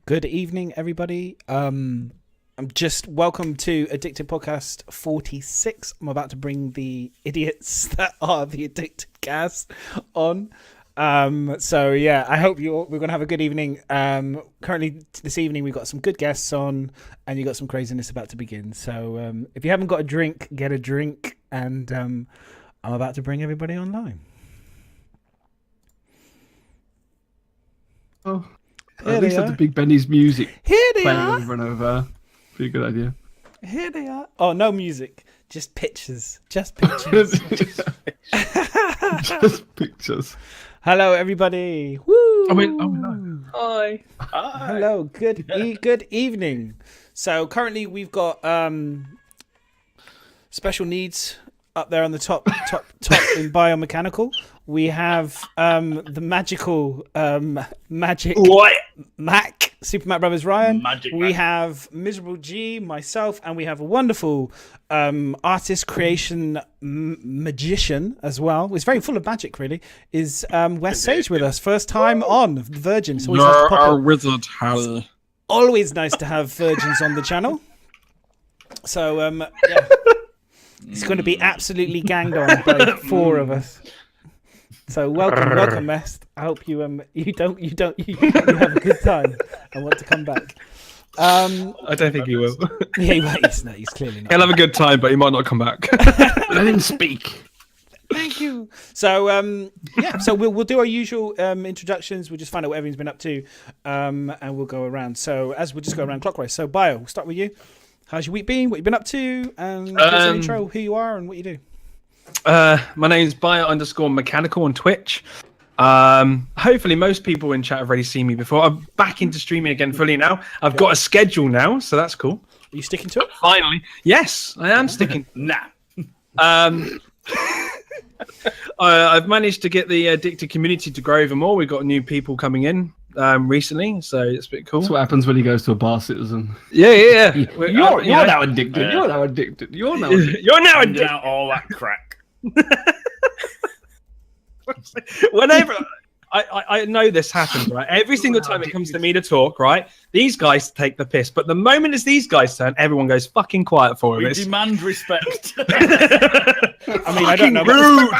Good evening, everybody. I'm just welcome to Addicted Podcast 46. I'm about to bring the idiots that are the Addicted cast on. So yeah, I hope we're gonna have a good evening. Currently this evening we've got some good guests on, and you got some craziness about to begin. So if you haven't got a drink, get a drink, and I'm about to bring everybody online. Oh, at least have the Big Benny's music Here they playing are. over and over. Pretty good idea. Here they are. Oh, no music, just pictures. Just pictures. Just pictures. Hello, everybody. Woo! No. Hi. Hello. Good evening. So currently we've got special needs up there on the top in biomechanical. We have the magical magic Mac, SuperMacbrothersRyan. We have Miserable G, myself, and we have a wonderful artist creation magician as well. It's very full of magic, really. Is West Sage with us? First time on Virgin. So You're a wizard, Harry. always nice to have virgins on the channel. So yeah, it's going to be absolutely ganged on by four of us. So welcome, Mest. I hope you have a good time and want to come back. I don't think he will. Yeah, he's clearly not. He'll have a good time, but he might not come back. Let him speak. Thank you. So yeah, so we'll do our usual introductions. We'll just find out what everyone's been up to, and we'll go around. So we'll just go around clockwise. So Bio, we'll start with you. How's your week been? What you been up to? And give us an intro, who you are and what you do. My name's bio_mechanical on Twitch. Hopefully most people in chat have already seen me before. I'm back into streaming again fully now. I've got a schedule now, so that's cool. Are you sticking to it? Finally. Yes, I am sticking. I've managed to get the Addicted community to grow even more. We've got new people coming in recently, so it's a bit cool. That's what happens when he goes to a bar, citizen. Yeah. You're now addicted. You're now addicted. You're now addicted. Out all that crack. Whenever I know this happens, right? Every single time it comes to me to talk, right? These guys take the piss, but the moment it's these guys' turn, everyone goes fucking quiet for We this. demand respect. I mean, I don't know. Rude.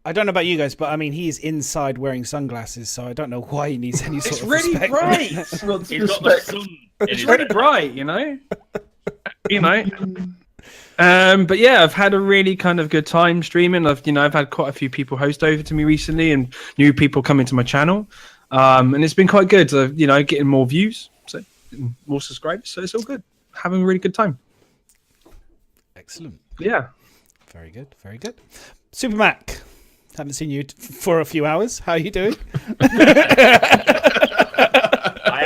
I don't know about you guys, but I mean, he's inside wearing sunglasses, so I don't know why he needs any sort It's of really respect. bright. He's got the sun. in It's his really head. bright, you know. But yeah, I've had a really kind of good time streaming. I've had quite a few people host over to me recently, and new people come into my channel, and it's been quite good. Getting more views, so more subscribers, so it's all good. Having a really good time. Excellent. Yeah. Very good. Very good. Super Mac, haven't seen you for a few hours. How are you doing? I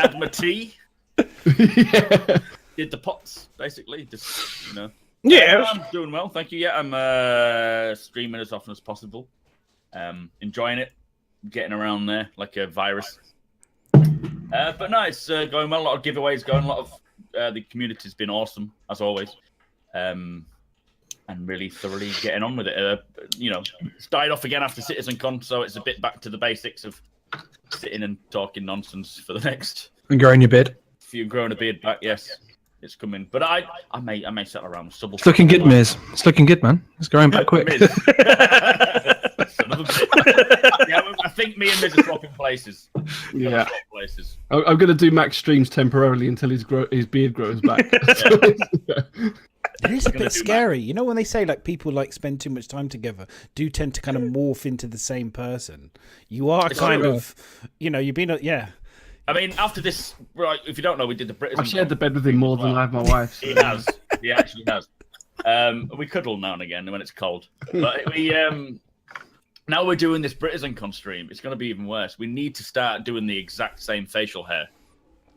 had my tea. Did the pots, basically. Just, Yeah. I'm doing well, thank you. Yeah, I'm streaming as often as possible. Enjoying it. Getting around there like a virus. But no, it's going well. A lot of giveaways going. A lot of the community's been awesome, as always. And really thoroughly getting on with it. It's died off again after CitizenCon, so it's a bit back to the basics of sitting and talking nonsense for the next And growing your beard. few. Growing a beard back, yes. It's coming, but I may settle around with stubble. It's looking good, Miz. It's looking good, man. It's growing back quick. Son of a bitch. Yeah, I think me and Miz are swapping places. Yeah. Swap places. I'm going to do Max streams temporarily until his beard grows back. It is a bit scary. You know when they say like people like spend too much time together, do tend to kind of morph into the same person. You are It's kind true. of, you've been, yeah. I mean, after this, right? If you don't know, we did the British. I've shared the bed with him more than I have my wife. So. He has. He actually has. We cuddle now and again when it's cold. But we now we're doing this BritainCon stream. It's going to be even worse. We need to start doing the exact same facial haircuts.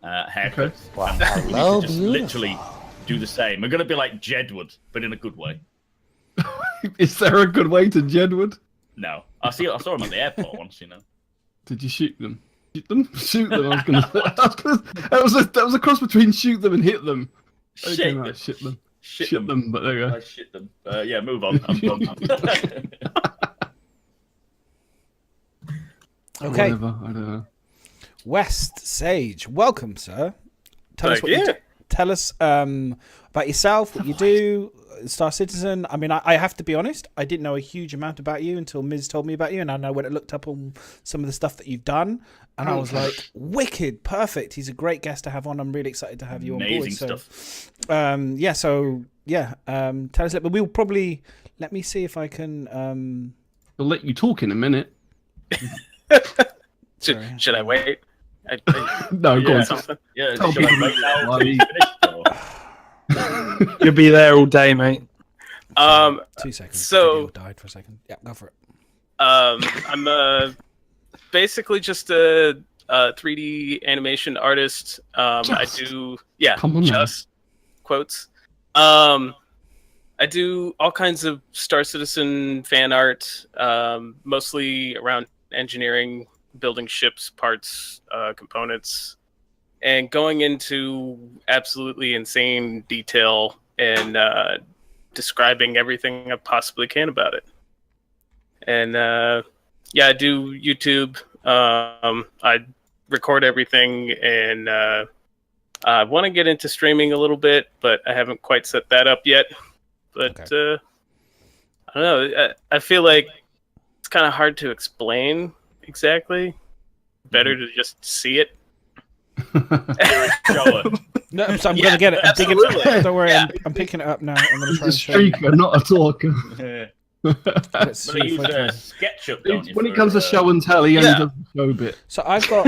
Okay. Wow. Hello, just literally do the same. We're going to be like Jedward, but in a good way. Is there a good way to Jedward? No, I saw him at the airport once. Did you shoot them? Shoot them? Shoot them. I was gonna. That was a cross between shoot them and hit them. Okay, right, shit them. Shit them. But there you go. I shit them. Yeah, move on. I'm done. Okay. Whatever. I don't know. West Sage. Welcome, sir. Tell us Thank what you you. do. Tell us about yourself, what you do, Star Citizen. I mean, I have to be honest, I didn't know a huge amount about you until Miz told me about you, and I know when I looked up on some of the stuff that you've done, and I was like, wicked, perfect. He's a great guest to have on. I'm really excited to have you on board. Amazing stuff. Tell us a little bit. We'll probably, let me see if I can... I'll let you talk in a minute. Should I wait? No, go on. Something? Yeah, Tell shall I people wait now why to we- finish, or- You'll be there all day, mate. 2 seconds. so- Video died for a second. Yeah, go for it. I'm basically just a 3D animation artist. I do Come on now. just quotes. I do all kinds of Star Citizen fan art, mostly around engineering, building ships, parts, components, and going into absolutely insane detail and describing everything I possibly can about it. And I do YouTube. I record everything, and I want to get into streaming a little bit, but I haven't quite set that up yet. But I don't know. I feel like it's kind of hard to explain exactly. Better to just see it. Show it. No, so I'm going to get it. I'm digging absolutely. it. Don't worry, Yeah. I'm picking it up now. I'm going to He's try a and show you. streaker, not a talker. Yeah. Let's But see I if use I can. SketchUp, don't you? When it for, comes to show and tell, he only Yeah. does the show bit. So I've got.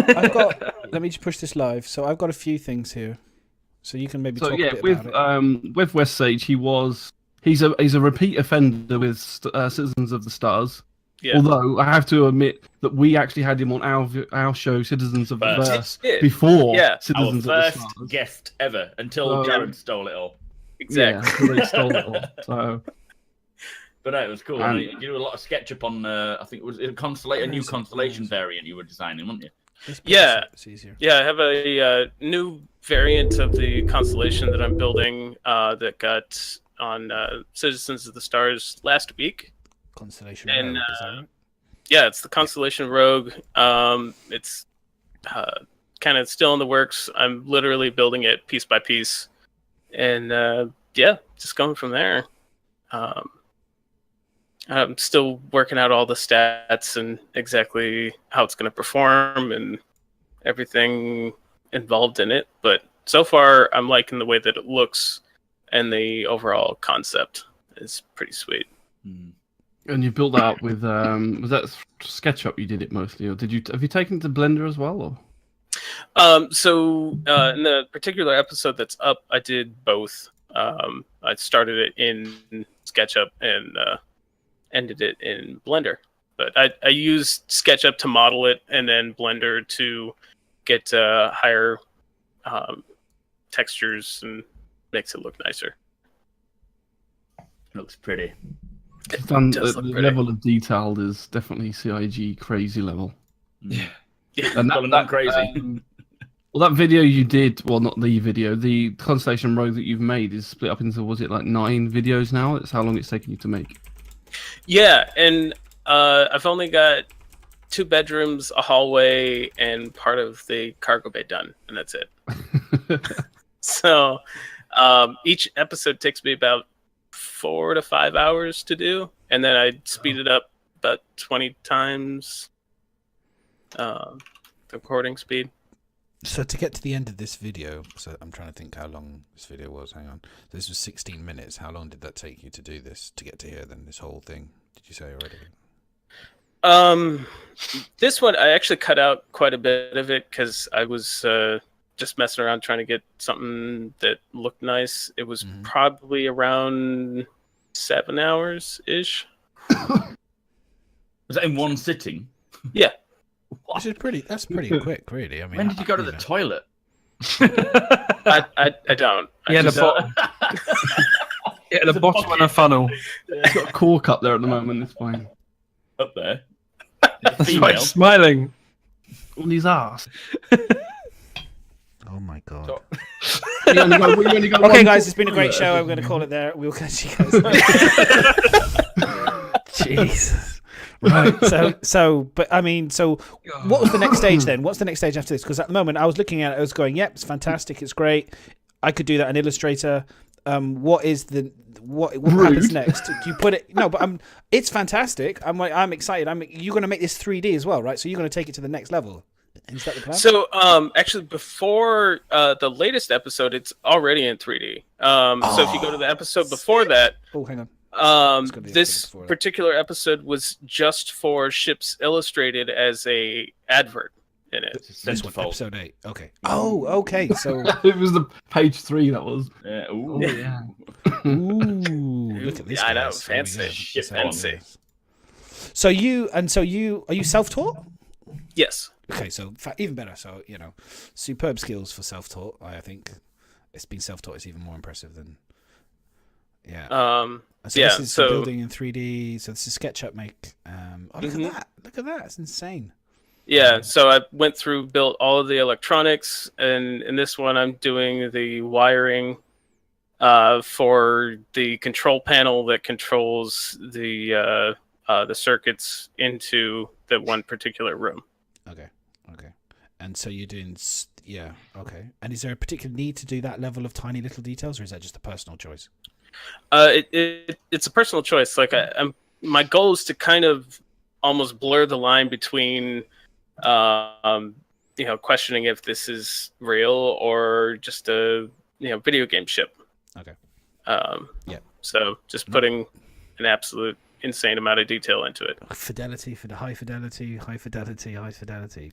Let me just push this live. So I've got a few things here, so you can maybe So talk yeah, a bit about it. with West Sage, he's a repeat offender with Citizens of the Stars. Yeah. Although I have to admit that we actually had him on our show, Citizens of the First. Verse, Yeah. before Yeah. our Citizens of the first Stars. guest ever until Oh. Jared stole it all. Exactly. Yeah, until they stole it all. So But no, it was cool. And- You do a lot of SketchUp on. I think it was a new Constellation variant you were designing, weren't you? This bit Yeah. is easier. Yeah, I have a new variant of the constellation that I'm building that got on Citizens of the Stars last week. Constellation. And, Road, is that right? Yeah, it's the Constellation Rogue. It's kind of still in the works. I'm literally building it piece by piece. And just going from there. I'm still working out all the stats and exactly how it's going to perform and everything involved in it. But so far, I'm liking the way that it looks, and the overall concept is pretty sweet. and you built that up with was that SketchUp you did it mostly, or have you taken it to Blender as well? Or? So in the particular episode that's up, I did both. I started it in SketchUp and ended it in Blender. But I used SketchUp to model it, and then Blender to get higher textures and makes it look nicer. Looks pretty. The does look pretty. level of detail is definitely CIG crazy level. Yeah. And Well, not crazy. Well, that video you did, well, not the video, the Constellation Rogue that you've made is split up into, was it like 9 videos now? That's how long it's taken you to make. Yeah, and I've only got 2 bedrooms, a hallway, and part of the cargo bay done, and that's it. So each episode takes me about 4 to 5 hours to do, and then I speed it up about 20 times the recording speed. So to get to the end of this video, so I'm trying to think how long this video was. Hang on. This was 16 minutes. How long did that take you to do this, to get to here then, this whole thing? Did you say already? This one I actually cut out quite a bit of it because I was just messing around trying to get something that looked nice. It was probably around 7 hours ish. Was that in one sitting? Yeah. Which is pretty. That's pretty quick, really. I mean, When did you go to the know. toilet? I don't. Yeah, the bottom. Yeah, the It's a bottom of bucket. the funnel. It's got a cork up there at the moment, it's fine. Up there. That's why Female. it's smiling. On his ass. Oh my god. So- You only got Okay, one guys, cork it's been a great toilet. show. I'm going to call it there. We'll catch you guys. Jesus. Right. But I mean, so what was the next stage then? What's the next stage after this? Because at the moment I was looking at it, I was going, "Yep, it's fantastic, it's great. I could do that in Illustrator." What happens next? Do you put it? No, but it's fantastic. I'm excited. You're going to make this 3D as well, right? So you're going to take it to the next level. Is that the plan? So, actually, before the latest episode, it's already in 3D. So if you go to the episode before that, hang on. This particular episode was just for Ships Illustrated as a advert in it. This one, episode 8. Okay. Oh, okay. So it was the page 3 that was. Yeah. Oh, yeah. Ooh, look at this. I know, guys. fancy. Fancy. So are you self-taught? Yes. Okay, so even better. So superb skills for self-taught. I think it's been self-taught is even more impressive than. Yeah. So this is building in 3D. So this is SketchUp make. Look at that! Look at that! It's insane. Yeah. So I went through, built all of the electronics, and in this one, I'm doing the wiring for the control panel that controls the circuits into the one particular room. Okay. And so you're doing, okay. And is there a particular need to do that level of tiny little details, or is that just a personal choice? It's a personal choice. Like my goal is to kind of almost blur the line between, questioning if this is real or just a video game ship. Okay. Yeah. So just putting an absolute insane amount of detail into it. Fidelity for the high fidelity.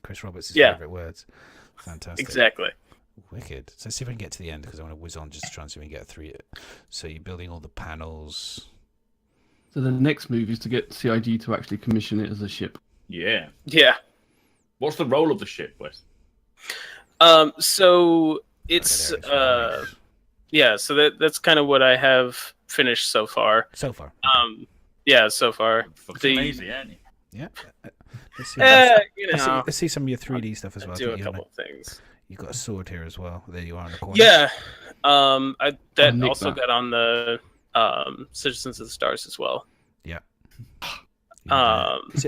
Chris Roberts' favorite words. Fantastic. Exactly. Wicked. So let's see if I can get to the end, because I want to whiz on just to try and see if we can get through it. So you're building all the panels. So the next move is to get CIG to actually commission it as a ship. Yeah. Yeah. What's the role of the ship, Wes? So it's so that's kind of what I have finished so far. So far. Yeah, so far. Fucking amazing, ain't he? Yeah. Let's see some of your 3D stuff as well. Do a couple of things. You've got a sword here as well. There you are in the corner. Yeah. That also got on the Citizens of the Stars as well. Yeah. As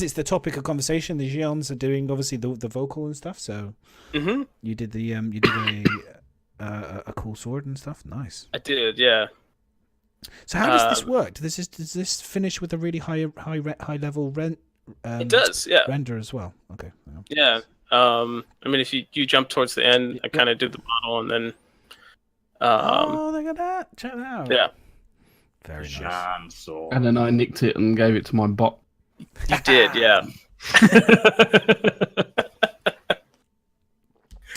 it's the topic of conversation, the Xians are doing obviously the vocal and stuff. So you did a cool sword and stuff. Nice. I did, yeah. So how does this work? Does this finish with a really high level it does, yeah. Render as well. Okay. Yeah. I mean, if you jump towards the end, I kind of did the model and then. Look at that! Check that out. Yeah. Very nice. And then I nicked it and gave it to my bot. You did, yeah.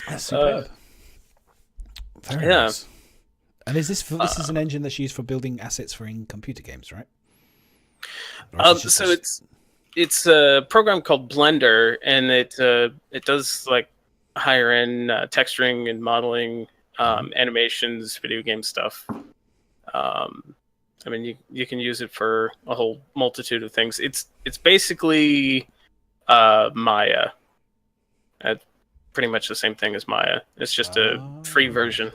That's superb. Very nice. And is this is an engine that's used for building assets for in computer games, right? It's a program called Blender, and it does like higher end texturing and modeling, animations, video game stuff. I mean, you can use it for a whole multitude of things. It's basically Maya. Pretty much the same thing as Maya. It's just a free version.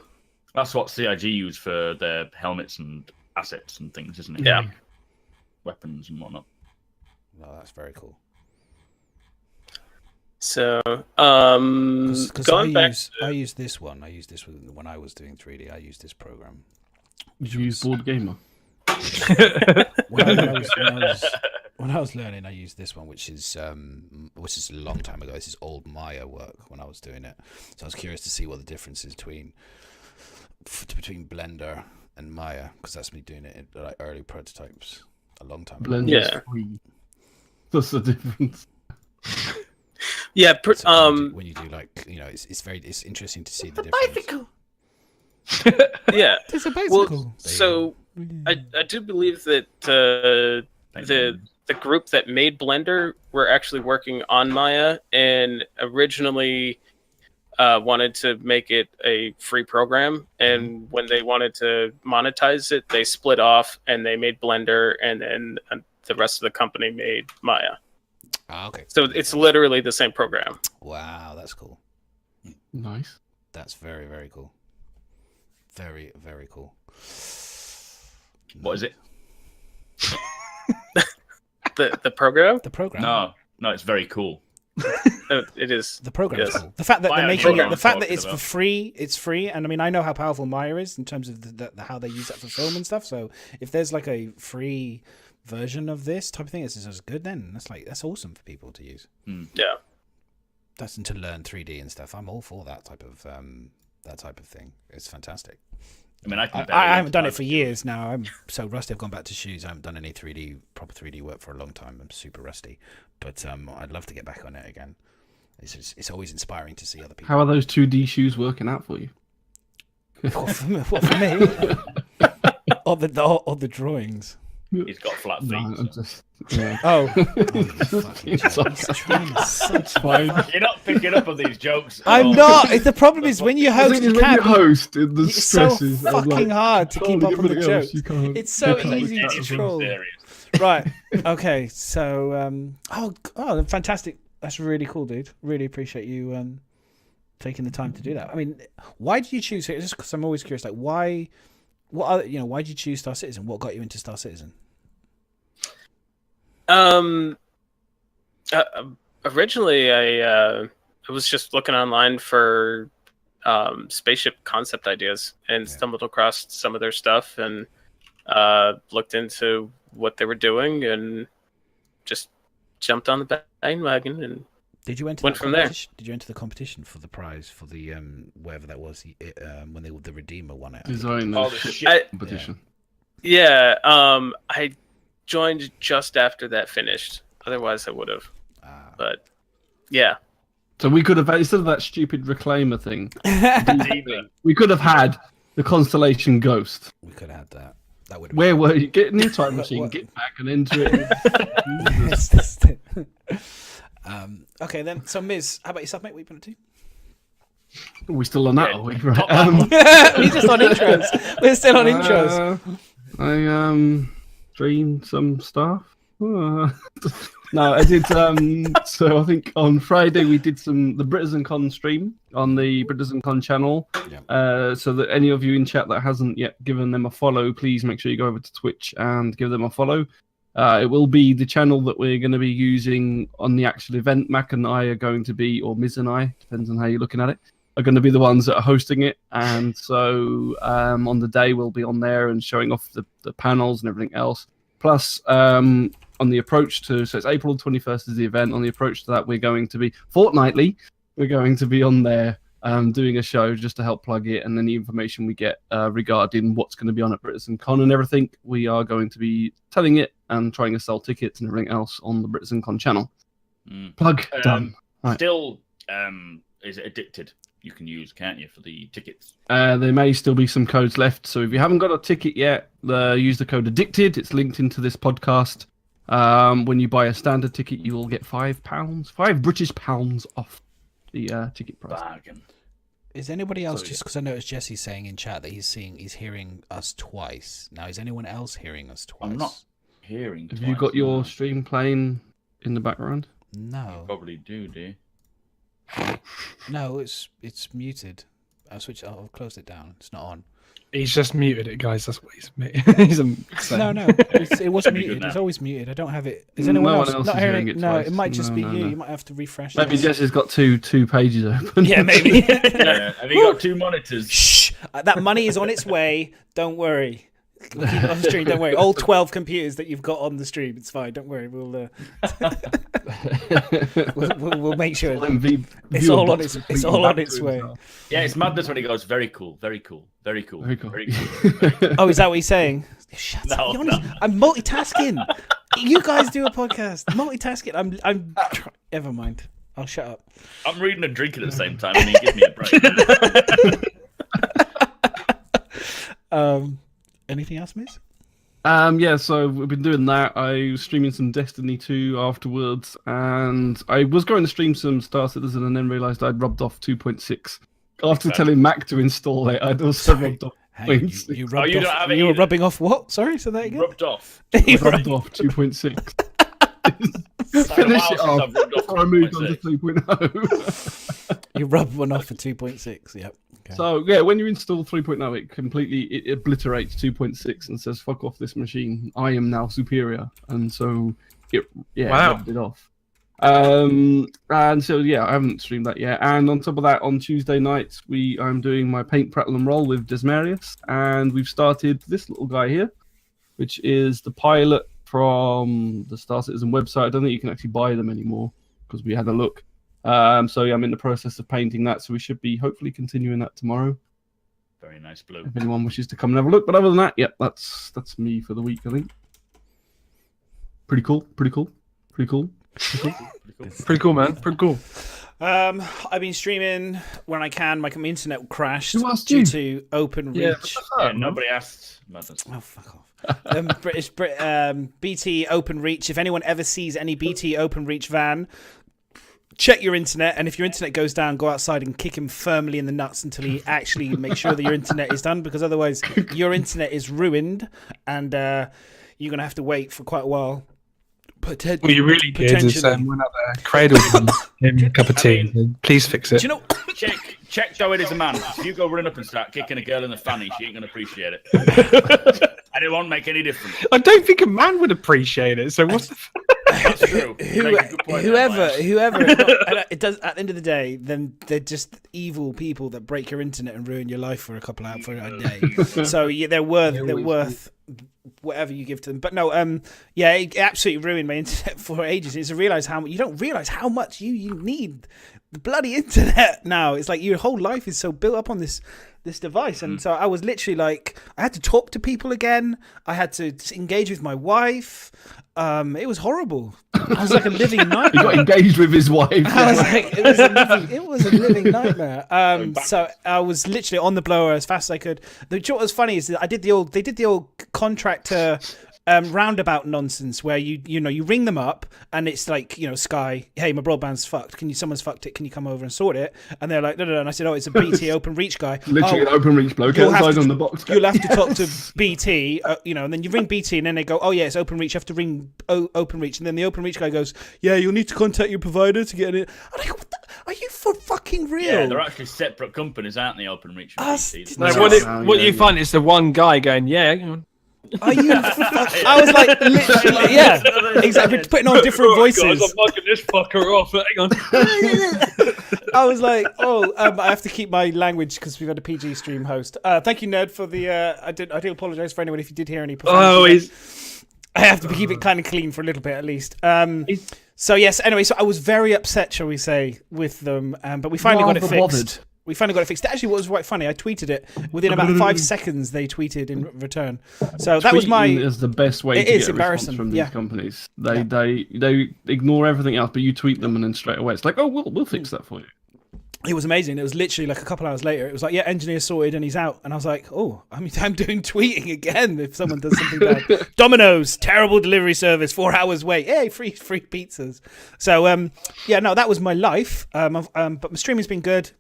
That's what CIG use for their helmets and assets and things, isn't it? Yeah. Weapons and whatnot. Well, that's very cool. So, going back, I use this one. I used this when I was doing 3D. I used this program. Did you use Board Gamer? when I was learning, I used this one, which is a long time ago. This is old Maya work when I was doing it. So I was curious to see what the difference is between Blender and Maya, because that's me doing it in like early prototypes a long time ago. Blender's free. That's the difference. Yeah. When you do like, it's interesting to see the difference. Bicycle. Yeah. It's a bicycle. Well, so I do believe that the group that made Blender were actually working on Maya and originally wanted to make it a free program, and when they wanted to monetize it, they split off and they made Blender, and then the rest of the company made Maya. Okay. So it's literally the same program. Wow, that's cool. Nice. That's very, very cool. Very, very cool. What is it? The program? The program. No, it's very cool. It is. The program. Yes. The fact that they're Fire making it, program the fact that talking it's for about. free, it's free. And I mean, I know how powerful Maya is in terms of the how they use that for film and stuff. So if there's like a free version of this type of thing, it's as good. Then that's awesome for people to use. Yeah. That's and to learn 3D and stuff. I'm all for that type of thing. It's fantastic. I mean, I haven't done it for years now. I'm so rusty. I've gone back to shoes. I haven't done any proper 3D work for a long time. I'm super rusty, but I'd love to get back on it again. It's always inspiring to see other people. How are those 2D shoes working out for you? What for me? Or the drawings. He's got flat feet. No, so. I'm just, yeah. Oh, It's fine. You're not picking up on these jokes. at I'm all. not. The problem is when you The host, thing you is, when you can't. host, the It's so stress is fucking hard to keep up on the jokes. jokes. It's so Take easy to anything troll. serious. Right. Okay. So, oh, fantastic. That's really cool, dude. Really appreciate you taking the time to do that. I mean, why did you choose it? Just because I'm always curious. Like, why? Why did you choose Star Citizen? What got you into Star Citizen? Originally, I was just looking online for spaceship concept ideas and stumbled across some of their stuff and looked into what they were doing and just jumped on the bandwagon and Did you enter went that from there. competition? Did you enter the competition for the prize for the wherever that was when the Redeemer won it? I think. Design Oh, the the shit shit. competition. Yeah, I joined just after that finished. Otherwise, I would have. But yeah, So we could have, instead of that stupid reclaimer thing, Demon. we could have had the Constellation Ghost. We could have had that. That would. Where were you? Get a new time machine, What? get back and enter it. Okay then. So Miz, how about yourself, mate? What you been up to? Are we still on that? Are we? Right. We're just on intros. We're still on intros. I streamed some stuff. No, I did. So I think on Friday we did the BritainCon stream on the BritainCon channel. Yeah. So that any of you in chat that hasn't yet given them a follow, please make sure you go over to Twitch and give them a follow. It will be the channel that we're going to be using on the actual event. Mac and I are going to be, or Miz and I, depends on how you're looking at it, are going to be the ones that are hosting it. And so on the day we'll be on there and showing off the panels and everything else. Plus, on the approach to, so it's April 21st is the event. On the approach to that, we're going to be fortnightly. We're going to be on there doing a show just to help plug it, and any information we get regarding what's going to be on at BritainCon and everything, we are going to be telling it and trying to sell tickets and everything else on the BritainCon channel. Plug done. Right. Still, is it addicted? You can use, can't you, for the tickets? There may still be some codes left, so if you haven't got a ticket yet, use the code addicted. It's linked into this podcast. When you buy a standard ticket, you will get £5 British pounds off the ticket price. Bargain. Is anybody else, So, just because I noticed Jesse's saying in chat that he's hearing us twice. Now, is anyone else hearing us twice? I'm not hearing. Have you got your stream playing in the background? No. Probably do you? No, it's muted. I'll close it down. It's not on. He's just muted it, guys. That's what he's he's No, it was That'd be good muted. now. It's always muted. I don't have it. Is anyone No else one else not is hearing hearing it No, twice. it might just No, be no, you. no. You might have to refresh. Maybe it. Jesse's got two pages open. Yeah, maybe. Have you got two monitors? Shh! That money is on its way. Don't worry. We'll keep it on the stream. Don't worry. All 12 computers that you've got on the stream. It's fine. Don't worry. We'll make sure it's all on its way. Yeah, it's madness when he goes, very cool, very cool, very cool, Very cool. very cool. Oh, is that what he's saying? Shut No, up. Be honest. I'm multitasking. You guys do a podcast. Multitasking. Never mind. I'll shut up. I'm reading and drinking at the same time, and he gives me a break. Anything else, Miss? Yeah, so we've been doing that. I was streaming some Destiny 2 afterwards, and I was going to stream some Star Citizen and then realised I'd rubbed off 2.6. After telling Mac to install it, I'd also rubbed off Hang on, 0.6. you rubbed you don't off. have it You were either. rubbing off what? Sorry, say that again. Rubbed off. You Rubbed off 2.6. Finish it off before I moved on to 3.0. You rubbed one off for 2.6. Yep. Okay. So yeah, when you install 3.0, it obliterates 2.6 and says "fuck off this machine. I am now superior." And so Wow. rubbed it off. And so yeah, I haven't streamed that yet. And on top of that, on Tuesday nights, I'm doing my paint, prattle, and roll with Desmarius, and we've started this little guy here, which is the pilot from the Star Citizen website. I don't think you can actually buy them anymore because we had a look. So yeah, I'm in the process of painting that, so we should be hopefully continuing that tomorrow. Very nice blue. If anyone wishes to come and have a look, but other than that, yeah, that's me for the week. I think. Pretty cool. Pretty cool, man. Pretty cool. I've been streaming when I can. My internet crashed Who asked due you? to OpenReach. Yeah, nobody asked. Oh, fuck off. BT OpenReach. If anyone ever sees any BT OpenReach van, check your internet, and if your internet goes down, go outside and kick him firmly in the nuts until he actually makes sure that your internet is done, because otherwise your internet is ruined, and you're going to have to wait for quite a while. What you really did is went up there, cradled him a cup of tea. Please fix it. Do you know? Check Joe is a man. If you go running up and start kicking a girl in the fanny, she ain't going to appreciate it. And it won't make any difference. I don't think a man would appreciate it. So what's the? That's true. Whoever, it does. At the end of the day, then they're just evil people that break your internet and ruin your life for a day. So yeah, they're worth whatever you give to them. But no, yeah, it absolutely ruined my internet for ages. It's to realize you don't realize how much you need the bloody internet now. It's like your whole life is so built up on this device, and so I was literally like, I had to talk to people again. I had to engage with my wife. It was horrible. I was like a living nightmare. He got engaged with his wife. I was like, it was a living nightmare. So I was literally on the blower as fast as I could. What was funny is that they did the old contractor roundabout nonsense where you ring them up and it's like, Sky, hey, my broadband's fucked. Someone's fucked it. Can you come over and sort it? And they're like, no. And I said, oh, it's a BT OpenReach guy. Literally an OpenReach bloke outside on the box. You'll have to talk to BT, and then you ring BT and then they go, oh yeah, it's OpenReach. You have to ring OpenReach. And then the OpenReach guy goes, yeah, you'll need to contact your provider to get it. I'm like, what the? Are you for fucking real? Yeah, they're actually separate companies, aren't they? OpenReach and BT. No, what you find is the one guy going, yeah, hang on. Are you? I was like, literally, yeah, exactly. Putting on different voices. Guys, I'm knocking this fucker off. Hang on. I was like, I have to keep my language because we've got a PG stream host. Thank you, Ned, for the. I do apologise for anyone if you did hear any. I have to keep it kind of clean for a little bit at least. So yes. Anyway, so I was very upset, shall we say, with them, but we finally got it fixed. Bothered. We finally got it fixed. Actually, what was quite funny, I tweeted it within about 5 seconds. They tweeted in return. So that was my. Is the best way to get a response from these companies. They ignore everything else, but you tweet them and then straight away it's like, oh, we'll fix that for you. It was amazing. It was literally like a couple hours later. It was like, yeah, engineer sorted and he's out. And I was like, oh, I'm doing tweeting again if someone does something bad. Domino's, terrible delivery service, 4 hours wait. Hey, free pizzas. So no, that was my life. But my streaming's been good.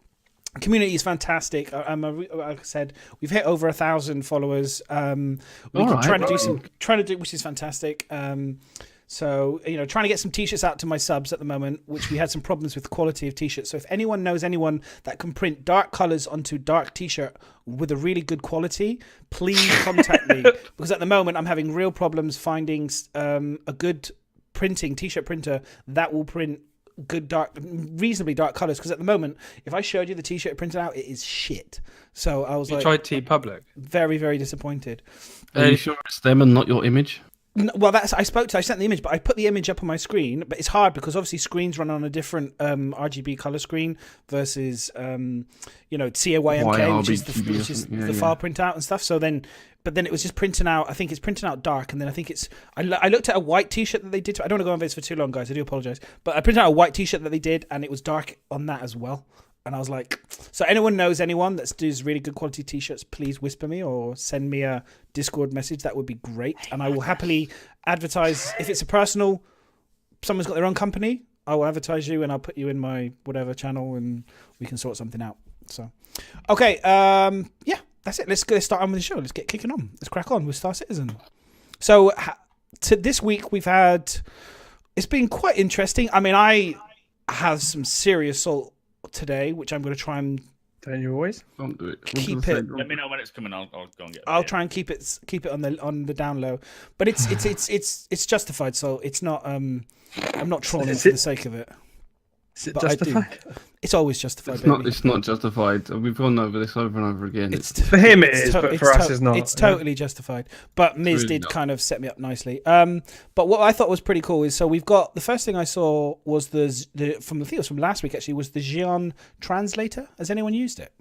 Community is fantastic. Like I said, we've hit over 1,000 followers. Trying to do, which is fantastic. So, trying to get some t-shirts out to my subs at the moment, which we had some problems with the quality of t-shirts. So if anyone knows anyone that can print dark colors onto dark t-shirt with a really good quality, please contact me. Because at the moment I'm having real problems finding a good t-shirt printer that will print good reasonably dark colors, because at the moment if I showed you the t-shirt printed out, it is shit. So I was tried TeePublic. Very, very disappointed. Are you sure it's them and not your image? Well, I sent the image, but I put the image up on my screen. But it's hard because obviously screens run on a different RGB color screen versus CAYMK, which is the file printout and stuff. So then, but then it was just printing out. I think it's printing out dark, and then I think it's. I looked at a white T-shirt that they did. I don't want to go on this for too long, guys. I do apologize, but I printed out a white T-shirt that they did, and it was dark on that as well. And I was like, so anyone knows anyone that does really good quality t-shirts, please whisper me or send me a Discord message. That would be great. And I will happily advertise. If it's a personal, someone's got their own company, I will advertise you and I'll put you in my whatever channel and we can sort something out. So, okay. Yeah, that's it. Let's start on with the show. Let's get kicking on. Let's crack on with Star Citizen. So to this week it's been quite interesting. I mean, I have some serious salt today, which I'm going to try and Don't you always? Can't do it. What Keep does say? it- Let me know when it's coming. I'll go and get. I'll try and keep it on the down low, but it's justified. So it's not. I'm not trolling for the sake of it. Is it But I do. justified? It's always justified. It's baby. not. It's not justified. We've gone over this over and over again. For him it it's is, to- but it's for us to- it's not. It's yeah. totally justified. But Miz really did not. kind of set me up nicely. But what I thought was pretty cool is, so we've got, the first thing I saw was the from the theaters from last week actually, was the Xi'an translator. Has anyone used it?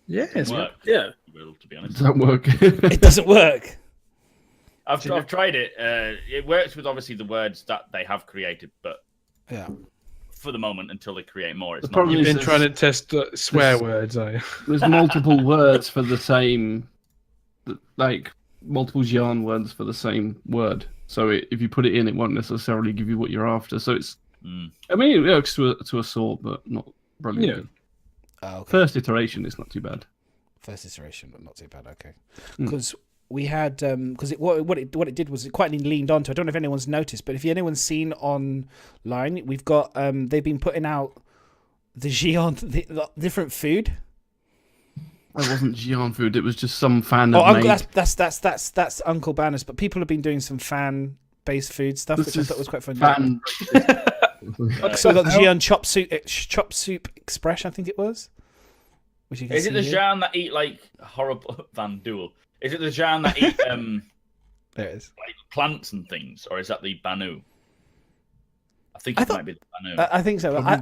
Yes. Work. Yeah. Will, to be honest. Does that work? It doesn't work. I've tried it. It works with obviously the words that they have created, but Yeah. for the moment, until they create more, it's The not. problem You've is been trying to test swear words, are you? There's multiple words for the same, like multiple Xi'an words for the same word. So if you put it in, it won't necessarily give you what you're after. So it's, I mean, it works to a sort, but not brilliant. Yeah. Oh, okay. First iteration is not too bad. First iteration, but not too bad. Okay, Mm. because we had because what it did was it quite leaned onto. I don't know if anyone's noticed, but if anyone's seen online, we've got they've been putting out the Xi'an the different food. That wasn't Xi'an food. It was just some fan Oh, had made. that's Uncle Banners, but people have been doing some fan based food stuff, This which I is thought was quite fun. fan. So we got the Xi'an chop soup express, I think it was. Which you can Is it see the here. Jan that eat like horrible Van Duel? Is it the Jan that eat There it is. like plants and things, or is that the Banu? I think it thought- might be the Banu. I think so. I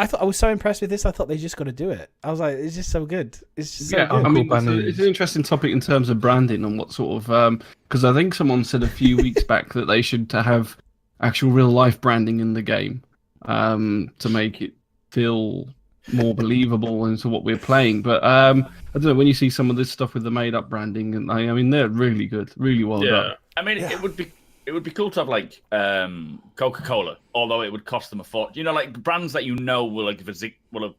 thought I was so impressed with this. I thought they just got to do it. I was like, it's just so good. It's just so Yeah, good. I mean, Uncle it's an interesting topic in terms of branding and what sort of because I think someone said a few weeks back that they should have actual real life branding in the game to make it feel more believable into what we're playing. But I don't know, when you see some of this stuff with the made up branding, and I mean they're really good, really well done. I mean, it would be cool to have like Coca-Cola, although it would cost them a fortune. You know, like brands that will have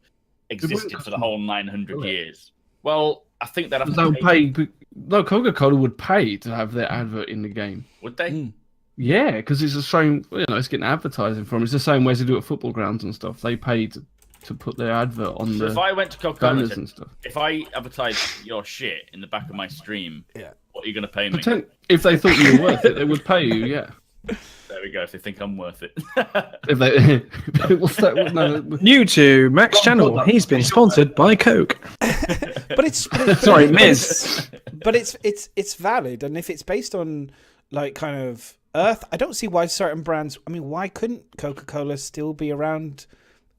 existed for the whole 900 will it? years. Well, I think they'd have They'll to pay. No, Coca-Cola would pay to have their advert in the game. Would they? Mm. Yeah, because it's the same. You know, it's getting advertising from. It's the same way as they do at football grounds and stuff. They pay to put their advert on So the if I went to Coca-Cola, banners and and stuff. if I advertise your shit in the back of my stream, Yeah. what are you going to pay me? If they thought you were worth it, they would pay you. Yeah. There we go. If they think I'm worth it. If they, what's that? No, New to Mac's channel, he's been sponsored by Coke. But it's Sorry, Miz. But it's valid, and if it's based on like kind of Earth, I don't see why certain brands. I mean, why couldn't Coca-Cola still be around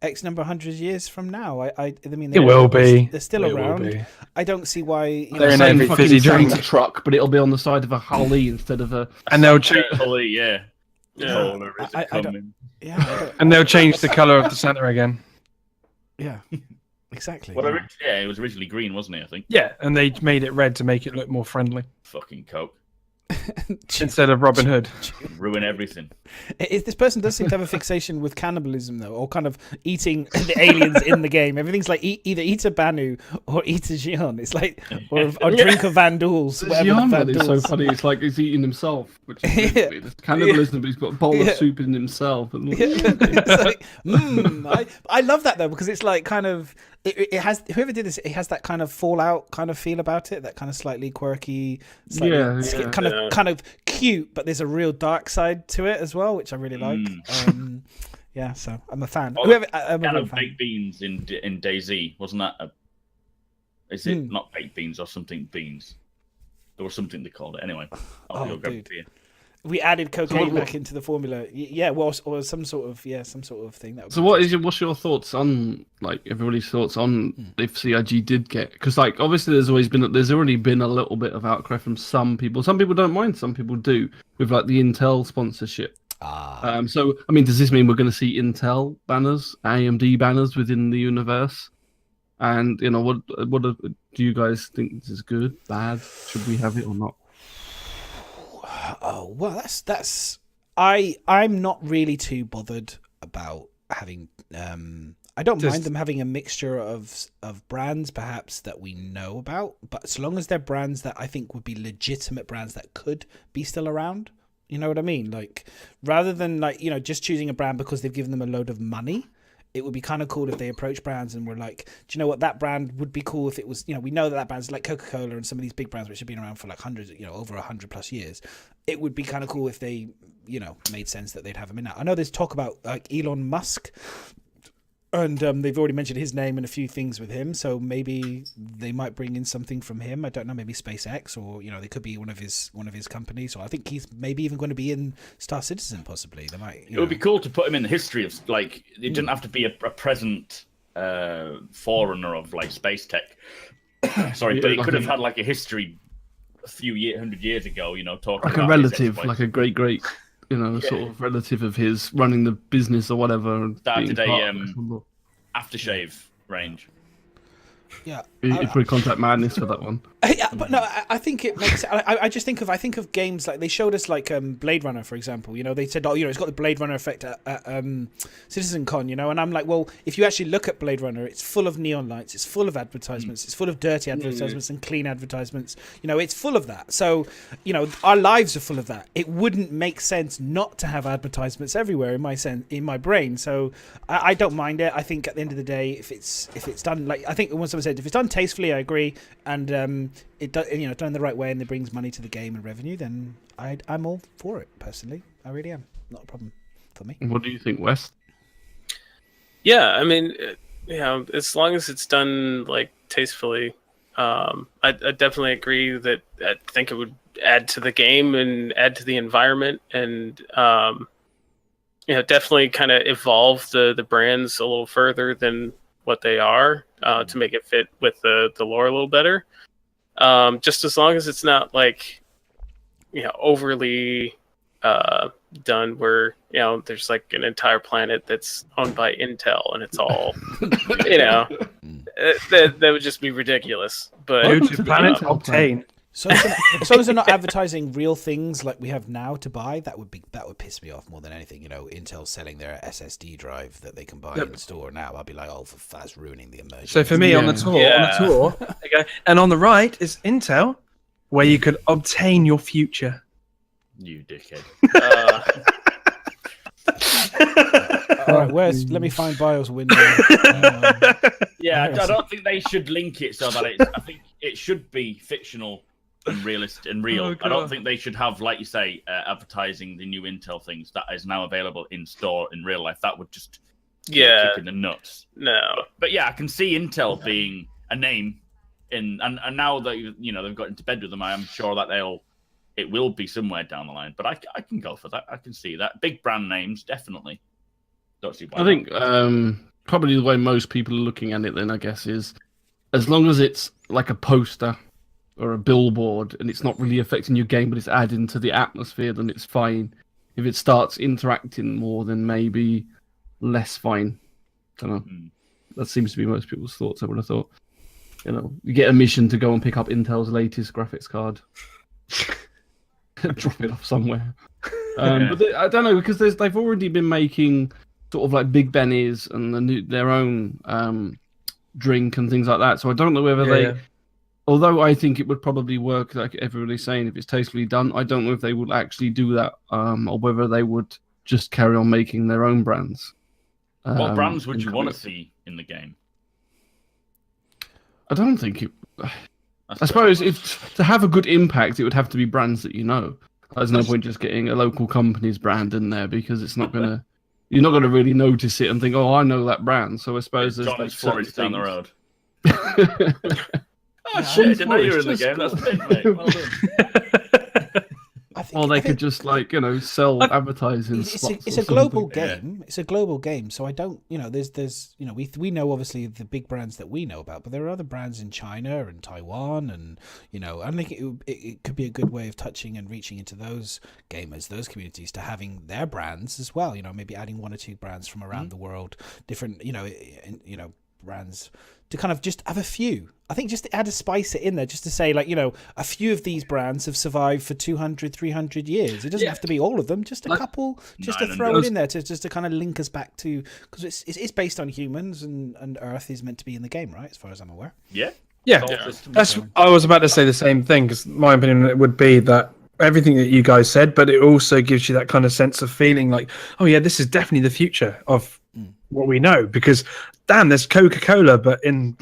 X number of hundred years from now? I mean, It will be. They're still It will around. be. I don't see why. You They're know, in same every fucking fizzy Santa drink. truck, but it'll be on the side of a Holly instead of a. And they'll change. Holy, yeah. Yeah. Cola is I don't- coming. yeah, I don't- And they'll change the color of the Santa again. yeah, exactly. Well, yeah. it was originally green, wasn't it? I think. Yeah, and they made it red to make it look more friendly Fucking Coke. instead of Robin Hood. Ruin everything. This person does seem to have a fixation with cannibalism, though, or kind of eating the aliens in the game. Everything's like either eat a Banu or eat a Xi'an. It's like or drink a Van Duels. The Whatever Xi'an the one Van is so Duels. funny. It's like he's eating himself, which is really weird. It's cannibalism, but he's got a bowl Yeah. of soup in himself. And It's like, I love that though, because it's like kind of it has, whoever did this, it has that kind of Fallout kind of feel about it, that kind of slightly quirky, slightly Yeah. kind of cute, but there's a real dark side to it as well, which I really like. Yeah, so I'm a fan. Well, Whoever, I'm a Can real of fan. baked beans in DayZ, wasn't that? Is it not baked beans or something beans? There was something they called it. Anyway, I'll go grab dude. a beer. We added cocaine what- back into the formula. Yeah, well, or some sort of thing. That would So be what's your thoughts on, like, everybody's thoughts on if CIG did get, because like obviously there's already been a little bit of outcry from some people. Some people don't mind, some people do, with like the Intel sponsorship. So I mean, does this mean we're going to see Intel banners, AMD banners within the universe? And you know, what do you guys think? This is good, bad? Should we have it or not? Oh well, that's I'm not really too bothered about having. I don't mind them having a mixture of brands, perhaps, that we know about, but as long as they're brands that I think would be legitimate brands that could be still around. You know what I mean? Like, rather than like, you know, just choosing a brand because they've given them a load of money, it would be kind of cool if they approach brands and were like, do you know what, that brand would be cool if it was, we know that brand's like Coca-Cola and some of these big brands which have been around for like hundreds, over 100+ years. It would be kind of cool if they, made sense that they'd have them in that. I know there's talk about like Elon Musk, and they've already mentioned his name and a few things with him, so maybe they might bring in something from him. I don't know, maybe SpaceX, or they could be one of his companies. Or I think he's maybe even going to be in Star Citizen, possibly. They might. It would be cool to put him in the history of like. It didn't have to be a present forerunner of like space tech. Sorry, but it could have had like a history a few 100 years ago. Talking like about a relative, his like a great. Sort of relative of his running the business or whatever. And started a aftershave range. Yeah, you probably contact Madness for that one. Yeah, but no, I think it makes. I just think of games like they showed us like Blade Runner, for example. They said, it's got the Blade Runner effect at Citizen Con, and I'm like, well, if you actually look at Blade Runner, it's full of neon lights, it's full of advertisements, it's full of dirty advertisements and clean advertisements. It's full of that. So, our lives are full of that. It wouldn't make sense not to have advertisements everywhere in my brain. So I don't mind it. I think at the end of the day, if it's done like I think once I said, if it's done tastefully, I agree, and it does, done the right way, and it brings money to the game and revenue, then I'm all for it personally. I really am. Not a problem for me. What do you think, Wes? Yeah, I mean, as long as it's done like tastefully, I definitely agree that I think it would add to the game and add to the environment, and definitely kind of evolve the brands a little further than what they are, to make it fit with the lore a little better. Just as long as it's not like, overly done where, there's like an entire planet that's owned by Intel and it's all, that would just be ridiculous. But planet obtain. So as long as they're not advertising real things like we have now to buy, that would piss me off more than anything. Intel selling their SSD drive that they can buy in store now. I'd be like, that's ruining the immersion. So for me, on the tour, okay, and on the right is Intel, where you could obtain your future. You dickhead. All right, let me find BIOS window. Yeah, I don't think they should link it so that I think it should be fictional and realistic and real. Oh, I don't think they should have, like you say, advertising the new Intel things that is now available in store in real life. That would just kick in the nuts. No, but yeah, I can see Intel being a name and now that they've got into bed with them, I am sure that it will be somewhere down the line. But I can go for that. I can see that. Big brand names, definitely. Don't see why. I think probably the way most people are looking at it then, I guess, is as long as it's like a poster or a billboard and it's not really affecting your game, but it's adding to the atmosphere, then it's fine. If it starts interacting more, then maybe less fine. I don't know. That seems to be most people's thoughts, I would have thought. You get a mission to go and pick up Intel's latest graphics card. Drop it off somewhere. But I don't know, because they've already been making sort of like Big Benny's and their own drink and things like that. So I don't know whether although I think it would probably work, like everybody's saying, if it's tastefully done, I don't know if they would actually do that, or whether they would just carry on making their own brands. What brands would you want to see in the game? I don't think it... I suppose to have a good impact, it would have to be brands that you know. There's no point just getting a local company's brand in there, because it's not going to... You're not going to really notice it and think, oh, I know that brand. So I suppose there's John's Florida down the road. Shit, I didn't know you were in the game. That's mint, mate. Well done. Or they could just sell advertising spots. It's a global game. Yeah. It's a global game. So I don't, there's we know obviously the big brands that we know about, but there are other brands in China and Taiwan, and I think it could be a good way of touching and reaching into those gamers, those communities, to having their brands as well. Maybe adding one or two brands from around the world, different, brands, to kind of just have a few. I think just to add a spice in there, just to say, a few of these brands have survived for 200, 300 years. It doesn't have to be all of them, just a couple, just to throw it in there, just to kind of link us back to, because it's based on humans, and Earth is meant to be in the game, right? As far as I'm aware. Yeah. That's. I was about to say the same thing, because my opinion would be that everything that you guys said, but it also gives you that kind of sense of feeling like, oh yeah, this is definitely the future of what we know. Because damn, there's Coca-Cola, but in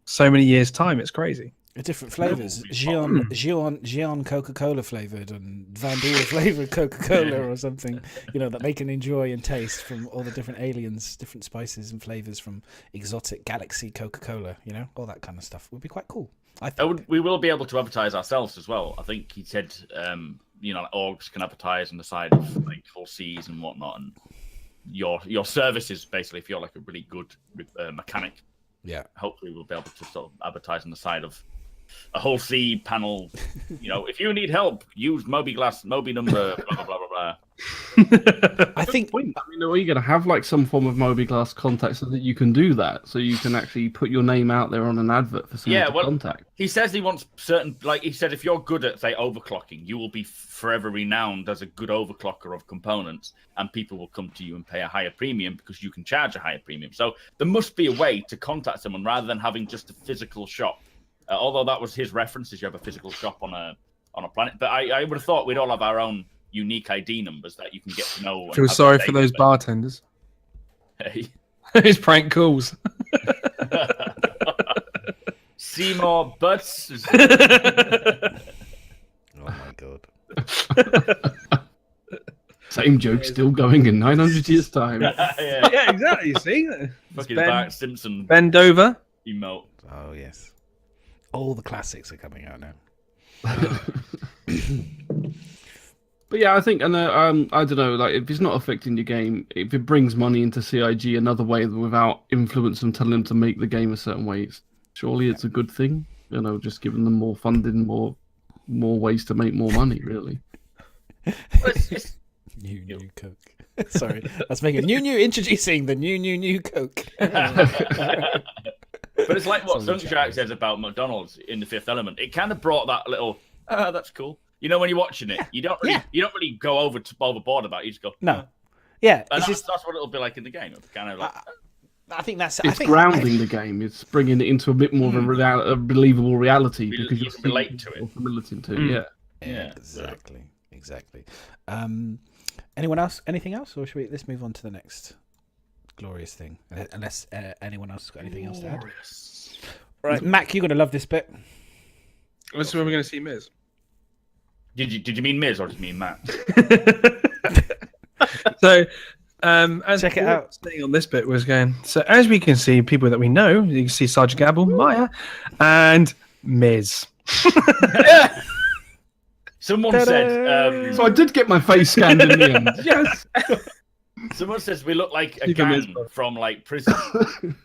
so many years' time, it's crazy. Different flavors, Gion Coca-Cola flavored and Vandoor flavored Coca-Cola or something, that they can enjoy and taste from all the different aliens, different spices and flavors from exotic galaxy Coca-Cola, all that kind of stuff would be quite cool. I think we will be able to advertise ourselves as well. I think he said, orgs can advertise on the side of like full Cs and whatnot, and your services basically if you're like a really good mechanic. Yeah. Hopefully we'll be able to sort of advertise on the side of a whole C panel. If you need help, use Moby Glass, Moby number, blah, blah, blah, blah, blah. I think... are you going to have like some form of Moby Glass contact so that you can do that? So you can actually put your name out there on an advert for someone to contact? He says he wants certain... Like, he said if you're good at, say, overclocking, you will be forever renowned as a good overclocker of components, and people will come to you and pay a higher premium because you can charge a higher premium. So there must be a way to contact someone rather than having just a physical shop. Although that was his reference, is you have a physical shop on a planet. But I would have thought we'd all have our own unique ID numbers that you can get to know. Feel sorry for those bartenders. Hey. His prank calls. Seymour Butts. Oh my god. Same joke still going in 900 years' time. Yeah, exactly. See? Fucking Bart Simpson. Bend over. Emote. Oh, yes. All the classics are coming out now. But yeah, I think, and I don't know, like if it's not affecting your game, if it brings money into CIG another way without influence and telling them to make the game a certain way, surely it's a good thing. Just giving them more funding, more ways to make more money, really. New Coke. Sorry, let's make it new. Introducing the new Coke. But it's like what Sunkshark says about McDonald's in The Fifth Element. It kind of brought that little, that's cool. When you're watching it, you don't really go overboard about it. You just go, no. Yeah. And that's what it'll be like in the game. It's kind of like... I think that's... It's grounding the game. It's bringing it into a bit more of a believable reality. Because you can relate to it. Familiar to Yeah, exactly. Anyone else? Anything else? Or should let's move on to the next glorious thing? Unless anyone else has got anything else to add. Right, Mac, you're going to love this bit. This is when we're going to see Miz. Did you mean Miz or did you mean Matt? So, as check it out. Staying on this bit was going. So, as we can see, people that we know, you can see Sergeant Gabble, Maya, and Miz. Someone said. So I did get my face scanned in the end. Yes. Someone says we look like a gang from like prison.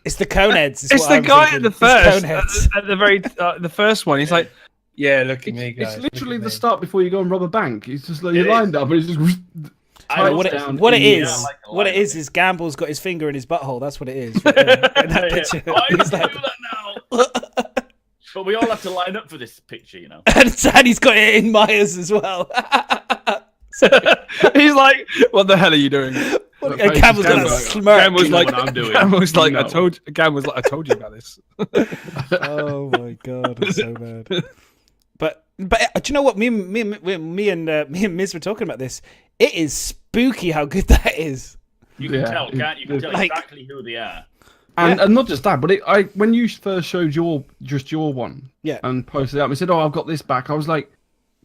It's the Coneheads. It's the guy at the first, at the very the first one. He's like, "Yeah, look at me, guys." It's literally the start before you go and rob a bank. It's just like you're lined up, and it's just. What it is is Gamble's got his finger in his butthole. That's what it is. Right in that picture. I can do that now. But we all have to line up for this picture, And he's got it in Myers as well. He's like, "What the hell are you doing?" And Gamble's got a smirk. Gamble's like, what I'm doing. Gamble's like, Gamble's like, I told you about this. Oh my god, it's so bad. But do you know what? Me and Miz were talking about this. It is spooky how good that is. You can tell, can't you? You can tell exactly who they are. And not just that, but when you first showed your one, and posted it up, I said, "Oh, I've got this back." I was like,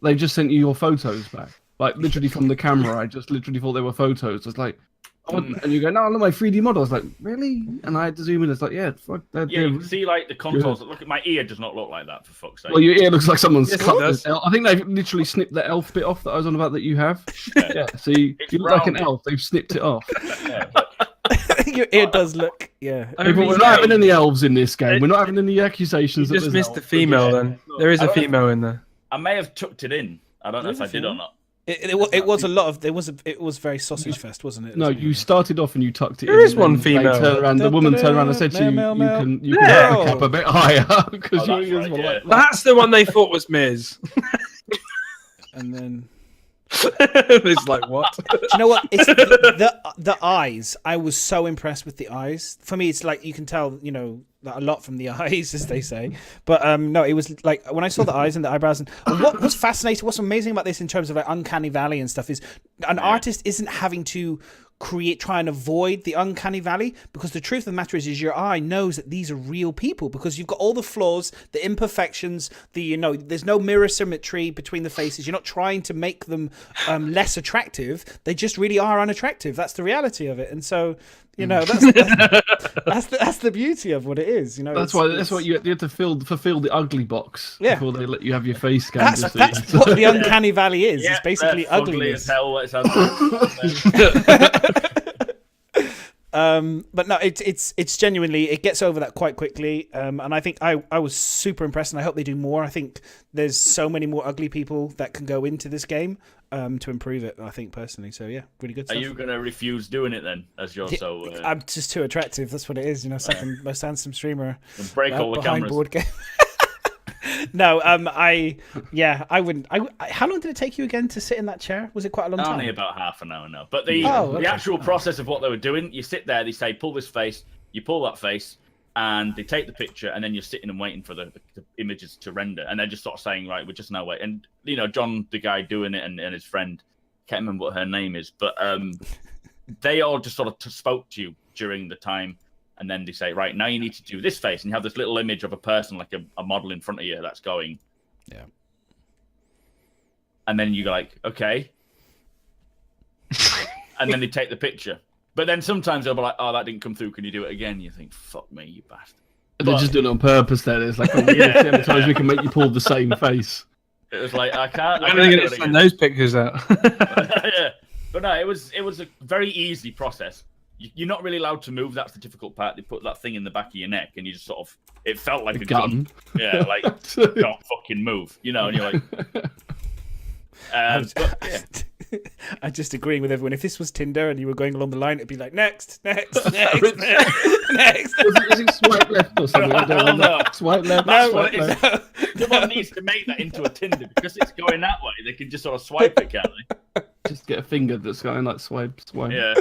"They just sent you your photos back, like literally from the camera." I just literally thought they were photos. I was like, "Oh," and you go, "No, look, my 3D model." I was like, "Really?" And I had to zoom in. It's like, "Yeah, fuck that." Yeah, you can see like the contours. Look at my ear; does not look like that for fuck's sake. Well, your ear looks like someone's cut this. I think they've literally snipped the elf bit off that I was on about that you have. Yeah, so you look like an elf. They've snipped it off. Your ear does look, yeah. But we're not having any elves in this game. We're not having any accusations. You just missed the female. Then there is a female in there. I may have tucked it in. I don't know if I did or not. It was a lot of. It was very sausage fest, wasn't it? No, you started off and you tucked it. There is one female. The woman turned around and said to you, "You can pick up a bit higher because your ears were like." That's the one they thought was Miz. And then. It's like, what? Do you know what? It's the eyes. I was so impressed with the eyes. For me, it's like you can tell, a lot from the eyes, as they say. But no, it was like when I saw the eyes and the eyebrows. And what was fascinating, what's amazing about this in terms of like Uncanny Valley and stuff is an artist isn't having to try and avoid the uncanny valley, because the truth of the matter is your eye knows that these are real people, because you've got all the flaws, the imperfections, there's no mirror symmetry between the faces. You're not trying to make them less attractive. They just really are unattractive. That's the reality of it. And so, that's the beauty of what it is. That's why you have to fulfill the ugly box before they let you have your face scanned. That's what the uncanny valley is. It's basically ugliness. Ugly as hell. But no, it's genuinely, it gets over that quite quickly. And I think I was super impressed, and I hope they do more. I think there's so many more ugly people that can go into this game to improve it, I think, personally. So yeah, really good stuff. Are you going to refuse doing it then, as you're so... I'm just too attractive. That's what it is. Second most handsome streamer. And break all the cameras. Board game. No, I wouldn't. How long did it take you again to sit in that chair? Was it quite a long time? Only about half an hour now. But the actual process of what they were doing, you sit there, they say, pull this face, you pull that face, and they take the picture, and then you're sitting and waiting for the images to render. And they're just sort of saying, right, we're just now waiting. And, John, the guy doing it, and his friend, can't remember what her name is, but they all just sort of spoke to you during the time. And then they say, right, now you need to do this face. And you have this little image of a person, like a model in front of you that's going. Yeah. And then you go like, okay. And then they take the picture. But then sometimes they'll be like, oh, that didn't come through. Can you do it again? You think, fuck me, you bastard. They're just doing it on purpose then. It's like, sometimes we can make you pull the same face. It was like, I can't. I'm going to send those pictures out. Yeah. But no, it was a very easy process. You're not really allowed to move. That's the difficult part. They put that thing in the back of your neck, and you just sort of... It felt like a gun. Yeah, like, don't fucking move. And you're like... I'm just agreeing with everyone. If this was Tinder and you were going along the line, it'd be like, next. Was it swipe left or something? No. Swipe left. Someone needs to make that into a Tinder, because it's going that way. They can just sort of swipe it, can't they? Just get a finger that's going like swipe. Yeah.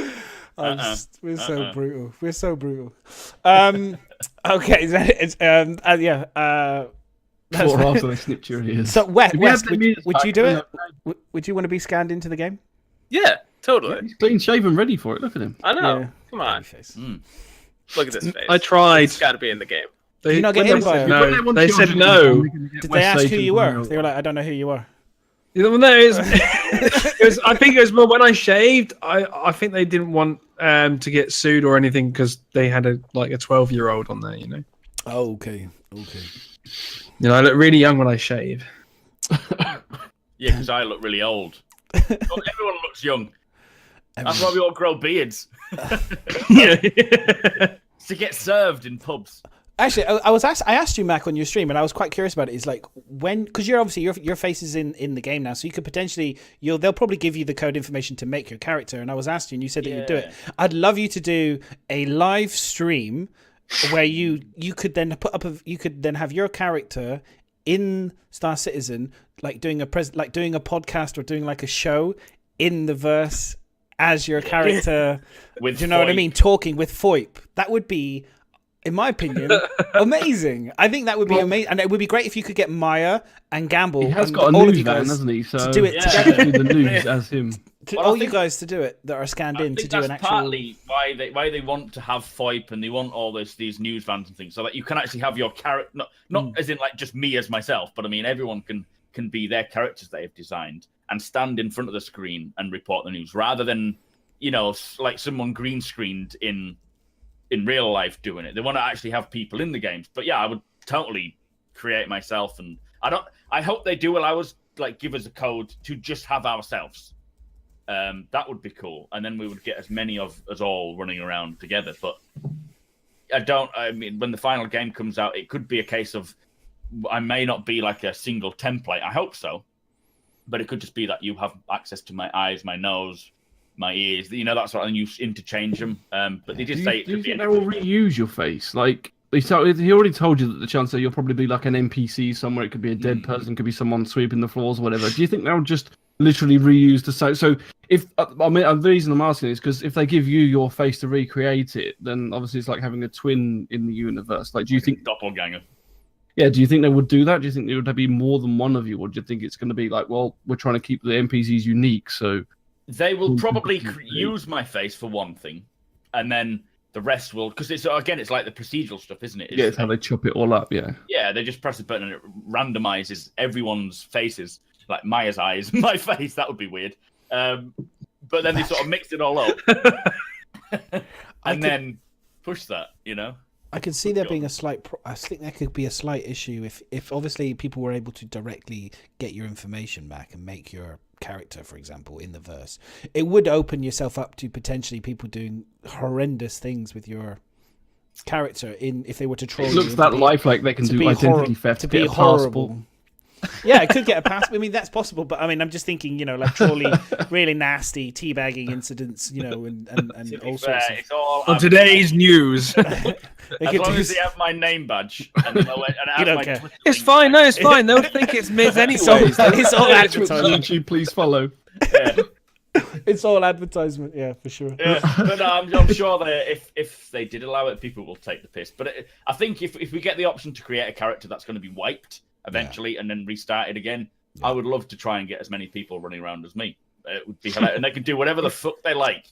We're so brutal. We're so brutal. Okay. Before after they snipped your ears. So, Wes, would you do it? Would you want to be scanned into the game? Yeah, totally. Yeah, he's clean shaven, ready for it. Look at him. I know. Yeah. Come on. Look at this face. I tried. It's got to be in the game. Did you not get invite? No, they said no. Did they ask who you were? They were like, I don't know who you are. No, it was. I think it was more when I shaved. I think they didn't want to get sued or anything, because they had a 12-year-old on there. Oh, okay. I look really young when I shave. Yeah, because I look really old. Everyone looks young. That's why we all grow beards. Yeah. To get served in pubs. Actually, I asked you, Mac, on your stream, and I was quite curious about it. Is like, when, because you're obviously your face is in the game now, so you could potentially they'll probably give you the code information to make your character. And I was asking you, and you said that you'd do it. I'd love you to do a live stream where you could then you could then have your character in Star Citizen, like doing a podcast or doing like a show in the verse as your character. With do you know what I mean? Talking with FOIP. That would be, in my opinion, amazing. I think that would be amazing, and it would be great if you could get Maya and Gamble. He has and got a all news of you van, guys hasn't he? So to do it together. Do the news as him. You guys to do it that are scanned in to do an actual. Partly why they want to have FOIP, and they want all these news vans and things, so that you can actually have your character, not as in like just me as myself, but I mean everyone can be their characters that they've designed and stand in front of the screen and report the news, rather than like someone green screened in real life doing it. They want to actually have people in the games. But yeah, I would totally create myself, and I hope they do allow us, like, give us a code to just have ourselves. That would be cool, and then we would get as many of us all running around together. But I mean, when the final game comes out, it could be a case of I may not be like a single template. I hope so, but it could just be that you have access to my eyes, my nose, my ears, that sort of, and you interchange them. But they did say it could be. They will reuse your face. Like he already told you that the chance that you'll probably be like an NPC somewhere. It could be a dead person, could be someone sweeping the floors or whatever. Do you think they'll just literally reuse the same? So if I mean, the reason I'm asking is because if they give you your face to recreate it, then obviously it's like having a twin in the universe. Like, do you think doppelganger? Yeah, do you think they would do that? Do you think there would be more than one of you, or do you think it's going to be like, well, we're trying to keep the NPCs unique, so They will probably use my face for one thing, and then the rest will, because it's like the procedural stuff, isn't it? It's how they chop it all up. Yeah. Yeah, they just press the button and it randomizes everyone's faces, like Maya's eyes, my face. That would be weird. But then they sort of mix it all up, and then push that. I can see there being a slight. I think there could be a slight issue if obviously people were able to directly get your information back and make your character, for example, in the verse. It would open yourself up to potentially people doing horrendous things with your character if they were to troll. It looks that lifelike they can do identity theft to be horrible. Yeah, it could get a pass. I mean, that's possible, but I mean, I'm just thinking, like trolling really nasty teabbagging incidents, and all sorts of. It's all On today's news. As long as they have my name badge and it has my Twitter It's link. fine. No, it's fine. They'll think it's Miz anyway. It's all advertisement. YouTube, please follow. Yeah. It's all advertisement, yeah, for sure. Yeah. But I'm sure that if they did allow it, people will take the piss. But I think if we get the option to create a character that's going to be wiped eventually and then restarted again, I would love to try and get as many people running around as me. It would be hilarious. And they can do whatever the fuck they like.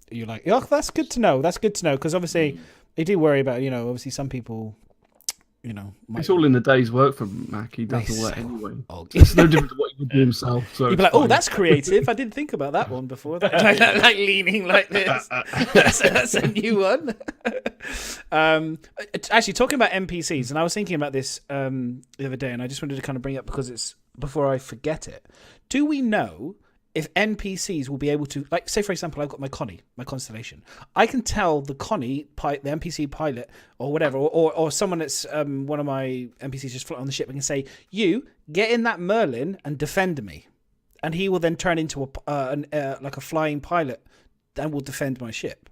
You're like, oh, that's good to know. That's good to know, because obviously they do worry about, obviously some people, it's all in the day's work for Mac. He does all that anyway. Oh, It's no different to what he would do himself. So you'd be like, oh, that's creative. I didn't think about that one before. like leaning like this. That's a new one. Actually, talking about NPCs, and I was thinking about this the other day, and I just wanted to kind of bring it up because it's before I forget it. Do we know if NPCs will be able to, like, say for example, I've got my Connie, my constellation. I can tell the Connie, the NPC pilot, or whatever, or someone that's one of my NPCs just float on the ship, and can say, "You get in that Merlin and defend me," and he will then turn into like a flying pilot and will defend my ship.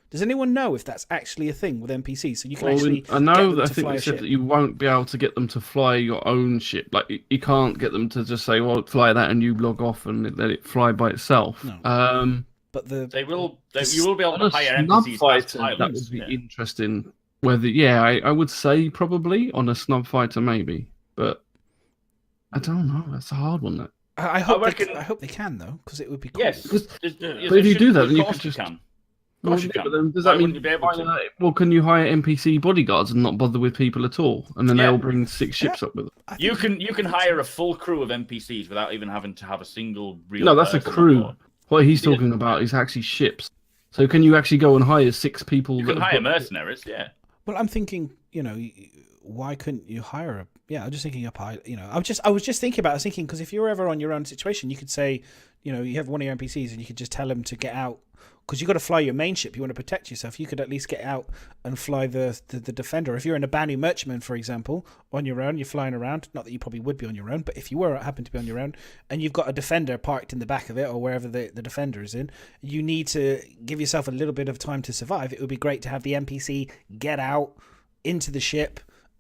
Does anyone know if that's actually a thing with NPCs? So you can actually. I know that I think they said that you won't be able to get them to fly your own ship. Like you can't get them to just say, "Well, fly that," and you log off and let it fly by itself. No. But you will be able to hire NPCs as pilots. That would be interesting. Whether I would say probably on a snub fighter maybe, but I don't know. That's a hard one. That I hope they can though, because it would be cool. Yes, but if you do that, then you could just. Well, you but then does that mean can you hire NPC bodyguards and not bother with people at all, and then they'll bring 6 ships up with them? You can hire a full crew of NPCs without even having to have a single real. No, that's a crew. What he's talking about is actually ships. So can you actually go and hire 6 people? You can hire mercenaries, yeah. Well, I'm thinking, why couldn't you hire a? Yeah, I'm just thinking a pilot. I was just thinking about. I was thinking because if you're ever on your own situation, you could say, you have one of your NPCs and you could just tell them to get out. Because you've got to fly your main ship, you want to protect yourself. You could at least get out and fly the defender. If you're in a Banu merchantman, for example, on your own, you're flying around. Not that you probably would be on your own, but if you happen to be on your own, and you've got a defender parked in the back of it or wherever the defender is in, you need to give yourself a little bit of time to survive. It would be great to have the NPC get out into the ship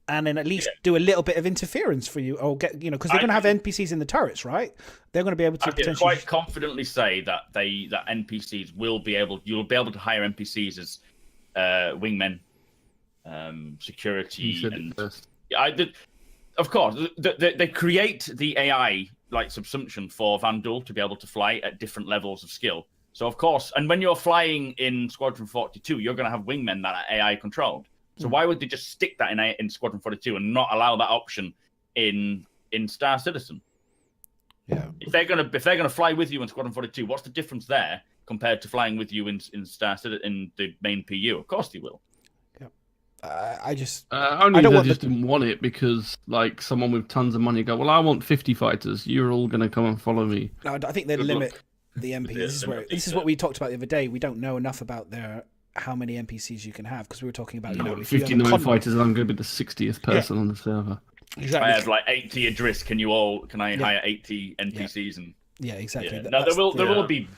and then at least do a little bit of interference for you, or get because they're going to have NPCs in the turrets, right? They're going to be able to. I can quite confidently say that NPCs you'll be able to hire NPCs as wingmen, security, and of course they create the AI like subsumption for Vandal to be able to fly at different levels of skill. So of course, and when you're flying in Squadron 42, you're going to have wingmen that are AI controlled. So why would they just stick that in Squadron 42 and not allow that option in Star Citizen? Yeah. If they're gonna fly with you in Squadron 42, what's the difference there compared to flying with you in Star Citizen in the main PU? Of course they will. Yeah. I just didn't want it because like someone with tons of money go, well, I want 50 fighters. You're all gonna come and follow me. No, I think they limit the NPCs. This is what we talked about the other day. We don't know enough about how many NPCs you can have because we were talking about 59 fighters and I'm going to be the 60th person on the server. Exactly. I have like 80 Idris. Can I hire 80 NPCs? And exactly. Yeah. There will be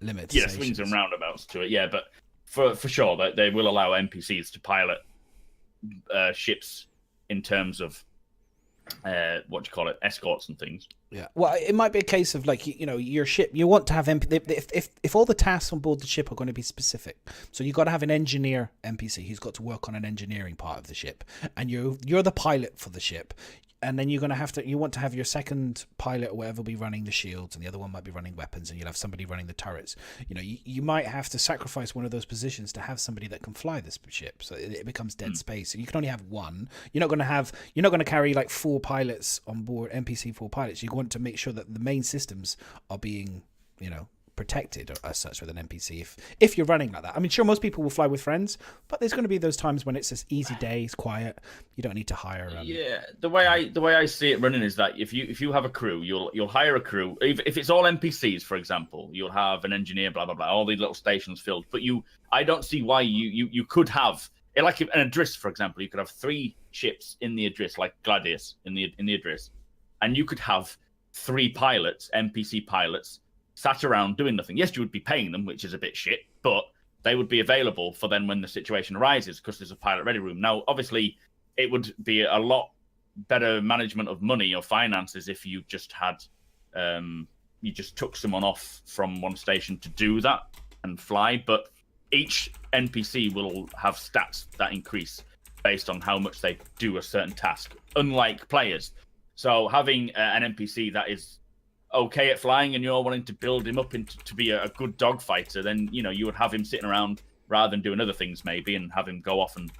limits. Swings and roundabouts to it. Yeah, but for sure that they will allow NPCs to pilot ships in terms of escorts and things. Yeah. Well, it might be a case of like your ship. You want to have if all the tasks on board the ship are going to be specific, so you got to have an engineer NPC who's got to work on an engineering part of the ship, and you're the pilot for the ship. and then you want to have your second pilot or whatever be running the shields, and the other one might be running weapons, and you'll have somebody running the turrets. You might have to sacrifice one of those positions to have somebody that can fly this ship, so it becomes dead space. So you can only have one. You're not going to carry like 4 pilots on board, NPC 4 pilots. You want to make sure that the main systems are being protected as such with an NPC if you're running like that. I mean, sure, most people will fly with friends, but there's going to be those times when it's just easy days, quiet. You don't need to hire. The way I see it running is that if you have a crew, you'll hire a crew. If it's all NPCs, for example, you'll have an engineer, blah blah blah, all these little stations filled. But I don't see why you could have like an Adris, for example. You could have 3 ships in the Adris, like Gladius in the Adris, and you could have 3 pilots, NPC pilots, sat around doing nothing. Yes, you would be paying them, which is a bit shit, but they would be available for then when the situation arises because there's a pilot ready room. Now, obviously, it would be a lot better management of money or finances if you just had, you just took someone off from one station to do that and fly. But each NPC will have stats that increase based on how much they do a certain task, unlike players. So having an NPC that is okay at flying and you're wanting to build him up to be a good dogfighter, then you would have him sitting around rather than doing other things maybe, and have him go off and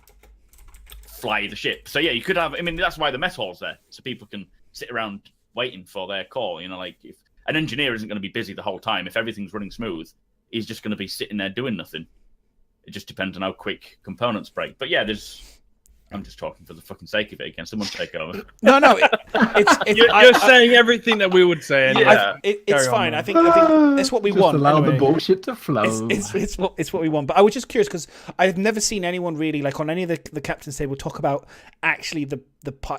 fly the ship. So yeah, you could have, I mean, that's why the mess hall's there, so people can sit around waiting for their call. Like if an engineer isn't going to be busy the whole time, if everything's running smooth, he's just going to be sitting there doing nothing. It just depends on how quick components break. But yeah, I'm just talking for the fucking sake of it again. Someone take over. No, you're saying everything that we would say. Anyway. Yeah, it's fine. I think that's what we just want. Allow anyway. the bullshit to flow. It's what we want. But I was just curious because I've never seen anyone really, like on any of the captain's table, talk about actually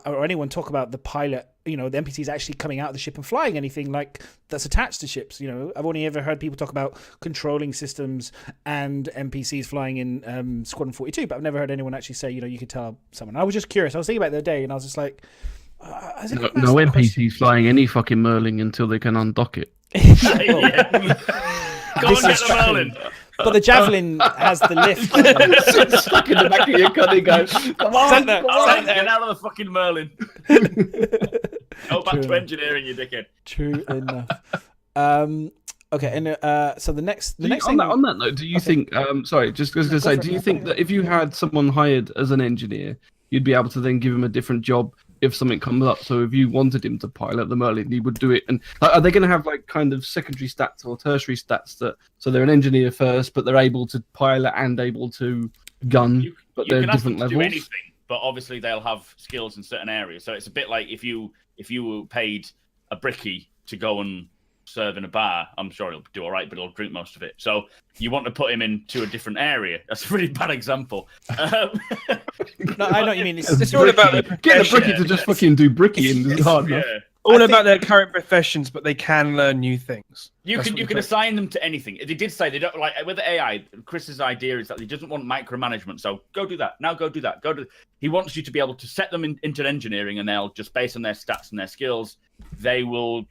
or anyone talk about the pilot. The NPCs actually coming out of the ship and flying anything like that's attached to ships. I've only ever heard people talk about controlling systems and NPCs flying in Squadron 42, but I've never heard anyone actually say, you could tell someone. I was just curious. I was thinking about it the other day, and I was just like, no NPCs flying any fucking Merlin until they can undock it. Go and get the Merlin. But the Javelin has the lift. It's stuck in the back of your gunny, guys. Come on, get out of the fucking Merlin. Go back to engineering, you dickhead. True enough. Okay, and so the next thing on that note, do you think? Sorry, just going to say, do you think that if you had someone hired as an engineer, you'd be able to then give him a different job if something comes up? So if you wanted him to pilot the Merlin, he would do it. And are they going to have like kind of secondary stats or tertiary stats so they're an engineer first, but they're able to pilot and able to gun, but they're different levels? Do anything, but obviously they'll have skills in certain areas. So it's a bit like if you paid a brickie to go and serve in a bar, I'm sure he'll do all right, but he'll drink most of it. So you want to put him into a different area. That's a really bad example. No, I know what you mean. It's all about get the brickie to just fucking do brickying. It's hard enough. All about their current professions, but they can learn new things. You can assign them to anything. They did say they don't like with the AI. Chris's idea is that he doesn't want micromanagement. So go do that now. Go do that. He wants you to be able to set them into engineering, and they'll just based on their stats and their skills, they will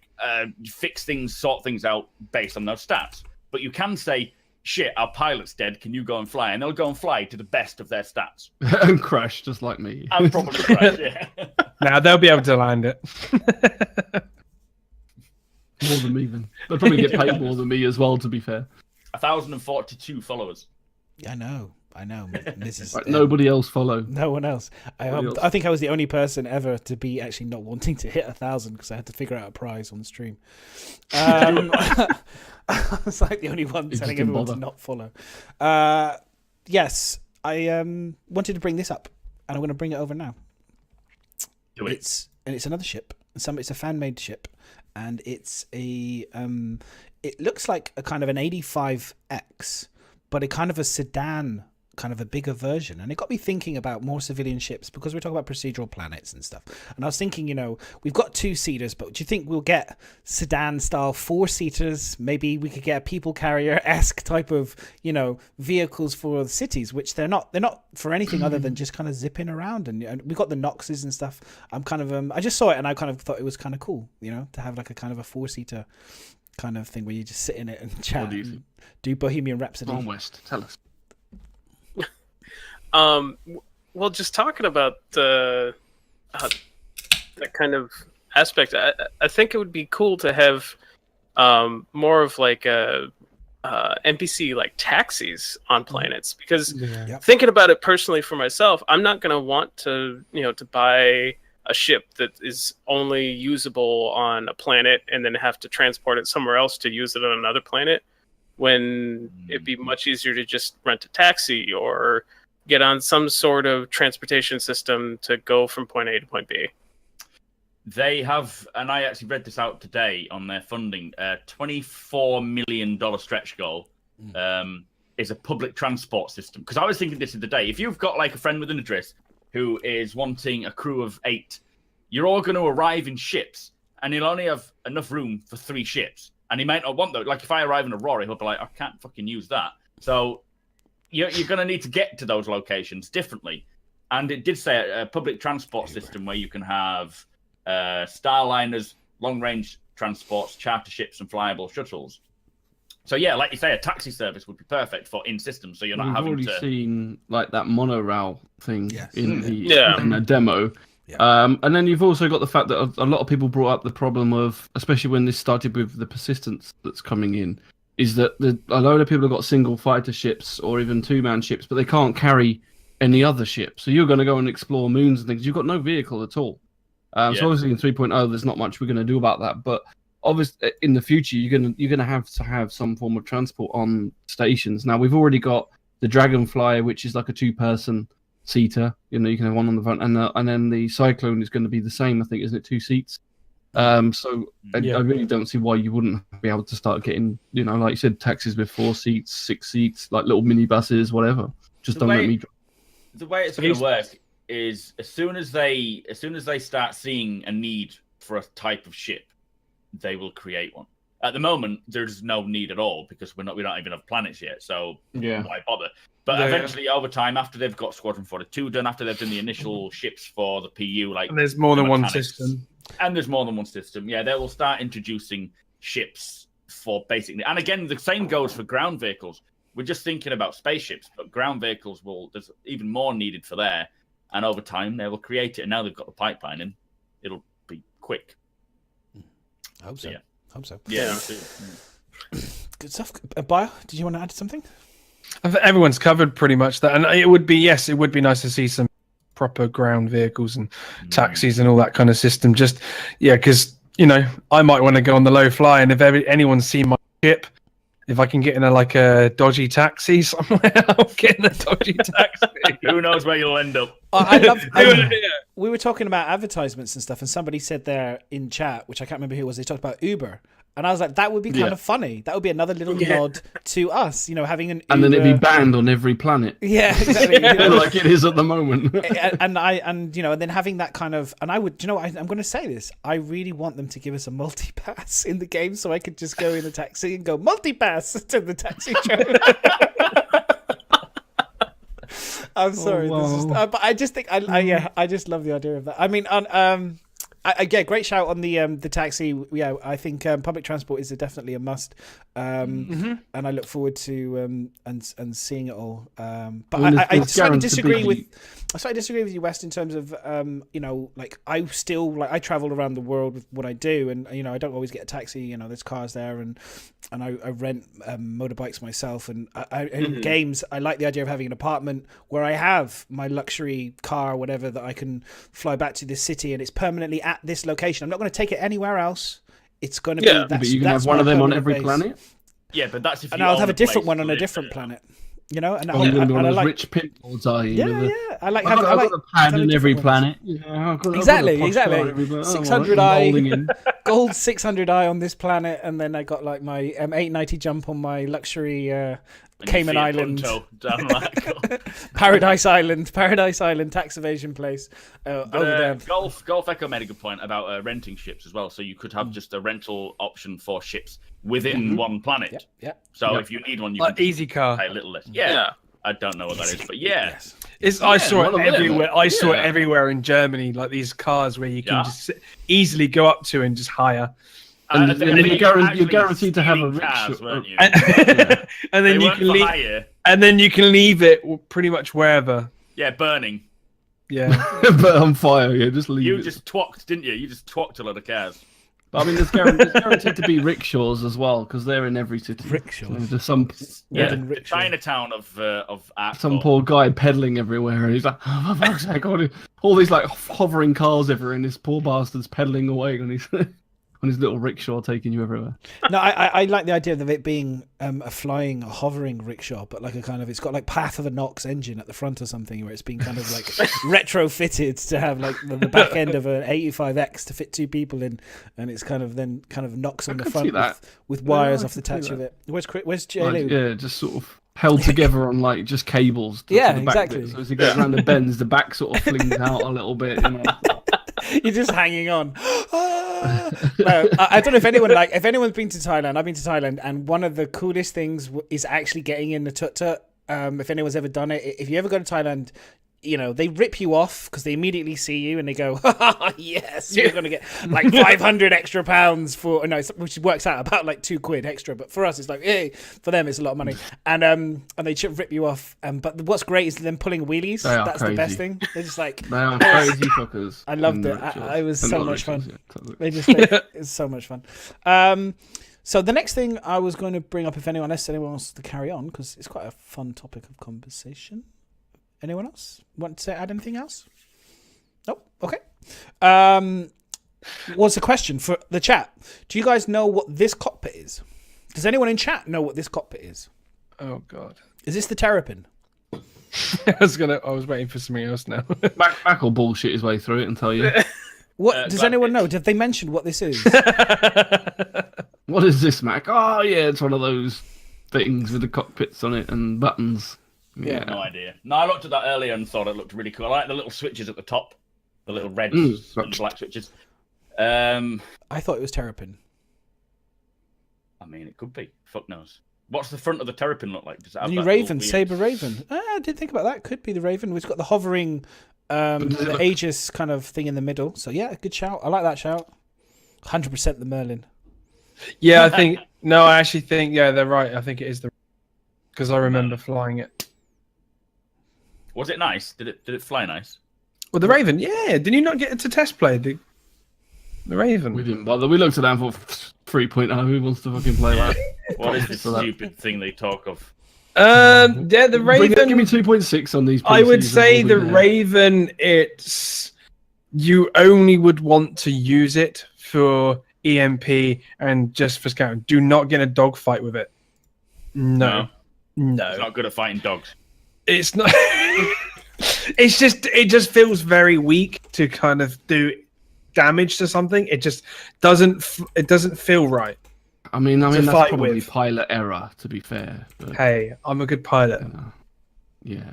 fix things, sort things out based on those stats. But you can say, "Shit, our pilot's dead. Can you go and fly?" And they'll go and fly to the best of their stats and crash just like me. And probably crash. Yeah. Now they'll be able to land it. More than me, then. They'll probably get paid more than me as well, to be fair. 1,042 followers. I know. This is right, nobody else follow. No one else. I think I was the only person ever to be actually not wanting to hit 1,000 because I had to figure out a prize on the stream. I was like the only one telling everyone to not follow. Yes, I wanted to bring this up, and I'm going to bring it over now. Do it. It's another ship. It's a fan-made ship, and it's a. It looks like a kind of an 85X, but a kind of a sedan. Kind of a bigger version, and it got me thinking about more civilian ships because we're talking about procedural planets and stuff. And I was thinking, we've got 2-seaters, but do you think we'll get sedan style 4-seaters? Maybe we could get a people carrier-esque type of vehicles for the cities, which they're not for anything other than just kind of zipping around. And we've got the Noxes and stuff. I'm kind of I just saw it and I kind of thought it was kind of cool, to have like a kind of a 4-seater kind of thing where you just sit in it and chat. What do you think? Do Bohemian Rhapsody. Ron West, tell us. Well, just talking about the that kind of aspect. I think it would be cool to have more of like a NPC like taxis on planets, because thinking about it personally for myself, I'm not going to want to to buy a ship that is only usable on a planet and then have to transport it somewhere else to use it on another planet, when it'd be much easier to just rent a taxi or get on some sort of transportation system to go from point A to point B. They have, and I actually read this out today on their funding, $24 million stretch goal is a public transport system. Because I was thinking this the other day. If you've got like a friend with an address who is wanting a crew of 8, you're all going to arrive in ships, and he'll only have enough room for 3 ships. And he might not want those. Like if I arrive in Aurora, he'll be like, I can't fucking use that. So you're going to need to get to those locations differently. And it did say a public transport system where you can have starliners, long-range transports, charter ships, and flyable shuttles. So yeah, like you say, a taxi service would be perfect for in-system, so you're not having to... We've already seen like that monorail thing in the demo. Yeah. And then you've also got the fact that a lot of people brought up the problem of, especially when this started with the persistence that's coming in, is that a load of people have got single fighter ships or even 2-man ships, but they can't carry any other ship. So you're going to go and explore moons and things. You've got no vehicle at all. So obviously in 3.0, there's not much we're going to do about that. But obviously in the future, you're going to have some form of transport on stations. Now we've already got the Dragonfly, which is like a 2-person seater. You can have one on the front, and then the Cyclone is going to be the same. I think, isn't it, 2 seats? So I really don't see why you wouldn't be able to start getting, like you said, taxis with 4 seats, 6 seats, like little minibuses, whatever. Just don't let me. The way it's going to work is as soon as they start seeing a need for a type of ship, they will create one. At the moment, there's no need at all because we don't even have planets yet, so why bother? But eventually, over time, after they've got Squadron 42 done, after they've done the initial ships for the PU, and there's more than one system. And there's more than one system. Yeah, they will start introducing ships for basically, and again, the same goes for ground vehicles. We're just thinking about spaceships, but ground vehicles there's even more needed for there. And over time, they will create it. And now they've got the pipeline in, it'll be quick. I hope so. Yeah. Hope so. Yeah. Good stuff. Bio, did you want to add something? Everyone's covered pretty much that. And it would be nice to see some proper ground vehicles and taxis and all that kind of system. Just, because, I might want to go on the low fly. And if anyone's seen my ship, if I can get in a dodgy taxi somewhere, I'll get in a dodgy taxi. Who knows where you'll end up? We were talking about advertisements and stuff, and somebody said there in chat, which I can't remember who it was, they talked about Uber. And I was like, that would be kind of funny. That would be another little nod to us, having an Uber. And then it'd be banned on every planet. Yeah, exactly. Like it is at the moment. and then having that kind of, and I would, I'm going to say this. I really want them to give us a multi-pass in the game so I could just go in a taxi and go multi-pass to the taxi driver. I'm sorry. But I just think, I just love the idea of that. I mean, great shout on the taxi. Yeah, I think public transport is definitely a must, and I look forward to and seeing it all. But I slightly disagree with you, West, in terms of I travel around the world with what I do, and I don't always get a taxi. There's cars there, and I rent motorbikes myself, and in games I like the idea of having an apartment where I have my luxury car or whatever that I can fly back to this city, and it's permanently at this location. I'm not going to take it anywhere else. It's going to be but you can have one of them on every planet. Yeah, but that's if you and I'll have a different one on a different planet. And I like rich pinballs, are you? Yeah. I like I've got a pad on every planet. Exactly. 600i gold 600i on this planet, and then I got like my 890 jump on my luxury Cayman Island, Paradise Island tax evasion place over there. Golf Echo made a good point about renting ships as well. So you could have just a rental option for ships within one planet. So if you need one, you can easy car, pay a little less. Yeah. I don't know what that is, but I saw it everywhere. I saw it everywhere in Germany, like these cars where you can just easily go up to and just hire. And you're guaranteed to have a rickshaw, and then you can leave. And then you can leave it pretty much wherever. Yeah, burning. Yeah. but on fire. Yeah, just leave You it. just twacked, didn't you? You just twacked a lot of cars. But, I mean, there's guaranteed to be rickshaws as well because they're in every city. Rickshaws. There's some Yeah, Wooden the rickshaw. Chinatown of Arcot. some poor guy pedaling everywhere, and he's like, oh, for fuck's sake, all these like hovering cars everywhere, and this poor bastard's pedaling away on his on his little rickshaw, taking you everywhere. No, I like the idea of it being a flying, a hovering rickshaw, but like a kind of, it's got like Path of a Nox engine at the front or something, where it's been kind of like retrofitted to have like the back end of an 85X to fit 2 people in, and it's kind of then kind of knocks on the could front see that. with wires I off the could see touch of that. it. Where's J. Like, yeah, just sort of held together on like just cables. To Yeah, the back exactly. bit. So as he goes around the bends, the back sort of flings out a little bit. You know? You're just hanging on. No, I don't know if anyone's been to Thailand. I've been to Thailand, and one of the coolest things is actually getting in the tut-tut. If anyone's ever done it, if you ever go to Thailand, you know, they rip you off because they immediately see you and they go, yes, you're going to get like 500 extra pounds for, no, which works out about like £2 extra. But for us, it's like, hey, for them, it's a lot of money. And they rip you off. But what's great is them pulling wheelies. They are That's the best crazy. thing. They're just like, They are crazy fuckers. I loved in it. rickshaws. It was And so not much fun. rickshaws, yeah, totally. They just, it's so much fun. So the next thing I was going to bring up, unless anyone wants to carry on, because it's quite a fun topic of conversation. Anyone else want to add anything else? Nope. Okay. What's the question for the chat? Do you guys know what this cockpit is? Does anyone in chat know what this cockpit is? Oh God. Is this the Terrapin? I was waiting for something else now. Mac will bullshit his way through it and tell you. What does anyone know? Did they mention what this is? What is this, Mac? Oh yeah, it's one of those things with the cockpits on it and buttons. Yeah. No idea. No, I looked at that earlier and thought it looked really cool. I like the little switches at the top, the little red and black switches. I thought it was Terrapin. I mean, it could be. Fuck knows. What's the front of the Terrapin look like? Does it have New that Raven, little Saber Raven. I didn't think about that. Could be the Raven. It's got the hovering, the Aegis kind of thing in the middle. So yeah, good shout. I like that shout. 100% the Merlin. Yeah, I actually think, yeah, they're right. I think it is because I remember flying it. Was it nice? Did it fly nice? Well, the Raven, yeah. Didn't you not get it to test play the Raven? We didn't bother. We looked at that for 3.0. Who wants to fucking play that? What is this stupid thing they talk of? Yeah, the Raven. Give me 2.6 on these. I would PCs say and the we'll be there. Raven. You only would want to use it for EMP and just for scouting. Do not get in a dogfight with it. No. It's not good at fighting dogs. It's not. It just feels very weak to kind of do damage to something. It just doesn't feel right. I mean that's fight probably with. pilot error, to be fair. But, Hey, I'm a good pilot. yeah.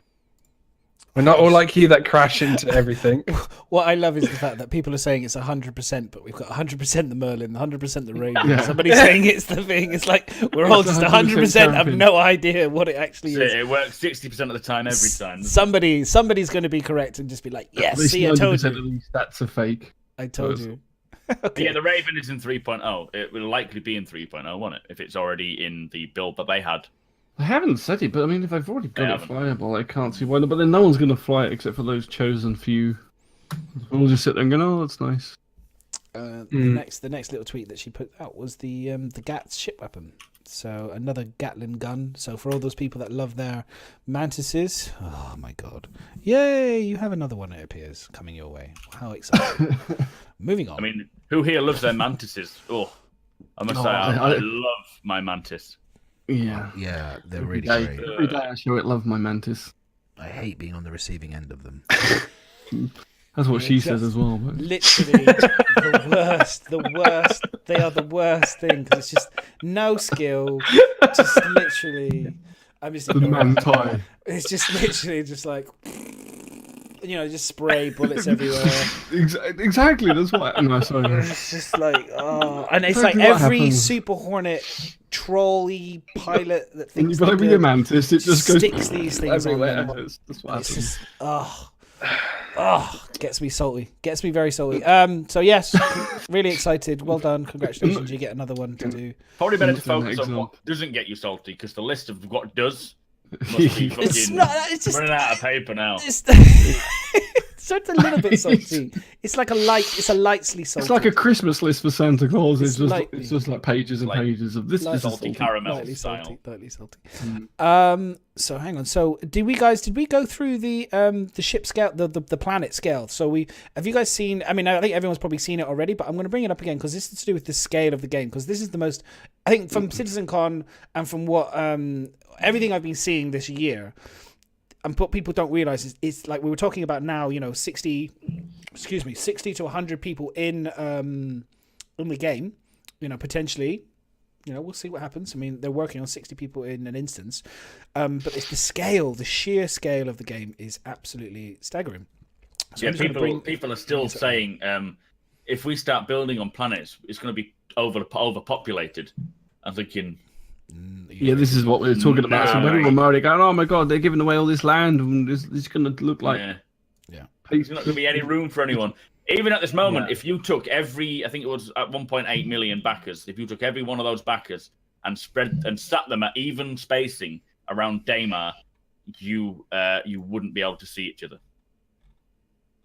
We're not all like you that crash into everything. What I love is the fact that people are saying it's 100%, but we've got 100% the Merlin, 100% the Raven. Yeah. Somebody's saying it's the thing. It's like we're all just 100% have no idea what it actually is. It works 60% of the time every time. Somebody's going to be correct and just be like, yes, At least see, I told 90% you. of these stats are fake. I told you. Okay. Yeah, the Raven is in 3.0. It will likely be in 3.0, won't it? If it's already in the build that they had. I haven't said it, but I mean, if they've already got They it haven't. flyable, I can't see why not. But then no one's going to fly it except for those chosen few. We'll just sit there and go, "Oh, that's nice." The next little tweet that she put out was the GATS ship weapon. So another Gatling gun. So for all those people that love their mantises, oh my god, yay! You have another one. It appears coming your way. How exciting! Moving on. I mean, who here loves their mantises? Oh, I must say, I love my mantis. Yeah. Yeah, they're really Every great. every day I show it love my mantis. I hate being on the receiving end of them. That's what she says as well. But... Literally the worst. They are the worst thing because it's just no skill. Just literally, I'm just The manti. It's just literally just like, just spray bullets everywhere. Exactly. That's what. No, sorry. It's just like, oh, and it's Exactly like what every happens. Super Hornet trolley pilot that When you thinks play they're with your good mantis, it just goes sticks these things on everywhere. them. That's what It's happens. just, gets me salty. Gets me very salty. So yes, really excited. Well done. Congratulations. You get another one to do. Probably better to It's an focus on what example. doesn't get you salty, because the list of what does must be It's fucking not. It's just. running out of paper now. It's So it's a little bit salty. It's like it's a lightly salty. It's like a Christmas list for Santa Claus. It's It's just like pages and pages of this. This is salty salty. caramel lightly style. salty, lightly salty. So hang on. So did we go through the ship scale, the planet scale? So have you guys seen? I mean, I think everyone's probably seen it already, but I'm going to bring it up again because this is to do with the scale of the game. Because this is the most, I think, from CitizenCon and from what everything I've been seeing this year. And what people don't realize is it's like we were talking about now, 60 to 100 people in the game, potentially, we'll see what happens. I mean, they're working on 60 people in an instance, but it's the sheer scale of the game is absolutely staggering. So people are still saying if we start building on planets, it's going to be overpopulated. I'm thinking. Yeah, this is what we were talking about. So everyone were already going, "Oh my god, they're giving away all this land, and it's going to look like." Yeah. There's not going to be any room for anyone. Even at this moment, if you took I think it was at 1.8 million backers, if you took every one of those backers and sat them at even spacing around Daymar, you wouldn't be able to see each other.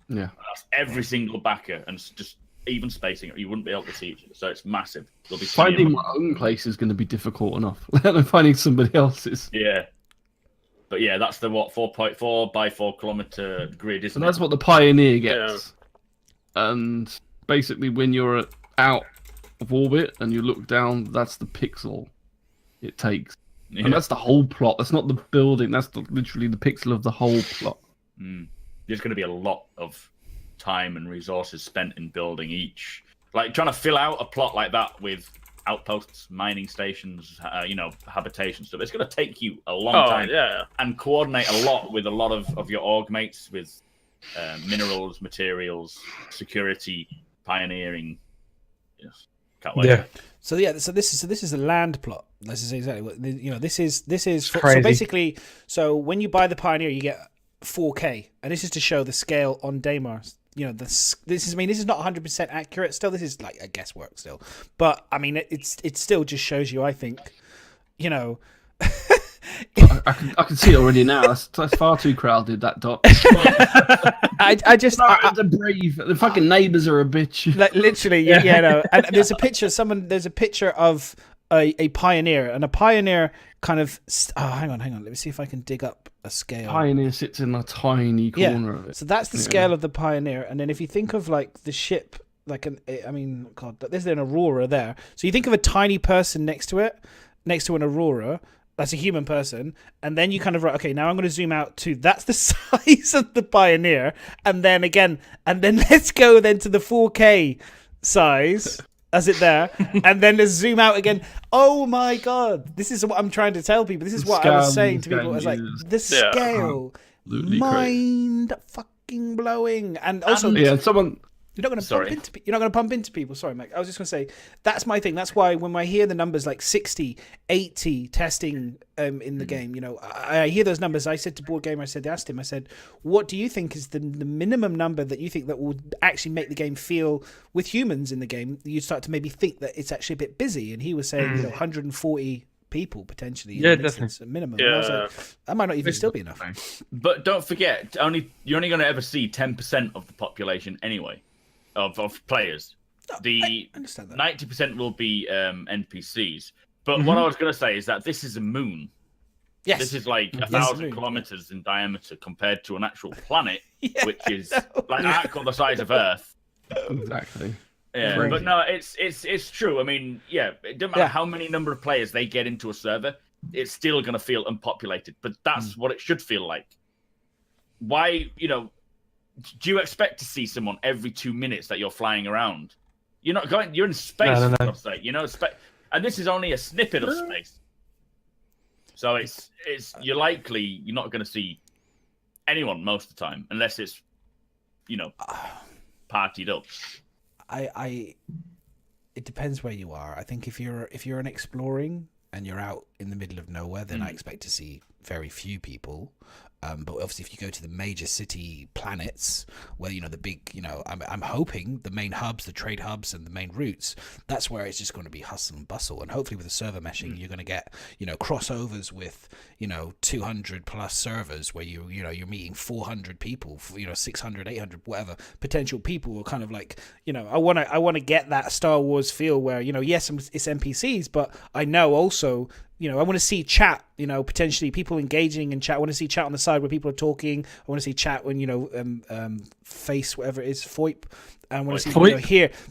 Yeah, that's every single backer, and just even spacing, you wouldn't be able to see each other. So it's massive. Be finding my own place is going to be difficult enough. Let alone finding somebody else's. Yeah. But yeah, that's the 4.4 by 4 kilometer grid, isn't it? That's what the Pioneer gets. Yeah. And basically, when you're out of orbit and you look down, that's the pixel it takes. Yeah. And that's the whole plot. That's not the building. That's literally the pixel of the whole plot. There's going to be a lot of time and resources spent in building each. Like trying to fill out a plot like that with outposts, mining stations, habitation stuff. It's going to take you a long time and coordinate a lot with a lot of your org mates with minerals, materials, security, pioneering. Yes, can't wait. Yeah. So this is a land plot. This is exactly what This is crazy. So basically, when you buy the Pioneer, you get 4K, and this is to show the scale on Daymar. This is not 100% accurate. Still, this is like a guesswork still, but I mean, it still just shows you. I think, I can see it already now. That's far too crowded. That dot. The fucking neighbors are a bitch. Like, literally, no. And there's a picture. There's a picture of a Pioneer, and a Pioneer kind of. Hang on. Let me see if I can dig up a scale. Pioneer sits in a tiny corner of it. So that's the scale of the Pioneer, and then if you think of like the ship, there's an Aurora there. So you think of a tiny person next to an Aurora. That's a human person, and then you kind of okay. Now I'm going to zoom out to that's the size of the Pioneer, and then let's go then to the 4K size. As it there, and then let's zoom out again. Oh my god, this is what I'm trying to tell people. This is what I was saying to people. I was like, the scale, mind fucking blowing, and also someone. You're not going to pump into people. Sorry, Mike. I was just going to say that's my thing. That's why when I hear the numbers like 60, 80 testing in the game, I hear those numbers. I said to Board Gamer, asked him, what do you think is the minimum number that you think that will actually make the game feel with humans in the game? You start to maybe think that it's actually a bit busy. And he was saying, 140 people potentially. Yeah, definitely. Minimum. Yeah. And I was like, that might not even still be enough. But don't forget, you're only going to ever see 10% of the population anyway. Of players. I understand that. 90% will be NPCs. But what I was going to say is that this is a moon. Yes. This is like 1,000 kilometers in diameter compared to an actual planet, which is like actual the size of Earth. Exactly. Yeah, Crazy. but no, it's true. I mean, it doesn't matter how many number of players they get into a server, it's still going to feel unpopulated. But that's what it should feel like. Why, do you expect to see someone every 2 minutes that you're flying around? You're not going. You're in space, for God's sake. And this is only a snippet of space. So it's you're not going to see anyone most of the time unless it's partied up. It depends where you are. I think if you're an exploring and you're out in the middle of nowhere, then I expect to see very few people. But obviously, if you go to the major city planets, where the big, I'm hoping the main hubs, the trade hubs, and the main routes, that's where it's just going to be hustle and bustle. And hopefully, with the server meshing, you're going to get crossovers with 200 plus servers where you're meeting 400 people, 600, 800, whatever potential people. Are kind of like I want to get that Star Wars feel where yes, it's NPCs, but I know also. I want to see chat, potentially people engaging in chat. I want to see chat on the side where people are talking. I want to see chat when, face, whatever it is, FOIP. I want to see,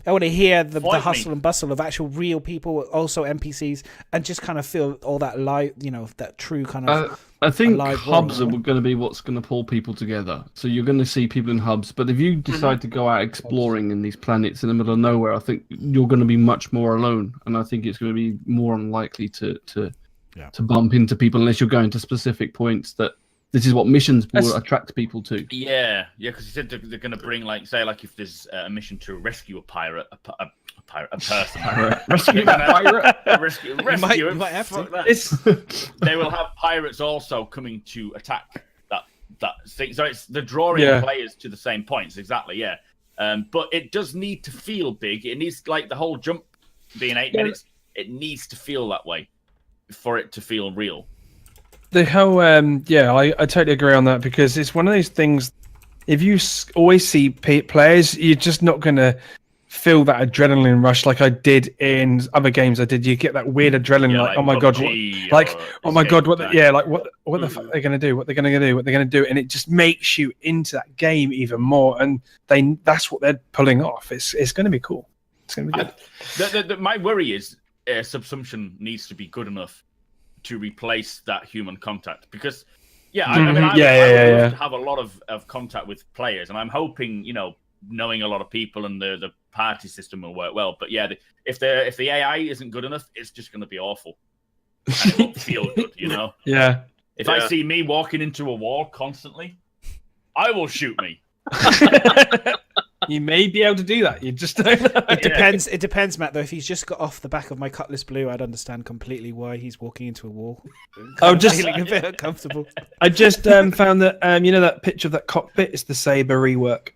I want to hear the hustle and bustle of actual real people, also NPCs, and just kind of feel all that live, that true kind of. I think hubs are going to be what's going to pull people together. So you're going to see people in hubs, but if you decide to go out exploring in these planets in the middle of nowhere, I think you're going to be much more alone, and I think it's going to be more unlikely to bump into people unless you're going to specific points that. This is what missions will attract people to. Yeah, because you said they're going to bring, if there's a mission to rescue a pirate, a person. Rescue a pirate. Rescue. You might have to. They will have pirates also coming to attack that thing. So they're drawing players to the same points. Exactly. Yeah. But it does need to feel big. It needs the whole jump being 8 minutes. It needs to feel that way for it to feel real. The whole, I totally agree on that, because it's one of those things. If you always see players, you're just not going to feel that adrenaline rush like I did in other games. You get that weird adrenaline, oh my god, what the fuck are they going to do? What they're going to do? And it just makes you into that game even more. And that's what they're pulling off. It's going to be cool. It's going to be good. My worry is subsumption needs to be good enough to replace that human contact, because I would love to have a lot of contact with players, and I'm hoping knowing a lot of people and the party system will work well. But if the AI isn't good enough, it's just going to be awful, and it won't feel good. If I see me walking into a wall constantly, I will shoot me. You may be able to do that. You just don't know. It depends, Matt. Though, if he's just got off the back of my Cutlass Blue, I'd understand completely why he's walking into a wall. Feeling a bit uncomfortable. I just found that that picture of that cockpit is the Saber rework.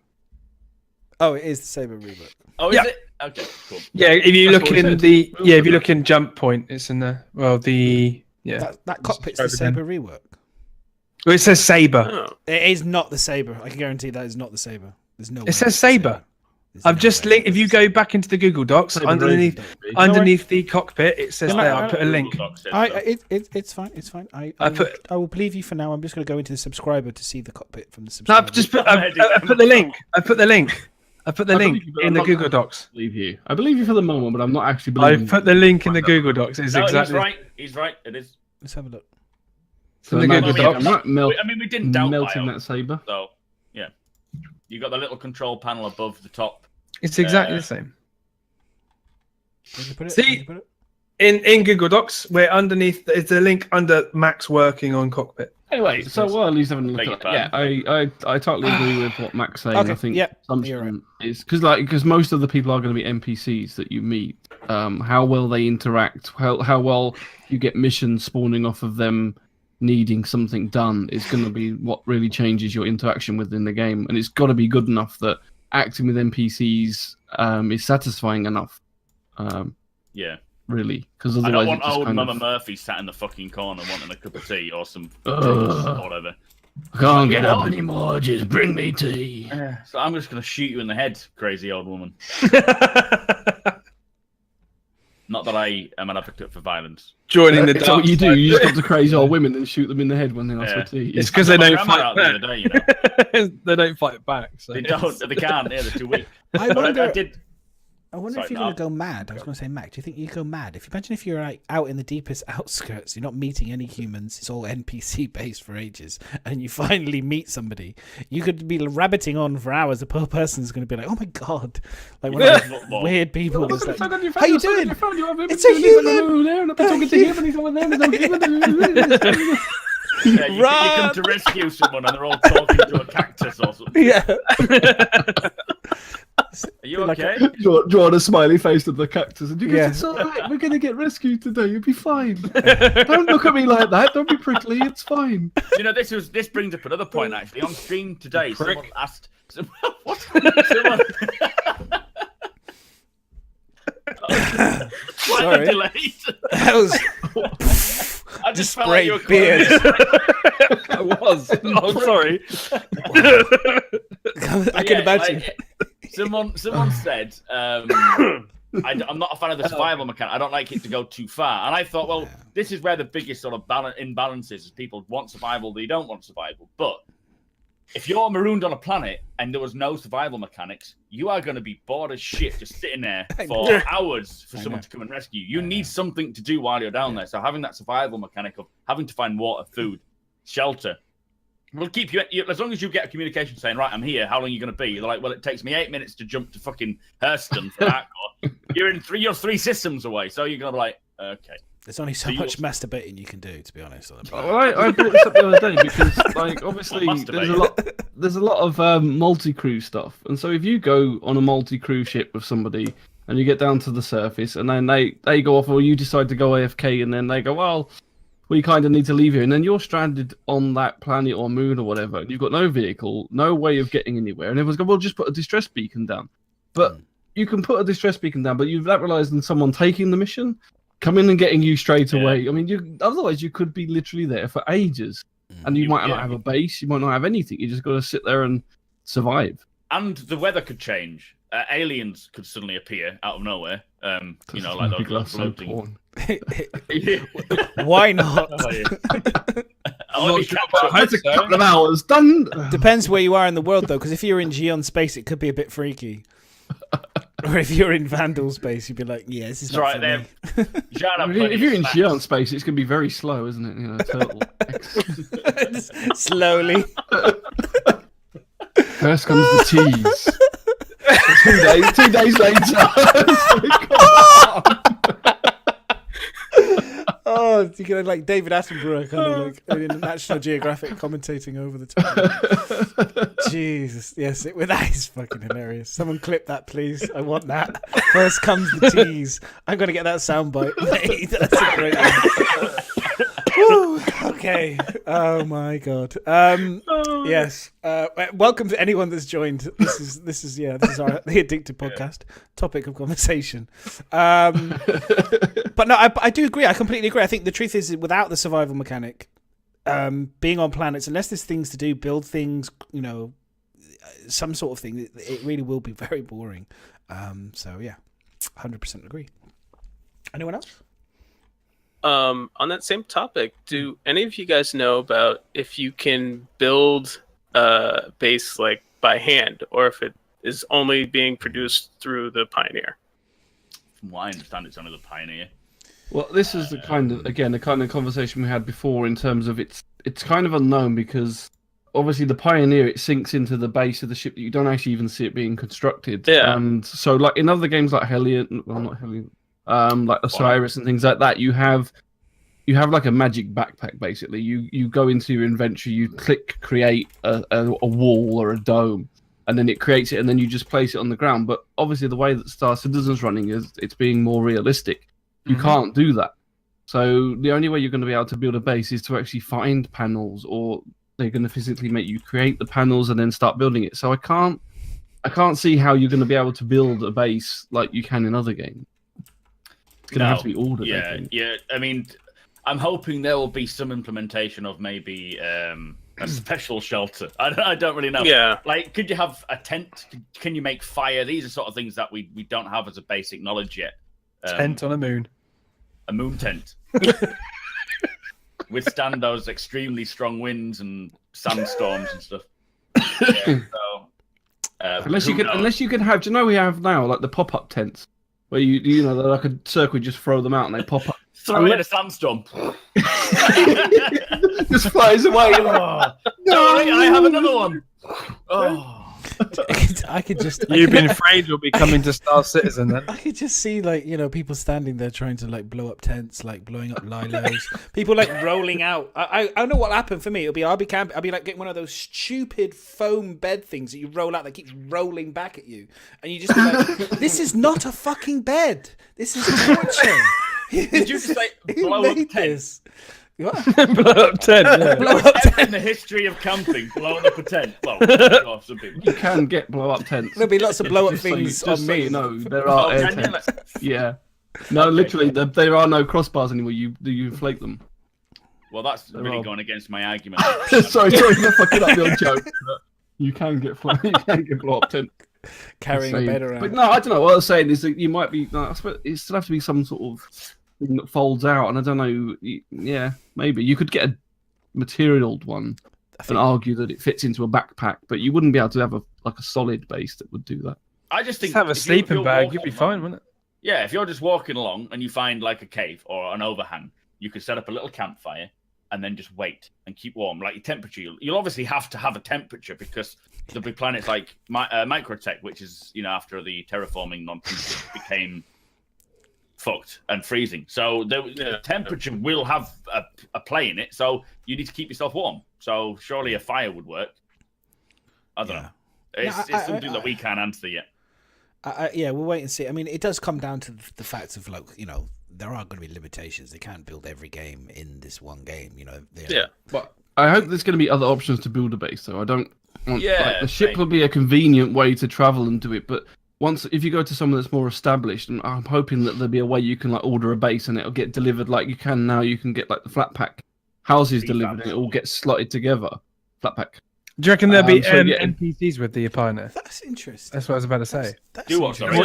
Oh, it is the Saber rework. Oh, is it? Okay, cool. Yeah, if you look if you look in Jump Point, it's in there. Well, that cockpit's the Saber rework. Well, it says Saber. Oh. It is not the Saber. I can guarantee that is not the Saber. There's no. It says Saber. I've just linked. If you go back into the Google Docs, underneath the cockpit, it says there. I put a link. It's fine. It's fine. I will believe you for now. I'm just going to go into the subscriber to see the cockpit from the subscriber. I put the link. I put the link in the Google Docs. I believe you for the moment, but I'm not actually believing. I put the link in the Google Docs. It's exactly. He's right. He's right. It is. Let's have a look. So we didn't doubt melting that Saber. So yeah, you got the little control panel above the top. It's exactly the same. Where did you put it? See, in Google Docs, where underneath is the link under Max working on cockpit. Anyway, so while at least having a look at it, I totally agree with what Max saying. Okay, I think you're right. is because most of the people are going to be NPCs that you meet. How well they interact, how well you get missions spawning off of them needing something done is going to be what really changes your interaction within the game, and it's got to be good enough that acting with NPCs is satisfying enough. Really, because otherwise I don't want old Mama Murphy sat in the fucking corner wanting a cup of tea or some drinks or whatever. I can't get up anymore. Just bring me tea. So I'm just going to shoot you in the head, crazy old woman. Not that I am an advocate for violence. Joining the That's what you do. You just come to crazy old women and shoot them in the head when they ask for tea. It's because they don't fight back. They don't fight back. So. They don't. They can't. Yeah, they're too weak. I wonder if you're going to go mad. I was going to say, Mac, do you think you go mad? Imagine if you're like out in the deepest outskirts, you're not meeting any humans, it's all NPC based for ages, and you finally meet somebody. You could be rabbiting on for hours. The poor person's going to be like, "Oh my god!" Like one of those weird people. Just like, how you doing? It's a human. You come to rescue someone and they're all talking to a cactus or something. Yeah. Are you Like okay? Drawing a smiley face to the cactus, and you go, Yeah. "It's all right. We're gonna get rescued today. You'll be fine. Don't look at me like that. Don't be prickly. It's fine." You know, this brings up another point actually. On stream today, someone asked. What? Someone... Sorry. Delayed. That was I just felt like you were beard. I was. Oh, sorry. I can imagine. Like, someone said, I'm not a fan of the survival mechanic. I don't like it to go too far. And I thought, well, this is where the biggest sort of imbalance is people want survival, they don't want survival. But if you're marooned on a planet and there was no survival mechanics, you are going to be bored as shit just sitting there for hours for someone to come and rescue you. You need something to do while you're down there. So having that survival mechanic of having to find water, food, shelter, will keep you, as long as you get a communication saying, right, I'm here, how long are you going to be? You're like, well, it takes me 8 minutes to jump to fucking Hurston for hardcore. You're three systems away. So you're going to be like, okay. There's only so much masturbating you can do, to be honest. Well, I brought this up the other day because, like, obviously there's a lot of multi-crew stuff, and so if you go on a multi-crew ship with somebody and you get down to the surface, and then they go off, or you decide to go AFK, and then they go, well, we kind of need to leave here, and then you're stranded on that planet or moon or whatever, and you've got no vehicle, no way of getting anywhere, and everyone's going, well, just put a distress beacon down. But you can put a distress beacon down, but that relies on someone taking the mission, coming and getting you straight away. I mean, otherwise you could be literally there for ages, and you might not have a base, you might not have anything. You just got to sit there and survive. And the weather could change. Aliens could suddenly appear out of nowhere. You know, like those floating. Why not? It's a couple of hours done. Depends where you are in the world, though, because if you're in Geon space, it could be a bit freaky. Or if you're in Vandal space, you'd be like, "Yeah, this is not for me." If you're in Geon space, it's going to be very slow, isn't it? You know, turtle. Slowly. First comes the tease. 2 days later. Oh, you can like David Attenborough, kind of like in National Geographic commentating over the top. Jesus, yes, that is fucking hilarious. Someone clip that, please. I want that. First comes the tease. I'm gonna get that soundbite. Mate, that's a great one. Woo, okay. Oh my god. Yes. Welcome to anyone that's joined. This is the Addicted podcast topic of conversation. But no, I do agree. I completely agree. I think the truth is, without the survival mechanic, being on planets, unless there's things to do, build things, you know, some sort of thing, it really will be very boring. So yeah, 100% agree. Anyone else? On that same topic, do any of you guys know about if you can build a base like by hand, or if it is only being produced through the Pioneer? From what I understand, it's only the Pioneer. Well, this is the kind of conversation we had before in terms of it's kind of unknown because obviously the Pioneer, it sinks into the base of the ship that you don't actually even see it being constructed. Yeah. And so like in other games like Hellion, well not Hellion, like Osiris and things like that, you have like a magic backpack basically. You go into your inventory, you click create a wall or a dome, and then it creates it, and then you just place it on the ground. But obviously the way that Star Citizen's running is it's being more realistic. You can't do that. So the only way you're going to be able to build a base is to actually find panels, or they're going to physically make you create the panels and then start building it. So I can't see how you're going to be able to build a base like you can in other games. It's going to have to be ordered. Yeah. I mean, I'm hoping there will be some implementation of maybe a special shelter. I don't really know. Yeah. Like, could you have a tent? Can you make fire? These are sort of things that we don't have as a basic knowledge yet. Tent on a moon. A moon tent. Withstand those extremely strong winds and sandstorms and stuff. Yeah, so, unless you can have, do you know we have now like the pop-up tents where you know they're like a circle, you just throw them out and they pop up. Throw it in a sandstorm. Just flies away. Oh. No, I have another one. Oh. I could just. You've been afraid you'll be coming to Star Citizen then. I could just see people standing there trying to blow up tents, blowing up lilos. People rolling out. I know what'll happen for me. I'll be camping. I'll be getting one of those stupid foam bed things that you roll out that keeps rolling back at you, and you just be like, "This is not a fucking bed. This is torture." Did you just blow up tents? Blow up tent. Yeah. Blow up tent. In the history of camping, blowing up a tent. Well, some people. You can get blow up tents. There'll be lots of blow up Just things so on me. No, there are air can you? tents. Yeah. No, literally, there are no crossbars anymore. You inflate them. Well, that's really going against my argument. sorry, not fucking up your joke. But you can get blow up tent. Carrying a bed around. But no, I don't know. What I was saying is that you might be. No, I suppose it still have to be some sort of thing that folds out, and I don't know. Yeah, maybe you could get a materialed one and argue that it fits into a backpack, but you wouldn't be able to have a solid base that would do that. I just think Just have a sleeping bag, you'd be fine, wouldn't it? Yeah, if you're just walking along and you find a cave or an overhang, you could set up a little campfire and then just wait and keep warm. Your temperature, you'll obviously have to have a temperature because there'll be planets like Microtech, which is after the terraforming nonsense became fucked and freezing. So the temperature will have a play in it. So you need to keep yourself warm. So surely a fire would work. I don't know. It's something that we can't answer yet. We'll wait and see. I mean, it does come down to the fact of there are going to be limitations. They can't build every game in this one game. But I hope there's going to be other options to build a base. So I don't want the ship same. will be a convenient way to travel and do it, but if you go to someone that's more established, and I'm hoping that there'll be a way you can order a base and it'll get delivered like you can now. You can get the flat pack houses delivered and it all gets slotted together. Flat pack. Do you reckon there'll be NPCs with the Pioneer? That's interesting. That's what I was about to say. Do what, sorry?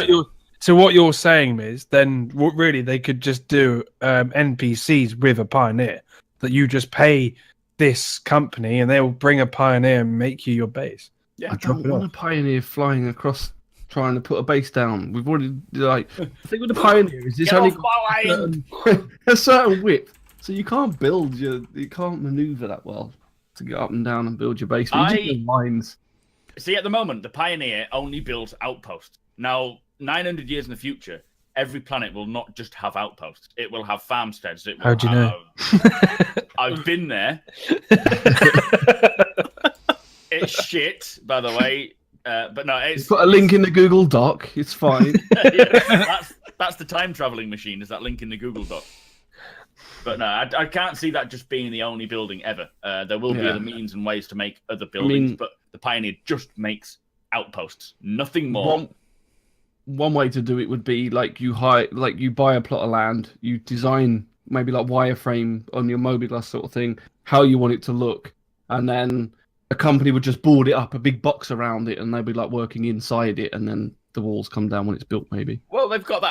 What you're saying is then really they could just do NPCs with a Pioneer that you just pay this company and they'll bring a Pioneer and make you your base. Yeah, I don't want a Pioneer flying across trying to put a base down. We've already the thing with the Pioneer is it's only got a certain width, so you can't you can't maneuver that well to get up and down and build your base. Lines. See, at the moment, the Pioneer only builds outposts. Now, 900 years in the future, every planet will not just have outposts. It will have farmsteads. How'd you know? I've been there. It's shit, by the way. But no, it's put a link in the Google Doc. It's fine. That's the time traveling machine. Is that link in the Google Doc? But no, I can't see that just being the only building ever. There will be other means and ways to make other buildings, but the Pioneer just makes outposts, nothing more. One way to do it would be you buy a plot of land, you design maybe wireframe on your mobiGlas sort of thing, how you want it to look, and then a company would just board it up, a big box around it, and they'd be working inside it, and then the walls come down when it's built, maybe. Well, they've got the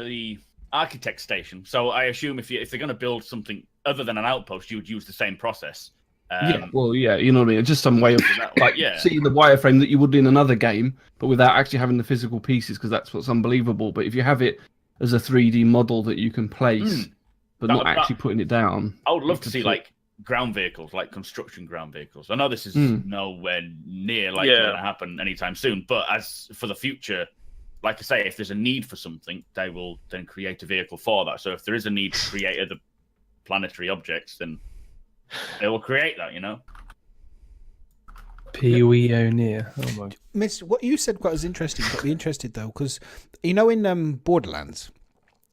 the architect station. So I assume if they're going to build something other than an outpost, you would use the same process. You know what I mean. Just some way of seeing the wireframe that you would in another game, but without actually having the physical pieces, because that's what's unbelievable. But if you have it as a 3D model that you can place, but not actually putting it down, I would love to see ground vehicles, construction ground vehicles. I know this is nowhere near going to happen anytime soon, but as for the future, like I say, if there's a need for something, they will then create a vehicle for that. So if there is a need to create other planetary objects, then they will create that, Pee Wee O'Neill. Oh my. Miss, what you said quite was interesting. Got me interested though, because in Borderlands,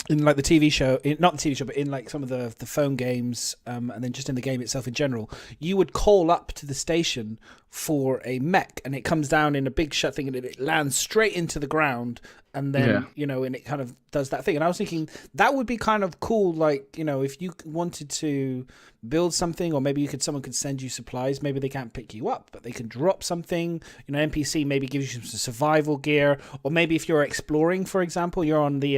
in the TV show, not the TV show, but in some of the phone games, and then just in the game itself in general, you would call up to the station for a mech, and it comes down in a big shut thing, and it lands straight into the ground, and then and it kind of does that thing. And I was thinking that would be kind of cool, if you wanted to build something, or maybe someone could send you supplies. Maybe they can't pick you up, but they can drop something. NPC maybe gives you some survival gear, or maybe if you're exploring, for example, you're on the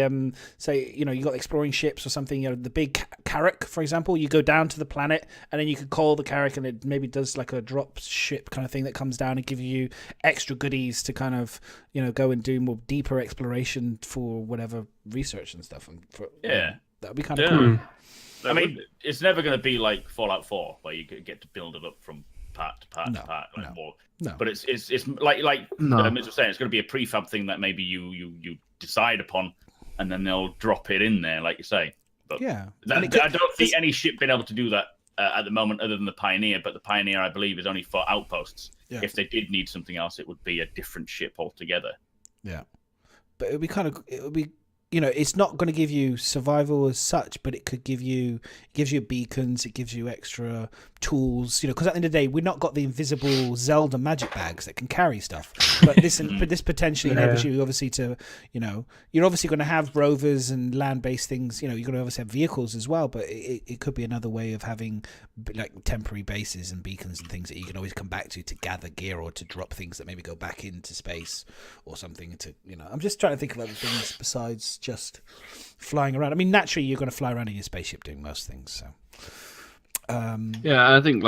you got exploring ships or something. The big carrack, for example, you go down to the planet, and then you could call the carrack, and it maybe does a drop ship kind of thing that comes down and give you extra goodies to kind of go and do more deeper exploration for whatever research and stuff. And that would be kind of cool. I mean, it's never going to be like Fallout 4, where you get to build it up from part to part to part. Like, no. But it's like No. Miz was saying, it's going to be a prefab thing that maybe you decide upon, and then they'll drop it in there, like you say. But Yeah. I don't see any ship being able to do that at the moment, other than the Pioneer. But the Pioneer, I believe, is only for outposts. Yeah. If they did need something else, it would be a different ship altogether. Yeah. But it would be, it's not going to give you survival as such, but it gives you beacons, it gives you extra tools, because at the end of the day, we've not got the invisible Zelda magic bags that can carry stuff. But this potentially enables you, obviously, to, you're obviously going to have rovers and land-based things, you're going to obviously have vehicles as well, but it could be another way of having like temporary bases and beacons and things that you can always come back to gather gear or to drop things that maybe go back into space or something to, I'm just trying to think of other things besides just flying around. I mean, naturally, you're going to fly around in your spaceship doing most things. So, I think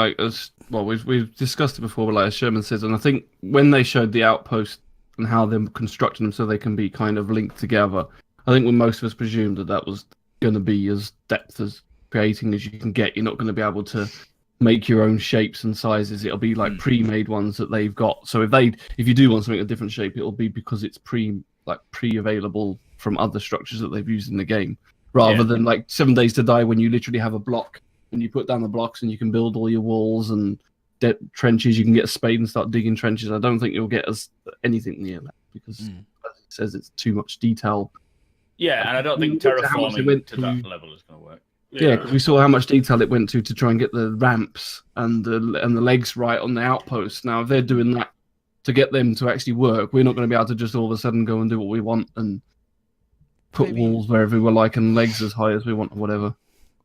we've discussed it before, but like as Sherman says, and I think when they showed the outpost and how they're constructing them so they can be kind of linked together, I think when most of us presumed that was going to be as depth as creating as you can get, you're not going to be able to make your own shapes and sizes. It'll be like pre-made ones that they've got. So if you do want something a different shape, it'll be because it's pre-available from other structures that they've used in the game, rather than like 7 Days to Die when you literally have a block and you put down the blocks and you can build all your walls and trenches. You can get a spade and start digging trenches. I don't think you'll get anything near that because, as it says, it's too much detail. Yeah, and I don't think terraforming to that level is going to work. Yeah, because we saw how much detail it went to try and get the ramps and the legs right on the outposts. Now, if they're doing that to get them to actually work, we're not going to be able to just all of a sudden go and do what we want and put walls wherever we like and legs as high as we want or whatever.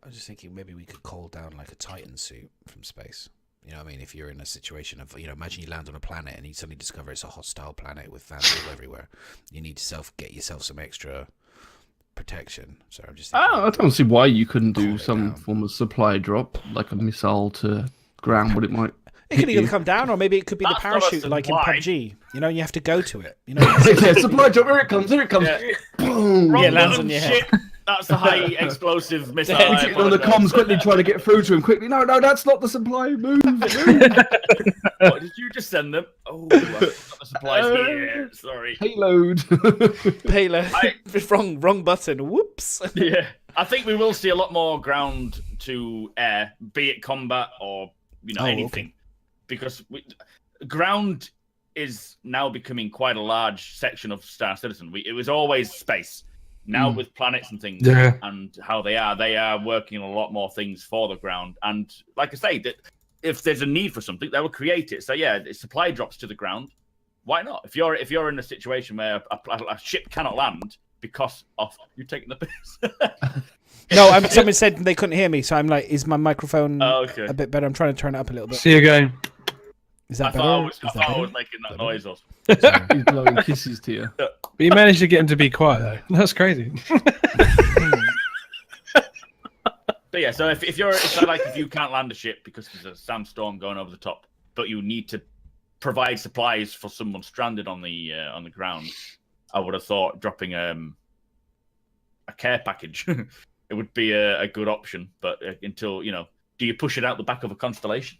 I was just thinking maybe we could call down like a Titan suit from space. You know what I mean? If you're in a situation of, imagine you land on a planet and you suddenly discover it's a hostile planet with vandals everywhere. You need to get yourself some extra protection. So I'm just thinking, I don't see why you couldn't do some form of supply drop, like a missile to ground what it might. It could either come down, or maybe it could be the parachute, like in PUBG. You have to go to it. Supply drop. Here it comes. Yeah. Boom. Yeah, lands on your head. That's the high explosive missile. On the comms, quickly trying to get through to him. Quickly, no, that's not the supply. Move. What, did you just send them? Oh, I've got the supplies here. Sorry. Payload. Wrong button. Whoops. Yeah, I think we will see a lot more ground to air, be it combat or anything. Okay. Because ground is now becoming quite a large section of Star Citizen. It was always space. Now with planets and things and how they are working on a lot more things for the ground. And like I say, that if there's a need for something, they will create it. So supply drops to the ground. Why not? If you're in a situation where a ship cannot land because of you taking the piss. No, someone said they couldn't hear me, so I'm like, is my microphone a bit better? I'm trying to turn it up a little bit. See you again. Is that better? I thought I was making that noise. He's blowing kisses to you. But you managed to get him to be quiet, though. That's crazy. But yeah, so if you can't land a ship because there's a sandstorm going over the top, but you need to provide supplies for someone stranded on the ground, I would have thought dropping a care package it would be a good option. But until do you push it out the back of a constellation?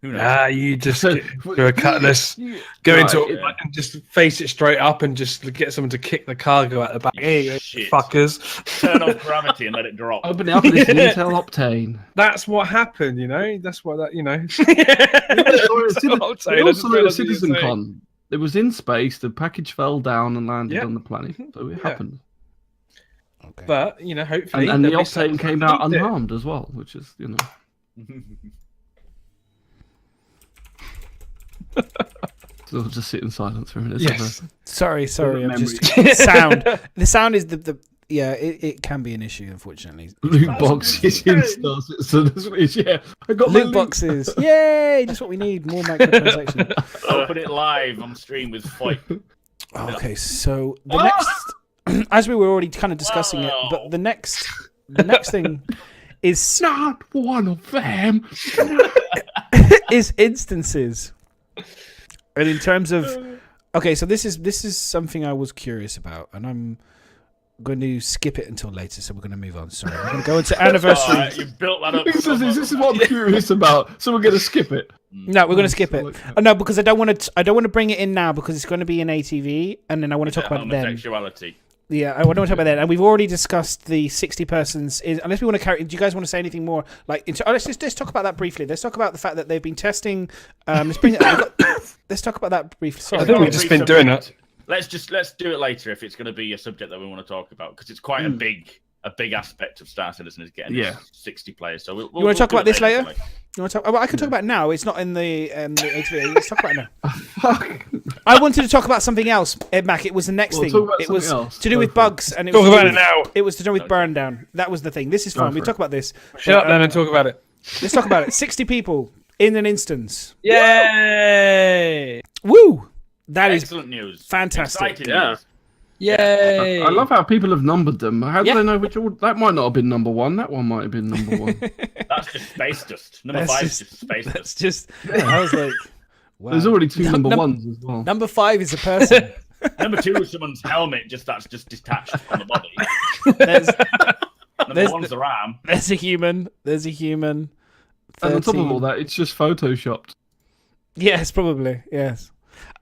Who knows? You just do a cutlass, go into it and just face it straight up and just get someone to kick the cargo out the back. Hey, fuckers. Turn off gravity and let it drop. Open it up and it's Intel Optane. That's what happened, That's what that, Also, at CitizenCon, it was in space, the package fell down and landed on the planet. So it happened. Okay. But, hopefully... And the Optane came out unharmed as well, which is, So we'll just sit in silence for a minute. Yes. Sorry. I'm just sound. The sound is it can be an issue, unfortunately. Loot boxes in Star Citizen. I got loot boxes. Yay! Just what we need. More microtransactions. I'll put it live on stream with Fight. Okay, so the next, as we were already kind of discussing it, but the next thing is not one of them. is instances. And in terms of, okay, so this is something I was curious about, and going to skip it until later, so we're going to move on. Sorry, we're going to go into anniversary. Right, you built that up. This is what I'm curious about. So we're going to skip it. No, we're going to skip it. No, because I don't want to bring it in now because it's going to be in ATV, and then I want to talk about it then. Homosexuality. Yeah, I want to talk about that, and we've already discussed the 60 persons. Unless we want to carry, do you guys want to say anything more? Like, let's talk about that briefly. Let's talk about the fact that they've been testing. Let's talk about that briefly. Sorry, I think we've just been doing it. Let's do it later if it's going to be a subject that we want to talk about because it's quite a big aspect of Star Citizen is getting 60 players. So we'll you want to talk about this later? You want to talk? Well, I can talk about it now. It's not in the ATV. Let's talk about it now. I wanted to talk about something else, Mac. It was the next thing. It was to do with bugs, and it was talk about it now. It was to do with burn down. That was the thing. This is fun. We talk about this. Shut up then and talk about it. Let's talk about it. 60 people in an instance. Yay! Woo! That is excellent news. Fantastic. Exciting news. Yay! I love how people have numbered them. How do they know which order? That might not have been number one. That one might have been number one. That's just space dust. Number 5 is just space dust. That's just. I was like, wow. There's already 2 number ones as well. Number 5 is a person. Number 2 is someone's helmet. That's just detached from the body. Number 1's the ram. There's a human. 13. And on top of all that, it's just photoshopped. Yes, probably. Yes.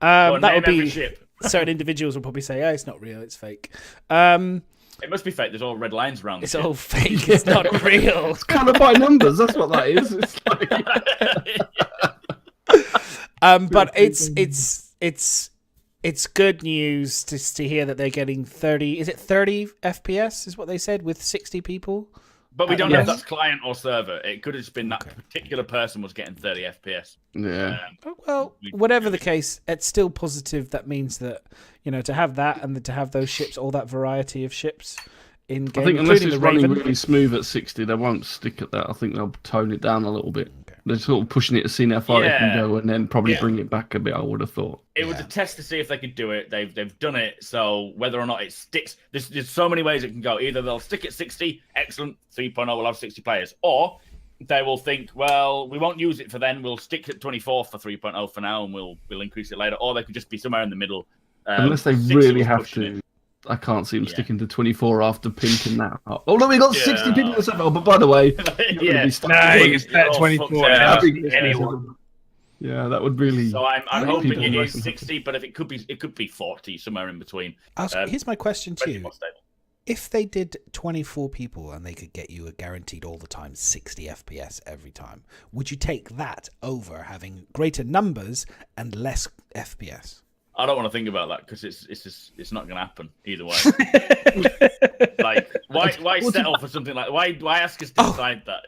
That would be. Certain individuals will probably say, "Oh, it's not real. It's fake." It must be fake. There's all red lines around. It's all fake. It's not real. It's kind of by numbers. That's what that is. It's like... but it's good news to hear that they're getting 30. Is it 30 FPS? Is what they said with 60 people. But we don't know if that's client or server. It could have just been that particular person was getting 30 FPS. Yeah. Well, whatever the case, it's still positive. That means that, to have that and to have those ships, all that variety of ships in game. I think unless it's the running Raven. really smooth at 60, they won't stick at that. I think they'll tone it down a little bit. They're sort of pushing it to see how far they can go and then probably bring it back a bit, I would have thought. It was a test to see if they could do it. They've done it, so whether or not it sticks, there's so many ways it can go. Either they'll stick at 60, excellent, 3.0 will have 60 players, or they will think, well, we won't use it for then, we'll stick at 24 for 3.0 for now, and we'll increase it later, or they could just be somewhere in the middle. Unless they really have to. I can't see them sticking to 24 after pinking that up. Although we got 60 people in the server. But by the way, it's at 24. Anyone. Yeah, that would really. So I'm hoping it is 60, but if it could be 40, somewhere in between. Here's my question to you: if they did 24 people and they could get you a guaranteed all the time 60 FPS every time, would you take that over having greater numbers and less FPS? I don't want to think about that because it's not going to happen either way. Like, why settle for something like why ask us to decide that?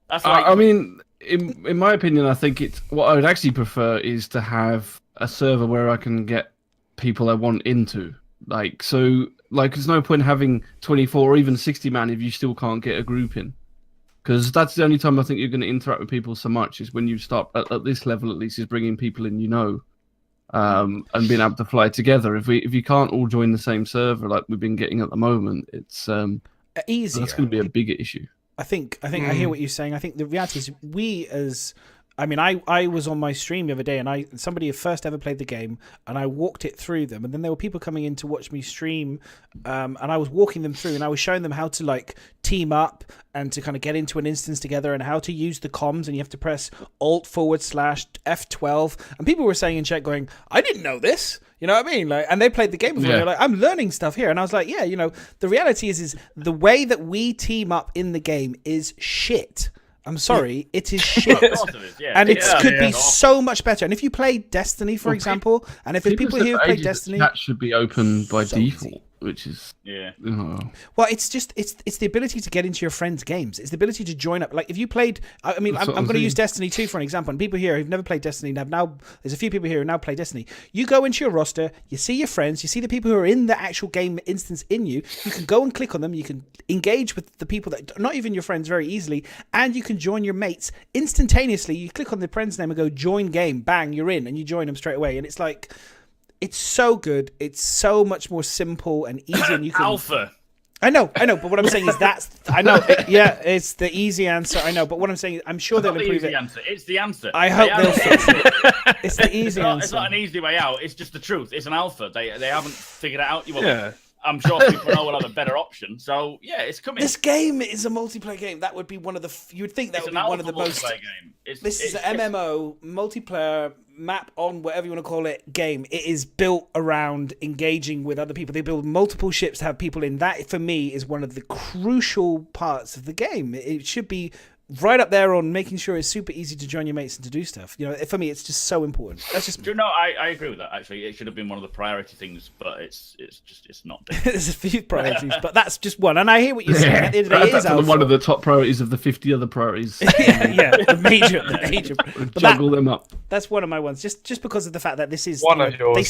That's like... I mean, in my opinion, I think it's what I would actually prefer is to have a server where I can get people I want into. There's no point having 24 or even 60 man if you still can't get a group in. Because that's the only time I think you're going to interact with people so much is when you start at this level at least is bringing people in and being able to fly together. If you can't all join the same server like we've been getting at the moment, it's easier. That's going to be a bigger issue. I think I hear what you're saying. I think the reality is I was on my stream the other day and somebody had first ever played the game and I walked it through them, and then there were people coming in to watch me stream, and I was walking them through and I was showing them how to team up and to kind of get into an instance together and how to use the comms, and you have to press Alt/F12, and people were saying in chat going, I didn't know this. You know what I mean? And they played the game before. Yeah. They're like, I'm learning stuff here. And I was like, yeah, the reality is the way that we team up in the game is shit. I'm sorry, it is shit. And it could be so much better. And if you play Destiny, for example, and if there's people here who play Destiny... That should be open by default, which is... Yeah. Well, it's the ability to get into your friends' games. It's the ability to join up. Like, if you played... I'm going to use Destiny 2 for an example. And people here who've never played Destiny, there's a few people here who now play Destiny. You go into your roster, you see your friends, you see the people who are in the actual game instance in you. You can go and click on them. You can engage with the people that... Not even your friends very easily. And you can join your mates instantaneously. You click on the friend's name and go join game. Bang, you're in. And you join them straight away. And it's like... It's so good. It's so much more simple and easy. And you can Alpha. I know. But what I'm saying is it's the easy answer. I know. But what I'm saying is, I'm sure they'll improve it. It's the answer. I hope they'll fix it. It's the easy answer. It's not an easy way out. It's just the truth. It's an alpha. They haven't figured it out. I'm sure people now will have a better option. So yeah, it's coming. This game is a multiplayer game. That would be one of the. You would think that It's would be one of the most. game. This is an MMO multiplayer map on whatever you want to call it game. It is built around engaging with other people. They build multiple ships to have people in. That for me is one of the crucial parts of the game. It should be right up there on making sure it's super easy to join your mates and to do stuff. You know, for me, it's just so important. That's just. No, I agree with that. Actually, it should have been one of the priority things, but it's not. There's a few priorities, but that's just one. And I hear what you're saying. At the end of the day, it is That's one of the top priorities of the 50 other priorities. yeah, the major. But Juggle them up. That's one of my ones. Just because of the fact that this is One of yours. they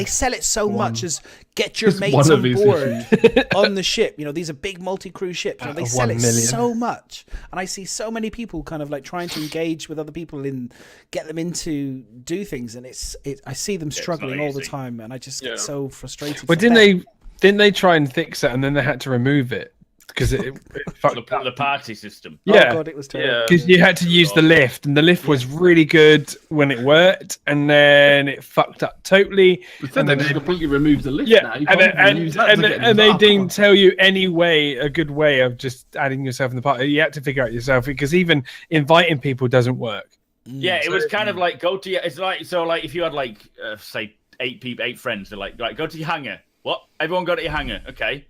sell it so much as get your Just mates one on of his board on the ship. You know, these are big multi-cruise ships. You know, they Out of sell 1 it million. so much, and I see so many people kind of like trying to engage with other people and get them into do things, and I see them struggling all the easy. time, and I just get so frustrated. But for them. didn't they try and fix it and then they had to remove it because it fucked up? The party system. Yeah. Oh god, it was terrible. Yeah. Because you had to use the lift, and the lift was really good when it worked, and then it fucked up totally. And then they completely removed the lift now. You and can't even use that to get in they the didn't car. tell you a good way of just adding yourself in the party. You had to figure out yourself because even inviting people doesn't work. Yeah, it was kind of like go to your. It's like so like if you had like say 8 friends, they're like right, go to your hangar. What? Everyone go to your hangar. Okay.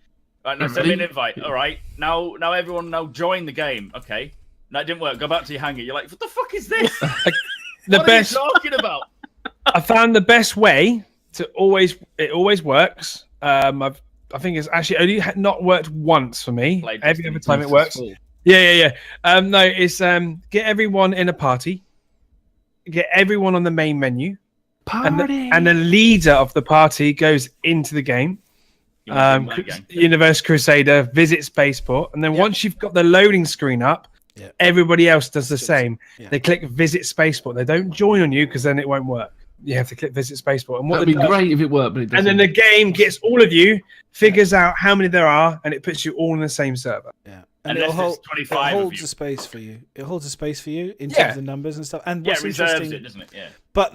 Right, now send me an invite. All right. Now everyone join the game. Okay. That didn't work. Go back to your hangar. You're like, what the fuck is this? What are you talking about? I found the best way to it always works. I think it's actually only not worked once for me. Every other time it works. Yeah. No, it's get everyone in a party, get everyone on the main menu, and the leader of the party goes into the game. Universe Crusader, visit Spaceport, and then once you've got the loading screen up, everybody else does the same. They click visit Spaceport. They don't join on you because then it won't work. You have to click visit Spaceport. And That'd be great if it worked, but it doesn't. And then the game gets all of you, figures out how many there are, and it puts you all in the same server. Yeah. And it holds 25 of you. a space for you. It holds a space for you in terms of the numbers and stuff. And what's it reserves interesting, it, doesn't it? Yeah.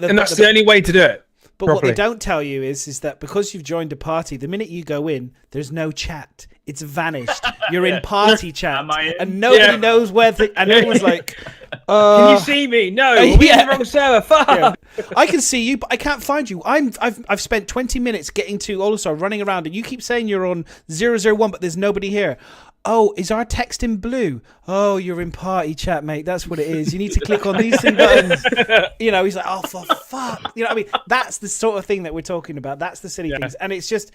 And that's the only way to do it. But properly. what they don't tell you is that because you've joined a party, the minute you go in, there's no chat. It's vanished. You're in party chat, Am I in? and nobody knows where. And everyone's like, "Can you see me? No, we're in the wrong server. Fuck." Yeah. I can see you, but I can't find you. I've spent 20 minutes getting to also running around, and you keep saying you're on 001, but there's nobody here. Oh, is our text in blue? Oh, you're in party chat, mate. That's what it is. You need to click on these 2 buttons. You know, he's like, oh, for fuck. You know what I mean? That's the sort of thing that we're talking about. That's the silly things. And it's just,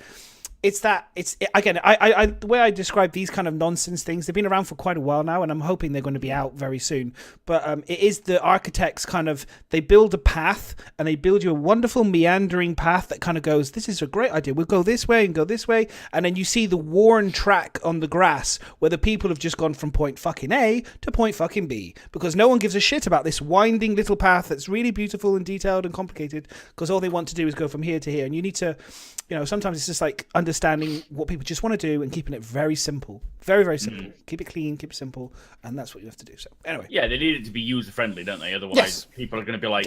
again, the way I describe these kind of nonsense things, they've been around for quite a while now, and I'm hoping they're going to be out very soon. But it is the architects kind of, they build a path, and they build you a wonderful meandering path that kind of goes, this is a great idea. We'll go this way and go this way. And then you see the worn track on the grass where the people have just gone from point fucking A to point fucking B, because no one gives a shit about this winding little path that's really beautiful and detailed and complicated, because all they want to do is go from here to here. And you need to, you know, sometimes it's just like understanding what people just want to do and keeping it very simple. Very, very simple. Keep it clean, keep it simple, and that's what you have to do. So anyway. Yeah, they need it to be user-friendly, don't they? Otherwise, people are going to be like,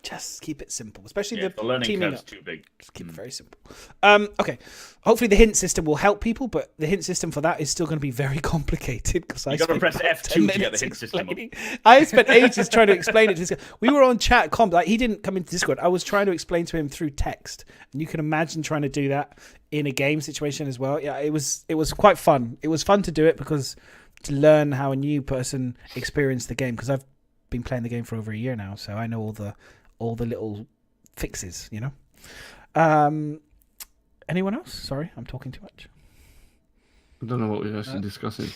just keep it simple, especially the learning curve's too big. Just keep it very simple. Okay. Hopefully the hint system will help people, but the hint system for that is still going to be very complicated, because You've got to press F2 to get the hint system up. I spent ages trying to explain it to this guy. We were on chat comms, like he didn't come into Discord. I was trying to explain to him through text, and you can imagine trying to do that in a game situation as well. Yeah, it was quite fun. It was fun to do it because to learn how a new person experienced the game, because I've been playing the game for over a year now, so I know all the little fixes, you know. Anyone else? Sorry, I'm talking too much. I don't know what we're actually discussing.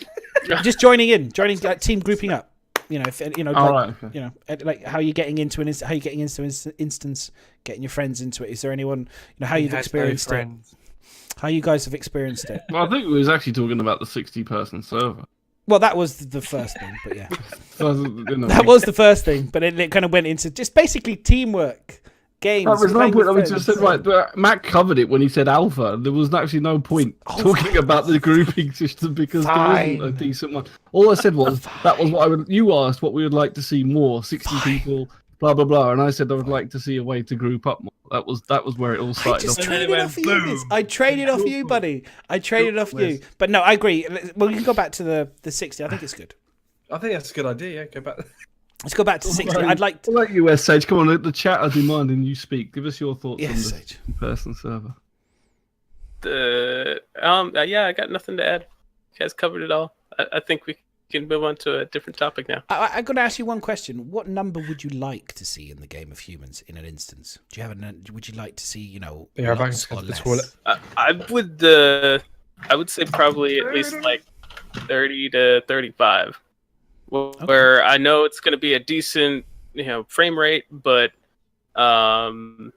Just joining like, team grouping up. You know, if, you know, okay. You know, like how you're getting into an instance, getting your friends into it. Is there anyone, you know, how you've experienced it? How you guys have experienced it? Well, I think we was actually talking about the 60-person server. Well, that was the first thing, but yeah, that was the first thing. But it kind of went into just basically teamwork. Games. There was no point. I just said right. Mac covered it when he said alpha. There was actually no point talking about the grouping system because there wasn't a decent one. All I said was that was what you asked what we would like to see more. 60 people blah blah blah, and I said I would like to see a way to group up more. That was where it all I started. just off. traded off you. Liz. I traded off you, buddy. I traded off you. But no, I agree. Well, you can go back to the 60. I think it's good. I think that's a good idea. Yeah, go back. Let's go back to 60. I'd like to... What about you, Sage? Come on, the chat are demanding you speak. Give us your thoughts on Yes, the Sage. personal server. Yeah, I got nothing to add. You guys covered it all. I think we can move on to a different topic now. I'm going to ask you one question. What number would you like to see in the game of humans in an instance? Do you have would you like to see, lots or less? I would say probably at least like 30 to 35. Where I know it's going to be a decent, frame rate, but where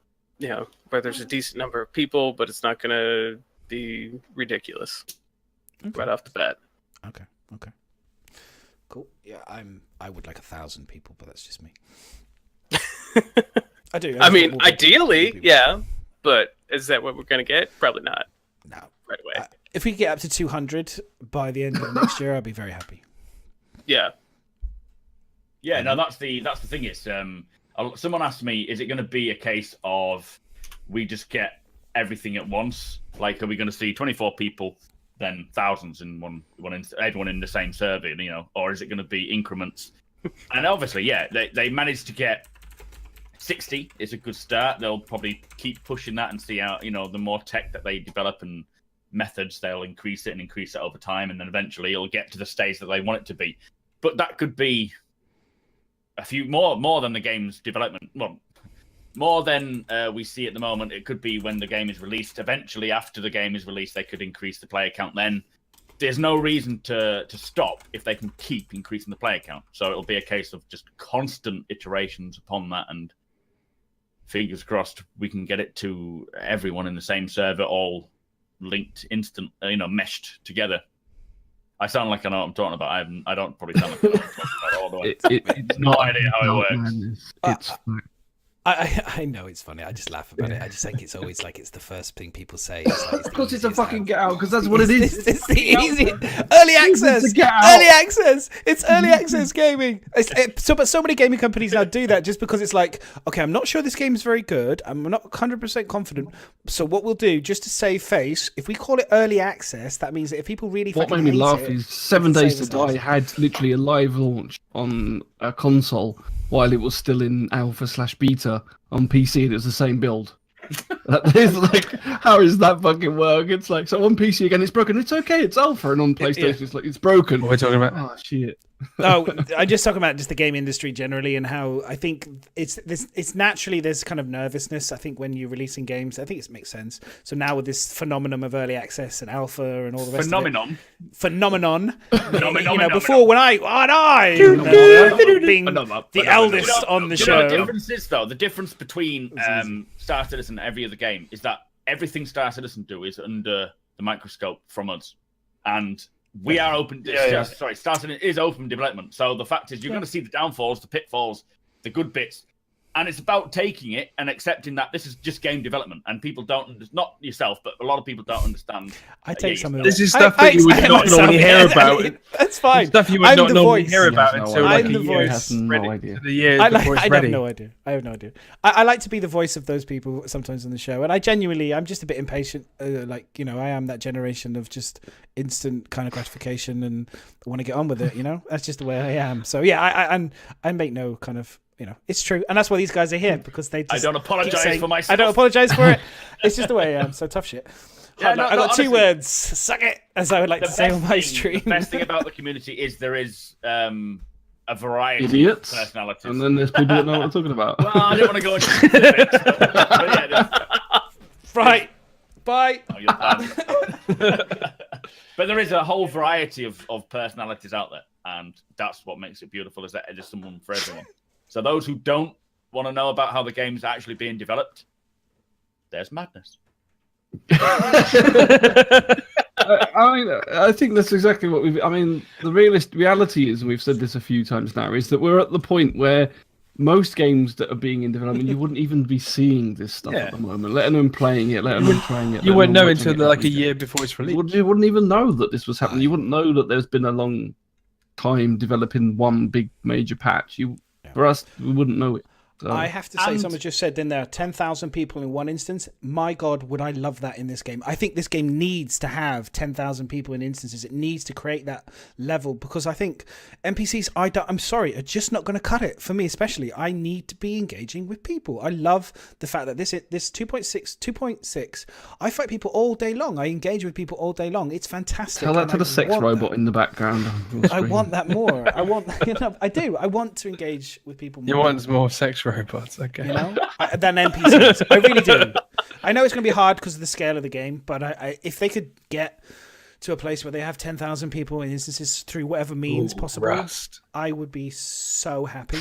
there's a decent number of people, but it's not going to be ridiculous right off the bat. Okay. Cool. Yeah, I would like 1,000 people, but that's just me. I do. I mean, ideally, yeah, but is that what we're going to get? Probably not. No. Right away. If we get up to 200 by the end of next year, I'll be very happy. Yeah. Yeah, no, that's the thing is, someone asked me, is it going to be a case of we just get everything at once? Like, are we going to see 24 people, then thousands in everyone in the same server, or is it going to be increments? And obviously, yeah, they managed to get 60 is a good start. They'll probably keep pushing that and see how, the more tech that they develop and methods, they'll increase it over time, and then eventually it'll get to the stage that they want it to be. But that could be a few more than the game's development. Well, more than we see at the moment. It could be when the game is released. Eventually, after the game is released, they could increase the player count. Then there's no reason to stop if they can keep increasing the player count. So it'll be a case of just constant iterations upon that, and fingers crossed we can get it to everyone in the same server, all linked, meshed together. I sound like I know what I'm talking about. I don't probably sound like I know what I'm talking about all the way. It's no idea how it works. Madness. It's I know it's funny. I just laugh about it. I just think it's always like it's the first thing people say. It's like, of course, it's a fucking get out because that's what it is. It's the easy early access. Early access. It's early access gaming. So many gaming companies now do that just because it's like, okay, I'm not sure this game is very good. I'm not 100% confident. So what we'll do, just to save face, if we call it early access, that means that if people really what fucking made me hate laugh it, is 7 Days to Die lives. had literally a live launch on a console while it was still in alpha/beta on PC, and it was the same build. That is like, how does that fucking work? It's like, so on PC again, it's broken. It's okay, it's alpha, and on PlayStation, it's like it's broken. What are we talking about? Oh shit. Oh, I'm just talking about just the game industry generally and how I think it's naturally there's kind of nervousness. I think when you're releasing games, I think it makes sense. So now with this phenomenon of early access and alpha and all the rest of it. Phenomenon. Before when I being the eldest on the show. The difference is though, the difference between Star Citizen and every other game is that everything Star Citizen do is under the microscope from us, and we are open. Sorry, Star Citizen is open development. So the fact is, you're going to see the downfalls, the pitfalls, the good bits, and it's about taking it and accepting that this is just game development, and people don't, not yourself, but a lot of people don't understand. I take some of this is stuff that you would not normally hear about. That's fine. Stuff you would not normally hear about until like I'm the a year voice. idea. The year I before it's ready. have no idea. I have no idea. I like to be the voice of those people sometimes on the show, and I'm just a bit impatient. I am that generation of just instant kind of gratification and want to get on with it. That's just the way I am. So yeah, I make no kind of. It's true, and that's why these guys are here, because they. Just I don't apologize for myself. I don't apologize for it. It's just the way I am. So tough shit. Yeah, I got honestly, 2 words. Suck it, as I would like to say on my stream. The best thing about the community is there is a variety Idiots. of personalities. And then there's people that know what we're talking about. Well, I don't want to go into specifics. But yeah, Right. Bye. But there is a whole variety of personalities out there, and that's what makes it beautiful, is that there's someone for everyone. So those who don't want to know about how the game's actually being developed, there's madness. I think that's exactly what the reality is, and we've said this a few times now, is that we're at the point where most games that are being in development, you wouldn't even be seeing this stuff at the moment, let alone playing it, let alone trying it. You wouldn't know until like a year before it's released. You wouldn't even know that this was happening. You wouldn't know that there's been a long time developing one big major patch. For us, we wouldn't know it. So, I have to say, And- someone just said in there, 10,000 people in one instance. My God, would I love that in this game. I think this game needs to have 10,000 people in instances. It needs to create that level because I think NPCs, I'm sorry, are just not going to cut it for me, especially. I need to be engaging with people. I love the fact that this 2.6, I fight people all day long. I engage with people all day long. It's fantastic. tell that and to I the sex want robot that. in the background. on the I screen. want that more. I want, I do. I want to engage with people more. You want more sex robots, okay? You know, than NPCs. I really do. I know it's going to be hard because of the scale of the game, but if they could get to a place where they have 10,000 people in instances through whatever means possible, Rust. I would be so happy.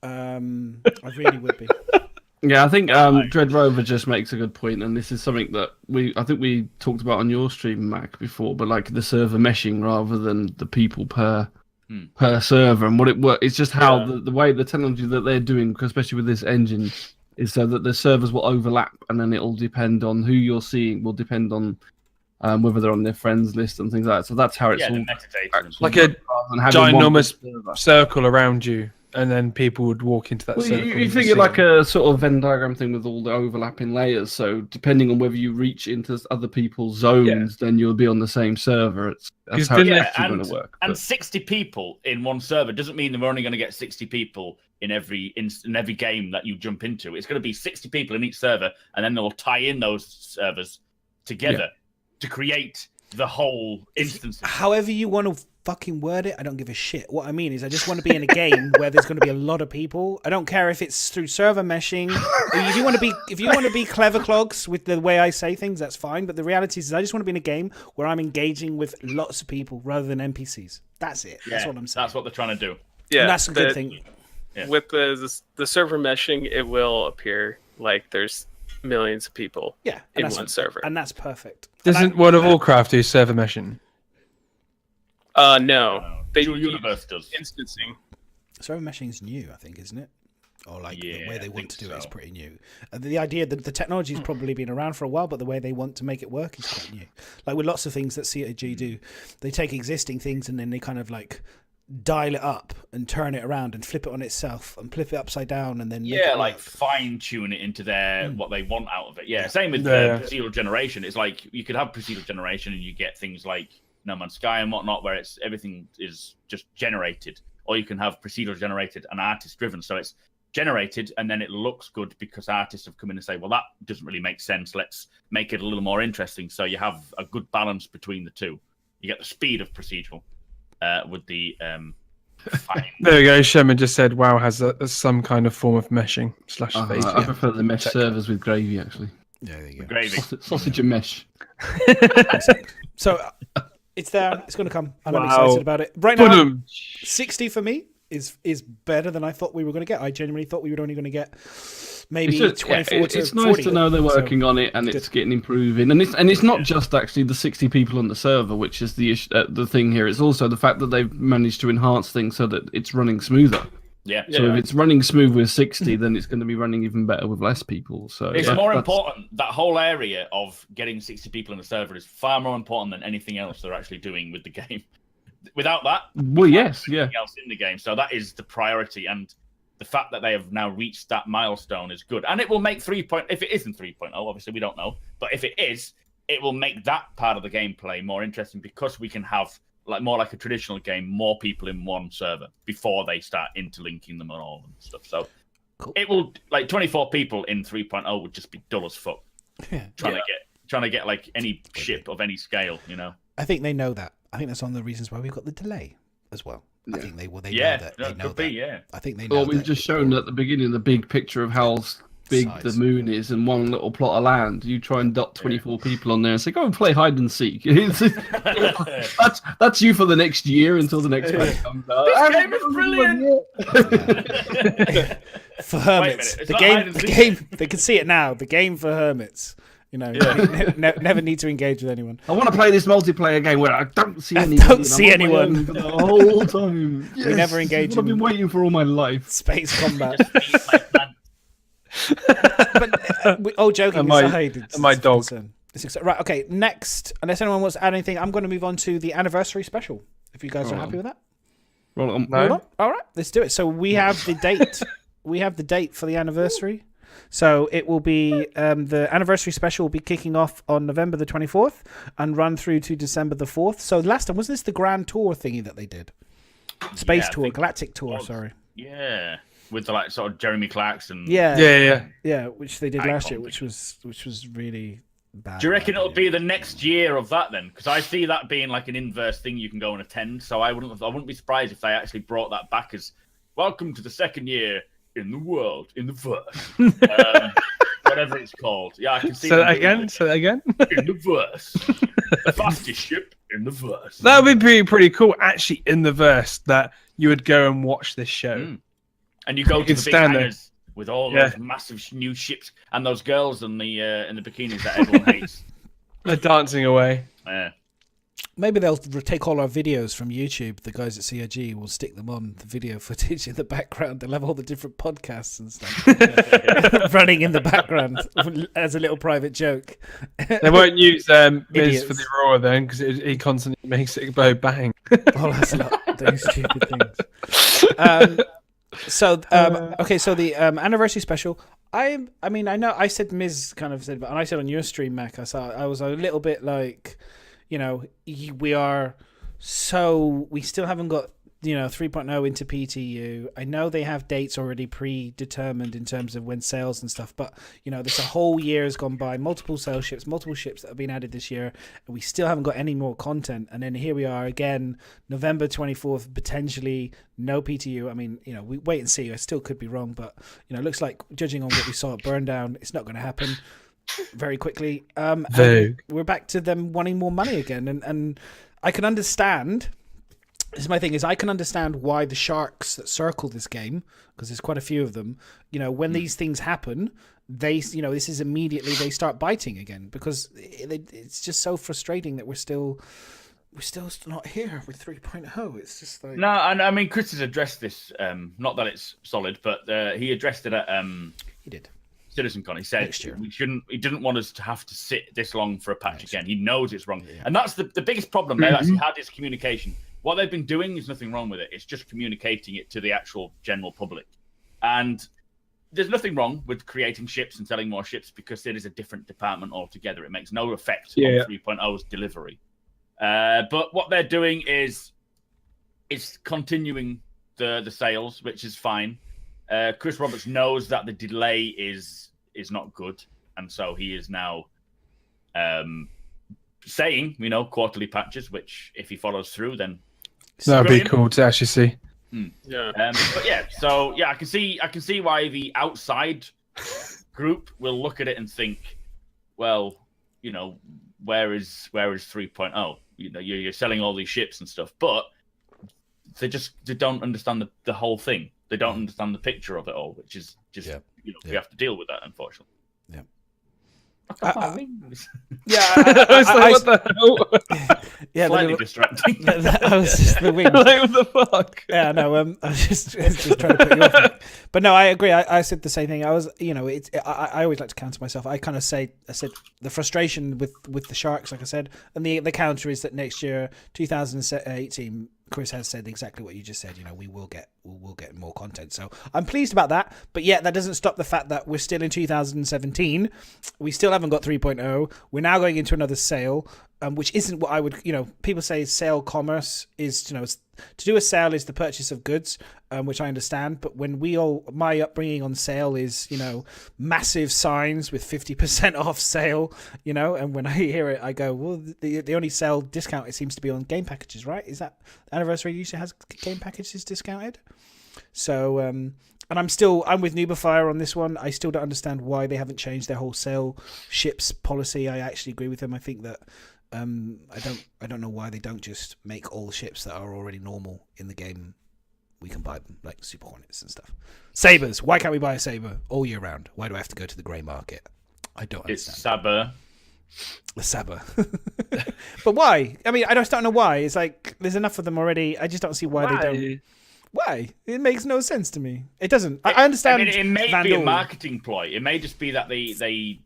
I really would be. Yeah, I think Dread Rover just makes a good point, and this is something that I think we talked about on your stream, Mac, before, but like the server meshing rather than the people per server, and what it works. It's just how the way the technology that they're doing, especially with this engine, is so that the servers will overlap, and then it'll depend on who you're seeing. Will depend on whether they're on their friends list and things like that. So that's how it's Yeah, all the metadata. and Like stuff. a rather than having one ginormous server. circle around you, and then people would walk into that Well, circle. you and think see it like them. a sort of Venn diagram thing with all the overlapping layers. So depending on whether you reach into other people's zones, then you'll be on the same server. That's 'Cause how it's didn't actually it- going to work. And but- 60 people in one server doesn't mean that we're only going to get 60 people in every game that you jump into. It's going to be 60 people in each server, and then they'll tie in those servers together to create the whole instance. However you want to fucking word it, I don't give a shit. What I mean is I just want to be in a game where there's going to be a lot of people. I don't care if it's through server meshing. If you want to be clever clogs with the way I say things, that's fine. But the reality is I just want to be in a game where I'm engaging with lots of people rather than NPCs. That's it. That's what I'm saying. That's what they're trying to do. Yeah, And that's a good thing. Yeah. With the server meshing, it will appear like there's millions of people Yeah, in and one server. and that's perfect. Doesn't World of Warcraft do server meshing? No, they Dual do Universe does. instancing. Server meshing's new, I think, isn't it? Or like the Yeah, way I they want think to do it is so. pretty new. The idea that the technology's probably been around for a while, but the way they want to make it work is quite new. Like with lots of things that CAG do, they take existing things and then they kind of like dial it up and turn it around and flip it on itself and flip it upside down and then make Yeah, it like work. fine tune it into their what they want out of it. Yeah, same with Yeah. procedural generation. It's like you could have procedural generation and you get things like No Man's Sky and whatnot, where it's everything is just generated, or you can have procedural generated and artist driven. So it's generated and then it looks good because artists have come in and say, well, that doesn't really make sense. Let's make it a little more interesting. So you have a good balance between the two. You get the speed of procedural with the fine. There we go. Sherman just said WoW has some kind of form of meshing / phase. I prefer the mesh servers with gravy, actually. Yeah, there you go. Gravy. Sausage and mesh. So it's there. It's going to come. And I'm Wow. excited about it. Right now, Boom. 60 for me is better than I thought we were going to get. I genuinely thought we were only going to get maybe It's, just, 24 to it's 40. nice to know they're So, working on it and it's getting improving. And it's not just actually the 60 people on the server, which is the thing here. It's also the fact that they've managed to enhance things so that it's running smoother. Yeah. So if it's running smooth with 60, then it's going to be running even better with less people. So It's that- more that's- important. That whole area of getting 60 people in the server is far more important than anything else they're actually doing with the game. Without that, Well, yes, yeah. anything else in the game. So that is the priority, and the fact that they have now reached that milestone is good. And it will make 3.0. If it isn't 3.0, obviously we don't know, but if it is, it will make that part of the gameplay more interesting because we can have more like a traditional game, more people in one server before they start interlinking them and all and stuff. So Cool. it will 24 people in 3.0 would just be dull as fuck. Yeah. Trying to get like any ship of any scale, you know. I think they know that. I think that's one of the reasons why we've got the delay as well. I think they know that. They know could be, that. yeah. I think they know Well, we've that. just shown at the beginning the big picture of how big Size. the moon is and one little plot of land. You try and dot 24 people on there and say, go and play hide and seek. that's you for the next year until the next patch comes out. This game is brilliant. For Wait a hermits, minute, it's the not game, hide and the seek. game. They can see it now. The game for hermits. You know, never need to engage with anyone. I want to play this multiplayer game where I don't see anyone. don't and see I'm on my anyone. own for the whole time. Yes, never this is engage what I've been in- waiting for all my life. Space combat. Just eat my plant. But all joking And my- aside, it's, and my it's a dog. concern. Right. Okay. Next, unless anyone wants to add anything, I'm going to move on to the anniversary special. If you guys are happy with that. Roll it on. No? All right. Let's do it. So we have the date. we have the date for the anniversary. So it will be the anniversary special will be kicking off on November the 24th and run through to December the 4th. So last time, wasn't this the grand tour thingy that they did? Space tour, galactic tour, sorry. Yeah, with the sort of Jeremy Clarkson. Yeah, which they did last year, which was really bad. Do you reckon it'll be the next year of that then? Because I see that being like an inverse thing you can go and attend. So I wouldn't be surprised if they actually brought that back as welcome to the second year in the world, in the verse, whatever it's called. Yeah, I can see. Say that again. In the verse, the fastest ship in the verse. That would be pretty cool, actually. In the verse, that you would go and watch this show, and you go to the big hangars with all those massive new ships and those girls in the bikinis that everyone hates. They're dancing away. Yeah. Maybe they'll take all our videos from YouTube. The guys at CIG will stick them on the video footage in the background. They'll have all the different podcasts and stuff running in the background as a little private joke. They won't use Miz for the Aurora then, because he constantly makes it go bang. Oh, that's not those stupid things. So the anniversary special. I mean, I know I said Miz kind of said, but I said on your stream, Mac, I was a little bit like, you know, we still haven't got, you know, 3.0 into PTU. I know they have dates already predetermined in terms of when sales and stuff, but, you know, there's a whole year has gone by, multiple sales ships, multiple ships that have been added this year, and we still haven't got any more content. And then here we are again, November 24th, potentially no PTU. I mean, you know, we wait and see. I still could be wrong, but, you know, it looks like, judging on what we saw at Burndown, it's not going to happen very quickly. We're back to them wanting more money again, and I can understand. This is my thing: is I can understand why the sharks that circle this game, because there's quite a few of them. You know, when these things happen, this is immediately they start biting again, because it's just so frustrating that we're still not here with 3.0. It's just like I mean, Chris has addressed this. Not that it's solid, but he addressed it at he did. CitizenCon. He said he didn't want us to have to sit this long for a patch again. He knows it's wrong. Yeah. And that's the biggest problem they've actually had is communication. What they've been doing is nothing wrong with it. It's just communicating it to the actual general public. And there's nothing wrong with creating ships and selling more ships, because it is a different department altogether. It makes no effect on 3.0's delivery. But what they're doing is it's continuing the sales, which is fine. Chris Roberts knows that the delay is not good, and so he is now saying, you know, quarterly patches, which if he follows through, then that'd be cool to actually see. Yeah. But yeah, so yeah, I can see why the outside group will look at it and think, well, you know, where is 3.0? You know, you're selling all these ships and stuff, but they don't understand the whole thing. They don't understand the picture of it all, which is just we have to deal with that, unfortunately. Yeah. What the hell? Yeah, slightly distracting. That was just the wing. Like, what the fuck? Yeah, no, I was just trying to put you off. But no, I agree. I said the same thing. I was, you know, I always like to counter myself. I said the frustration with the Sharks, like I said, and the counter is that next year, 2018. Chris has said exactly what you just said. You know, we'll get more content. So I'm pleased about that. But yeah, that doesn't stop the fact that we're still in 2017. We still haven't got 3.0. We're now going into another sale, which isn't what I would, you know, people say sale commerce is, you know, to do a sale is the purchase of goods, which I understand. But when my upbringing on sale is, you know, massive signs with 50% off sale, you know, and when I hear it, I go, well, the only sale discount it seems to be on game packages, right? Is that Anniversary usually has game packages discounted? So, and I'm with Nubifire on this one. I still don't understand why they haven't changed their whole sale ships policy. I actually agree with them. I think that I don't know why they don't just make all ships that are already normal in the game. We can buy them, like Super Hornets and stuff. Sabers. Why can't we buy a Saber all year round? Why do I have to go to the grey market? I don't understand. It's Saber. The Saber. But why? I mean, I just don't know why. It's like there's enough of them already. I just don't see why they don't. Why? It makes no sense to me. It doesn't. I understand. I mean, it may be a marketing ploy. It may just be that they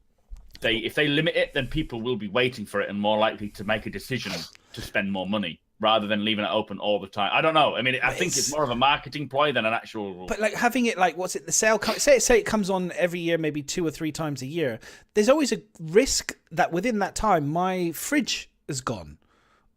if they limit it, then people will be waiting for it and more likely to make a decision to spend more money. rather than leaving it open all the time. I don't know. I mean, I think it's more of a marketing ploy than an actual. But like having it like, what's it? The sale. Say it comes on every year, maybe 2 or 3 times a year. There's always a risk that within that time, my fridge is gone,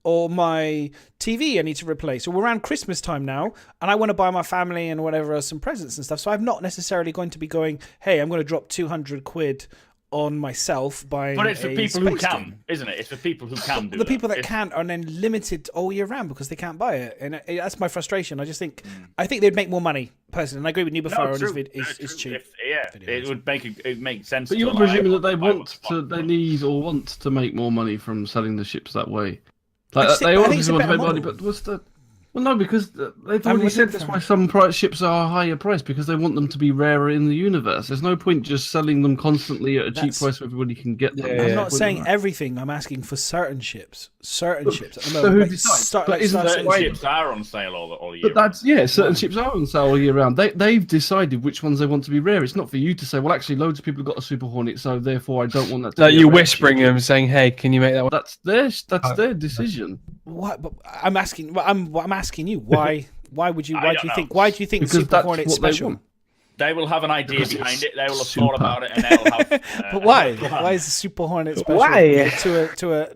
or my TV I need to replace, or we're around Christmas time now, and I want to buy my family and whatever else some presents and stuff. So I'm not necessarily going to be going, hey, I'm going to drop 200 quid on myself buying. But it's for a people who space can, game. isn't it? It's for people who can do The people that can't are then limited all year round because they can't buy it, and that's my frustration. I just think I think they'd make more money personally, and I agree with you before. Is cheap. It would make sense. But you're presuming that they want to make more money from selling the ships that way. Like they obviously want to make money, but what's the? Well, no, because they've already said that's why some ships are higher priced, because they want them to be rarer in the universe. There's no point just selling them constantly at a cheap price so everybody can get them. I'm not saying everything. I'm asking for certain ships. Certain ships. So who decides? Certain ships are on sale all year. But certain ships are on sale all year round. They've decided which ones they want to be rare. It's not for you to say, well, actually, loads of people have got a Super Hornet, so therefore I don't want that. Like you whispering them, saying, "Hey, can you make that one?" That's their decision. What? But I'm asking. I'm asking you. Why? Why do you think Super Hornet's special? They will have an idea behind it. They will have thought about it, and they'll have. But why? Why is the Super Hornet special? Why? To a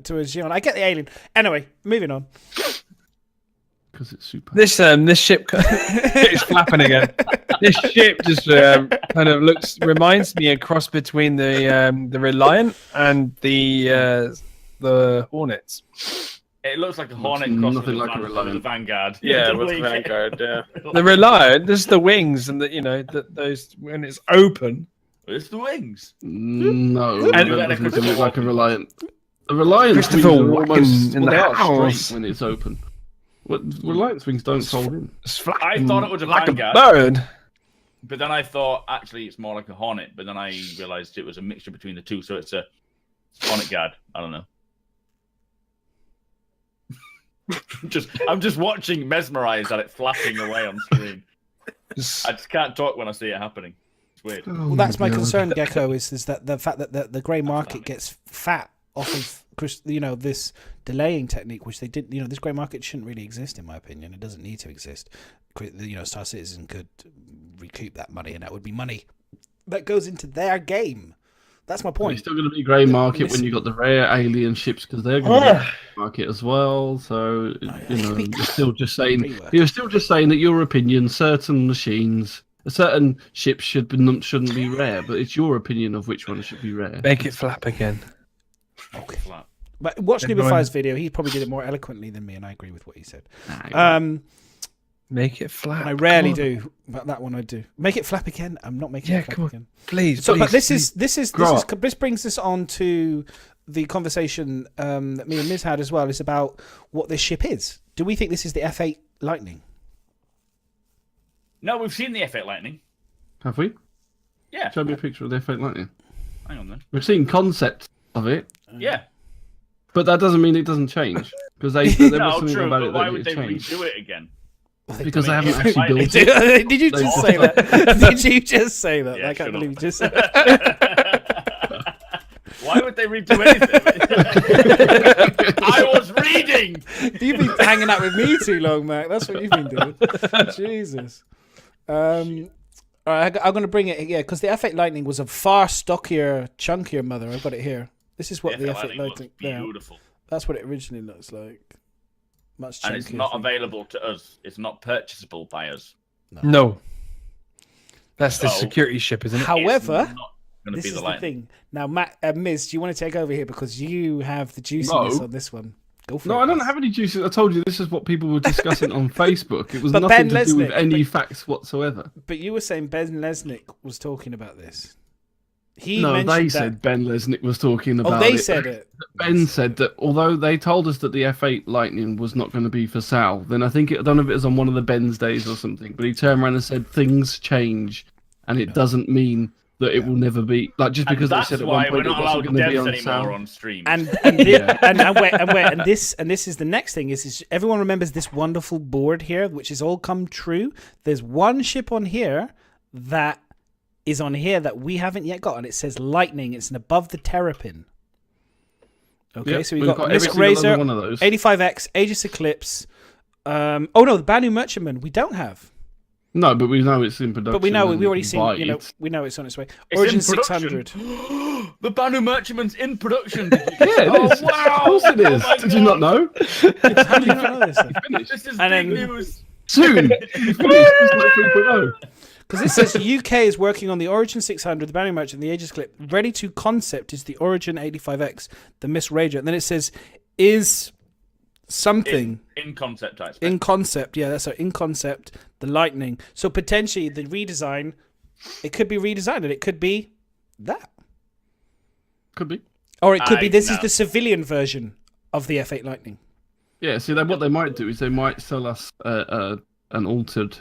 Xeon? I get the alien. Anyway, moving on. Because it's super. This ship is flapping again. This ship just kind of reminds me a cross between the Reliant and the Hornets. It looks like a Hornet crossing nothing like a Reliant. The Vanguard. Yeah, with the Vanguard. Yeah. The Reliant, there's the wings, and those when it's open. It's the wings. No, it doesn't look like a Reliant. A Reliant's wings are almost in the house when it's open. Reliant's wings don't fold in. I thought it was a like Vanguard. A bird. But then I thought actually it's more like a Hornet. But then I realised it was a mixture between the two, so it's a Hornet Guard. I don't know. I'm just watching, mesmerised at it flapping away on screen. I just can't talk when I see it happening. It's weird. Well, that's my concern, Gecko, is that the fact that the grey market gets fat off of this delaying technique, which they did. This grey market shouldn't really exist, in my opinion. It doesn't need to exist. Star Citizen could recoup that money, and that would be money that goes into their game. That's my point. It's still going to be grey market when you got the rare alien ships, because they're going to be market as well. So you're still just saying that your opinion, certain machines, certain ships shouldn't be rare, but it's your opinion of which one should be rare. Make it flap again. Okay. But watch Nubifire's video. He probably did it more eloquently than me, and I agree with what he said. Make it flap. I rarely do, but that one I do. Make it flap again. I'm not making it flap again. Please. But this brings us on to the conversation that me and Miz had as well. Is about what this ship is. Do we think this is the F8 Lightning? No, we've seen the F8 Lightning. Have we? Yeah. Show me a picture of the F8 Lightning. Hang on then. We've seen concepts of it. Yeah. But that doesn't mean it doesn't change, because there was something about it why that would they changed. redo it again? Because they haven't actually built it. Did you just say that? Did you just say that? Yeah, I can't believe you just said said that. Why would they redo anything? I was reading! You've been hanging out with me too long, Mac. That's what you've been doing. Jesus. All right, I'm going to bring it, because the F8 Lightning was a far stockier, chunkier mother. I've got it here. This is what the F8 Lightning... Beautiful. That's what it originally looks like. Much chunkier. And it's not available to us. It's not purchasable by us. No. That's the security ship, isn't it? However, this is the thing. Now, Matt, Miz, do you want to take over here, because you have the juiciness on this one? Go for it. No, I don't have any juices. I told you this is what people were discussing on Facebook. It was nothing to do with any facts whatsoever. But you were saying Ben Lesnick was talking about this. They said Ben Lesnick was talking about it. Oh, they said it. Ben said that although they told us that the F8 Lightning was not going to be for sale, then I don't know if it was on one of the Ben's days or something, but he turned around and said things change, and it doesn't mean that it will never be, like, just because they said at one point it wasn't going to be on sale. On stream. And this is the next thing is everyone remembers this wonderful board here, which has all come true. There's one ship on here that is on here that we haven't yet got, and it says Lightning. It's above the Terrapin. Okay, Yep, so we've we've got every Misk single other Razor, one of those. 85X, Aegis Eclipse. Oh no, the Banu Merchantman we don't have. No, but we know it's in production. But we know and we already can seen. buy You know, it. we know it's on its way. It's Origin in production. 600. The Banu Merchantman's in production. Yeah, it is. wow! Of course it is. Oh my Did you not know? How do you not know this? Finished. This is And big then- news. Soon. It's finished. It's like 3.0. Because this says UK is working on the Origin 600, the Banu Merchant, the Aegis Clip. Ready to concept is the Origin 85X, the Misk Razor. And then it says is something In concept, I expect. in concept. Yeah, that's right. In concept, the Lightning. So potentially the redesign, it could be redesigned and it could be that. Could be. Or it could be this is no. the civilian version of the F8 Lightning. Yeah, see, what they might do is they might sell us an altered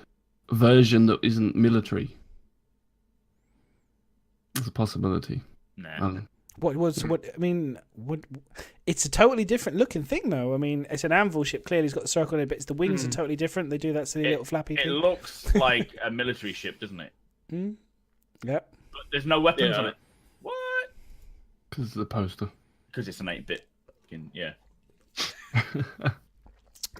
version that isn't military. It's a possibility. Nah. It's a totally different looking thing though. I mean, it's an anvil ship, clearly it's got the circle in it, but it's the wings are totally different. They do that silly little flappy It thing. looks like a military ship, doesn't it? Yep. But there's no weapons Yeah. on it. What? Because of the poster. Because it's an 8-bit. Yeah.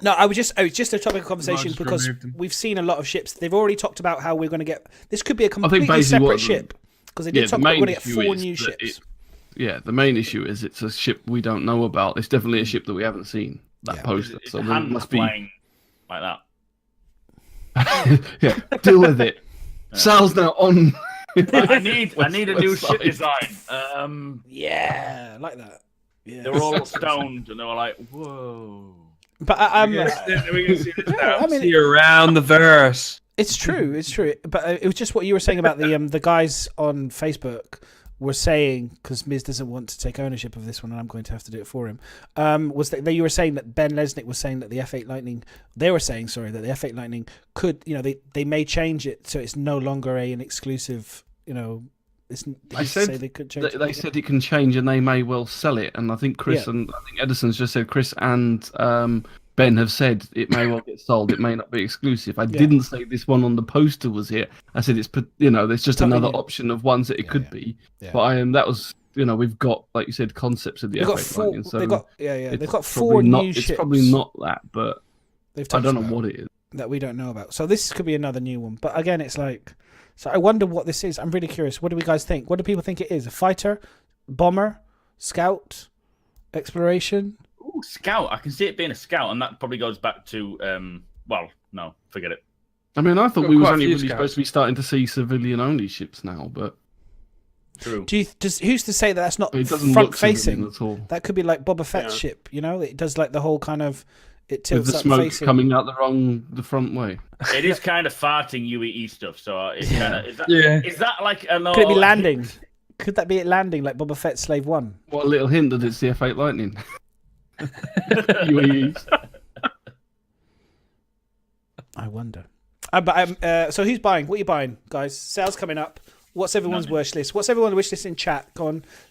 No, I was just a topic of conversation just because removed them. we've seen a lot of ships. They've already talked about how we're going to get. This could be a completely basically separate what- ship because they Yeah, did the talk about we're main going to get issue 4 is new that ships. Yeah, the main issue is it's a ship we don't know about. It's definitely a ship that we haven't seen. That Yeah. poster. It's So a there hand must be. flying like that. Yeah, deal with it. Sal's now on. I need a new ship website. design. Yeah, like that. Yeah. They were all stoned and they were like, whoa. But We're gonna see this now. I mean, See around the verse. it's true. It's true. But it was just what you were saying about the guys on Facebook were saying, because Miz doesn't want to take ownership of this one, and I'm going to have to do it for him. Was that you were saying that Ben Lesnick was saying that the F8 Lightning? They were saying, sorry, that the F8 Lightning could, they may change it so it's no longer an exclusive. I said they could change. they said it can change and they may well sell it. And I think Chris Yeah. and I think Edison's just said Chris and Ben have said it may well get sold. It may not be exclusive. I didn't say this one on the poster was here. I said it's there's just Totally another new. option of ones that it could be. Yeah. But that was we've got, like you said, concepts of the They've got F8 four. Lightning. So They've got it's They've got probably 4 not, new it's ships. probably not that, but They've I talked don't know about what it is. that we don't know about. So this could be another new one. But again, it's like. So I wonder what this is. I'm really curious. What do we guys think? What do people think it is? A fighter, bomber, scout, exploration? Ooh, scout. I can see it being a scout, and that probably goes back to well, no, forget it. I mean, I thought Got we was quite a only few really scouts. supposed to be starting to see civilian-only ships now, but True. Who's to say that that's not it doesn't front look facing? civilian at all. That could be like Boba Fett's Yeah. ship. It does like the whole kind of it With tilts the up smoke facing. coming out the front way. It is kind of farting UEE stuff, so it's kind of is that like an Could it be landing? Could that be it landing like Boba Fett's Slave 1? What a little hint that it's the F8 Lightning. UAEs. I wonder. So who's buying? What are you buying, guys? Sales coming up. What's everyone's wish list? What's everyone's wish list in chat? Go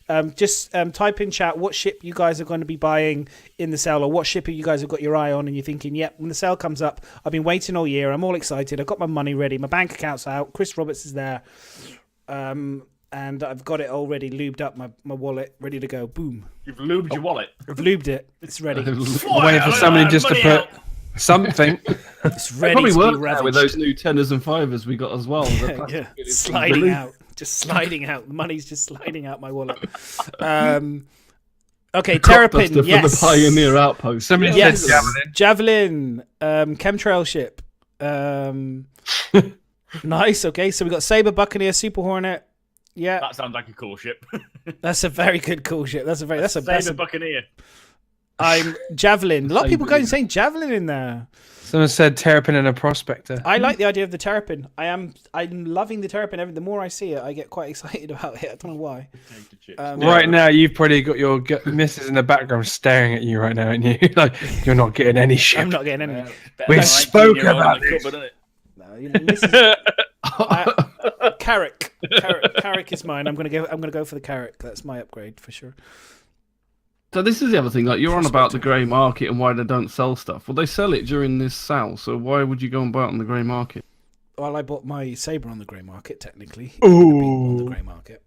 on. Just type in chat what ship you guys are going to be buying in the sale, or what ship you guys have got your eye on, and you're thinking, yep, when the sale comes up, I've been waiting all year. I'm all excited. I've got my money ready. My bank account's out. Chris Roberts is there. And I've got it already lubed up, my wallet, ready to go. Boom. You've lubed your wallet. I've lubed it. It's ready. Waiting for somebody just to put something. It's ready Probably to be work now ravaged. with those new tenors and fivers we got as well. The plastic Yeah, bit is sliding really- out, just sliding out. The money's just sliding out my wallet. Okay, Crop Terrapin, duster yes. for the Pioneer Outpost. Somebody Yes, said Javelin, chemtrail ship. Nice. Okay, so we got Saber, Buccaneer, Super Hornet. Yeah, That sounds like a cool ship. that's a very good cool ship. That's Saber a Buccaneer. I'm Javelin. A lot of people Saber. going saying Javelin in there. Someone said Terrapin and a Prospector. I like the idea of the Terrapin. I'm loving the Terrapin. The more I see it, I get quite excited about it. I don't know why. Right now, you've probably got your missus in the background staring at you right now, and you like you're not getting any shit. I'm not getting any. We spoke about this. No, this is Carrick. Carrick is mine. I'm gonna go for the Carrick. That's my upgrade for sure. So this is the other thing. Like you're on about the grey market and why they don't sell stuff. Well, they sell it during this sale. So why would you go and buy it on the grey market? Well, I bought my Saber on the grey market. Technically, it would have been on the grey market.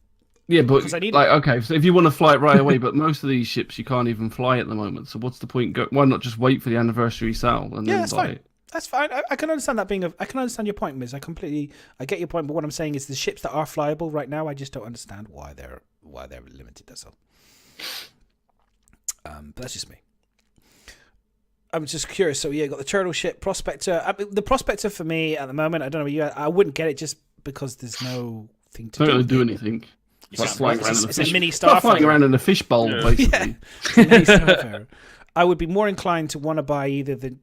Yeah, but Because I need- like, okay, so if you want to fly it right away, but most of these ships you can't even fly at the moment. So what's the point? Why not just wait for the anniversary sale and Yeah, then that's buy fine. it? That's fine. I can understand that I can understand your point, Miz. I get your point. But what I'm saying is the ships that are flyable right now, I just don't understand why they're limited. That's all. But that's just me. I'm just curious. So yeah, you got the turtle ship, Prospector. The Prospector for me at the moment, I don't know. I wouldn't get it just because there's no thing to Don't really do. do anything. It's like flying around in a It's a fish. mini It's like flying Starfighter. around in a fishbowl, basically. Yeah. Mini Starfighter. I would be more inclined to want to buy either the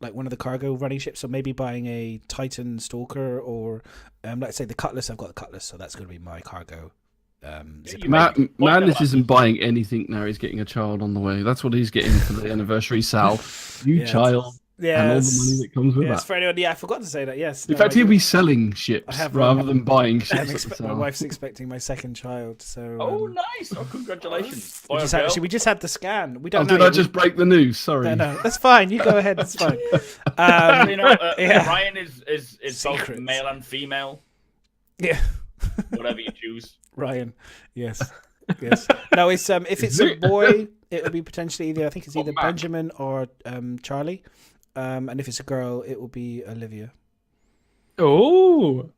like one of the cargo running ships, so maybe buying a Titan Stalker or let's say the Cutlass. I've got the Cutlass, so that's going to be my cargo. Zipper. Madness isn't buying anything now. He's getting a child on the way. That's what he's getting for the anniversary sale. New Yeah, child and all the money that comes with yes, that. for anyone, I forgot to say that. Yes, In fact, he'll be selling ships have- rather than buying ships. my wife's expecting my second child, so. Oh, nice! Oh, congratulations. Boy or We just had the scan. We Oh, don't know. did I yet. just break the news? Sorry. No, that's fine. You go ahead. That's fine. You know, yeah. Ryan is both Secrets. male and female, Yeah. whatever you choose. Ryan, yes. No, it's if it's a boy, it would be potentially either Mac. Benjamin or Charlie, and if it's a girl, it will be Olivia. Oh,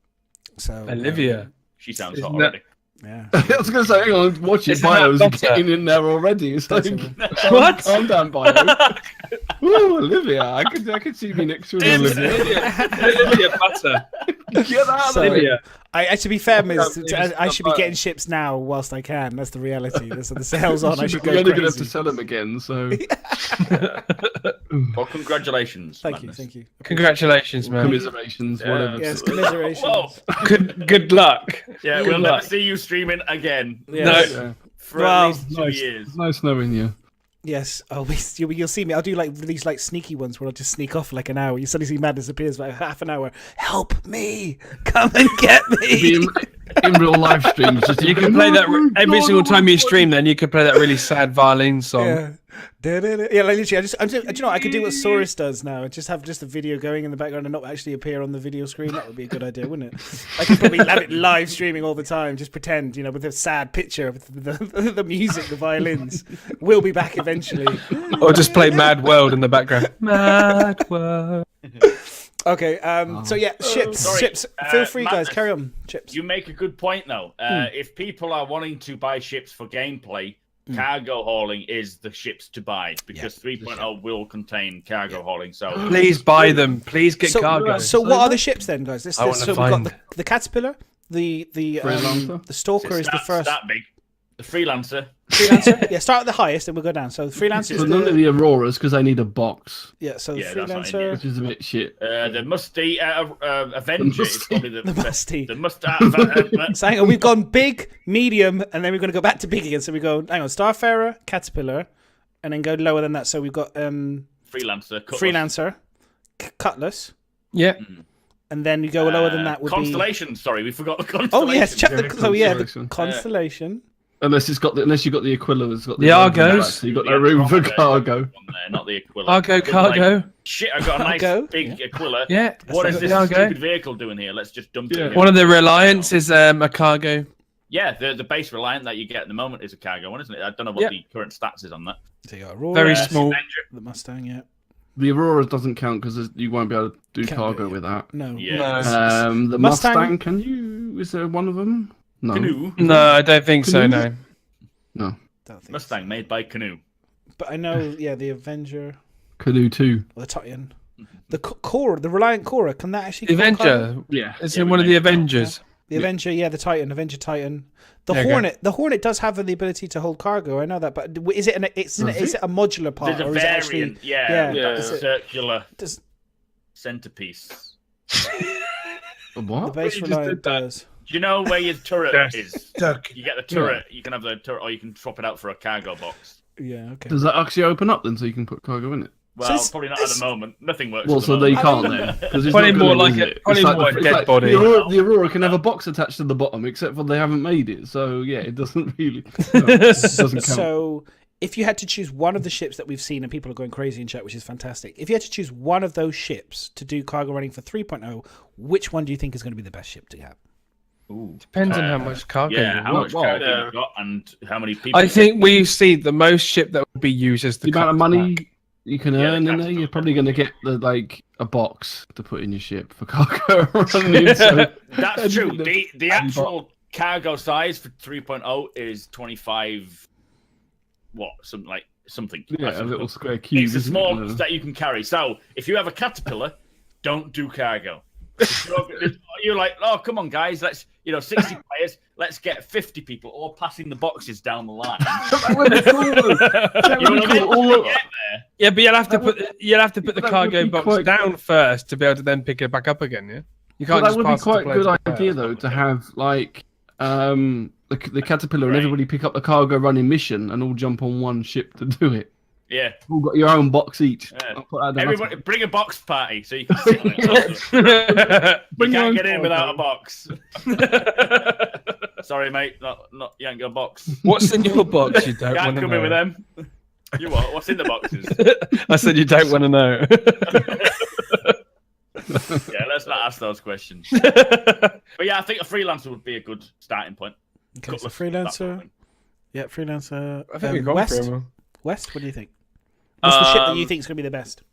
So Olivia. She sounds Isn't hot that- already. Yeah. I was going to say, hang on, watch your Isn't bios that better? getting in there already. It's like, What? calm down, bio. Ooh, Olivia. I could see me next to an Olivia. Olivia Butter. Get out of So- there. Olivia. I should be fair, Miz. Yeah, I should be getting ships now whilst I can. That's the reality. So the sales on. I should go You're only going to have crazy. to sell them again, so. Well, congratulations. Thank you, Madness. thank you. Congratulations, man. Commiserations, Yeah. whatever. Yes, commiserations. Whoa. Good luck. Yeah, Good we'll luck. never see you streaming again Yes. No. Yeah. for Well, at least 2 years. Nice knowing you. Yes. Oh, you'll see me. I'll do like these like sneaky ones where I'll just sneak off for like an hour. You suddenly see Madness appears for like half an hour. Help me! Come and get Be me! in real live streams. Just You can play that every single time you stream. Then you can play that really sad violin song. Yeah. Da-da-da. Yeah, like literally, do you know what? I could do what Saurus does now. And just have just a video going in the background and not actually appear on the video screen. That would be a good idea, wouldn't it? I could probably have it live streaming all the time. Just pretend, with a sad picture of the music, the violins. We'll be back eventually. Or just play Mad World in the background. Mad World. Okay. So yeah, ships. Sorry, Ships. Feel free, guys. Madness. Carry on. Ships. You make a good point, though. If people are wanting to buy ships for gameplay, cargo hauling is the ships to buy because 3.0 will contain cargo hauling. So Please buy them. Please get cargo. So what are the ships then, guys? I wanna So we've find- got the Caterpillar, the Freelancer? the Stalker is the first. that big. The freelancer. Freelancer. Yeah, start at the highest and we'll go down. So the Freelancer is But none of the Auroras because they need a box, yeah. So the Yeah, that's what I Freelancer. which is a bit shit. The musty Avenger is probably the best. musty. The must. So hang on, we've gone big, medium, and then we're going to go back to big again. So we go, hang on, Starfarer, Caterpillar, and then go lower than that. So we've got Freelancer. Cutlass. Freelancer, Cutlass, Yeah. and then you go lower than that would Constellation. Sorry, we forgot the be. constellation. Oh yes, check the. So yeah, the Constellation. Constellation. Unless you've got the Aquila that's got The Argos. so you've got no room for cargo. One there, not the Aquila. Argo It's cargo. like, shit, I got a nice Argo. big Aquila. Yeah. What is the this Argo. stupid vehicle doing here? Let's just dump Yeah. it. One of the Reliance is a cargo. Yeah, the base Reliant that you get at the moment is a cargo one, isn't it? I don't know what Yeah. the current stats is on that. So you got Aurora, Very small. the Mustang. Yeah. The Aurora doesn't count because you won't be able to do Can't cargo do it. with that. No. Yeah. The Mustang- Mustang, can you? Is there one of them? No. Canoe. No, I don't think so. No. No. Don't think Mustang made by Canoe. But I know, yeah, the Avenger, Canoe 2. or the Titan, the Cora, the Reliant Cora. Can that actually? The go cargo? Avenger. Yeah. Is Yeah, it we one of the mentioned that, Avengers? The Avenger, yeah, the Titan, Avenger Titan. The There you go. Hornet, the Hornet does have the ability to hold cargo. I know that, but is it is it a modular part There's a or is it actually? variant, yeah, yeah, that's is a it- circular Does centerpiece. the What? base You just Reliant did that. does? Do you know where your turret Yes. is? You get the turret, you can have the turret, or you can swap it out for a cargo box. Yeah, okay. Does that actually open up then so you can put cargo in it? Well, it's- probably not at the moment. Nothing works. Well, at the so they moment. can't then. 'cause it's Probably not more gonna, like is a- it? probably It's more a it's dead body. The Aurora can have a box attached to the bottom, except for they haven't made it. So yeah, it doesn't really. No, it doesn't count. So, if you had to choose one of the ships that we've seen, and people are going crazy in chat, which is fantastic. If you had to choose one of those ships to do cargo running for 3.0, which one do you think is going to be the best ship to have? Ooh. Depends on how much cargo. Yeah, you how want. much cargo you've got and how many people. I think we see the most ship that would be used as The amount of money you can Yeah, earn the in there, capital. you're probably going to get a box to put in your ship for cargo running in. So That's true. The actual cargo size for 3.0 is 25. What? Something. yeah, a little square cube. It's a isn't small it? that you can carry. So if you have a caterpillar, don't do cargo. You're like, oh, come on, guys, let's 60 players, let's get 50 people all passing the boxes down the line. That would be cool. That would be cool. Yeah, but you'll have to put the That cargo would be box quite- down first to be able to then pick it back up again. Yeah, you can't. That just would be pass it to quite a players good first. idea, though, to have the caterpillar and Right. everybody pick up the cargo running mission and all jump on one ship to do it. Yeah. All got your own box each. Yeah. I'll put that down. Everybody, bring a box party so you can sit on it. Bring You your own can't get in without a cargo. box. Sorry, mate. Not you ain't got a box. What's in your box? You don't Can't want to come in with know. them. You what? What's in the boxes? I said you don't want to know. Yeah, let's not ask those questions. But yeah, I think a freelancer would be a good starting point. Okay, so Cutlass, that sort of freelancer. thing. Yeah, freelancer. I think we've gone West. for him. West, what do you think? What's the ship that you Um, think is going to be the best?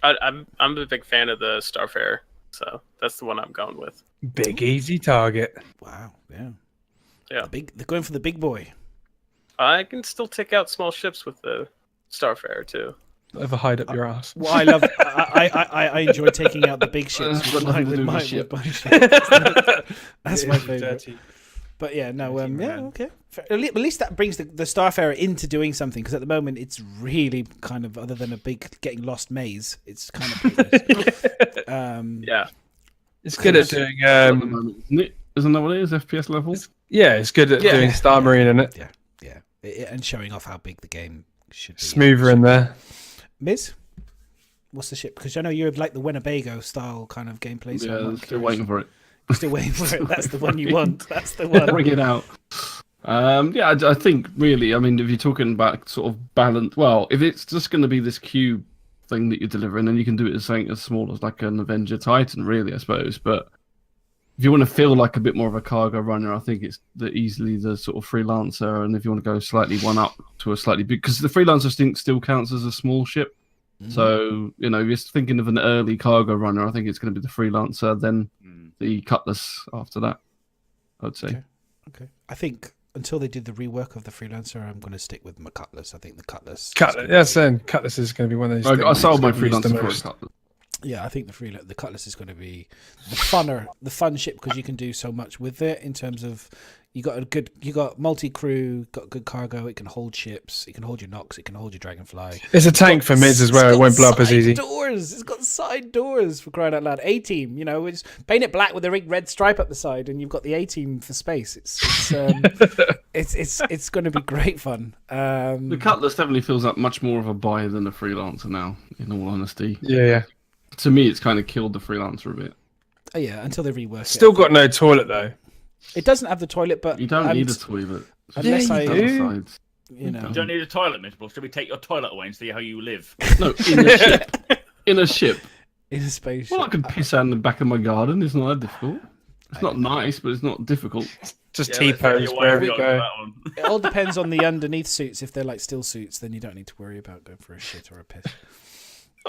I'm a big fan of the Starfarer, so that's the one I'm going with. Big easy target. Wow, yeah. Yeah. They're going for the big boy. I can still take out small ships with the Starfarer too. Ever hide up your ass. Well, I love. I enjoy taking out the big ships That's with got my, nothing to do with my ship. ship. That's my favorite. Dirty. But yeah, no, Dirty yeah, man. okay. At least that brings the Starfarer into doing something, because at the moment it's really kind of, other than a big getting lost maze, it's kind of pointless. Yeah. It's good at doing. At the moment, isn't it? Isn't that what it is? FPS levels? Yeah, it's good at Yeah. doing Star Marine in it. And showing off how big the game should be. Smoother in there. Miz, what's the ship? Because I know you're like the Winnebago style kind of gameplay. So Yeah, I'm I'm not still curious. waiting for it. Still waiting for it. That's the one you want. That's the one. Bring it out. Yeah, I think really, I mean, if you're talking about sort of balance, well, if it's just going to be this cube thing that you're delivering, then you can do it as something as small as like an Avenger Titan, really, I suppose. But if you want to feel like a bit more of a cargo runner, I think it's easily the sort of freelancer. And if you want to go slightly one up to a slightly big, because the freelancer still counts as a small ship. So, if you're thinking of an early cargo runner, I think it's going to be the freelancer, then the Cutlass after that, I'd say. Okay. I think until they do the rework of the freelancer, I'm going to stick with my Cutlass. I think the Cutlass. Cutlass is going to be one of those. I sold my things that's freelancer the for a most. Cutlass. Yeah, I think the Cutlass is going to be the fun ship, because you can do so much with it in terms of you got multi-crew, got good cargo. It can hold ships. It can hold your Nox. It can hold your Dragonfly. It's a tank for mids as well. It won't blow up as easy. Doors. It's got side doors, for crying out loud. A-team, it's paint it black with a big red stripe up the side, and you've got the A-team for space. It's going to be great fun. The Cutlass definitely feels like much more of a buy than a freelancer now, in all honesty. Yeah. To me, it's kind of killed the freelancer a bit. Yeah, until they rework it. Still got no toilet though. It doesn't have the toilet, but You don't need a toilet. unless Yeah, I, you Other do. sides. You don't need a toilet, Mitchell. Should we take your toilet away and see how you live? No, in a ship. In a ship. in a spaceship. Well, I can piss out in the back of my garden. It's not that difficult. It's not nice, but it's not difficult. Just Yeah, T-pose let's see wherever your you wife got go. that one. It all depends on the underneath suits. If they're like still suits, then you don't need to worry about going for a shit or a piss.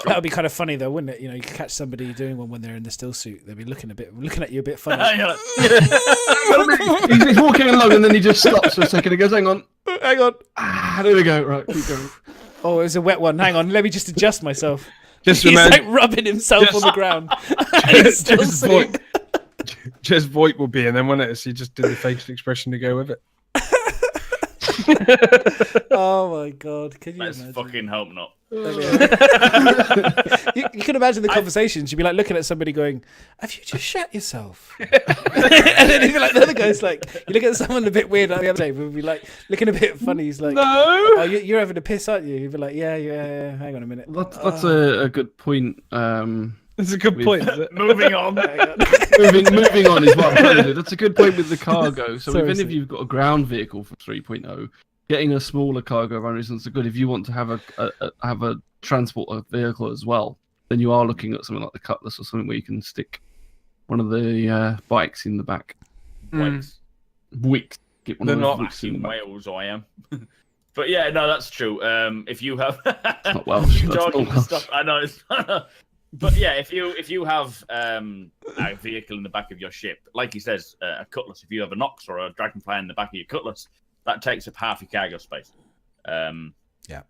That would be kind of funny though, wouldn't it? You could catch somebody doing one when they're in the still suit. They'd be looking at you a bit funny. You're like, He's walking along and then he just stops for a second and goes, hang on. Hang on. There we go. Right, keep going. Oh, it was a wet one. Hang on. Let me just adjust myself. Just He's remember, like rubbing himself on the ground. He's still just suit. just Voight will be, and then when it's you just do the facial expression to go with it. Oh my god! Can you let's imagine? fucking hope not. You can imagine the conversations. You'd be like looking at somebody going, "Have you just shat yourself?" And then he'd be like, the other guy's like, you look at someone a bit weird like the other day, but would be like looking a bit funny. He's like, No. "Oh, you're having a piss, aren't you?" He'd be like, "Yeah. Hang on a minute." That's a good point. That's a good point. Is it? Moving on. moving on is what I'm trying to do. That's a good point with the cargo. So Sorry, if any sir. of you've got a ground vehicle for 3.0, getting a smaller cargo runner isn't so good. If you want to have a transport vehicle as well, then you are looking at something like the Cutlass or something where you can stick one of the bikes in the back. Wikes. Wicks. Get one They're of not those Wicks in the In back. Wales, I am. But yeah, no, that's true. If you have not Welsh, you that's talking not Welsh. stuff, I know it's but yeah, if you have a vehicle in the back of your ship, like he says, a cutlass. If you have a Nox or a Dragonfly in the back of your cutlass, that takes up half your cargo space. Yeah.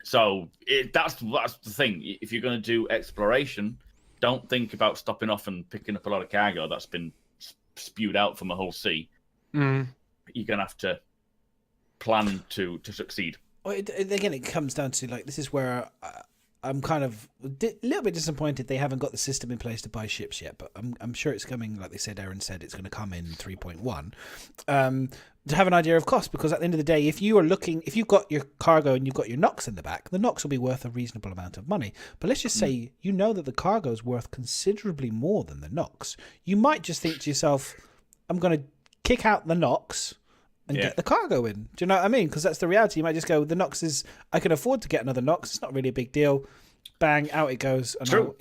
So that's the thing. If you're going to do exploration, don't think about stopping off and picking up a lot of cargo that's been spewed out from a whole sea. Mm. You're going to have to plan to succeed. Well, again, it comes down to like this is where I'm kind of a little bit disappointed they haven't got the system in place to buy ships yet. But I'm sure it's coming. Like they said, Aaron said it's going to come in 3.1. To have an idea of cost, because at the end of the day, if you've got your cargo and you've got your Nox in the back, the Nox will be worth a reasonable amount of money. But let's just say you know that the cargo is worth considerably more than the Nox. You might just think to yourself, I'm going to kick out the Nox and get the cargo in. Do you know what I mean? Because that's the reality. You might just go, the Nox is, I can afford to get another Nox. It's not really a big deal. Bang, out it goes. And True.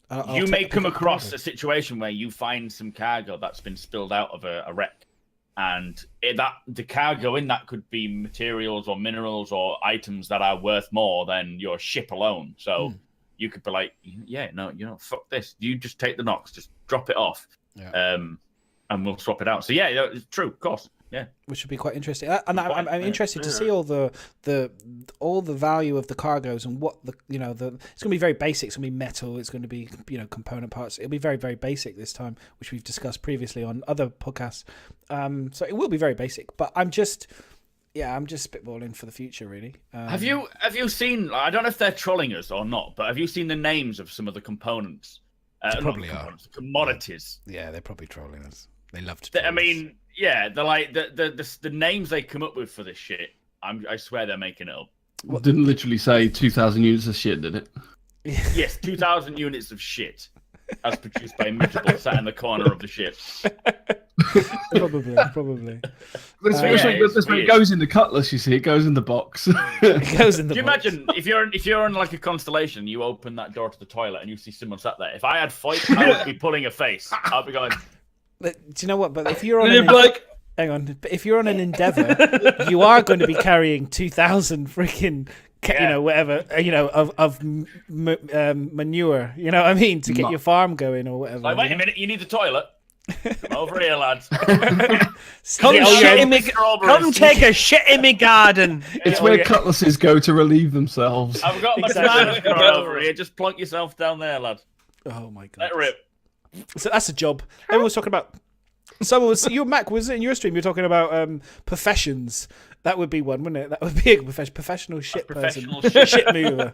I'll You may come across cargo. a situation where you find some cargo that's been spilled out of a wreck. And the cargo in that could be materials or minerals or items that are worth more than your ship alone. So you could be like, fuck this. You just take the Nox, just drop it off, and we'll swap it out. So yeah, it's true, of course. Yeah, which would be quite interesting. And I'm interested to see all the value of the cargoes and what it's going to be very basic. It's going to be metal. It's going to be component parts. It'll be very, very basic this time, which we've discussed previously on other podcasts. So it will be very basic. But I'm just spitballing for the future, really. Have you seen? I don't know if they're trolling us or not, but have you seen the names of some of the components? Probably are commodities. Yeah, they're probably trolling us. They love to. Troll us. Yeah, they're like the names they come up with for this shit. I swear they're making it up. What? Didn't literally say 2,000 units of shit, did it? Yes, 2,000 units of shit, as produced by Miserable, sat in the corner of the ship. Probably. It goes in the cutlass. You see, it goes in the box. It goes in the. Do you imagine if you're on like a constellation, you open that door to the toilet and you see someone sat there? If I had fight, I would be pulling a face. I'd be going. Do you know what? But if you're on hang on, but if you're on an Endeavour, you are going to be carrying 2,000 freaking, whatever, of manure. You know what I mean, to get your farm going or whatever. Like, wait a minute, you need the toilet. Come over here, lads. Come take a shit in me garden. It's where cutlasses go to relieve themselves. I've got my toilet over here. Just plunk yourself down there, lad. Oh my god. Let it rip. So that's a job. Everyone was talking about. Your Mac was in your stream. You're talking about professions. That would be one, wouldn't it? That would be a professional shit person, shit mover,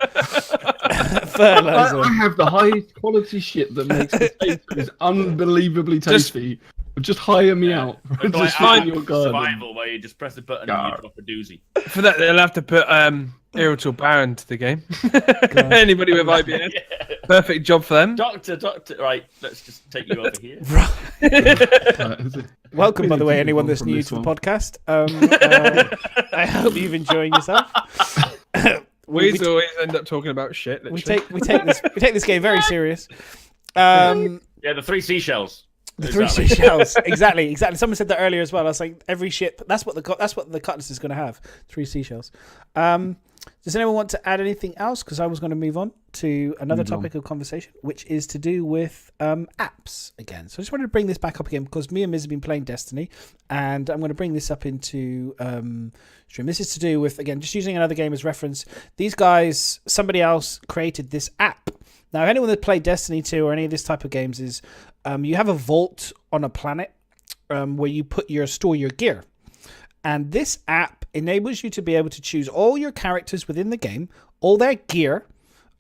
fertilizer. I have the high quality shit that makes potatoes unbelievably tasty. Just hire me out. Just find your garden. Survival, where you just press the button and you drop a doozy. For that, they'll have to put Irrital Baron to the game. Anybody with IBM, perfect job for them. Doctor, right? Let's just take you over here. Welcome, by the way, anyone that's new to the podcast. I hope you've enjoying yourself. We always end up talking about shit. Literally. We take this game very serious. Yeah, the 3 seashells. The 3 seashells. Exactly. Someone said that earlier as well. I was like, every ship. That's what the cutlass is going to have. 3 seashells. Does anyone want to add anything else? Because I was going to move on to another topic of conversation, which is to do with apps again. So I just wanted to bring this back up again because me and Miz have been playing Destiny, and I'm going to bring this up into stream. This is to do with, again, just using another game as reference. These guys, somebody else created this app. Now, if anyone that played Destiny 2 or any of this type of games is, you have a vault on a planet where you store your gear. And this app enables you to be able to choose all your characters within the game, all their gear,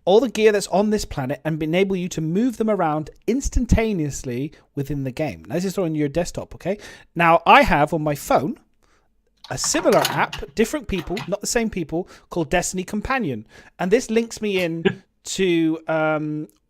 all the gear that's on this planet, and enable you to move them around instantaneously within the game. Now, this is on your desktop, okay? Now, I have on my phone a similar app, different people, not the same people, called Destiny Companion. And this links me in to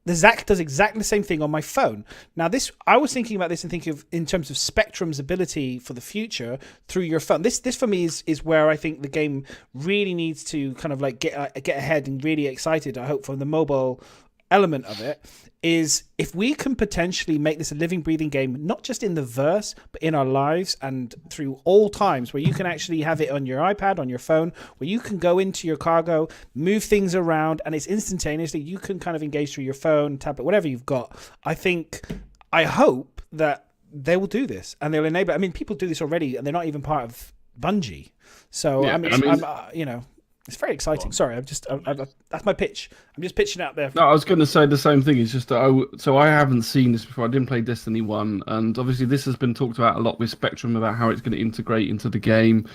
the Zach does exactly the same thing on my phone. Now, I was thinking about this and thinking of in terms of Spectrum's ability for the future through your phone. This for me is where I think the game really needs to kind of like get ahead and really excited. I hope for the mobile element of it is if we can potentially make this a living, breathing game, not just in the verse, but in our lives and through all times, where you can actually have it on your iPad, on your phone, where you can go into your cargo, move things around, and it's instantaneously. You can kind of engage through your phone, tablet, whatever you've got. I hope that they will do this and they'll enable it. I mean, people do this already and they're not even part of Bungie. So, Yeah, I'm it's very exciting. Sorry, that's my pitch. I'm just pitching out there. No, I was going to say the same thing. It's just that I haven't seen this before. I didn't play Destiny 1, and obviously this has been talked about a lot with Spectrum about how it's going to integrate into the game.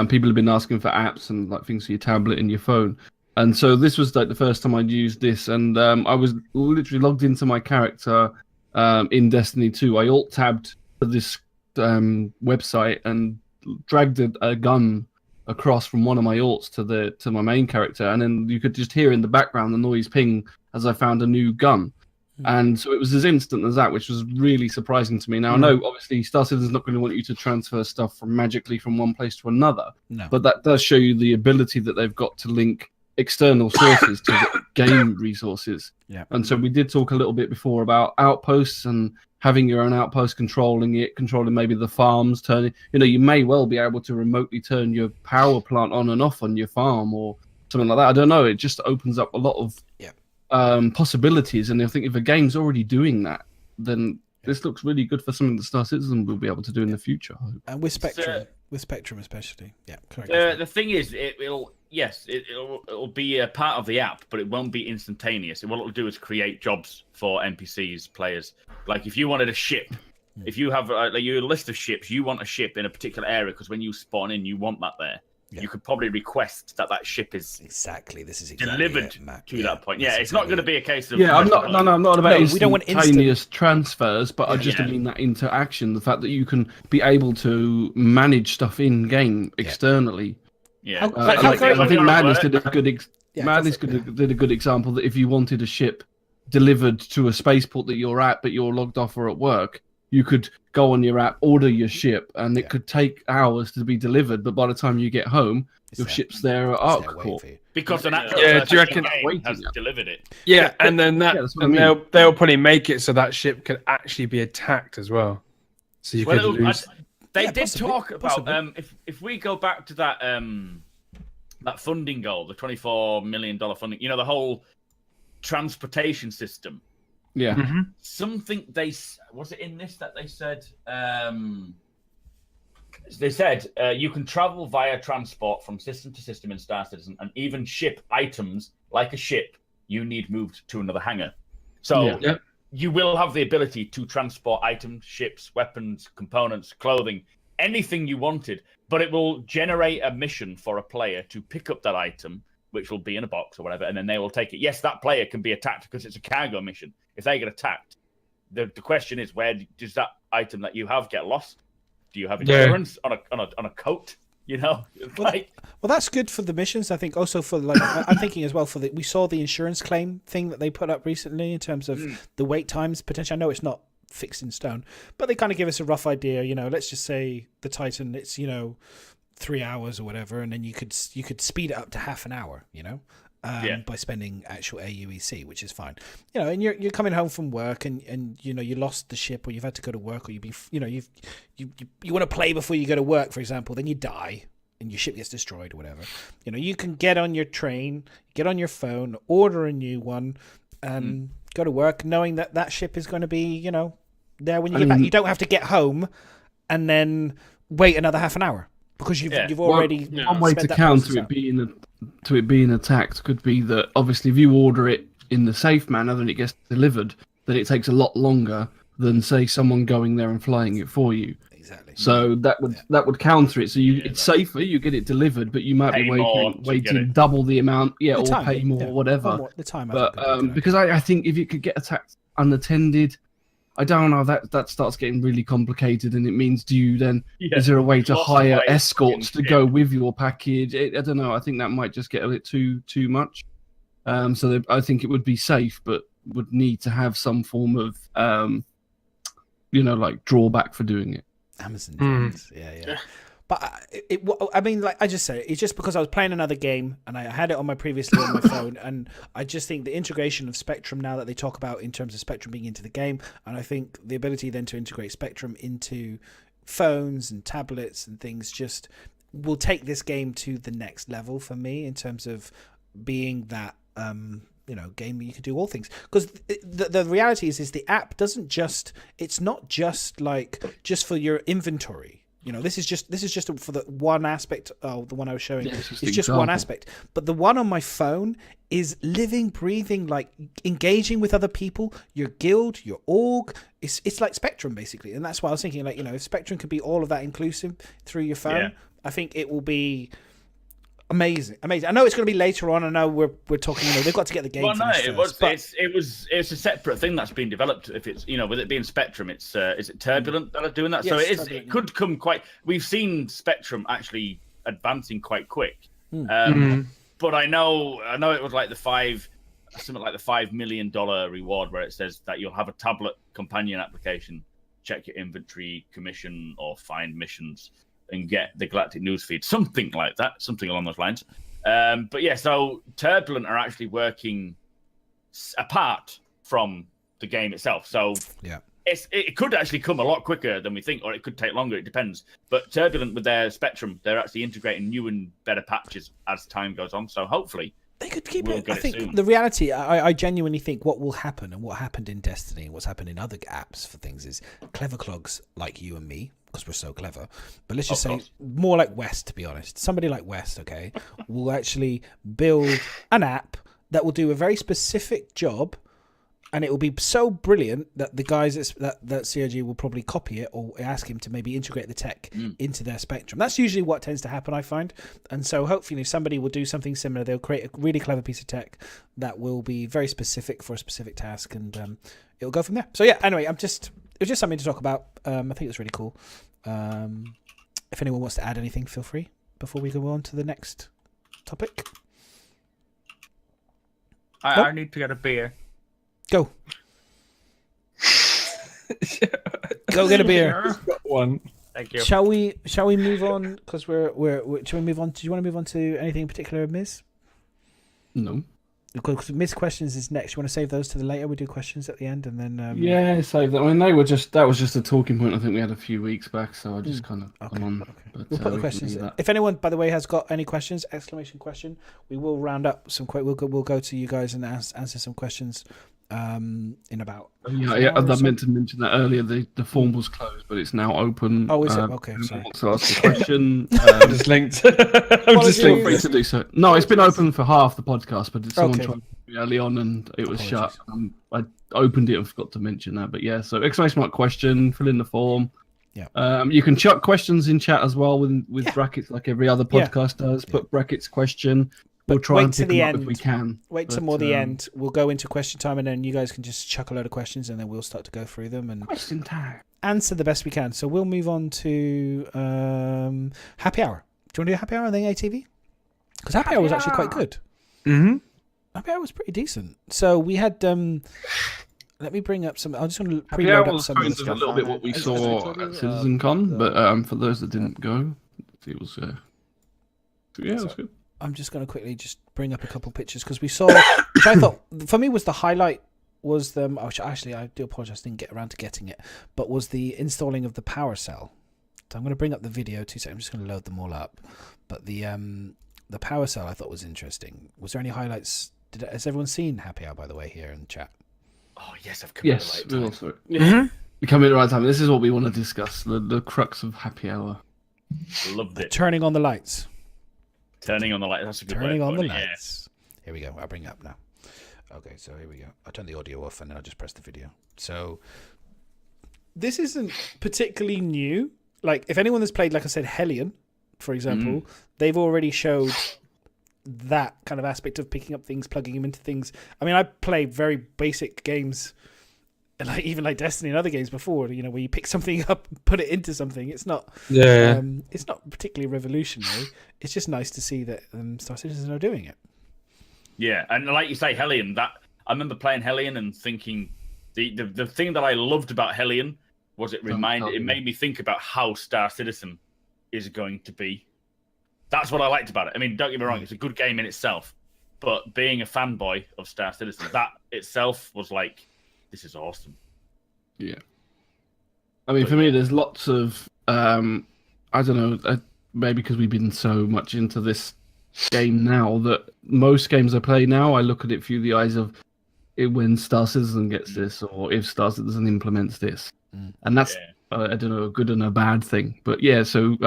People have been asking for apps and like things for your tablet and your phone. And so this was like the first time I'd used this, and I was literally logged into my character in Destiny 2. I alt-tabbed to this website and dragged a gun across from one of my alts to my main character, and then you could just hear in the background the noise ping as I found a new gun. And so it was as instant as that, which was really surprising to me. Now I know obviously Star Citizen's not going to want you to transfer stuff magically from one place to another, but that does show you the ability that they've got to link external sources to the game resources. And so we did talk a little bit before about outposts and having your own outpost, controlling maybe the farms, you may well be able to remotely turn your power plant on and off on your farm or something like that. I don't know. It just opens up a lot of possibilities. And I think if a game's already doing that, then this looks really good for something that Star Citizen will be able to do in the future, I hope. And with Spectrum especially. Yeah, correct. The thing is, it'll be a part of the app, but it won't be instantaneous. What it'll do is create jobs for NPCs, players. Like if you wanted a ship, if you have a list of ships, you want a ship in a particular area because when you spawn in, you want that there. You could probably request that ship is delivered to that point. Yeah, it's not going to be a case of I'm not about we don't want instantaneous transfers, but I just mean that interaction, the fact that you can be able to manage stuff in game externally. Yeah, I think Madness did a good example that if you wanted a ship delivered to a spaceport that you're at, but you're logged off or at work, you could go on your app, order your ship, and it could take hours to be delivered. But by the time you get home, your ship's there at ArcCorp. Because an actual do you reckon has delivered it? Yeah, and then they'll probably make it so that ship could actually be attacked as well. So you could lose. They did talk about if we go back to that that funding goal, the $24 million funding. The whole transportation system. Yeah. Mm-hmm. Something was it in this that they said? They said you can travel via transport from system to system in Star Citizen, and even ship items like a ship you need moved to another hangar. So you will have the ability to transport items, ships, weapons, components, clothing, anything you wanted. But it will generate a mission for a player to pick up that item, which will be in a box or whatever, and then they will take it. Yes, that player can be attacked because it's a cargo mission. If they get attacked, the question is, where does that item that you have get lost? Do you have insurance on a coat? Well, that's good for the missions. I think also for I'm thinking as well we saw the insurance claim thing that they put up recently in terms of the wait times potential. I know it's not fixed in stone, but they kind of give us a rough idea. Let's just say the Titan, it's 3 hours or whatever, and then you could speed it up to half an hour, by spending actual AUEC, which is fine. And you're coming home from work and you lost the ship, or you've had to go to work, or you want to play before you go to work, for example, then you die and your ship gets destroyed or whatever. You can get on your train, get on your phone, order a new one, and go to work knowing that ship is going to be, there when you get back. You don't have to get home and then wait another half an hour. Because you've already one way to counter it being attacked could be that obviously if you order it in the safe manner, then it gets delivered. Then it takes a lot longer than say someone going there and flying it for you. Exactly. So that would counter it. So it's safer, you get it delivered, but you might be waiting double the amount, or pay more, or whatever. The time. But because I think if you could get attacked unattended, I don't know, that starts getting really complicated, and it means is there a way to hire escorts to go with your package? I don't know. I think that might just get a bit too much. So I think it would be safe, but would need to have some form of, drawback for doing it. Amazon, yeah. But I mean, like I just said, it's just because I was playing another game and I had it on my previously on my phone, and I just think the integration of Spectrum now that they talk about in terms of Spectrum being into the game, and I think the ability then to integrate Spectrum into phones and tablets and things just will take this game to the next level for me in terms of being that game where you can do all things. Because the reality is the app doesn't just, it's not just like just for your inventory. This is just for the one aspect. Oh, the one I was showing is just one aspect. But the one on my phone is living, breathing, like engaging with other people, your guild, your org. It's like Spectrum basically, and that's why I was thinking, like, if Spectrum could be all of that inclusive through your phone, I think it will be amazing. I know it's going to be later on. I know we're talking. They've got to get the game. Well, no, first, it's a separate thing that's been developed. If it's with it being Spectrum, it's is it Turbulent that are doing that? Yes, so it could come quite. We've seen Spectrum actually advancing quite quick. But I know it was like something like the $5 million reward where it says that you'll have a tablet companion application, check your inventory, commission or find missions, and get the Galactic Newsfeed, something like that, something along those lines. But yeah, so Turbulent are actually working apart from the game itself. So it could actually come a lot quicker than we think, or it could take longer. It depends. But Turbulent with their Spectrum, they're actually integrating new and better patches as time goes on. So hopefully they could keep it. I think the reality, I genuinely think what will happen and what happened in Destiny and what's happened in other apps for things is clever clogs like you and me, because we're so clever, but let's just say more like West, to be honest. Somebody like West, okay, will actually build an app that will do a very specific job, and it will be so brilliant that the guys that CRG will probably copy it or ask him to maybe integrate the tech into their Spectrum. That's usually what tends to happen, I find. And so hopefully somebody will do something similar. They'll create a really clever piece of tech that will be very specific for a specific task, and it'll go from there. So yeah, anyway, it was just something to talk about. I think it was really cool. If anyone wants to add anything, feel free before we go on to the next topic. I need to get a beer. Go. Go get a beer. Got one. Thank you. Shall we move on? Because shall we move on? Do you want to move on to anything in particular, Miz? No. Because Miz questions is next. You want to save those to the later? We do questions at the end, and then yeah, save that. I mean, that was just a talking point. I think we had a few weeks back, so I just kind of gone on. But, we'll put the questions. If anyone, by the way, has got any questions, exclamation question, we will round up some. We'll go to you guys and answer some questions. In about I meant to mention that earlier. The form was closed, but it's now open. Oh, is it? Okay, sorry. So ask a question. I'm just linked. I'm just feel free to do so. No, it's been open for half the podcast, but someone tried early on and it was shut. I opened it and forgot to mention that. But yeah, so exclamation mark question, fill in the form. Yeah. You can chuck questions in chat as well with brackets like every other podcast does. Put brackets question. We'll try and pick them up if we can. Wait till more the end. We'll go into question time, and then you guys can just chuck a load of questions, and then we'll start to go through them and question time. Answer the best we can. So we'll move on to happy hour. Do you want to do happy hour on the ATV? Because happy hour was actually quite good. Mm-hmm. Happy hour was pretty decent. So we had. Let me bring up some. I just want to preload up some of the stuff. A little bit what we saw at CitizenCon, but for those that didn't go, it was. Yeah, it was good. I'm just going to quickly just bring up a couple pictures because we saw, which I thought for me was the highlight was the, which actually I do apologize, didn't get around to getting it, but was the installing of the power cell. So I'm going to bring up the video 2 seconds. I'm just going to load them all up. But the power cell I thought was interesting. Was there any highlights? Has everyone seen Happy Hour, by the way, here in chat? Oh yes, I've come at the right time. Also, we come at the right time. This is what we want to discuss: the crux of Happy Hour. Loved it. Turning on the lights. Turning on the lights. That's a good Turning way on the it, lights. Yeah. Here we go. I'll bring it up now. Okay, so here we go. I'll turn the audio off and then I'll just press the video. So this isn't particularly new. Like, if anyone has played, like I said, Hellion, for example, they've already showed that kind of aspect of picking up things, plugging them into things. I mean, I play very basic games, like even like Destiny and other games before, where you pick something up, put it into something. It's not, it's not particularly revolutionary. It's just nice to see that Star Citizen are doing it. Yeah, and like you say, Hellion. That I remember playing Hellion and thinking the thing that I loved about Hellion was it made me think about how Star Citizen is going to be. That's what I liked about it. I mean, don't get me wrong, it's a good game in itself, but being a fanboy of Star Citizen, that itself was like, this is awesome. Yeah. I mean, for me, there's lots of, I don't know, maybe because we've been so much into this game now that most games I play now, I look at it through the eyes of when Star Citizen gets this, or if Star Citizen implements this. And that's, I don't know, a good and a bad thing. But yeah, so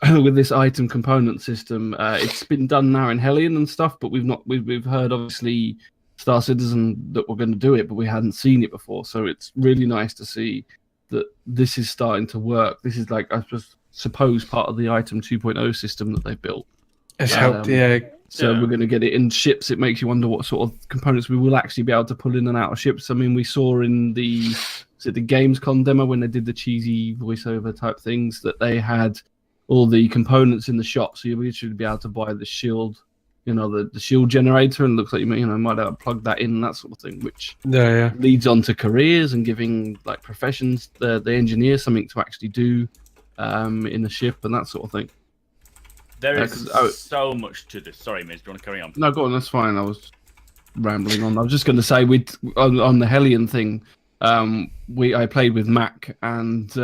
with this item component system, it's been done now in Hellion and stuff, but we've heard obviously Star Citizen that we're going to do it, but we hadn't seen it before. So it's really nice to see that this is starting to work. This is like, I suppose, part of the item 2.0 system that they've built. It's helped, yeah. So we're going to get it in ships. It makes you wonder what sort of components we will actually be able to pull in and out of ships. I mean, we saw in the Gamescom demo when they did the cheesy voiceover type things that they had all the components in the shop. So you'll literally be able to buy the shield, the shield generator, and it looks like you might be able to plug that in and that sort of thing, which leads on to careers and giving like professions, the engineer something to actually do in the ship and that sort of thing. There is so much to this. Sorry, Miz, do you want to carry on? No, go on. That's fine. I was rambling on. I was just going to say, on the Hellion thing, I played with Mac, and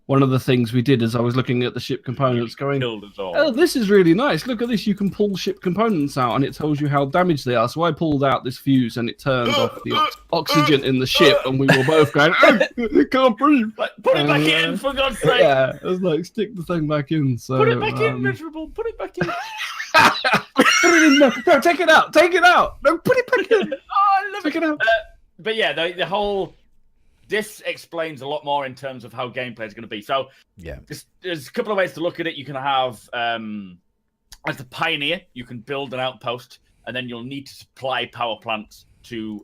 one of the things we did is I was looking at the ship components going, oh, this is really nice. Look at this. You can pull ship components out, and it tells you how damaged they are. So I pulled out this fuse, and it turned off the oxygen in the ship, and we were both going, oh, it can't breathe. Like, put it back in, for God's sake. Yeah, it was like, stick the thing back in. So, put it back in, miserable. Put it back in. Put it in. No, take it out. Take it out. No, put it back in. Oh, I love take it. It out. But yeah, the whole... This explains a lot more in terms of how gameplay is going to be. So there's a couple of ways to look at it. You can have, as the Pioneer, you can build an outpost, and then you'll need to supply power plants to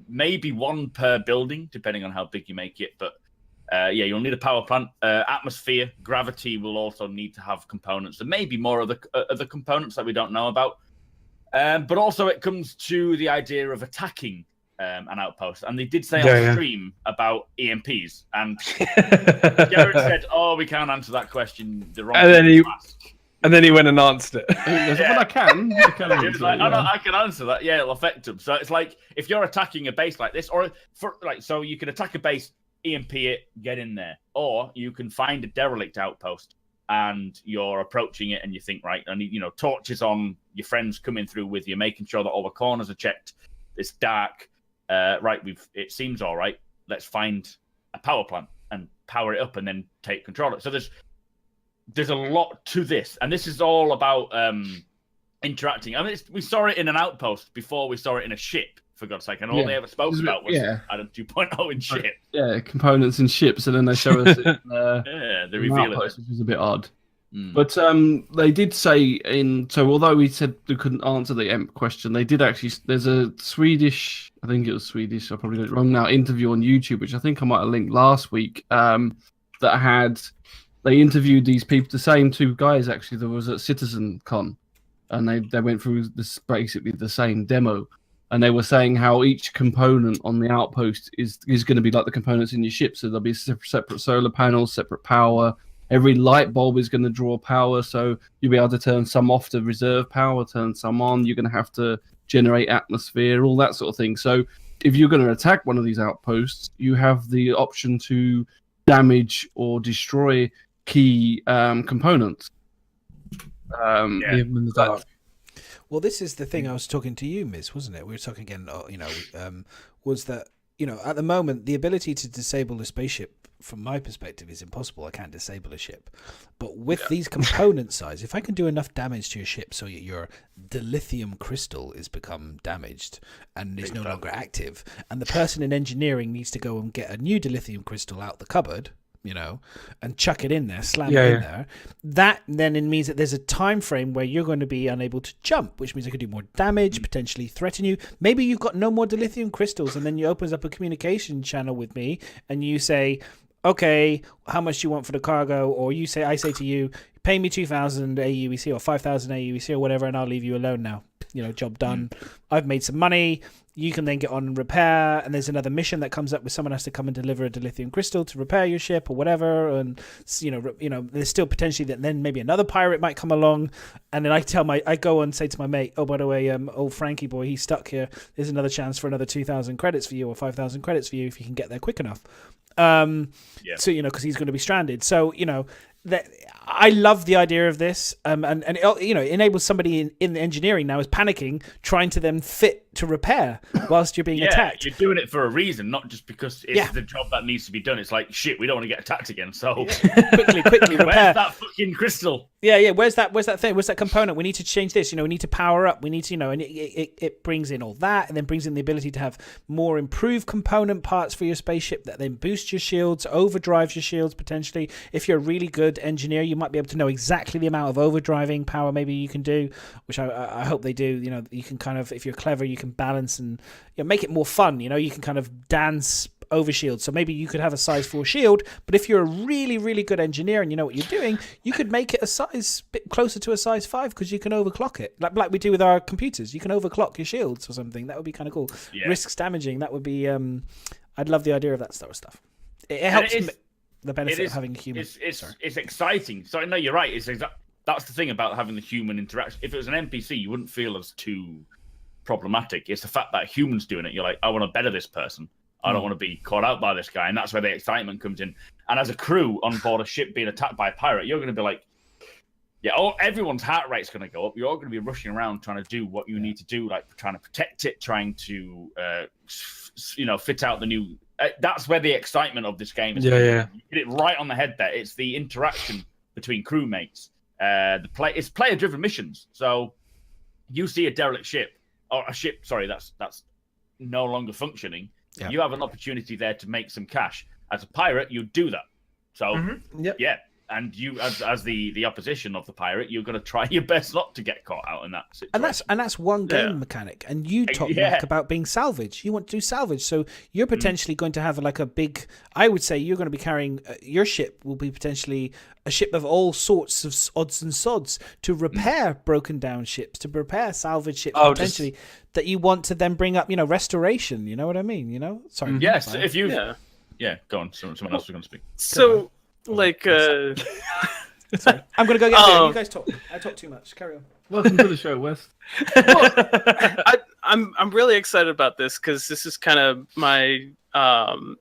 maybe one per building, depending on how big you make it. But you'll need a power plant. Atmosphere, gravity will also need to have components. There may be more of the components that we don't know about. But also it comes to the idea of attacking an outpost, and they did say on stream about EMPs, and Garrett said, "Oh, we can't answer that question." The wrong. And then he went and answered it. But I can. He was like, I can answer that. Yeah, it'll affect them. So it's like if you're attacking a base like this, or so you can attack a base, EMP it, get in there, or you can find a derelict outpost and you're approaching it, and you think, right, I need torches on, your friends coming through with you, making sure that all the corners are checked. It's dark. Right, it seems all right. Let's find a power plant and power it up, and then take control of it. So there's a lot to this, and this is all about interacting. I mean, we saw it in an outpost before we saw it in a ship. For God's sake, and all they ever spoke about was Adam 2.0 in ship. Yeah, components in ships, and then they show us in they reveal it, which is a bit odd. But they did say although we said we couldn't answer the EMP question, they did actually. There's a Swedish, I think it was Swedish, I probably got it wrong now, interview on YouTube, which I think I might have linked last week, they interviewed these people, the same two guys actually that was at Citizen Con, and they went through this basically the same demo, and they were saying how each component on the outpost is going to be like the components in your ship. So there'll be separate solar panels, separate power. Every light bulb is going to draw power, so you'll be able to turn some off to reserve power, turn some on. You're going to have to generate atmosphere, all that sort of thing. So if you're going to attack one of these outposts, you have the option to damage or destroy key components. Well, this is the thing I was talking to you, Miz, wasn't it? We were talking again, was that, at the moment, the ability to disable a spaceship, from my perspective, is impossible. I can't disable a ship. But with these component size, if I can do enough damage to your ship so your dilithium crystal is become damaged and is no longer active, and the person in engineering needs to go and get a new dilithium crystal out the cupboard, and chuck it in there, slam it in there, that then it means that there's a time frame where you're going to be unable to jump, which means I could do more damage, potentially threaten you. Maybe you've got no more dilithium crystals, and then you opens up a communication channel with me, and you say, okay, how much do you want for the cargo? Or I say to you, pay me 2,000 AUEC or 5,000 AUEC or whatever, and I'll leave you alone now. Job done. I've made some money. You can then get on and repair, and there's another mission that comes up where someone has to come and deliver a dilithium crystal to repair your ship or whatever. And there's still potentially that then maybe another pirate might come along, and then I go and say to my mate, oh, by the way, old Frankie boy, he's stuck here. There's another chance for another 2,000 credits for you or 5,000 credits for you if you can get there quick enough. So because he's going to be stranded. So that I love the idea of this, and it, enables somebody in engineering now is panicking, trying to then fit to repair whilst you're being attacked. You're doing it for a reason, not just because it's the job that needs to be done. It's like, shit, we don't want to get attacked again, so quickly repair. Where's that fucking crystal? Yeah. Where's that thing? Where's that component? We need to change this. We need to power up. We need to, and it brings in all that, and then brings in the ability to have more improved component parts for your spaceship that then boost your shields, overdrives your shields potentially. If you're a really good engineer, you might be able to know exactly the amount of overdriving power maybe you can do, which I hope they do. You can kind of, if you're clever, you can balance and make it more fun. You can kind of dance over shield. So maybe you could have a size 4 shield, but if you're a really, really good engineer and you know what you're doing, you could make it a size bit closer to a size 5 because you can overclock it. Like we do with our computers. You can overclock your shields or something. That would be kind of cool. Yeah. Risks damaging. That would be, I'd love the idea of that sort of stuff. It helps the benefit of having a human. It's exciting. So no, you're right. That's the thing about having the human interaction. If it was an NPC, you wouldn't feel as too problematic. It's the fact that a human's doing it. You're like, I want to better this person. I don't want to be caught out by this guy. And that's where the excitement comes in. And as a crew on board a ship being attacked by a pirate, you're going to be like, everyone's heart rate's going to go up. You're all going to be rushing around trying to do what you need to do, like trying to protect it, trying to, fit out the new... that's where the excitement of this game is. Yeah. You hit it right on the head there. It's the interaction between crewmates. It's player-driven missions. So you see a derelict ship, or a ship, sorry, that's no longer functioning. Yeah. You have an opportunity there to make some cash. As a pirate, you do that. So, and you, as the opposition of the pirate, you're going to try your best not to get caught out in that situation. And that's one game mechanic. And you talked Mark, about being salvage. You want to do salvage, so you're potentially going to have like a big. I would say you're going to be carrying your ship will be potentially a ship of all sorts of odds and sods to repair broken down ships, to repair salvage ships potentially that you want to then bring up. Restoration. You know what I mean? Sorry. Yes. If you. Go on. Someone else was going to speak. So. Sorry. I'm gonna go get you guys talk. I talk too much. Carry on. Welcome to the show, Wes. I'm really excited about this because this is kind of my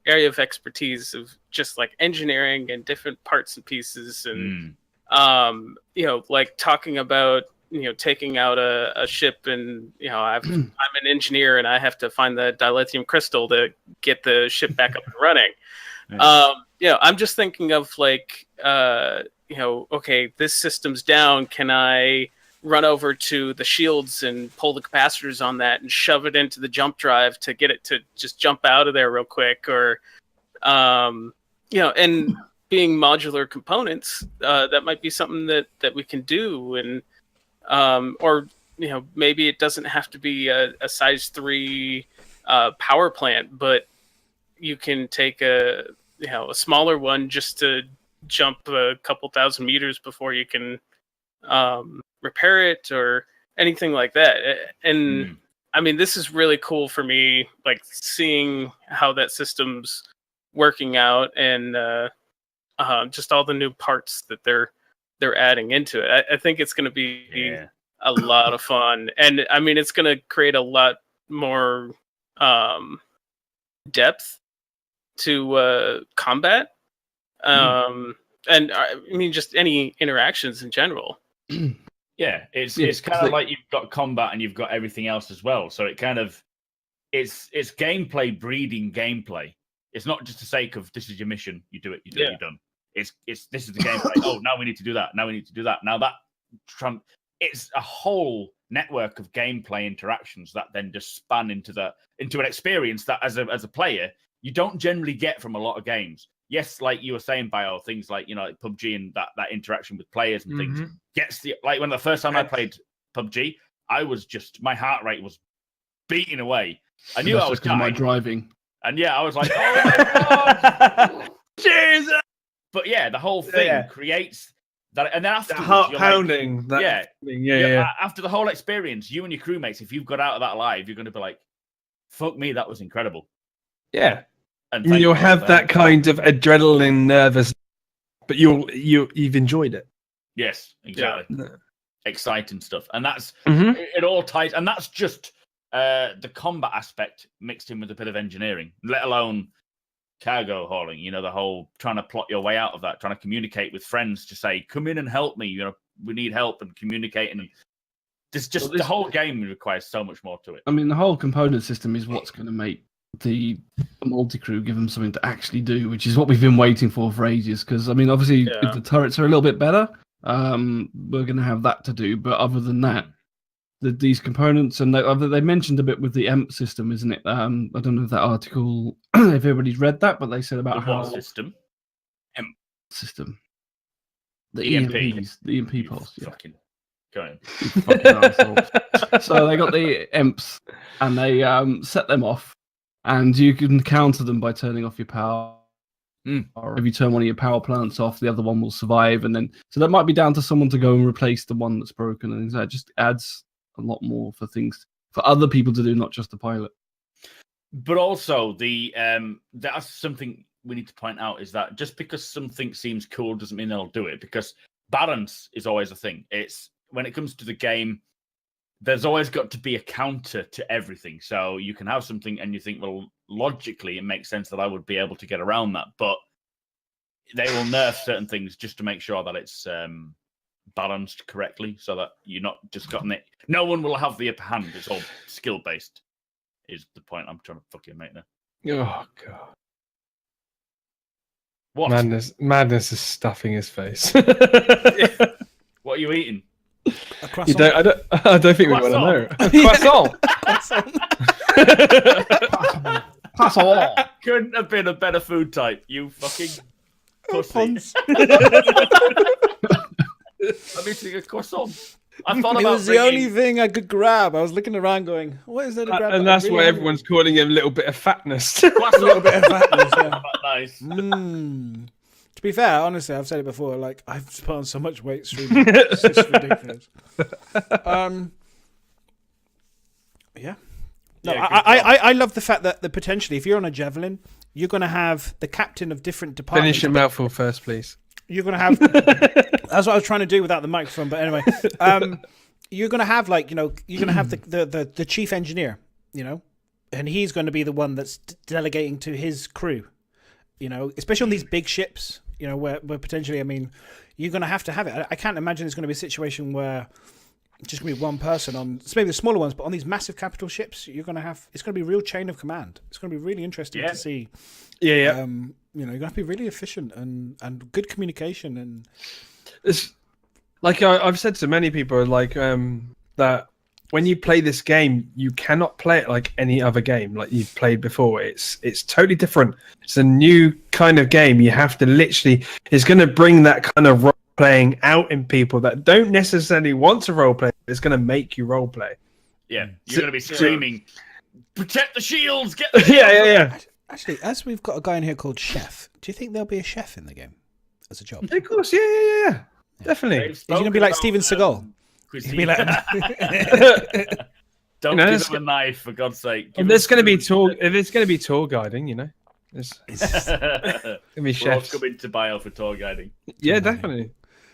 area of expertise of just like engineering and different parts and pieces, and like talking about taking out a ship, and I'm an engineer and I have to find the dilithium crystal to get the ship back up and running. I'm just thinking of like, okay, this system's down. Can I run over to the shields and pull the capacitors on that and shove it into the jump drive to get it to just jump out of there real quick? Or, and being modular components, that might be something that we can do. And, or, maybe it doesn't have to be a size 3 power plant, but you can take a smaller one just to jump a couple thousand meters before you can repair it or anything like that. And I mean, this is really cool for me, like seeing how that system's working out and just all the new parts that they're adding into it. I think it's going to be a lot of fun, and I mean, it's going to create a lot more depth to combat, and I mean just any interactions in general. It's kind of like you've got combat and you've got everything else as well. So it kind of it's gameplay breeding gameplay. It's not just the sake of this is your mission, you do it, you're done. It's this is the gameplay. Oh, now we need to do that. Now we need to do that. Now that it's a whole network of gameplay interactions that then just span into an experience that as a player you don't generally get from a lot of games. Yes, like you were saying, Bio, things like like PUBG and that interaction with players and things gets when the first time I played PUBG, I was just my heart rate was beating away. I knew I was dying. My driving. And I was like, oh my God. Jesus! But yeah, the whole thing Yeah. creates that, and then The afterwards, heart you're like, pounding. Yeah. after the whole experience, you and your crewmates, if you've got out of that alive, you're going to be like, "Fuck me, that was incredible." Yeah. And And you'll have that kind of adrenaline, nervous, but you've enjoyed it. Yes, exactly. Yeah. Exciting stuff, and that's Mhm. it. All ties, and that's just the combat aspect mixed in with a bit of engineering, let alone cargo hauling. You know, the whole trying to plot your way out of that, trying to communicate with friends to say, "Come in and help me." You know, we need help, and communicating. And the whole game requires so much more to it. I mean, the whole component system is what's going to make the multi-crew give them something to actually do, which is what we've been waiting for ages. Because, I mean, obviously, if the turrets are a little bit better, we're going to have that to do. But other than that, these components, and they mentioned a bit with the EMP system, isn't it? I don't know if that article, if everybody's read that, but they said about The how... what system? EMP system. The EMP. EMPs. The EMP pulse, yeah. Fucking going. Fucking arsehole. So they got the EMPs, and they set them off, and you can counter them by turning off your power. Or if you turn one of your power plants off, the other one will survive, and then so that might be down to someone to go and replace the one that's broken, and that just adds a lot more for things for other people to do, not just the pilot. But also that's something we need to point out, is that just because something seems cool doesn't mean they'll do it, because balance is always a thing. It's when it comes to the game, there's always got to be a counter to everything. So you can have something and you think, well, logically it makes sense that I would be able to get around that, but they will nerf certain things just to make sure that it's balanced correctly, so that you're not just gotten it. No one will have the upper hand. It's all skill based. Is the point I'm trying to fucking make there. Oh god. What? Madness is stuffing his face. What are you eating? A croissant. I don't think we want to know. Croissant. Croissant. Croissant. Couldn't have been a better food type. You fucking pussy. I'm eating a croissant. I thought It about was the only thing I could grab. I was looking around going, what is there to grab? And that's why everyone's calling him Little Bit of Fatness. A little bit of fatness, yeah. Nice. To be fair, honestly, I've said it before, like, I've put on so much weight streaming. It's just ridiculous. Yeah. No, Yeah, I love the fact that potentially, if you're on a javelin, you're going to have the captain of different departments. Finish your mouthful first, please. You're going to have... That's what I was trying to do without the microphone, but anyway. You're going to have, like, you know, you're going to have the chief engineer, you know, and he's going to be the one that's delegating to his crew, you know, especially on these big ships, you know, where potentially, I mean, you're going to have it. I can't imagine there's going to be a situation where it's just going to be one person on, maybe the smaller ones, but on these massive capital ships, you're going to have, it's going to be a real chain of command. It's going to be really interesting to see. Yeah. You know, you're going to have to be really efficient and good communication. And it's like I've said to many people, like that when you play this game, you cannot play it like any other game like you've played before. It's totally different. It's a new kind of game. You have to literally, it's going to bring that kind of role playing out in people that don't necessarily want to role play. It's going to make you role play. Yeah, you're going to be screaming, "Protect the shields! Get the shields!" Yeah. Actually, as we've got a guy in here called Chef, do you think there'll be a chef in the game as a job? Of course, yeah. Definitely. Is he going to be like Steven Seagal? Cuisine. Be like, Don't You know, give him a knife, for God's sake. If there's going to be tour guiding, you know, it's going to be We're all chefs. coming to bio for tour guiding. Yeah, definitely.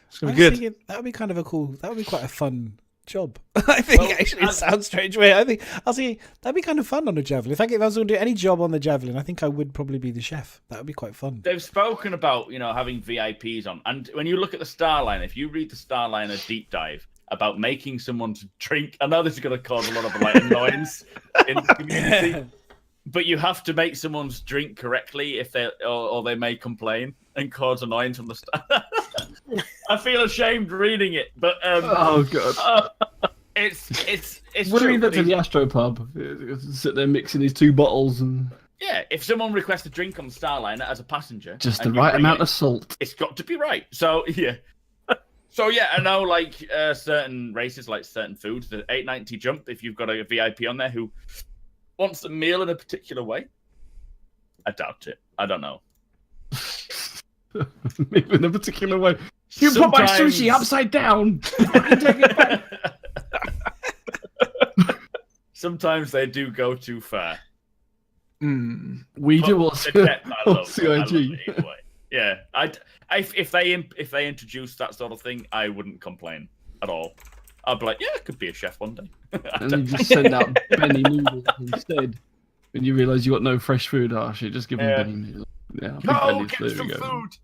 It's going I to was be good. thinking that would be kind of a cool. That would be quite a fun job. I think actually it sounds strange. Way I think that'd be kind of fun on a javelin. If I was going to do any job on the javelin, I think I would probably be the chef. That would be quite fun. They've spoken about, you know, having VIPs on, and when you look at the Starliner, if you read the Starliner deep dive about making someone to drink, I know this is going to cause a lot of like annoyance in the community, but you have to make someone's drink correctly if or they may complain and cause annoyance on the start. I feel ashamed reading it, but Oh god. it's We'll true. leave that to the Astro Pub. Sit there mixing these two bottles and Yeah, if someone requests a drink on the Starliner as a passenger, just the and you right bring amount it, of salt. it's got to be right. So yeah. So yeah, I know like certain races, like certain foods, the 890 jump, if you've got a VIP on there who wants a meal in a particular way, I doubt it. I don't know. in a particular way. You put my sushi upside down. Take it back. Sometimes they do go too far. We do also CIG. CIG. Yeah, if they introduce that sort of thing, I wouldn't complain at all. I'd be like, yeah, it could be a chef one day. And you just send out Benny noodles instead. When you realise you got no fresh food, oh shit, just give them Benny noodles. Yeah, go get some food.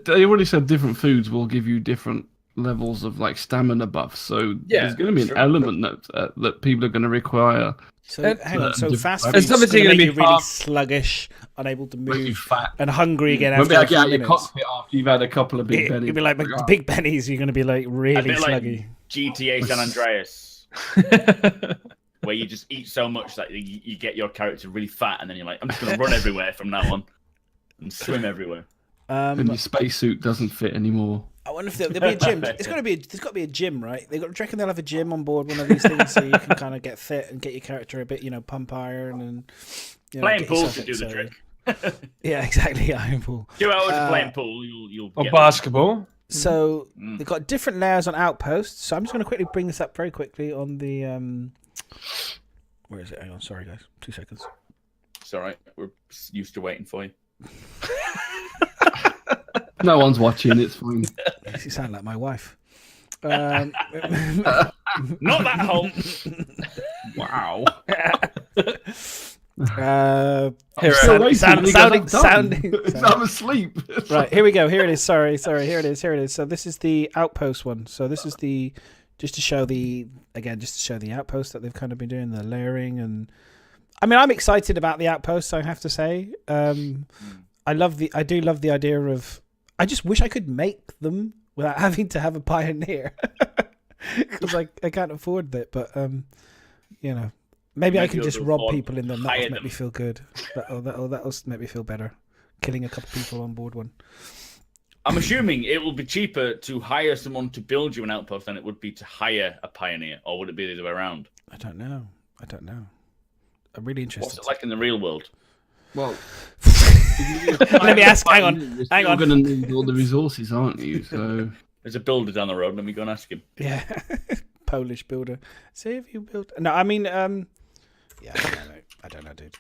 They already said different foods will give you different levels of like stamina buffs. So there's going to be an element that people are going to require. So hang on. So fast food It's is going obviously to gonna make be you really hard. sluggish, unable to Make you move, fat. and hungry again Won't after be a like few out your minutes. cockpit after you've had a couple of big bennies. It'd be like the big bennies. You're going to be like really sluggy. Like GTA San Andreas, where you just eat so much that you get your character really fat, and then you're like, I'm just going to run everywhere from now on and swim everywhere. And your spacesuit doesn't fit anymore. I wonder if there'll be a gym. There's got to be a gym, right? Do you reckon they'll have a gym on board one of these things so you can kind of get fit and get your character a bit, pump iron and playing pool should do the trick. Yeah, exactly. Iron pool. 2 hours of playing pool, you'll Or get basketball. So they've got different layers on Outposts. So I'm just going to quickly bring this up very quickly on the. Where is it? Hang on, sorry guys, 2 seconds. It's all right. We're used to waiting for you. No one's watching. It's fine. You sound like my wife. Not that home. Wow. Sounding. I'm asleep. Right, here we go. Here it is. Sorry. Here it is. So this is the Outpost one. So this is just to show the Outpost that they've kind of been doing, the layering, and I mean, I'm excited about the Outposts, I have to say. I do love the idea of. I just wish I could make them without having to have a pioneer, because I can't afford that. But maybe I can just rob people in them. That'll make me feel good. That'll make me feel better. Killing a couple people on board one. I'm assuming it will be cheaper to hire someone to build you an outpost than it would be to hire a pioneer, or would it be the other way around? I don't know. I'm really interested. What's it like in the real world? Well, let me ask. Hang on. You're going to need all the resources, aren't you? So there's a builder down the road. Let me go and ask him. Yeah, Polish builder. See if you built. No, I mean, yeah, I don't know, dude.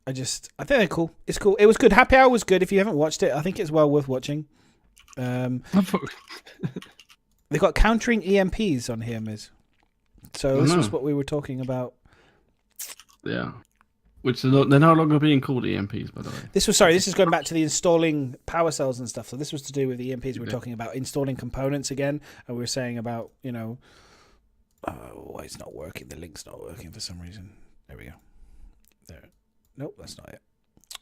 I think they're cool. It's cool. It was good. Happy Hour was good. If you haven't watched it, I think it's well worth watching. They've got countering EMPs on here, Miz. So this was what we were talking about. Yeah. Which they're no longer being called EMPs, by the way. This is going back to the installing power cells and stuff. So this was to do with the EMPs. We were talking about installing components again, and we were saying about why it's not working. The link's not working for some reason. There we go. There. Nope, that's not it.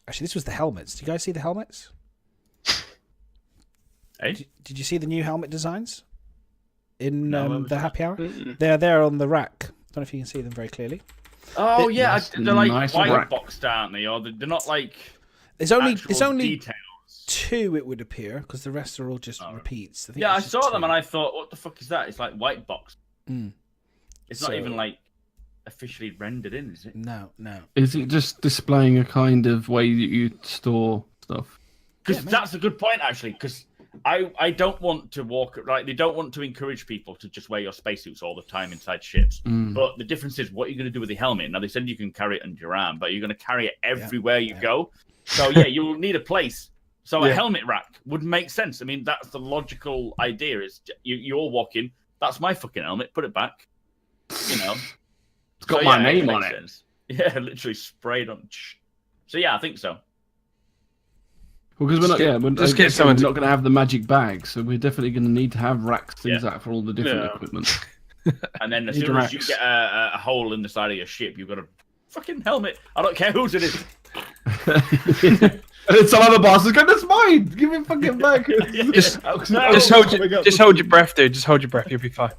Actually, this was the helmets. Do you guys see the helmets? Hey? Did you see the new helmet designs in the Happy Hour? Mm-mm. They're there on the rack. I don't know if you can see them very clearly. Oh yeah, they're like nice white rack. boxed, aren't they? Or they're not like. There's only details. 2, it would appear, because the rest are all just repeats. I saw them and I thought, what the fuck is that? It's like white box. Mm. It's not even like officially rendered in, is it? No. Is it just displaying a kind of way that you store stuff? Because that's a good point, actually. Because I don't want to they don't want to encourage people to just wear your spacesuits all the time inside ships. But the difference is what you're going to do with the helmet. Now, they said you can carry it under your arm, but you're going to carry it everywhere you go. So, you'll need a place. So a helmet rack would make sense. I mean, that's the logical idea is you're walking, that's my fucking helmet, put it back. It's got my name on it. Sense. Yeah, literally sprayed on. So, I think so. Well, because we're not someone not going to have the magic bag, so we're definitely going to need to have racks, things like that for all the different equipment. And then as soon as you get a hole in the side of your ship, you've got a fucking helmet. I don't care whose it is. And then some other boss is going, that's mine! Give me a fucking bag! Just hold your breath, dude. Just hold your breath. You'll be fine.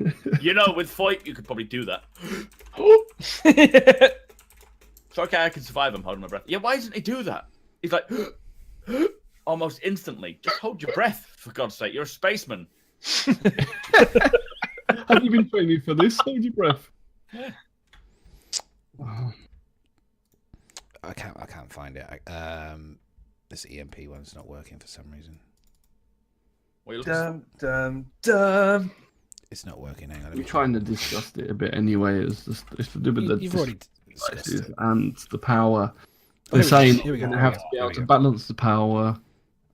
With Foyt, you could probably do that. It's okay, I can survive. I'm holding my breath. Yeah, why doesn't he do that? He's like, almost instantly. Just hold your breath, for God's sake. You're a spaceman. Have you been training for this? Hold your breath. I can't find it. This EMP one's not working for some reason. What are you looking Dum. It's not working. Hang on. We kind of discussed it a bit anyway. It's to do with You've already discussed devices it. and the power. Oh, They're saying here we go. you're going to have to be able to balance the power.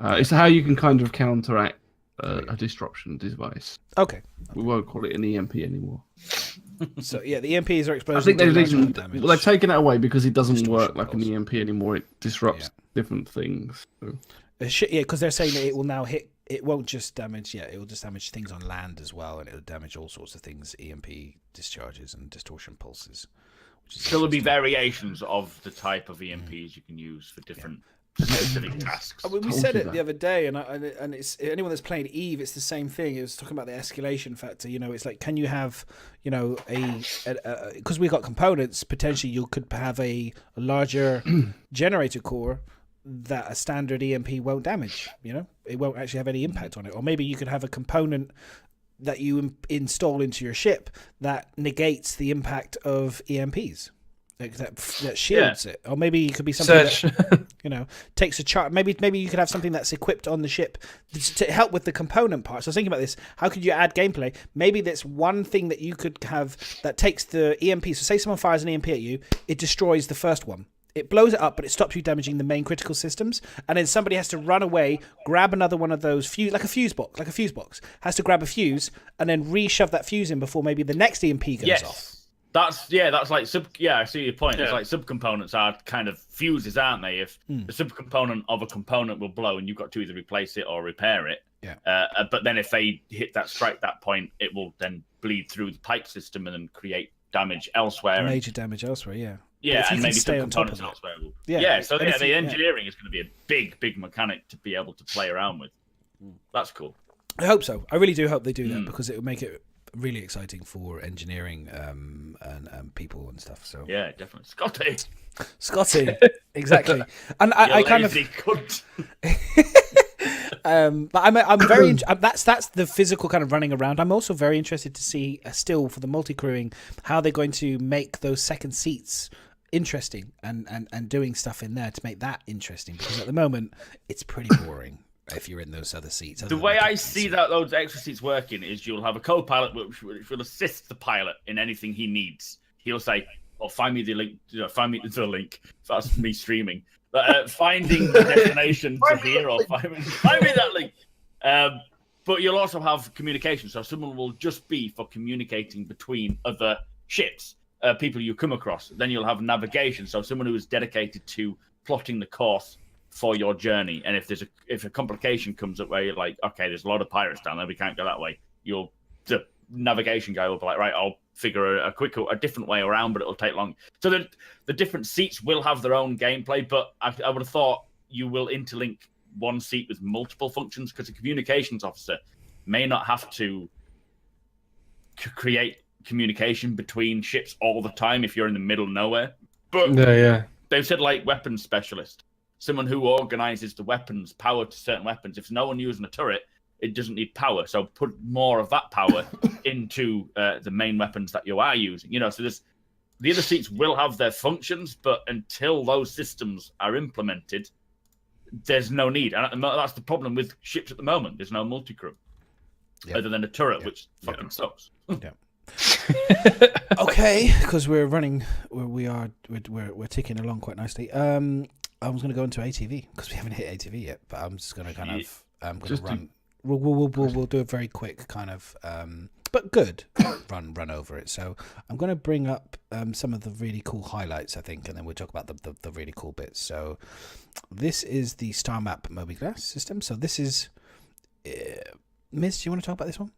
It's how you can kind of counteract a disruption device. Okay. We won't call it an EMP anymore. So yeah, the EMPs are exposed. I think they've damage. taken it away because it doesn't Distortion work like an pulse. EMP anymore. It disrupts different things. So. Yeah, because they're saying that it will now hit. It won't just damage. Yeah, it will just damage things on land as well, and it'll damage all sorts of things. EMP discharges and distortion pulses. So there'll be variations of the type of EMPs you can use for different specific tasks. We said it the other day, and it's anyone that's played Eve, it's the same thing. It was talking about the escalation factor. You know, it's like, can you have, you know, because we got components, potentially you could have a larger generator core that a standard EMP won't damage. You know, it won't actually have any impact on it. Or maybe you could have a component that you install into your ship that negates the impact of EMPs. Like that shields it, or maybe it could be something that, you know, takes a charge. Maybe you could have something that's equipped on the ship to help with the component parts. So I was thinking about this: how could you add gameplay? Maybe that's one thing that you could have that takes the EMP. So say someone fires an EMP at you, it destroys the first one. It blows it up, but it stops you damaging the main critical systems. And then somebody has to run away, grab another one of those fuse, like a fuse box, has to grab a fuse and then re-shove that fuse in before maybe the next EMP goes off. That's like I see your point. It's like subcomponents are kind of fuses, aren't they? If the subcomponent of a component will blow and you've got to either replace it or repair it. Yeah. But then if they hit that point, it will then bleed through the pipe system and then create damage elsewhere. Major damage elsewhere, yeah. Yeah, and maybe stay on top of components elsewhere. So the engineering is going to be a big mechanic to be able to play around with. That's cool. I hope so. I really do hope they do that, because it would make it really exciting for engineering and people and stuff. So yeah, definitely, Scotty, exactly. And I kind of. But I'm very. That's the physical kind of running around. I'm also very interested to see still for the multi-crewing how they're going to make those second seats interesting and doing stuff in there to make that interesting, because at the moment it's pretty boring if you're in those other seats. The way I see that those extra seats working is you'll have a co-pilot which will assist the pilot in anything he needs. He'll say, "Oh, find me the link. Find me the link." So that's me streaming. Finding the destination to here, or find me that link. But you'll also have communication. So someone will just be for communicating between other ships, people you come across. Then you'll have navigation. So someone who is dedicated to plotting the course for your journey. And if a complication comes up where you're like, okay, there's a lot of pirates down there, we can't go that way, the navigation guy will be like, right, I'll figure a different way around, but it'll take long. So the different seats will have their own gameplay, but I would have thought you will interlink one seat with multiple functions, because a communications officer may not have to create communication between ships all the time if you're in the middle of nowhere. But they've said like weapons specialist, someone who organizes the weapons, power to certain weapons. If no one using a turret, it doesn't need power. So put more of that power into the main weapons that you are using. You know, so the other seats will have their functions, but until those systems are implemented, there's no need. And that's the problem with ships at the moment. There's no multi-crew other than a turret, which fucking sucks. Yeah. Okay, because we're ticking along quite nicely. I was going to go into ATV because we haven't hit ATV yet, but I'm just going to kind of run. We'll do a very quick kind of but good run over it. So I'm going to bring up some of the really cool highlights, I think, and then we'll talk about the really cool bits. So this is the Star Map Moby-Glass system. So this is Miz, do you want to talk about this one?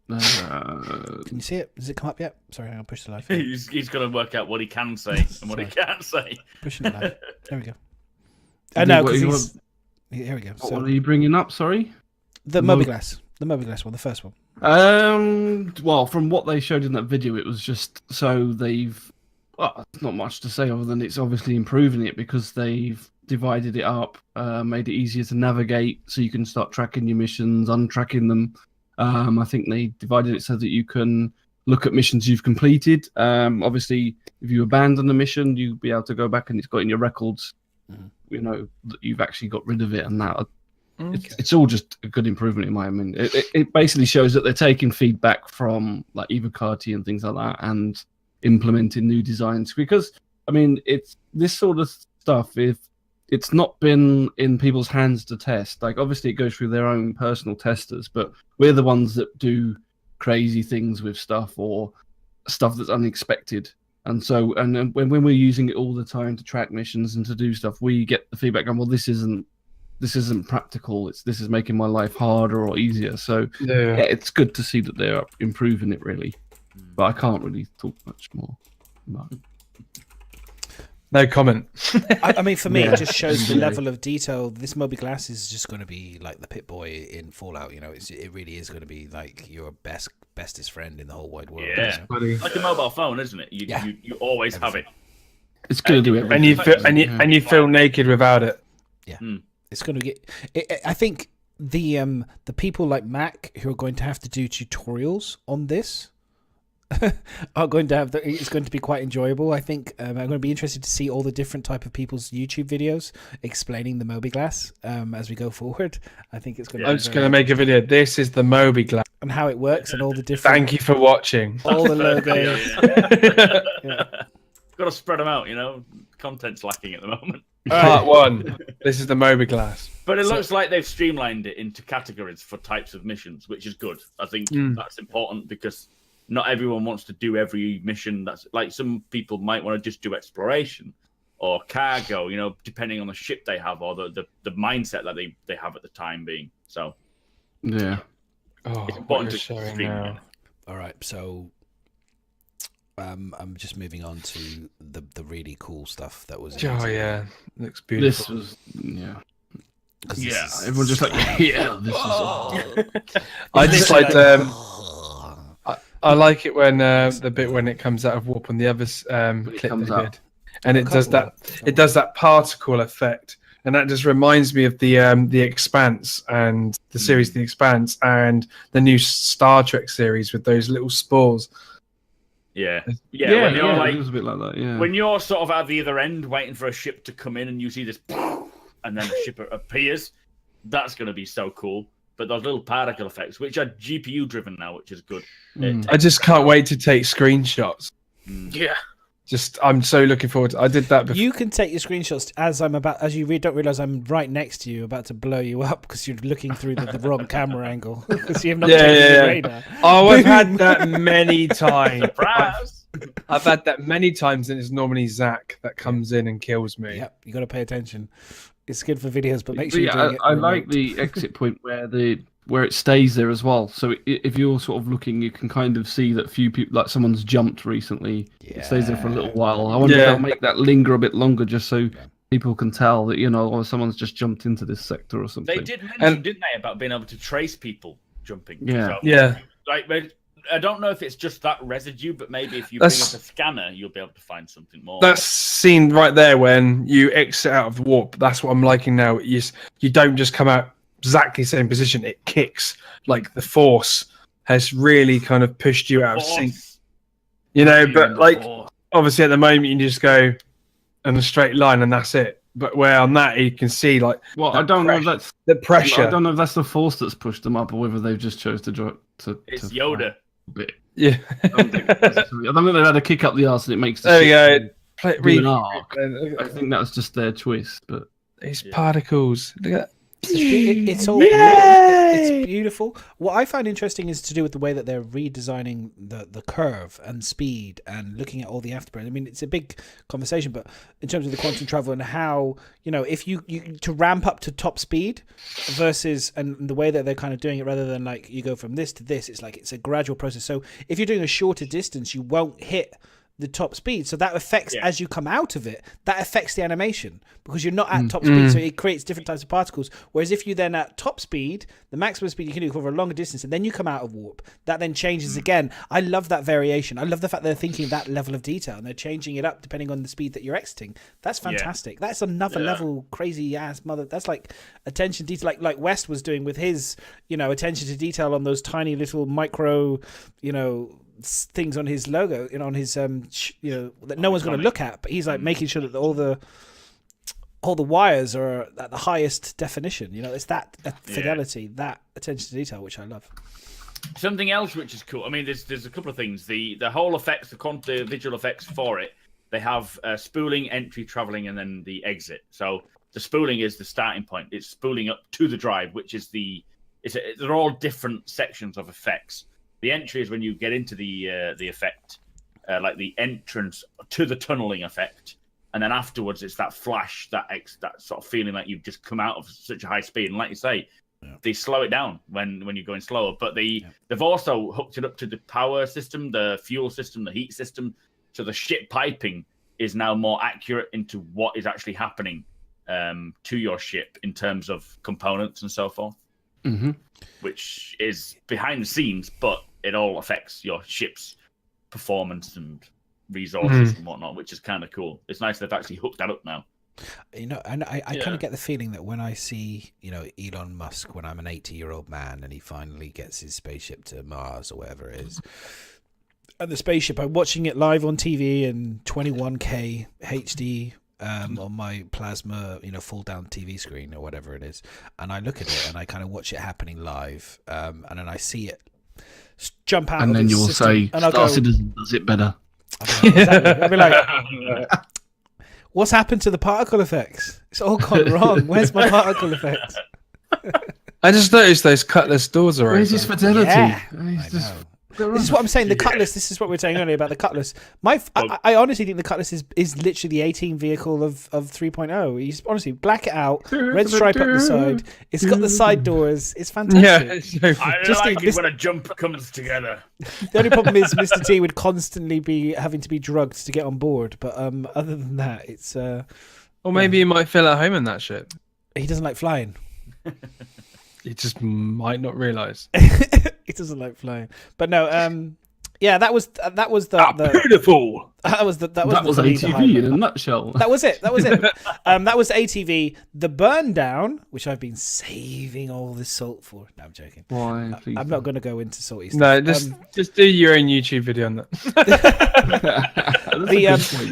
Can you see it? Does it come up yet? Sorry, I'll push the live. He's going to work out what he can say and what he can't say. Pushing it live. There we go. I know, because here we go. So, what are you bringing up? Sorry, the Moby-Glass one, the first one. Well, from what they showed in that video, it was just so it's not much to say other than it's obviously improving it, because they've divided it up, made it easier to navigate, so you can start tracking your missions, untracking them. I think they divided it so that you can look at missions you've completed. Obviously, if you abandon a mission, you'll be able to go back and it's got in your records, you know, that you've actually got rid of it, and that. It's all just a good improvement in my opinion. It basically shows that they're taking feedback from like Evocati and things like that and implementing new designs, because I mean it's this sort of stuff, if it's not been in people's hands to test, like obviously it goes through their own personal testers, but we're the ones that do crazy things with stuff or stuff that's unexpected. And so, and then when we're using it all the time to track missions and to do stuff, we get the feedback on, well, this isn't practical. This is making my life harder or easier. So yeah, it's good to see that they're improving it really. But I can't really talk much more. No comment. I mean, for me, it just shows the level of detail. This Moby Glass is just going to be like the Pip-Boy in Fallout. You know, it really is going to be like your bestest friend in the whole wide world. Yeah, you know? like a mobile phone, isn't it? You always have it. It's going to do everything. And you feel naked without it. Yeah, it's going to get. I think the people like Mac who are going to have to do tutorials on this are going to have it's going to be quite enjoyable. I think I'm going to be interested to see all the different type of people's YouTube videos explaining the Moby Glass as we go forward. I think it's going to I'm just going to make a video. This is the Moby Glass and how it works and all the different. Thank you for watching. All the logos. Got to spread them out, you know. Content's lacking at the moment. Part 1. This is the Moby Glass. But it looks like they've streamlined it into categories for types of missions, which is good. I think that's important because not everyone wants to do every mission. That's like some people might want to just do exploration or cargo, you know, depending on the ship they have or the mindset that they have at the time being. So yeah, it's important to streamline. All right, so I'm just moving on to the really cool stuff that was. Oh yeah, looks beautiful. This was Yeah, everyone's just like yeah. This is. I just like I like it when the bit when it comes out of warp on the other clip comes they out. did, and it does that particle effect, and that just reminds me of the Expanse and the series The Expanse and the new Star Trek series with those little spores. Yeah. When you're like, it was a bit like that. Yeah. When you're sort of at the other end, waiting for a ship to come in, and you see this, and then the ship appears, that's going to be so cool. But those little particle effects, which are GPU driven now, which is good. I just can't wait to take screenshots. Yeah. I'm so looking forward to. I did that before. You can take your screenshots as you don't realize I'm right next to you, about to blow you up because you're looking through the wrong camera angle because you have not changed the radar. Oh, I've had that many times. Surprise! I've had that many times, and it's normally Zach that comes in and kills me. Yep, you got to pay attention. It's good for videos, but make sure you're doing it. I like the exit point where it stays there as well. So if you're sort of looking, you can kind of see that few people, like someone's jumped recently. Yeah. It stays there for a little while. I wonder if they'll make that linger a bit longer, just so people can tell that, you know, or someone's just jumped into this sector or something. They did mention, didn't they, about being able to trace people jumping? Yeah. So, yeah. Like, I don't know if it's just that residue, but maybe if you bring up a scanner, you'll be able to find something more. That's seen right there when you exit out of the warp. That's what I'm liking now. You don't just come out exactly same position. It kicks. Like the force has really kind of pushed you out of sync. You know, but like obviously at the moment you just go in a straight line and that's it. But where on that you can see like I don't know if that's the pressure. I don't know if that's the force that's pushed them up or whether they've just chose to drop It's Yoda. Bit. Yeah. I don't think they've had a kick up the arse and it makes the there you go. an arc. I think that's just their twist, but these particles. Look at It's all it's beautiful. What I find interesting is to do with the way that they're redesigning the curve and speed and looking at all the afterburn. I mean, it's a big conversation, but in terms of the quantum travel and how, you know, if you to ramp up to top speed versus and the way that they're kind of doing it, rather than like you go from this to this, it's like it's a gradual process. So if you're doing a shorter distance, you won't hit the top speed, so that affects as you come out of it, that affects the animation because you're not at top speed, so it creates different types of particles. Whereas if you then at top speed, the maximum speed you can do for a longer distance, and then you come out of warp, that then changes again. I love that variation. I love the fact they're thinking that level of detail and they're changing it up depending on the speed that you're exiting. That's fantastic. That's another level crazy ass mother. That's like attention detail, like West was doing with his, you know, attention to detail on those tiny little micro, you know, things on his logo, on his that no one's going to look at, but he's like making sure that all the wires are at the highest definition. It's that fidelity, that attention to detail, which I love. Something else which is cool. I mean, there's a couple of things. The whole effects, the visual effects for it, they have spooling, entry, traveling, and then the exit. So the spooling is the starting point. It's spooling up to the drive, which is they're all different sections of effects. The entry is when you get into the effect, like the entrance to the tunneling effect. And then afterwards, it's that flash, that sort of feeling like you've just come out of such a high speed. And like you say, they slow it down when you're going slower. But they've also hooked it up to the power system, the fuel system, the heat system. So the ship piping is now more accurate into what is actually happening to your ship in terms of components and so forth. Mm-hmm. Which is behind the scenes, but it all affects your ship's performance and resources and whatnot, which is kind of cool. It's nice they've actually hooked that up now. And I kind of get the feeling that when I see, Elon Musk, when I'm an 80-year-old man and he finally gets his spaceship to Mars or wherever it is, and the spaceship, I'm watching it live on TV in 21K HD on my plasma, full down TV screen or whatever it is, and I look at it and I kind of watch it happening live, and then I see it jump out, and then you'll say, Star Citizen does it better. Exactly. I'll be like, what's happened to the particle effects? It's all gone wrong. Where's my particle effects? I just noticed those cutlass doors are Where's his fidelity? Yeah, this is what I'm saying. The cutlass. This is what we were saying earlier about the cutlass. I honestly think the cutlass is literally the A-Team vehicle of 3.0. You honestly black it out, red stripe up the side. It's got the side doors. It's fantastic. Yeah, I like it when a jump comes together. The only problem is Mr. T would constantly be having to be drugged to get on board. But other than that, it's. Or maybe he might feel at home in that shit. He doesn't like flying. He just might not realise. He doesn't like flying. But no, that was the beautiful. That was ATV in a nutshell. That was it. That was ATV. The burn down, which I've been saving all this salt for. No, I'm joking. Why? Please I'm not going to go into salty stuff. No, just do your own YouTube video on that.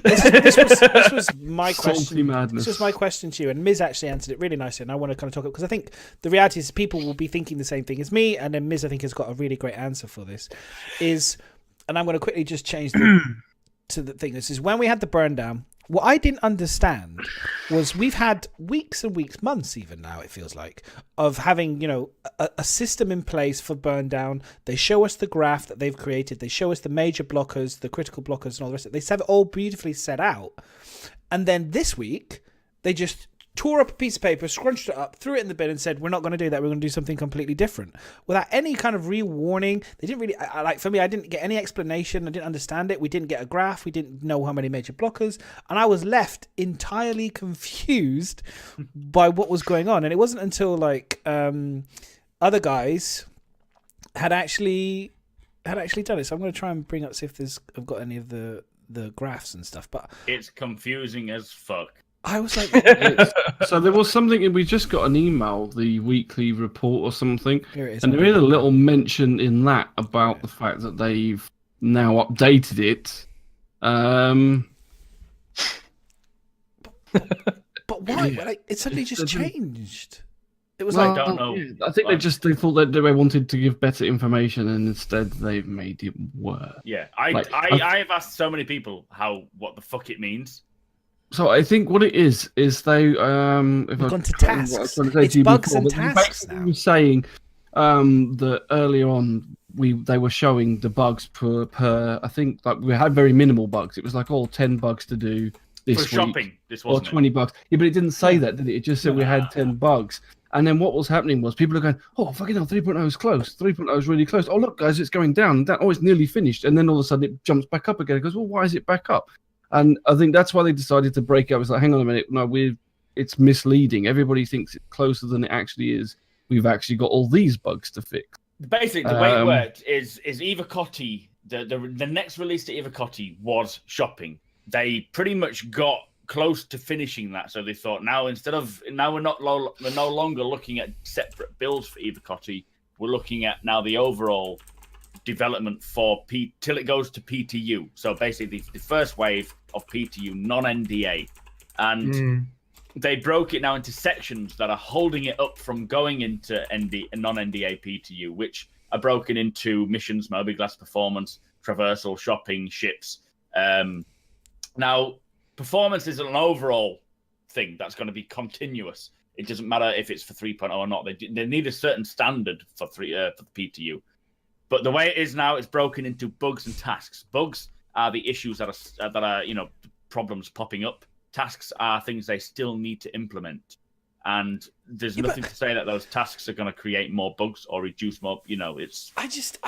This was my question. Salty madness. This was my question to you, and Miz actually answered it really nicely. And I want to kind of talk it because I think the reality is people will be thinking the same thing as me, and then Miz I think has got a really great answer for this. And I'm going to quickly just change to the thing. This is when we had the burn down. What I didn't understand was we've had weeks and weeks, months even now, it feels like, of having, a system in place for burn down. They show us the graph that they've created. They show us the major blockers, the critical blockers and all the rest of it. They have it all beautifully set out. And then this week, they just tore up a piece of paper, scrunched it up, threw it in the bin and said, we're not going to do that. We're going to do something completely different. Without any kind of re-warning. They didn't really, for me, I didn't get any explanation. I didn't understand it. We didn't get a graph. We didn't know how many major blockers. And I was left entirely confused by what was going on. And it wasn't until other guys had actually done it. So I'm going to try and bring up, see if I've got any of the graphs and stuff. But it's confusing as fuck. I was like, so there was something. We just got an email, the weekly report or something, here it is, and there is a little mention in that about the fact that they've now updated it. But why? It suddenly just changed. It was I don't know. Yeah, I think they thought that they wanted to give better information, and instead they've made it worse. Yeah, I have asked so many people what the fuck it means. So I think what it is they We've gone to tasks. It's bugs and tasks now. You were saying that earlier on they were showing the bugs per I think we had very minimal bugs. It was 10 bugs to do this for week. Shopping. This wasn't or 20 bugs. Yeah, but it didn't say that, did it? It just said we had 10 bugs. And then what was happening was people are going, oh, fucking hell, 3.0 is close. 3.0 is really close. Oh, look, guys, it's going down. It's nearly finished. And then all of a sudden it jumps back up again. It goes, well, why is it back up? And I think that's why they decided to break up. It's like, hang on a minute. No, it's misleading. Everybody thinks it's closer than it actually is. We've actually got all these bugs to fix. Basically, the way it worked is Eva Cotti, the next release to Eva Cotti was shopping. They pretty much got close to finishing that. So they thought now we're no longer looking at separate builds for Eva Cotti. We're looking at now the overall development for till it goes to PTU. So basically, the first wave of PTU non-NDA, and they broke it now into sections that are holding it up from going into non-NDA PTU, which are broken into missions, mobiGlas performance, traversal, shopping, ships. Now, performance is an overall thing that's going to be continuous. It doesn't matter if it's for 3.0 or not. They need a certain standard for for the PTU. But the way it is now, it's broken into bugs and tasks. Bugs are the issues that are problems popping up. Tasks are things they still need to implement. And there's nothing to say that those tasks are going to create more bugs or reduce more. It's. I just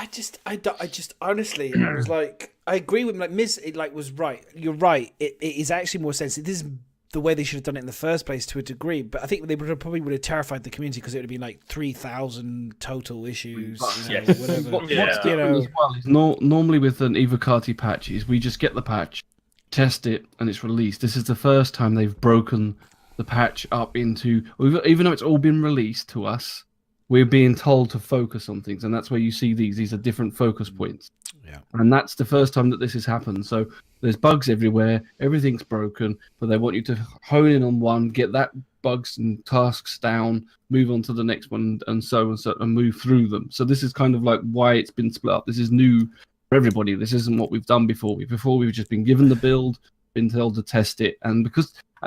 honestly, I was like, I agree with Miz. It was right. You're right. It is actually more sensitive. This is the way they should have done it in the first place to a degree. But I think they probably would have terrified the community because it would have been 3,000 total issues. Whatever. What's different as well is normally with an Evocati patch is we just get the patch, test it, and it's released. This is the first time they've broken the patch up into, even though it's all been released to us, we're being told to focus on things, and that's where you see these are different focus points. Yeah, and that's the first time that this has happened. So there's bugs everywhere, everything's broken, but they want you to hone in on one, get that bugs and tasks down, move on to the next one, and so and move through them. So this is kind of like why it's been split up. This is new for everybody. This isn't what we've done before. We've just been given the build, been told to test it, and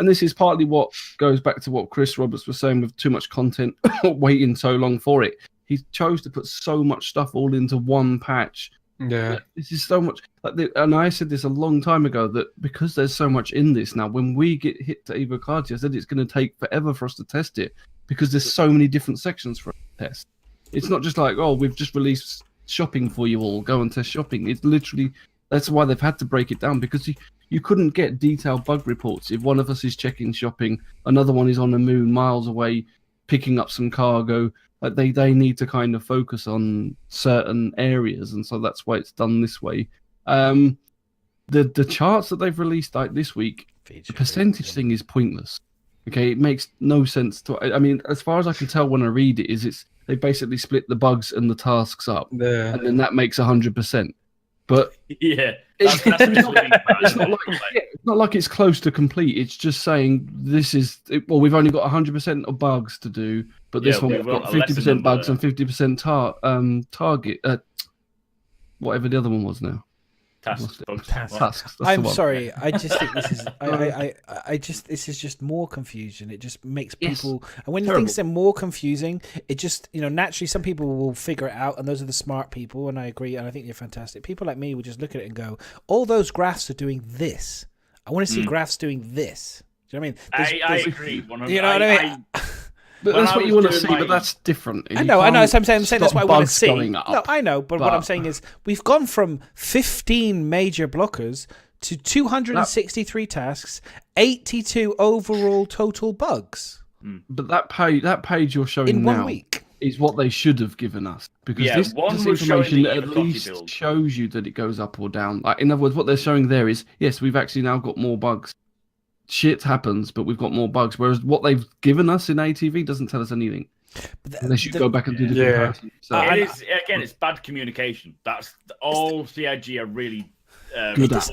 this is partly what goes back to what Chris Roberts was saying with too much content, waiting so long for it. He chose to put so much stuff all into one patch. Yeah, this is so much. And I said this a long time ago that because there's so much in this now, when we get hit to Evocati, I said it's going to take forever for us to test it because there's so many different sections for us to test. It's not just like, oh, we've just released shopping for you all, go and test shopping. It's literally, that's why they've had to break it down, because you couldn't get detailed bug reports if one of us is checking shopping, another one is on the moon miles away picking up some cargo. Like they need to kind of focus on certain areas, and so that's why it's done this way. The charts that they've released this week, the percentage thing is pointless. Okay, it makes no sense to. I mean, as far as I can tell when I read it, they basically split the bugs and the tasks up, and then that makes 100%. But yeah, it's not like it's close to complete. It's just saying we've only got 100% of bugs to do, but this one we've got 50% bugs and 50% target. Whatever the other one was now. Tasks. I'm sorry. I just think this is. This is just more confusion. It just makes people. And when things are more confusing, it just naturally some people will figure it out, and those are the smart people. And I agree, and I think they're fantastic. People like me will just look at it and go, "All those graphs are doing this. I want to see graphs doing this." Do you know what I mean? I agree. 100%. You know what I mean? But that's what you want to see, but that's different. I know. So I'm saying that's what I want to see. No, I know, but what I'm saying is we've gone from 15 major blockers to 263 tasks, 82 overall total bugs. But that page you're showing in 1 now week is what they should have given us, because this information at least shows you that it goes up or down. Like, in other words, what they're showing there is, yes, we've actually now got more bugs. Shit happens, but we've got more bugs. Whereas what they've given us in ATV doesn't tell us anything. They should go back and do the comparison. So, it's bad communication. That's all CIG are really good at.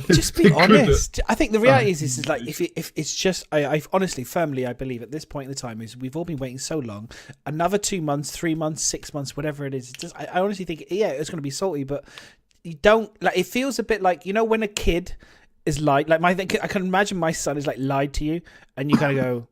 Just be honest. I think the reality is like if it's just I honestly firmly I believe at this point in the time is we've all been waiting so long. Another 2 months, 3 months, 6 months, whatever it is. I honestly think it's going to be salty, but you don't like. It feels a bit like when a kid is like I can imagine my son is lied to you, and you kind of go,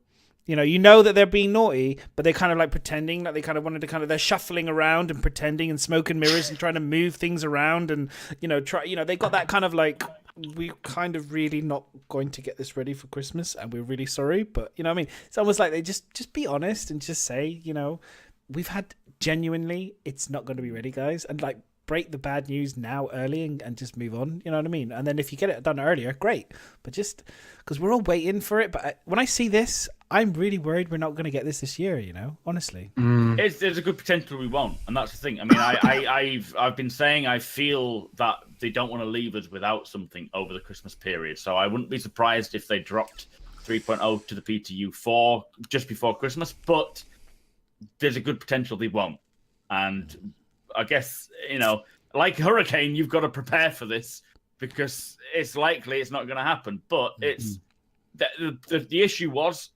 you know that they're being naughty, but they're kind of pretending that they kind of wanted to they're shuffling around and pretending and smoking mirrors and trying to move things around and they got that kind of we're kind of really not going to get this ready for Christmas and we're really sorry, but you know what I mean, it's almost like they just be honest and just say we've had genuinely it's not going to be ready, guys, and break the bad news now early and just move on, you know what I mean? And then if you get it done earlier, great, but just because we're all waiting for it. But when I see this, I'm really worried we're not going to get this year, honestly. There's a good potential we won't, and that's the thing. I mean, I've been saying I feel that they don't want to leave us without something over the Christmas period, so I wouldn't be surprised if they dropped 3.0 to the PTU just before Christmas, but there's a good potential they won't. And I guess, like Hurricane, you've got to prepare for this because it's likely it's not going to happen. But it's the issue was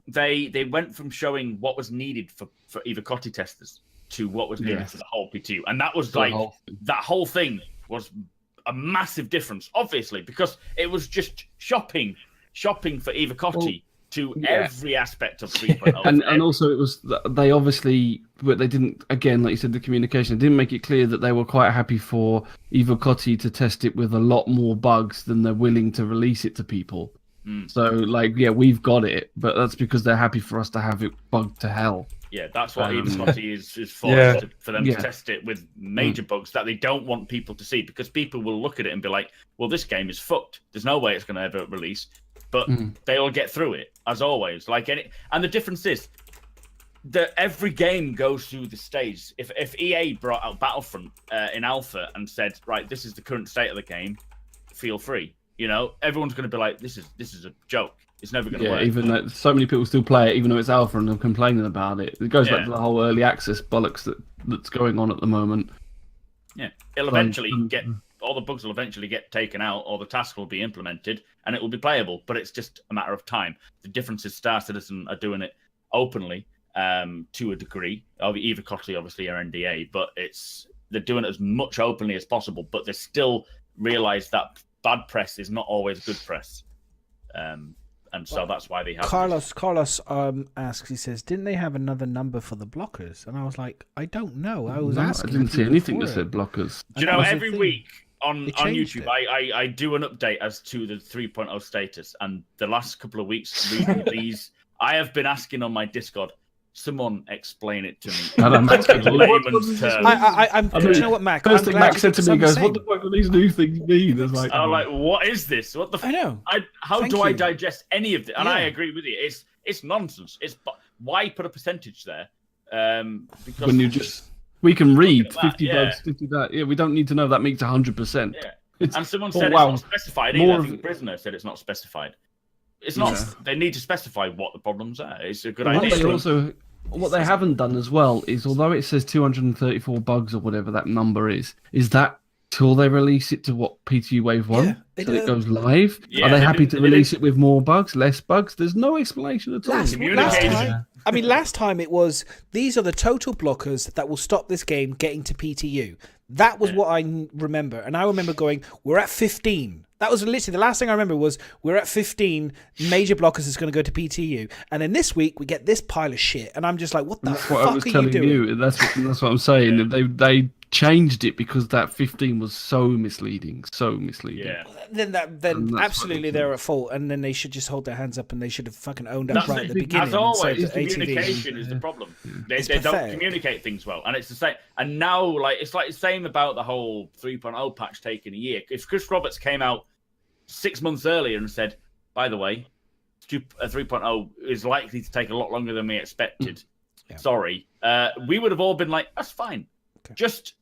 they went from showing what was needed for Evocoti testers to what was needed for the whole PTU, and that was that whole thing was a massive difference, obviously, because it was just shopping for Evocoti to every aspect of 3.0. and also it was they obviously, but they didn't, again, like you said, the communication didn't make it clear that they were quite happy for Evocoti to test it with a lot more bugs than they're willing to release it to people. So like, we've got it, but that's because they're happy for us to have it bugged to hell. Yeah, that's what Evocoti is for, for them to test it with major bugs that they don't want people to see, because people will look at it and be like, well, this game is fucked. There's no way it's going to ever release. But they'll get through it, as always. And the difference is that every game goes through the stage. If EA brought out Battlefront in alpha and said, right, this is the current state of the game, feel free. You know, everyone's going to be like, this is a joke. It's never going to work. Even though so many people still play it, even though it's alpha, and they're complaining about it. It goes back to the whole early access bollocks that's going on at the moment. Yeah, it'll eventually all the bugs will eventually get taken out, or the task will be implemented, and it will be playable. But it's just a matter of time. The difference is Star Citizen are doing it openly to a degree. Evocoti obviously are NDA, but they're doing it as much openly as possible. But they still realise that bad press is not always good press. And so that's why they have Carlos asks, he says, didn't they have another number for the blockers? And I was like, I don't know. I was asking. I didn't see anything that said blockers. Do you know, every week on YouTube, I do an update as to the 3.0 status. And the last couple of weeks, reading these, I have been asking on my Discord, someone explain it to me. Layman's terms. Do you know what, Mac? First thing Mac said to me, goes, what the fuck do these new things mean? I'm like, what is this? What the I know. How do I digest any of it? And I agree with you. It's nonsense. Why put a percentage there? Because when we can read 50 bugs, 50 that. Yeah, we don't need to know that makes 100%. Yeah. And someone said it's not specified. I think Prisoner said it's not specified. It's not. They need to specify what the problems are. It's a good idea. What they haven't done as well is, although it says 234 bugs or whatever that number is that till they release it to PTU Wave 1? So it goes live? Are they happy to release it with more bugs, less bugs? There's no explanation at all. Last time it was, these are the total blockers that will stop this game getting to PTU. That was what I remember. And I remember going, we're at 15. That was literally the last thing I remember was we're at 15 major blockers is going to go to PTU. And then this week we get this pile of shit. And I'm just like, what the fuck are you doing? That's what I'm saying. They changed it because that 15 was so misleading. Yeah. Then absolutely they're at fault, and then they should just hold their hands up, and they should have fucking owned up right at the beginning. As always, communication is the problem. They don't communicate things well, and it's the same. And now, it's like the same about the whole 3.0 patch taking a year. If Chris Roberts came out 6 months earlier and said, by the way, 3.0 is likely to take a lot longer than we expected. Sorry, we would have all been like, that's fine. Okay. Just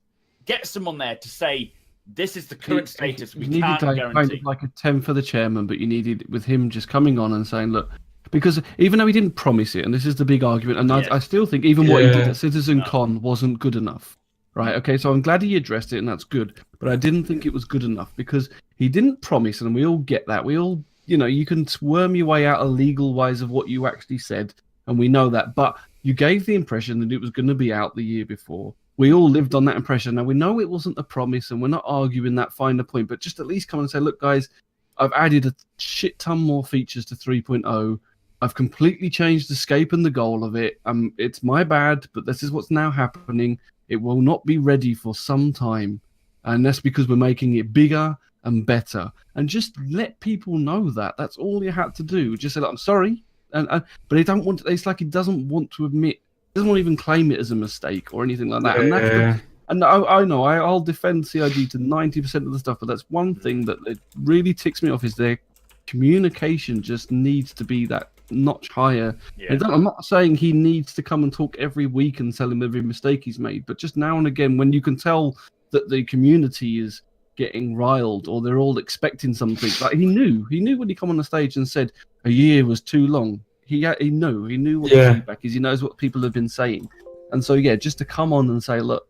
get someone there to say, this is the current status. We can't guarantee. Kind of like a 10 for the chairman, but you needed with him just coming on and saying, look, because even though he didn't promise it, and this is the big argument, and I still think even what he did at CitizenCon wasn't good enough. Right? Okay, so I'm glad he addressed it, and that's good. But I didn't think it was good enough because he didn't promise, and we all get that. We all, you can worm your way out of legal wise of what you actually said, and we know that. But you gave the impression that it was going to be out the year before. We all lived on that impression. Now, we know it wasn't a promise, and we're not arguing that finer point, but just at least come and say, look, guys, I've added a shit ton more features to 3.0. I've completely changed the scape and the goal of it. It's my bad, but this is what's now happening. It will not be ready for some time, and that's because we're making it bigger and better. And just let people know that. That's all you had to do. Just say, I'm sorry, but they don't want. It's like he doesn't want to admit. Doesn't want to even claim it as a mistake or anything like that. And I know I'll defend CIG to 90% of the stuff, but that's one thing that it really ticks me off is their communication just needs to be that notch higher. I'm not saying he needs to come and talk every week and tell him every mistake he's made, but just now and again when you can tell that the community is getting riled or they're all expecting something. Like he knew when he come on the stage and said a year was too long. He knew what the feedback is. He knows what people have been saying, and so just to come on and say, look,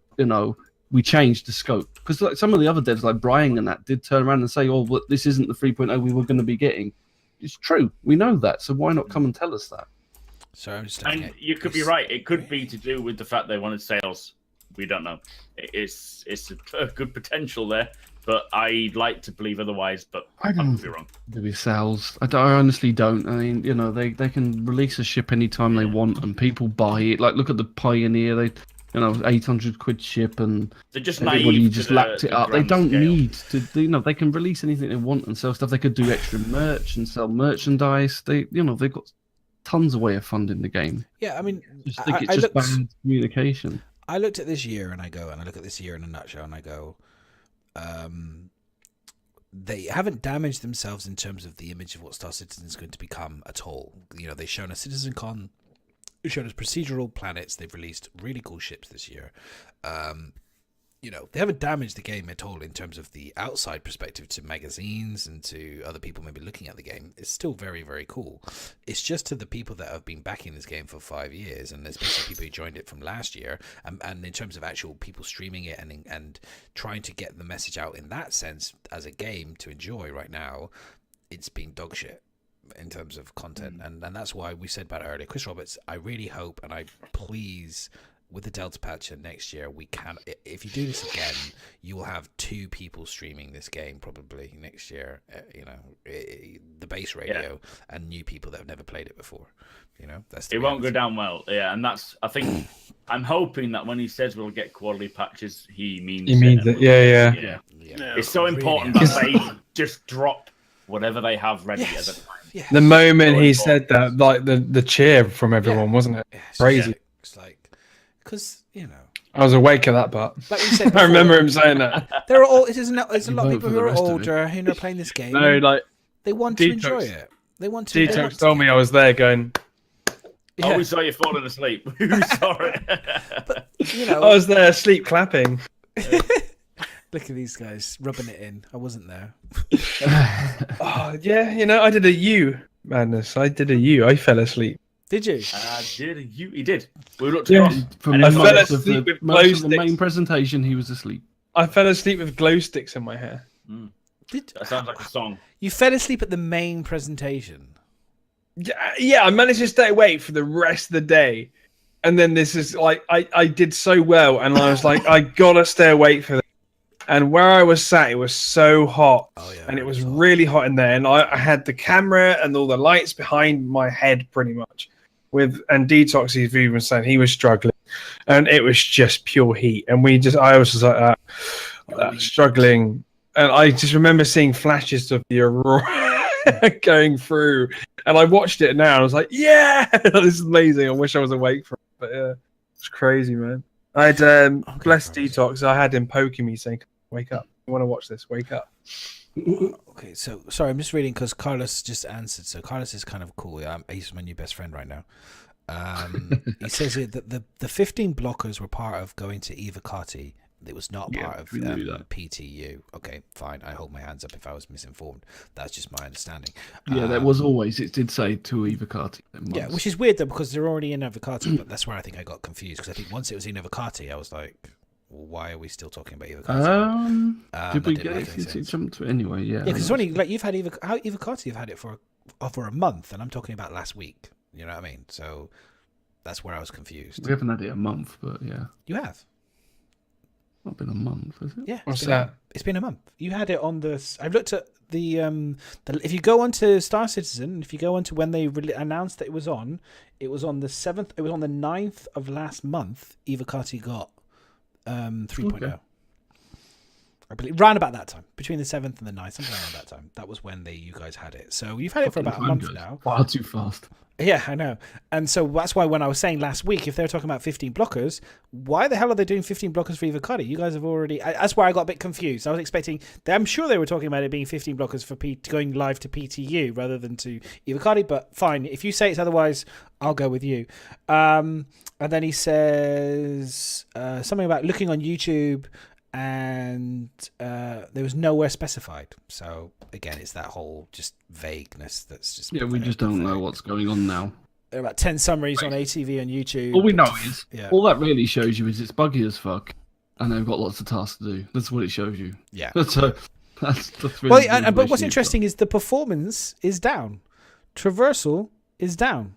we changed the scope. Because like some of the other devs, like Brian and that, did turn around and say, "Oh, but this isn't the 3.0 we were going to be getting." It's true. We know that. So why not come and tell us that? So I'm just And you could be right. It could be to do with the fact they wanted sales. We don't know. It's a good potential there, but I'd like to believe otherwise. But I could be wrong. Maybe sales. I honestly don't. I mean, you know, they can release a ship anytime they want, and people buy it. Like, look at the Pioneer. They, you know, 800 quid ship, and they're just everybody naive just to lapped it up. They grand don't scale. need to. You know, they can release anything they want and sell stuff. They could do extra merch and sell merchandise. They, you know, they've got tons of way of funding the game. Yeah, I mean, I just think it's just bad communication. I looked at this year and I look at this year in a nutshell and I go, they haven't damaged themselves in terms of the image of what Star Citizen is going to become at all. You know, they've shown us CitizenCon, they've shown us procedural planets, they've released really cool ships this year. You know, they haven't damaged the game at all in terms of the outside perspective to magazines and to other people maybe looking at the game. It's still very, very cool. It's just to the people that have been backing this game for 5 years, and especially people who joined it from last year, and in terms of actual people streaming it and trying to get the message out in that sense as a game to enjoy right now, it's been dog shit in terms of content. And that's why we said about it earlier. Chris Roberts, I really hope and I please, with the Delta patch next year, we can. If you do this again, you will have 2 people streaming this game probably next year. You know, the base radio and new people that have never played it before. You know, that's the it won't go down well. Yeah, and that's. I think I'm hoping that when he says we'll get quality patches, he means it. Yeah. It's so important that they just drop whatever they have ready at the time. Yeah. The moment he said that, like the cheer from everyone, wasn't it? Crazy. It's like. Because, you know, I was awake at that part. like we said before, I remember him saying that. there are all. There's a lot of vote people for who the are rest of it. older who are playing this game. No, like they want to Detox- enjoy it. They want to. they want Detox to told me I was there going. Yeah. Oh, we saw you falling asleep. Who saw it? But, you know, I was there asleep clapping. look at these guys rubbing it in. I wasn't there. Oh yeah, you know I did a U madness. I did a U. I fell asleep. Did you? He did. We looked Yeah. across. From And the I fell most of asleep the, with most glow of the main sticks. presentation, he was asleep. I fell asleep with glow sticks in my hair. That sounds like a song. You fell asleep at the main presentation. Yeah, I managed to stay awake for the rest of the day, and then this is like I did so well, and I was like I gotta stay awake for this. And where I was sat, it was so hot, and it was really hot in there. And I had the camera and all the lights behind my head, pretty much. And Detox, he's even saying he was struggling, and it was just pure heat. And I was just like struggling, and I just remember seeing flashes of the aurora going through. And I watched it now, and I was like, "Yeah, this is amazing." I wish I was awake for it, but yeah, it's crazy, man. I had bless Detox. I had him poking me, saying, "Wake up! You want to watch this? Wake up!" Okay, so sorry, I'm just reading because Carlos just answered. So Carlos is kind of cool. He's my new best friend right now. He says here that the 15 blockers were part of going to Eva Carti. It was not part of we knew that. PTU. Okay, fine. I hold my hands up if I was misinformed. That's just my understanding. Yeah, that was always. It did say to Eva Carti. Yeah, which is weird though because they're already in Avocati, but that's where I think I got confused because I think once it was in Avocati, I was like, well, why are we still talking about Avocati? Did we get it? Jumped to anyway? Yeah. Yeah, because it's only like you've had Avocati, you've had it for a month, and I'm talking about last week. You know what I mean? So that's where I was confused. We haven't had it a month, but yeah. You have. Not been a month, has it? Yeah. What's that? It's been a month. You had it on the. I've looked at the if you go onto Star Citizen, if you go onto when they announced that it was on the 7th. It was on the 9th of last month. Eva Carti got 3.0. Okay. I believe round about that time, between the 7th and the 9th, something around that time. That was when you guys had it. So you've had it for about a month now. Far too fast. Yeah, I know. And so that's why when I was saying last week, if they're talking about 15 blockers, why the hell are they doing 15 blockers for Eva Carti? You guys have already... That's why I got a bit confused. I was expecting... I'm sure they were talking about it being 15 blockers for going live to PTU rather than to Eva Carti, but fine. If you say it's otherwise, I'll go with you. And then he says something about looking on YouTube and there was nowhere specified. So again, it's that whole just vagueness that's just we just don't know what's going on now. There are about 10 summaries on ATV on YouTube. All we know is Yeah. all that really shows you is it's buggy as fuck, and they've got lots of tasks to do. That's what it shows you. Yeah. So that's really but what's interesting is the performance is down, traversal is down.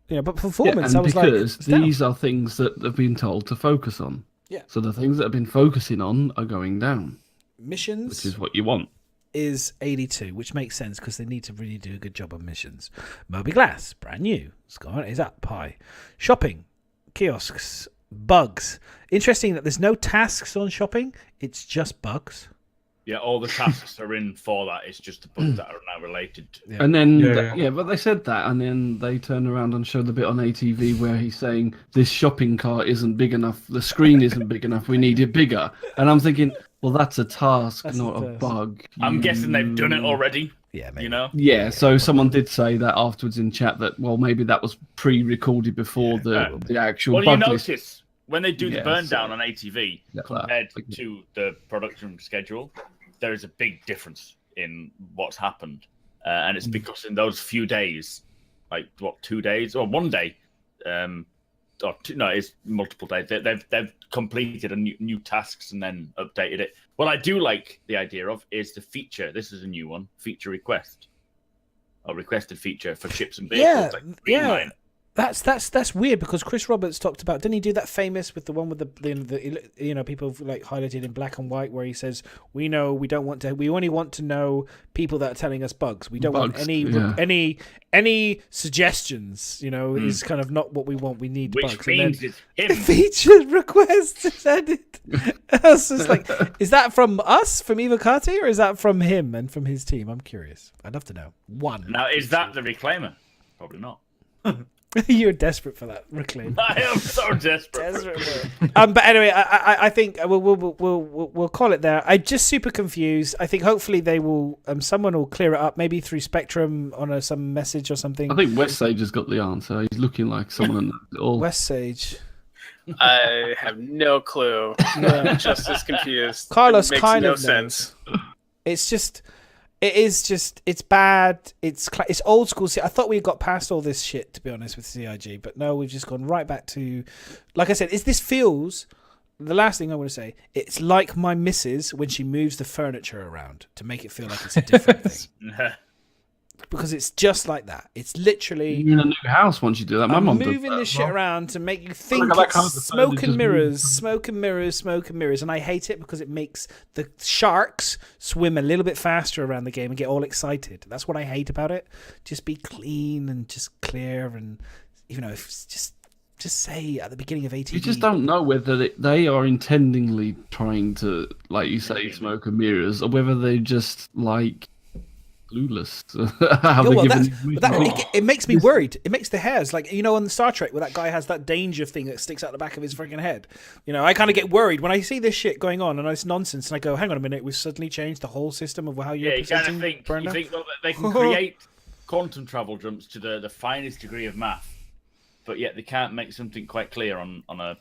But performance, and I was because like, these are things that have been told to focus on. Yeah. So the things that have been focusing on are going down. Missions, which is what you want, is 82, which makes sense because they need to really do a good job on missions. Moby Glass, brand new. Scarlet is up high. Shopping, kiosks, bugs. Interesting that there's no tasks on shopping. It's just bugs. Yeah, all the tasks are in for that. It's just the bugs that are now related. Yeah. And then, but they said that, and then they turn around and show the bit on ATV where he's saying this shopping cart isn't big enough, the screen isn't big enough, we need it bigger. And I'm thinking, well, that's a task, not a bug. I'm guessing they've done it already. Yeah, maybe. You know. Yeah, so someone did say that afterwards in chat that maybe that was pre-recorded before the actual. Well, bug you list. notice when they do the burn down on ATV compared that. to the production schedule, there is a big difference in what's happened, and it's because in those few days, like 2 days or 1 day, it's multiple days. They've completed a new tasks and then updated it. What I do like the idea of is the feature. This is a new one, feature request, or requested feature for ships and vehicles. Yeah. That's weird because Chris Roberts talked about, didn't he do that famous with the one with the people like highlighted in black and white where he says we only want to know people that are telling us bugs. We don't want any suggestions. Is kind of not what we want. We need Which bugs. means it's him. Featured request is added. I was just like, is that from us, from Evocati, or is that from him and from his team? I'm curious. I'd love to know. Now, is that the reclaimer? Probably not. You're desperate for that reclaim. I am so desperate. But anyway, I think we'll call it there. I'm just super confused. I think hopefully they will. Someone will clear it up, maybe through Spectrum on some message or something. I think West Sage has got the answer. He's looking like someone at all. West Sage. I have no clue. I'm just as confused. Carlos it makes kind no of sense. It's bad. It's old school. I thought we got past all this shit, to be honest, with CIG, but no, we've just gone right back to, like I said, this feels, the last thing I want to say, it's like my missus when she moves the furniture around to make it feel like it's a different thing. Because it's just like that. It's literally... You're in a new house once you do that. My mum does moving that this as shit well. around to make you think Look at that it's kind of phone, smoke it and just mirrors, moves. smoke and mirrors, smoke and mirrors. And I hate it because it makes the sharks swim a little bit faster around the game and get all excited. That's what I hate about it. Just be clean and just clear, and if it's just say at the beginning of ATV. You just don't know whether they are intendingly trying to, like you say, smoke and mirrors, or whether they just like clueless. It makes me worried. It makes the hairs, like on the Star Trek where that guy has that danger thing that sticks out the back of his freaking head. I kind of get worried when I see this shit going on and it's nonsense, and I go, hang on a minute, we've suddenly changed the whole system of how you're presenting. You think that they can create quantum travel jumps to the finest degree of math, but yet they can't make something quite clear on a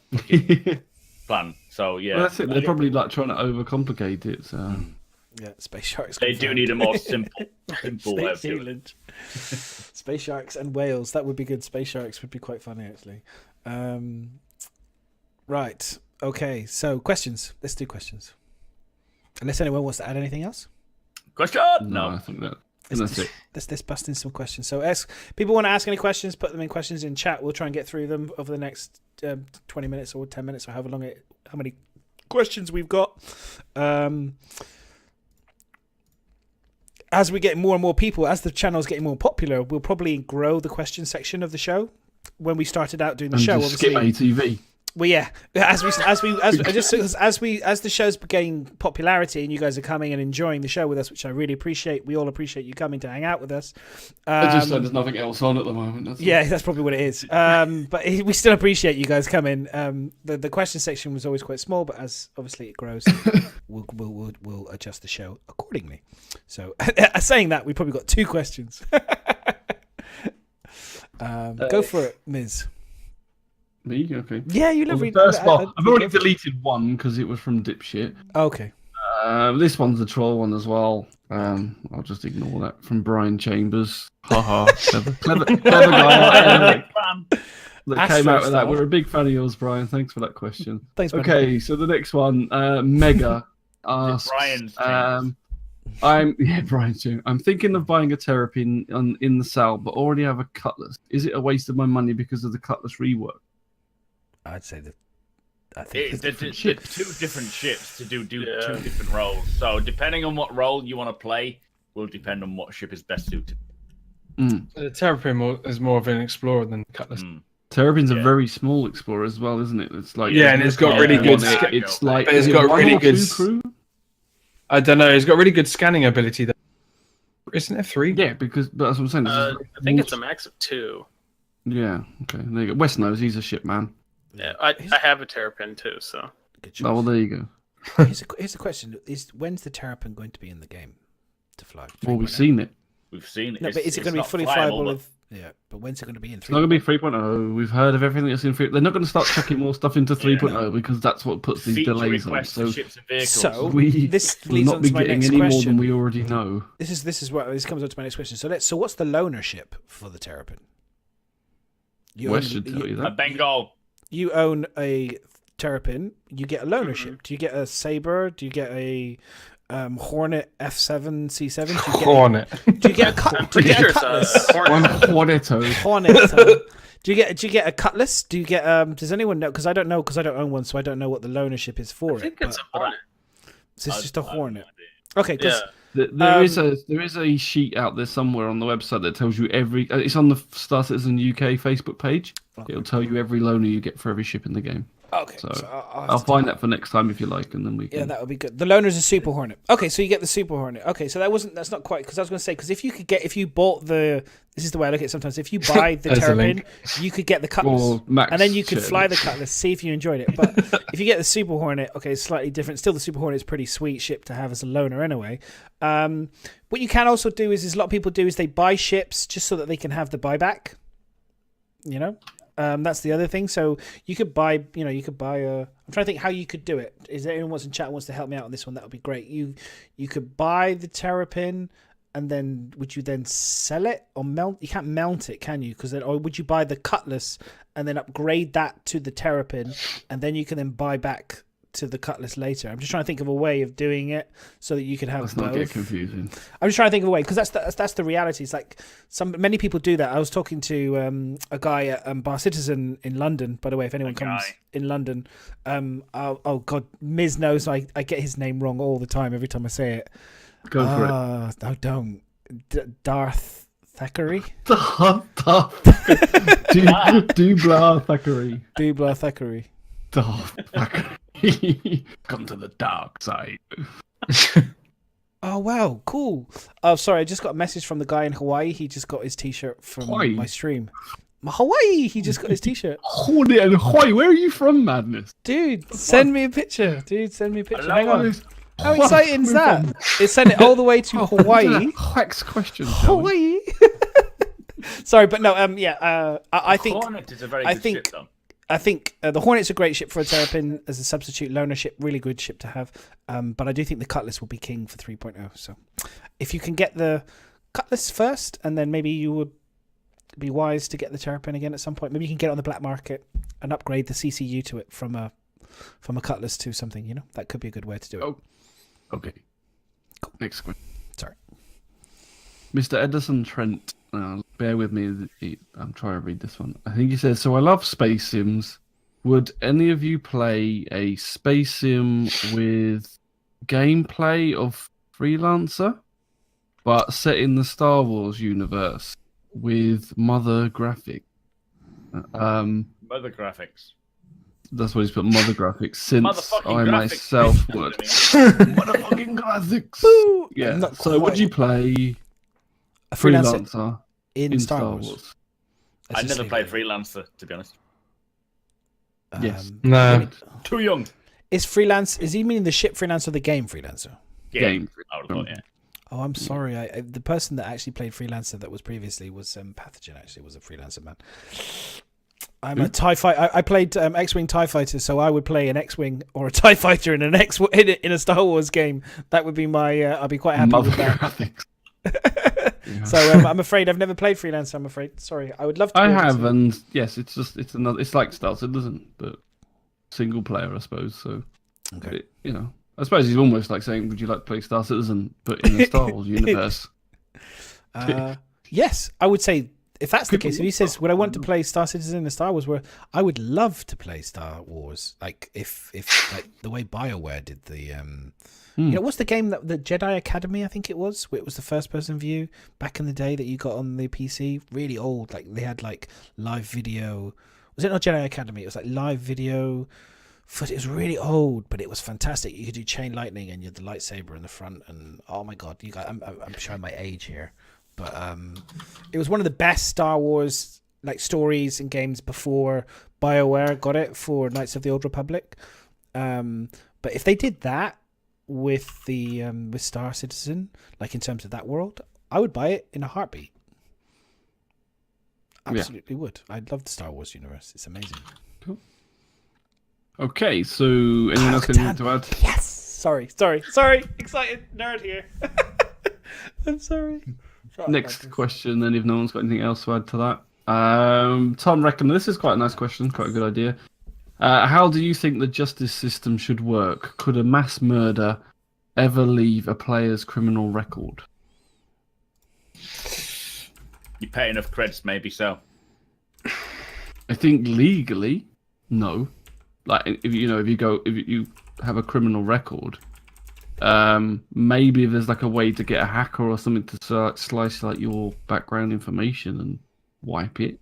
plan. So yeah, well, that's it. They're probably like trying to overcomplicate it. So. Yeah, space sharks. They do need a more simple way of doing it. Space sharks and whales. That would be good. Space sharks would be quite funny, actually. Right. Okay. So questions. Let's do questions. Unless anyone wants to add anything else. Question? No, I think that's it. Let's bust in some questions. So people want to ask any questions, put them in questions in chat. We'll try and get through them over the next 20 minutes or 10 minutes or however long how many questions we've got. As we get more and more people, as the channel's getting more popular, we'll probably grow the question section of the show. When we started out doing the show, just skip ATV. Well, yeah, as the show's gain popularity and you guys are coming and enjoying the show with us, which I really appreciate. We all appreciate you coming to hang out with us. I just said there's nothing else on at the moment. That's probably what it is. But we still appreciate you guys coming. The question section was always quite small, but as obviously it grows, we'll adjust the show accordingly. So, saying that, we probably got 2 questions. Go for it, Ms. Me? Okay. Yeah, you love reading. I've already deleted one because it was from Dipshit. Okay. This one's a troll one as well. I'll just ignore that. From Brian Chambers. Haha. Clever guy. that came out with that. Astrostar. We're a big fan of yours, Brian. Thanks for that question. Thanks, buddy. Okay, so the next one, Mega asks, Brian's Brian's doing. I'm thinking of buying a terrapin in the sale, but already have a cutlass. Is it a waste of my money because of the cutlass rework? I'd say that. I think They're two different ships to do two different roles. So depending on what role you want to play, will depend on what ship is best suited. The Terrapin is more of an explorer than Cutlass. Terrapin's a very small explorer as well, isn't it? It's like and it's got really good. It's like But it's got really good. crew. I don't know. It's got really good scanning ability. Though. Isn't it 3? Yeah, because that's what I'm saying. I think it's a max of 2. Yeah. Okay. There you go. West knows he's a ship man. Yeah, I have a Terrapin too, so. Good Oh, well, there you go. Here's the question: when's the Terrapin going to be in the game to fly? Well, we've seen it. We've seen it. No, but is it going to be fully flyable? But when's it going to be in 3.0? It's not going to be 3.0. We've heard of everything that's in 3. They're not going to start chucking more stuff into 3.0 because that's what puts these delays on. So ships and vehicles. So we this will leads not on be to my getting next any more question. than we already know. This comes on to my next question. So what's the loaner ship for the Terrapin? West should tell you A that. Bengal. You own a Terrapin. You get a loaner ship. Do you get a Sabre? Do you get a Hornet F7 C7? Do you get Hornet. Do you get a I'm pretty sure it's a One Hornet. Horneto. Hornet. Do you get a Cutlass? Do you get does anyone know? Because I don't know, because I don't own one, so I don't know what the loaner ship is for I think it. it's a Hornet. So it's just a Hornet. Okay, Yeah. because There is a sheet out there somewhere on the website that tells you every. It's on the Star Citizen UK Facebook page. It'll tell you every loaner you get for every ship in the game. okay, So I'll I'll find that for next time if you like, and then we can. Yeah, that would be good. The loaner's a Super Hornet. Okay, so you get the Super Hornet. Okay, so that's not quite, because I was going to say, because if you bought this is the way I look at it sometimes. If you buy the There's a Terrapin, link. you could get the Cutlass, Or Max and then you could shared fly it. the Cutlass. See if you enjoyed it. But if you get the Super Hornet, okay, it's slightly different. Still, the Super Hornet is a pretty sweet ship to have as a loaner anyway. What you can also do is a lot of people do is they buy ships just so that they can have the buyback. You know. That's the other thing. So you could buy, I'm trying to think how you could do it. Is there anyone wants in chat wants to help me out on this one? That would be great. You could buy the Terrapin, and then would you then sell it or mount? You can't mount it, can you? Or would you buy the Cutlass and then upgrade that to the Terrapin, and then you can then buy back to the Cutlass later? I'm just trying to think of a way of doing it so that you could have Let's both. not get confusing. I'm just trying to think of a way, because that's the reality. It's like many people do that. I was talking to a guy at Bar Citizen in London. By the way, if anyone comes in London, oh god, Miz knows I get his name wrong all the time every time I say it. Go for it. Oh, don't. Darth Thackeray. Dubla Thackeray. Dubla Thackeray. Darth Thackeray. Come to the dark side. Oh wow, cool. Oh, sorry, I just got a message from the guy in Hawaii. He just got his T-shirt from Hawaii? my stream. Hawaii. He just got his T-shirt. Holy and Hoy, where are you from, Madness? Dude, send me a picture. Hang on. What? How exciting is that? It sent it all the way to Hawaii. Wax question. shall we? Hawaii. Sorry, but no. I think Hornet is a very good ship, though. I think the Hornet's a great ship for a Terrapin as a substitute loaner ship. Really good ship to have. But I do think the Cutlass will be king for 3.0. So if you can get the Cutlass first, and then maybe you would be wise to get the Terrapin again at some point. Maybe you can get it on the black market and upgrade the CCU to it from a Cutlass to something. You know, that could be a good way to do it. Oh. Okay. Cool. Next question. Sorry. Mr. Edison Trent. Bear with me. I'm trying to read this one. I think he says, so I love space sims. Would any of you play a space sim with gameplay of Freelancer, but set in the Star Wars universe with Mother Graphics? Mother graphics. That's what he's put, Mother Graphics, since Motherfucking I graphics. myself would. Motherfucking graphics. Boo! Yeah. Not So would quite. you play A freelancer Freelancer in Star Wars? I Let's just never leave played it. Freelancer, to be honest. Yes. No. Too young. Is freelance? Is he meaning the ship Freelancer or the game Freelancer? Game. I would have thought, yeah. Oh, I'm sorry. The person that actually played Freelancer that was previously was Pathogen. Actually, was a Freelancer man. I'm a TIE fighter. I played X-wing TIE fighter, so I would play an X-wing or a TIE fighter in an in a Star Wars game. That would be my. I'd be quite happy Mother with that. Graphics. So I'm afraid I've never played Freelancer. I'm afraid. Sorry, I would love to. I have, and yes, it's like Star Citizen, but single player, I suppose. So, Okay. I suppose he's almost like saying, "Would you like to play Star Citizen, but in the Star Wars universe?" Yes, I would say if that's the case. If he says, "Would I want to play Star Citizen in the Star Wars world?" I would love to play Star Wars. Like if like the way BioWare did the what's the game that the Jedi Academy, I think it was, where it was the first person view back in the day that you got on the PC, really old. Like they had like live video. Was it not Jedi Academy? It was like live video. It was really old, but it was fantastic. You could do chain lightning, and you had the lightsaber in the front. And oh my god, you guys, I'm showing my age here, but it was one of the best Star Wars like stories and games before BioWare got it for Knights of the Old Republic. But if they did that with the with Star Citizen, like in terms of that world, I would buy it in a heartbeat. Absolutely would. I love the Star Wars universe. It's amazing. Cool. Okay, so anyone else anything to add? Yes. Sorry. Excited nerd here. I'm sorry. Next question, then, if no one's got anything else to add to that. Tom reckon this is quite a nice question, quite a good idea. How do you think the justice system should work? Could a mass murder ever leave a player's criminal record? You pay enough credits, maybe so. I think legally, no. Like if you have a criminal record, maybe there's like a way to get a hacker or something to slice like your background information and wipe it.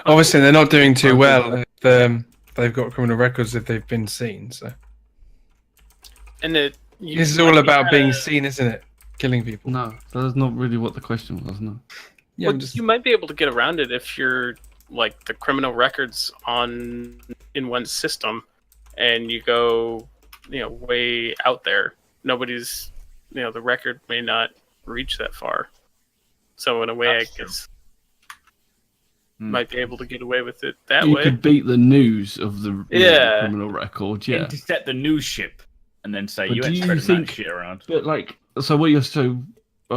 Obviously, they're not doing too well if they've got criminal records if they've been seen. So, And this is all about being seen, isn't it? Killing people. No, that's not really what the question was. No. Yeah, well, you might be able to get around it if you're like the criminal records in one system, and you go, way out there. Nobody's, the record may not reach that far. So in a way, That's I guess might be able to get away with it that you way. could beat the news of the criminal record, yeah. Intercept the news ship and then say, But you do ain't you spreading think- that shit around. But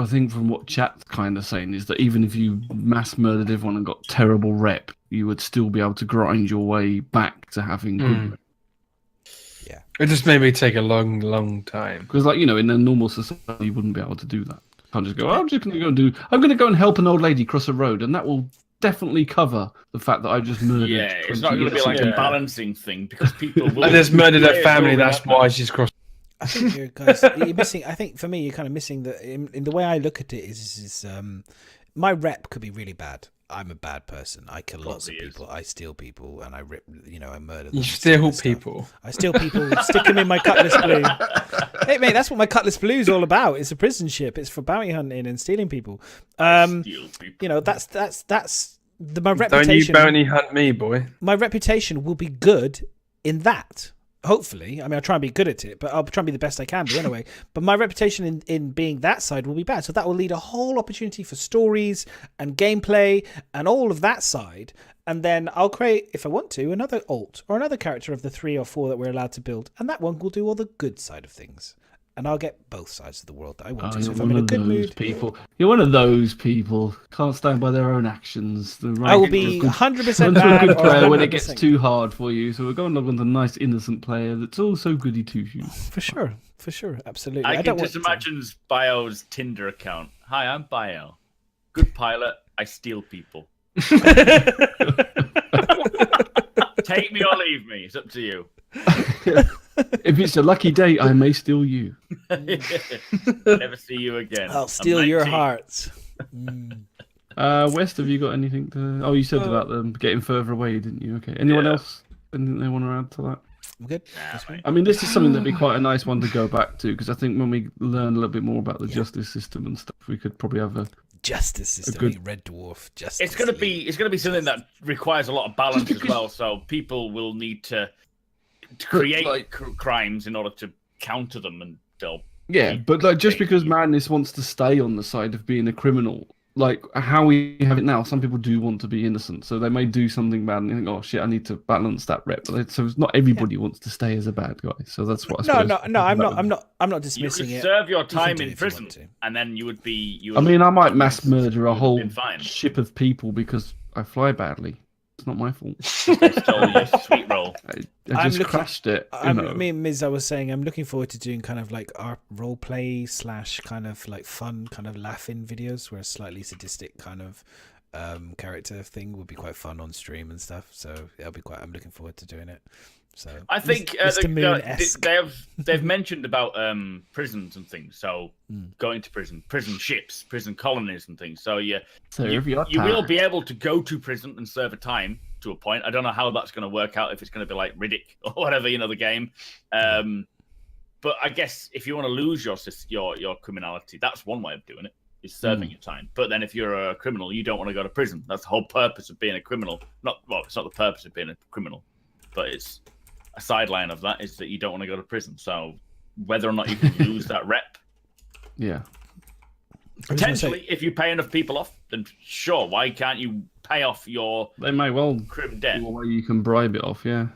I think from what chat's kind of saying is that even if you mass murdered everyone and got terrible rep, you would still be able to grind your way back to having good rep. Yeah. It just maybe take a long, long time. Because, in a normal society, you wouldn't be able to do that. You can't just go, I'm going to go and help an old lady cross a road, and that will definitely cover the fact that I just murdered. Yeah, it's not 20 going to be like years a ago. balancing thing because people will. I just murdered her players family. will That's remember. why she's crossed. I think you're missing. I think for me, you're kind of missing in the way I look at it is my rep could be really bad. I'm a bad person. I kill lots of people. I steal people, and I rip. I murder them. You steal stuff. people. I steal people, stick them in my Cutlass Blue. Hey mate, that's what my Cutlass Blue is all about. It's a prison ship. It's for bounty hunting and stealing people. Steal people. That's my Don't reputation. you bounty hunt me, boy. My reputation will be good in that. Hopefully, I mean, I'll try and be good at it, but I'll try and be the best I can be anyway. But my reputation in being that side will be bad. So that will lead a whole opportunity for stories and gameplay and all of that side. And then I'll create, if I want to, another alt or another character of the 3 or 4 that we're allowed to build. And that one will do all the good side of things. And I'll get both sides of the world that I want to. So You're if I'm in a good mood, people. You're one of those people. Can't stand by their own actions. I will be 100% Run to a bad good or player when it gets 100% too hard for you. So we're going along with a nice innocent player that's also goody two shoes. For sure, absolutely. I don't can just want to- imagine Bio's Tinder account. Hi, I'm Bio. Good pilot. I steal people. Take me or leave me. It's up to you. If it's a lucky day, I may steal you. Never see you again. I'll I'm steal your 19. hearts. West, have you got anything to... Oh, you said about them getting further away, didn't you? Okay. Anyone else? Anything they want to add to that? I'm good. Nah, mate. I mean, this is something that'd be quite a nice one to go back to, because I think when we learn a little bit more about the justice system and stuff, we could probably have a... Justice system, good- Red Dwarf. Justice. It's gonna be something that requires a lot of balance as well. So people will need to create crimes in order to counter them, and they'll. Yeah, but just because Madness wants to stay on the side of being a criminal, like how we have it now, some people do want to be innocent, so they may do something bad and think, "Oh shit, I need to balance that rep." So it's not everybody wants to stay as a bad guy. So that's what I suppose. No. I'm not You dismissing could it. serve your You can time do it in if you want prison, to. and then you would be. I mean, I might mass murder a whole been fine. ship of people because I fly badly. It's not my fault. Stole your sweet roll. I just crashed it. I mean, Miz, I was saying, I'm looking forward to doing kind of like our role play / kind of like fun, kind of laughing videos where a slightly sadistic kind of character thing would be quite fun on stream and stuff. So it'll be quite. I'm looking forward to doing it. So I think Mr. Moon-esque. they've mentioned about prisons and things. So going to prison ships, prison colonies and things. So you will be able to go to prison and serve a time to a point. I don't know how that's going to work out, if it's going to be like Riddick or whatever, the game. But I guess if you want to lose your criminality, that's one way of doing it, is serving your time. But then if you're a criminal, you don't want to go to prison. That's the whole purpose of being a criminal. It's not the purpose of being a criminal, but it's a sideline of that is that you don't want to go to prison. So whether or not you can lose that rep, potentially, if you pay enough people off, then sure, why can't you pay off your they may well crim debt? You can bribe it off, yeah.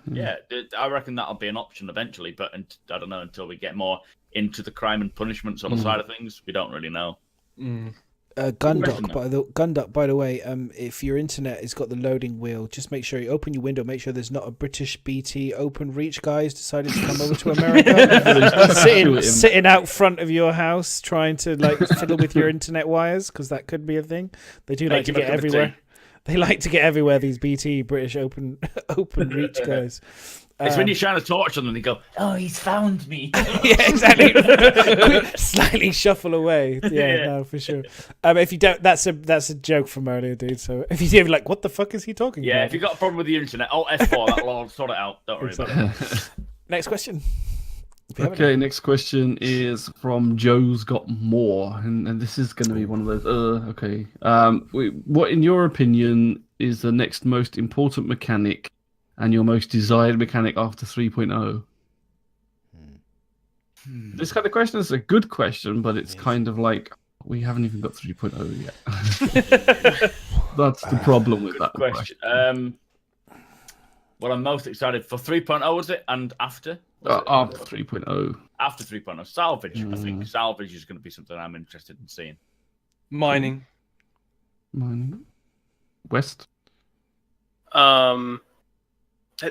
I reckon that'll be an option eventually, but I don't know, until we get more into the crime and punishment sort of side of things, we don't really know. Gunduck, by the way, if your internet has got the loading wheel, just make sure you open your window, make sure there's not a British BT open reach guys decided to come over to America sitting out front of your house trying to like fiddle with your internet wires, because that could be a thing. They do like to get everywhere. They like to get everywhere, these BT British open reach guys. It's when you shine a torch on them, they go, "Oh, he's found me." Yeah, exactly. Slightly shuffle away. Yeah, no, for sure. If you don't, that's a joke from earlier, dude. So if you do, like, what the fuck is he talking about? Yeah, if you got a problem with the internet, Alt F4, that'll all sort it out. Don't worry about it. Next question. Okay, next question is from Joe's Got More, and this is going to be one of those. Okay. What, in your opinion, is the next most important mechanic and your most desired mechanic after 3.0? This kind of question is a good question, but it's kind of like we haven't even got 3.0 yet. That's the problem with that question. What I'm most excited for 3.0, was it? And after? After 3.0. After 3.0. Salvage. I think salvage is going to be something I'm interested in seeing. Mining. West?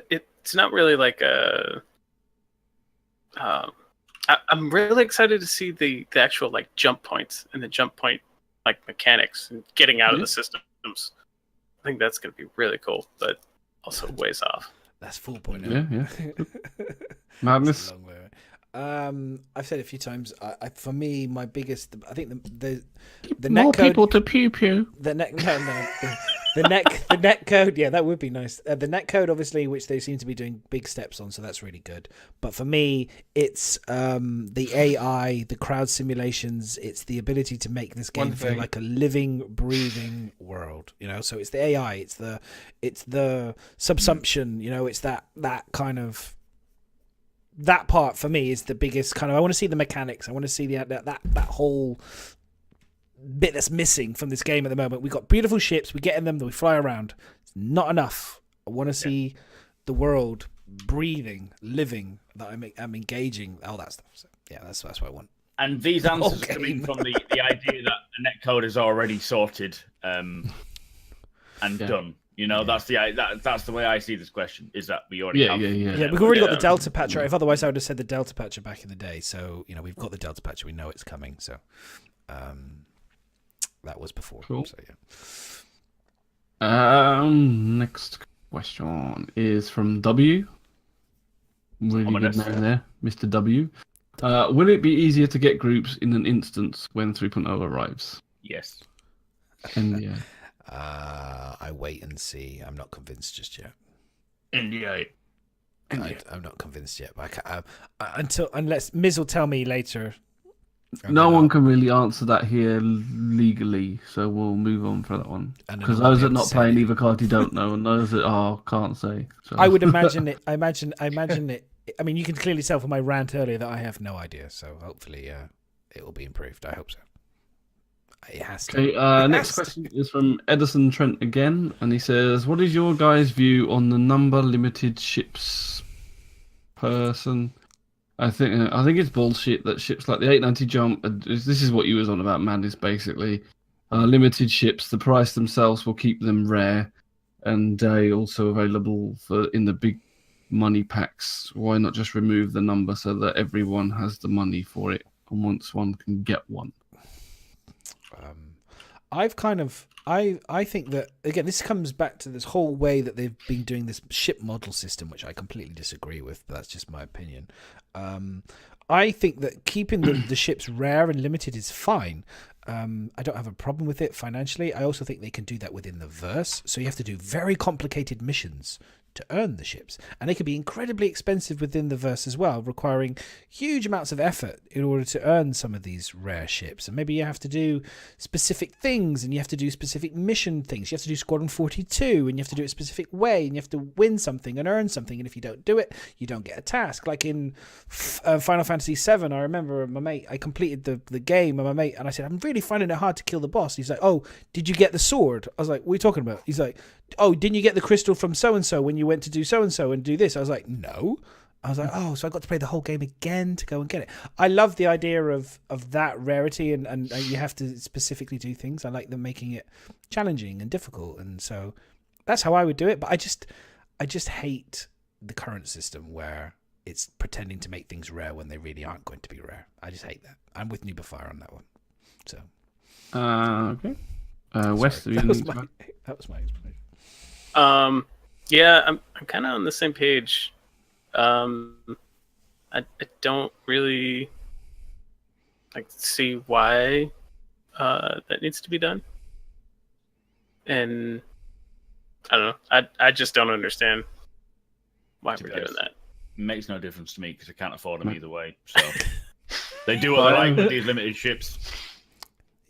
It's not really like a. I'm really excited to see the actual like jump points and the jump point like mechanics and getting out of the systems. I think that's going to be really cool, but also ways off. That's 4.0. Yeah. Madness. I've said it a few times. For me, my biggest, I think the more netcode, people to pew pew. The netcode, yeah, that would be nice. The netcode, obviously, which they seem to be doing big steps on, so that's really good. But for me, it's the AI, the crowd simulations. It's the ability to make this game feel like a living, breathing world. So it's the AI, it's the subsumption. It's that kind of. That part for me is the biggest kind of. I want to see the mechanics. I want to see that whole bit that's missing from this game at the moment. We've got beautiful ships. We get in them. We fly around. It's not enough. I want to see the world breathing, living. That I'm engaging. All that stuff. So, yeah, that's what I want. And these answers are coming from the idea that the netcode is already sorted and done. That's the way I see this question, is that we already have. Yeah, we've already got the Delta patch, right? If otherwise I would have said the Delta patcher back in the day. So, we've got the Delta patcher. We know it's coming. So, that was before. Cool. So, yeah. Next question is from W. Really good name there, Mr. W. Will it be easier to get groups in an instance when 3.0 arrives? Yes. And I wait and see. I'm not convinced just yet. NDA. I'm not convinced yet. But unless Miz will tell me later. No one can really answer that here legally, so we'll move on for that one. Because those that not playing either card, you don't know, and those that can't say. So. I would imagine it. I imagine it. I mean, you can clearly tell from my rant earlier that I have no idea. So hopefully, it will be improved. I hope so. It has to. Okay, next question is from Edison Trent again, and he says, "What is your guys' view on the number limited ships?" Person, I think it's bullshit that ships like the 890 Jump. This is what you was on about, Madness. Basically, limited ships. The price themselves will keep them rare, and also available in the big money packs. Why not just remove the number so that everyone has the money for it, and once one can get one? I think that, again, this comes back to this whole way that they've been doing this ship model system, which I completely disagree with, but that's just my opinion. I think that keeping the ships rare and limited is fine. I don't have a problem with it financially. I also think they can do that within the verse, so you have to do very complicated missions to earn the ships, and they can be incredibly expensive within the verse as well, requiring huge amounts of effort in order to earn some of these rare ships. And maybe you have to do specific things, and you have to do specific mission things. You have to do Squadron 42, and you have to do it a specific way, and you have to win something and earn something, and if you don't do it, you don't get a task. Like in Final Fantasy VII, I remember my mate, I completed the game with my mate, and I said, I'm really finding it hard to kill the boss. He's like, oh, did you get the sword? I was like, what are you talking about? He's like, oh, didn't you get the crystal from so-and-so when you went to do so-and-so and do this? I was like, no. I was like, oh, so I got to play the whole game again to go and get it. I love the idea of that rarity, and you have to specifically do things. I like them making it challenging and difficult, and so that's how I would do it. But I just hate the current system where it's pretending to make things rare when they really aren't going to be rare. I just hate that. I'm with Nubafire on that one. So, okay. Wes, that was my explanation. Yeah, I'm kind of on the same page. I don't really see why that needs to be done, and I don't know. I just don't understand why we're doing that. It makes no difference to me because I can't afford them either way. So they do what they like with these limited ships.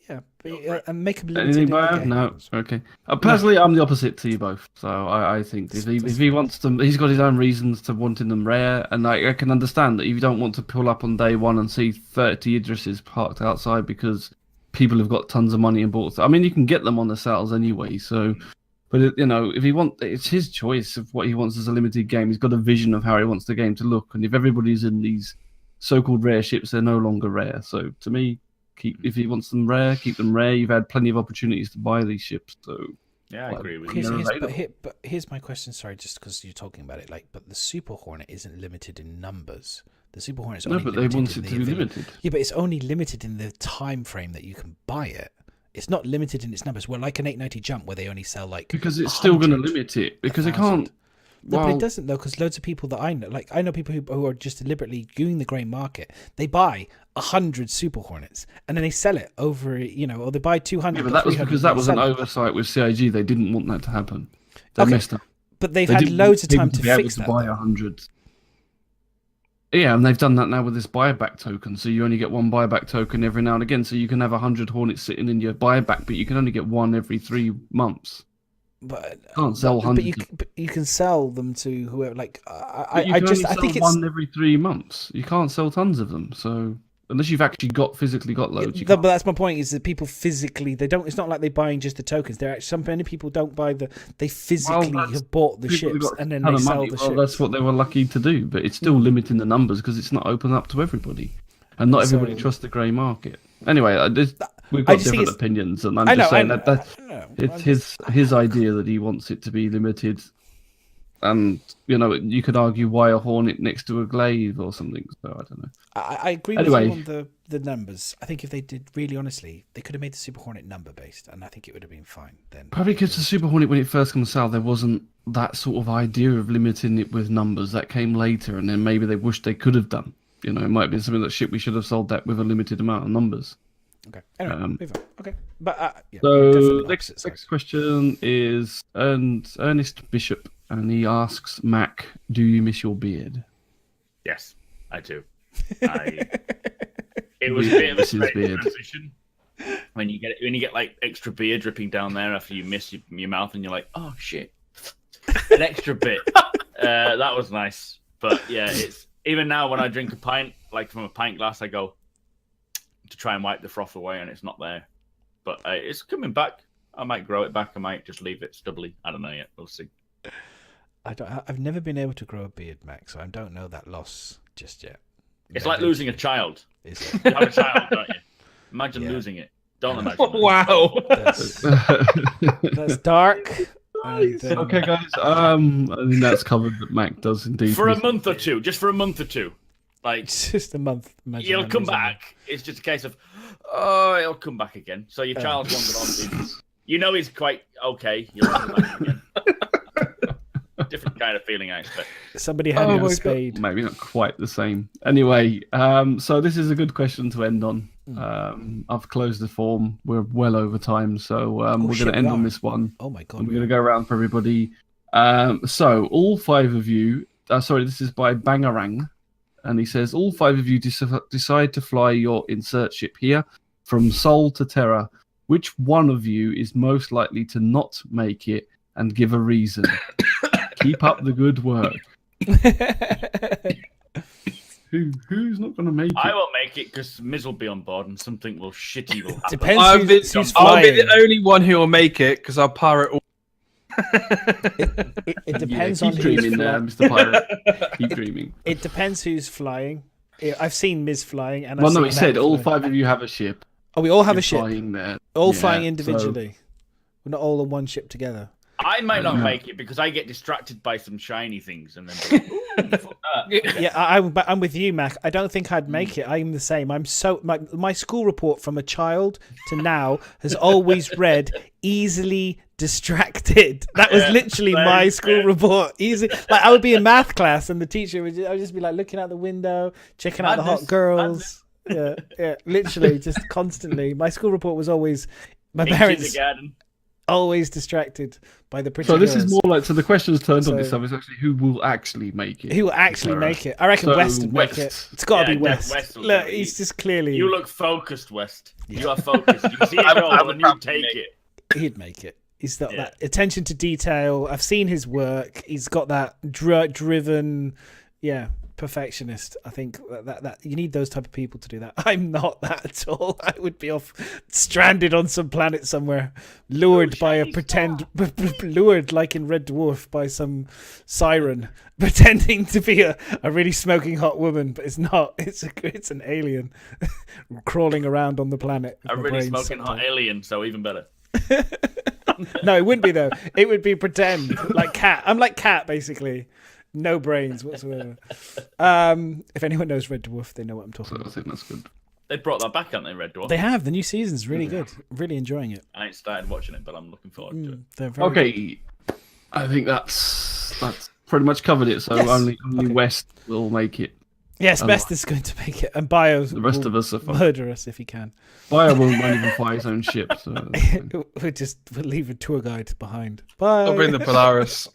Yeah, and make them anything limited. No, okay. Personally, I'm the opposite to you both. So I think if he wants them, he's got his own reasons to wanting them rare, and I can understand that if you don't want to pull up on day one and see 30 Idrises parked outside because people have got tons of money and bought. I mean, you can get them on the sales anyway. So, but if he it's his choice of what he wants as a limited game. He's got a vision of how he wants the game to look, and if everybody's in these so-called rare ships, they're no longer rare. So to me, if he wants them rare, keep them rare. You've had plenty of opportunities to buy these ships, so yeah, I agree with you. But here's my question. Sorry, just because you're talking about it, but the Super Hornet isn't limited in numbers. The Super Hornet is only but they want it to be limited. Yeah, but it's only limited in the time frame that you can buy it. It's not limited in its numbers. Well, like an 890 Jump, where they only sell because it's still going to limit it because it can't. No, but it doesn't though, because loads of people that I know people who are just deliberately doing the grey market. They buy 100 Super Hornets and then they sell it over, or they buy 200. Yeah, but that was because that was an oversight with CIG. They didn't want that to happen. They messed up. But they've had loads of time to fix that. Buy 100. Yeah, and they've done that now with this buyback token. So you only get one buyback token every now and again. So you can have 100 Hornets sitting in your buyback, but you can only get one every 3 months. But can't sell 100. But you can sell them to whoever. I think it's one every 3 months. You can't sell tons of them. So unless you've actually physically got loads. But that's my point. Is that people physically they don't. It's not like they're buying just the tokens. They're actually many people don't buy They physically have bought the ships and then they sell the ships. That's what they were lucky to do. But it's still limiting the numbers because it's not open up to everybody, and not everybody trusts the grey market. Anyway, we've got different opinions, and I'm just saying that it's his idea that he wants it to be limited. And you could argue why a Hornet next to a glaive or something. So I don't know. I agree with you on the numbers. I think if they did really honestly, they could have made the Super Hornet number based, and I think it would have been fine then. Probably because the Super Hornet, when it first comes out, there wasn't that sort of idea of limiting it with numbers. That came later, and then maybe they wished they could have done. It might be something that we should have sold that with a limited amount of numbers. Okay. Anyway, move on. Okay. But so next question is Ernest Bishop, and he asks, Mac, do you miss your beard? Yes, I do. It was a bit of a strange transition when you get like extra beer dripping down there after you miss your mouth, and you're like, oh shit, an extra bit. That was nice, but yeah, it's even now when I drink a pint, like from a pint glass, I go to try and wipe the froth away, and it's not there. But it's coming back. I might grow it back. I might just leave it stubbly. I don't know yet. We'll see. I've never been able to grow a beard, Max, so I don't know that loss just yet. It's like losing a child. Is You have a child, don't you? Imagine losing it. Don't imagine. Wow. That's dark. And, Okay, guys. I think that's covered that Mac does indeed. For a month or two, just for a month or two. Like, It's just a month. Imagine he'll I'm come losing back. It's just a case of, oh, he'll come back again. So your child's wandered on. You know he's quite okay. You'll come back again. Different kind of feeling, I expect. Somebody had a spade. Maybe not quite the same. Anyway, so this is a good question to end on. I've closed the form. We're well over time, so we're going to end on this one. Oh my god! And we're going to go around for everybody. So all 5 of you. Sorry, this is by Bangarang, and he says all 5 of you decide to fly your insert ship here from Sol to Terra. Which one of you is most likely to not make it, and give a reason? Keep up the good work. Who's not going to make it? I won't make it because Miz will be on board and something shitty will happen. Depends who's I'll be flying. the only one who will make it because I'll pirate all. It depends keep on dreaming who's there, flying. Mr. Pirate. Keep dreaming. It depends who's flying. I've seen Miz flying, and Well, I've no, seen he said Mac all flying. 5 of you have a ship. Oh, we all have a You're ship. flying there. All Yeah, flying so- individually. We're not all on one ship together. I might not Yeah. make it because I get distracted by some shiny things and then. Ooh, fuck that. Yeah, I'm with you, Mac. I don't think I'd make it. I'm the same. I'm so my school report from a child to now has always read easily distracted. That was literally my school report. Easy. Like I would be in math class and the teacher I would just be like looking out the window, checking out the hot Madness. girls. Yeah, literally just constantly. My school report was always my Pictures parents of garden. always distracted by the pretty So this girls. is more like, so the question's turned on So- this stuff. It's actually who will actually make it. Who will actually make it? I reckon So, West would make it. West. It's got to Yeah, be West. West will Look, do it. he's just clearly. You look focused, West. You are focused. You see a goal and you take it. He'd make it. He's got that attention to detail. I've seen his work. He's got that driven, perfectionist. I think that you need those type of people to do that. I'm not that at all. I would be off stranded on some planet somewhere, lured by a lured like in Red Dwarf by some siren, pretending to be a really smoking hot woman, but it's not. It's an alien crawling around on the planet. with A my really brain smoking sucked hot out. alien, so even better. No, it wouldn't be though. It would be pretend, like Cat. I'm like Cat, basically. No brains whatsoever. If anyone knows Red Dwarf, they know what I'm talking So I about. think that's good. They brought that back, haven't they, Red Dwarf? They have. The new season's really good. Really enjoying it. I ain't started watching it, but I'm looking forward to it. They're very good. Okay, I think that's pretty much covered it. So Yes. only Okay. West will make it. Yes, Best is going to make it, and Bio The rest will of us are fine. murder us if he can. Bio won't even fly his own ship. So We'll leave a tour guide behind. Bye. I'll bring the Polaris.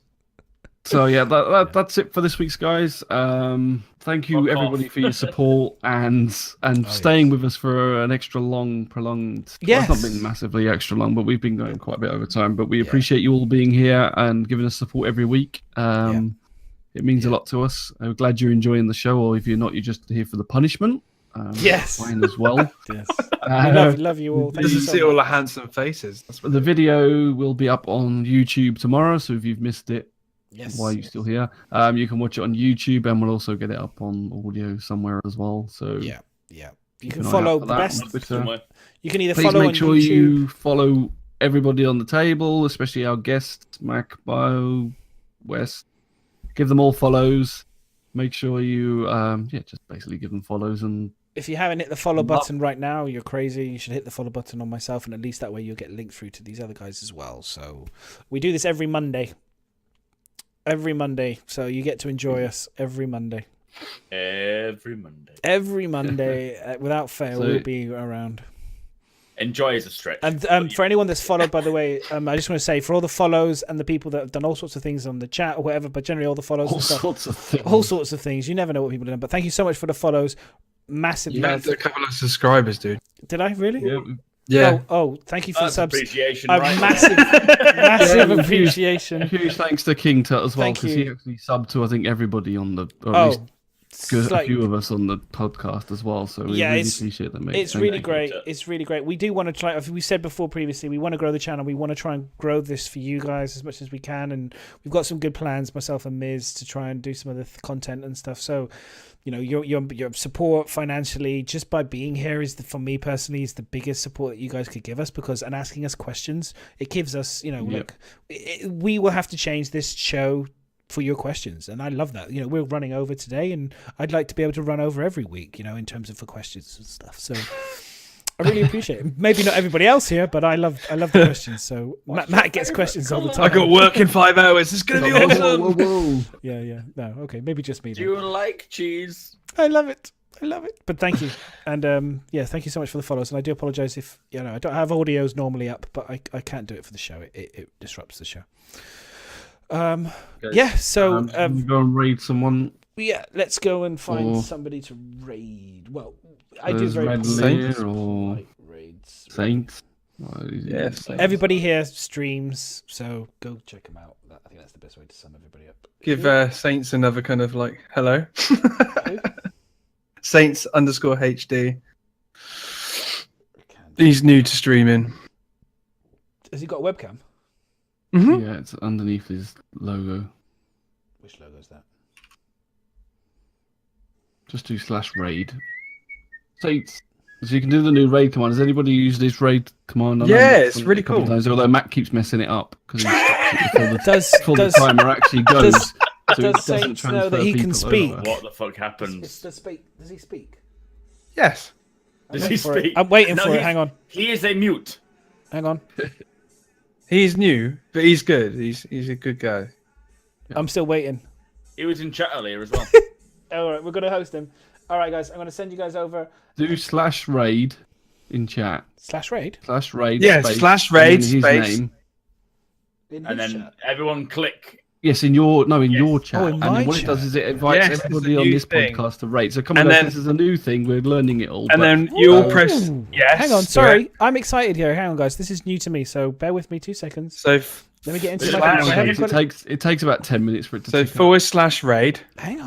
So yeah, that's it for this week's guys. Thank you Fuck everybody off. for your support and staying with us for an extra long, prolonged. Well, it's Yes. not been massively extra long, but we've been going quite a bit over time. But we appreciate you all being here and giving us support every week. It means a lot to us. I'm glad you're enjoying the show, or if you're not, you're just here for the punishment. Yes. Fine as well. Yes. Uh, love you all. Thank Just you to so see all the much. handsome faces. That's what The video will be up on YouTube tomorrow, so if you've missed it, Yes. why are you still here? You can watch it on YouTube, and we'll also get it up on audio somewhere as well. So Yeah. You keep can an eye follow out for the that best. on Twitter. Somewhere. You can either Please follow make on sure YouTube. you follow everybody on the table, especially our guests, Mac, Bio, West. Give them all follows. Make sure you, just basically give them follows. And If you haven't hit the follow button right now, you're crazy. You should hit the follow button on myself, and at least that way you'll get linked through to these other guys as well. So we do this every Monday. Every Monday. So you get to enjoy us every Monday. Every Monday. Every Monday, without fail, So- we'll be around. Enjoy is a stretch. And for anyone that's followed, by the way, I just want to say, for all the follows and the people that have done all sorts of things on the chat or whatever, but generally all the follows all and stuff, sorts of things. all sorts of things. You never know what people are doing. But thank you so much for the follows. Massive You love. meant a couple of subscribers, dude. Did I really? Yeah. Yeah. Oh, thank you for the That's subs. appreciation, A right? massive Yeah, appreciation. Huge thanks to King Tut as well, Thank because you. he actually subbed to, I think, everybody on the. Or at Oh, least good, a like, few of us on the podcast as well, so we really appreciate that, mate. it's Thank really you. great. It's really great. We do want to try, as we said before previously, we want to grow the channel. We want to try and grow this for you guys as much as we can, and we've got some good plans, myself and Miz, to try and do some of the content and stuff. So, you know, your support financially, just by being here, for me personally, is the biggest support that you guys could give us, and asking us questions, it gives us, you know, we will have to change this show for your questions, and I love that. You know, we're running over today, and I'd like to be able to run over every week, you know, in terms of for questions and stuff. So I really appreciate it. Maybe not everybody else here, but I love the questions. So Matt gets questions all the time. I got work in 5 hours. It's gonna be awesome. Whoa. Yeah. No, okay, maybe just me. Do you like cheese? I love it. But thank you, and thank you so much for the follows. And I do apologize if, you know, I don't have audios normally up, but I can't do it for the show. It disrupts the show. So go and raid someone. Yeah, let's go and find somebody to raid. Well, I do very Red Saints or raids. Saints. Yes. Everybody here streams, so go check them out. I think that's the best way to sum everybody up. Give Saints another kind of like hello. Saints_HD. He's new to streaming. Has he got a webcam? Mm-hmm. Yeah, it's underneath his logo. Which logo is that? Just do /raid. Saints. So you can do the new raid command. Has anybody used this raid command? Yeah, it's really cool. Times, although Matt keeps messing it up because he Does the timer actually goes. Does Saints know that he can speak? What the fuck happens? Does he speak? Yes. Does he speak? I'm waiting for it. Hang on. He is a mute. Hang on. He's new, but he's good. He's a good guy. I'm still waiting. He was in chat earlier as well. All right, we're gonna host him. All right, guys, I'm gonna send you guys over. Do /raid in chat. /raid. /raid. Yeah, space, /raid his space. name. And then everyone click. Yes, in your chat. Oh, in my and what chat. it does is it invites Yes, everybody it's a on new this thing. podcast to rate. So come on, And guys, then- this is a new thing. We're learning it all. And but- then you'll press yes. Hang on, sorry, I'm excited here. Hang on, guys, this is new to me, so bear with me 2 seconds. So Let me get into This my is camera. what I haven't got it. it takes about 10 minutes for it to so tick up. /raid. Hang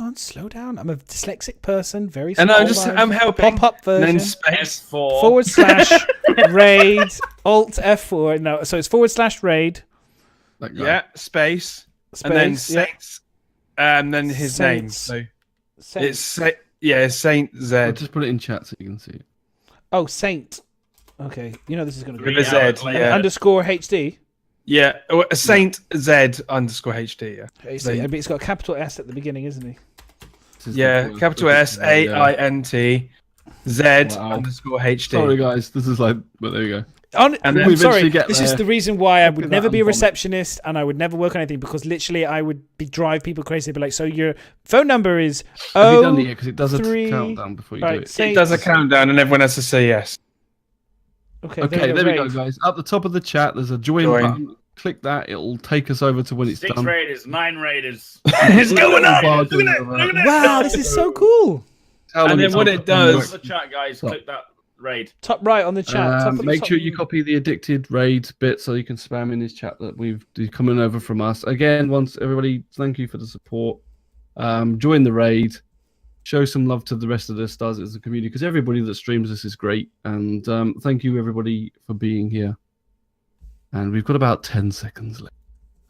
on, slow down. I'm a dyslexic person, very And small. I'm helping. Pop-up And version. then space. F4. /raid Alt F4. No, so it's /raid That guy. Yeah, space. space. And then yeah. Saints. And then his name. Saints. So Saint. it's Saint Z. I'll just put it in chat so you can see it. Oh, Saint. Okay, you know this is going to With go. a Z. Yeah. _HD. Yeah. Saint Z _HD. Yeah. HD. But it's got a capital S at the beginning, isn't he? This is Yeah. the- Capital S AINT Z Wow. _HD. Sorry, guys. This is like, well, there you go. And then- I'm We sorry. eventually get This is there. the reason why I would Copy never that be a and vomit. receptionist, and I would never work on anything, because literally I would drive people crazy. They'd be like, "So your phone number is Have you done it yet? Because it does a 3 countdown before you right, do it. Saint- It does a countdown, and everyone has to say yes. Okay, Okay, there we go, Raid. guys. At the top of the chat, there's a join button. Click that. It'll take us over to when it's 6 done. raiders, 9 raiders. It's going on. Bar Look at it. doing Look at it. Wow, this is so cool. How long And then it's what on it for. does- The chat, guys, click that raid. Top right on the chat. Top of the Make top- sure you copy the addicted raid bit so you can spam in his chat that we've coming over from us. Again, once everybody, thank you for the support. Join the raid. Show some love to the rest of the Stars as a community, because everybody that streams this is great. And thank you everybody for being here. And we've got about 10 seconds left.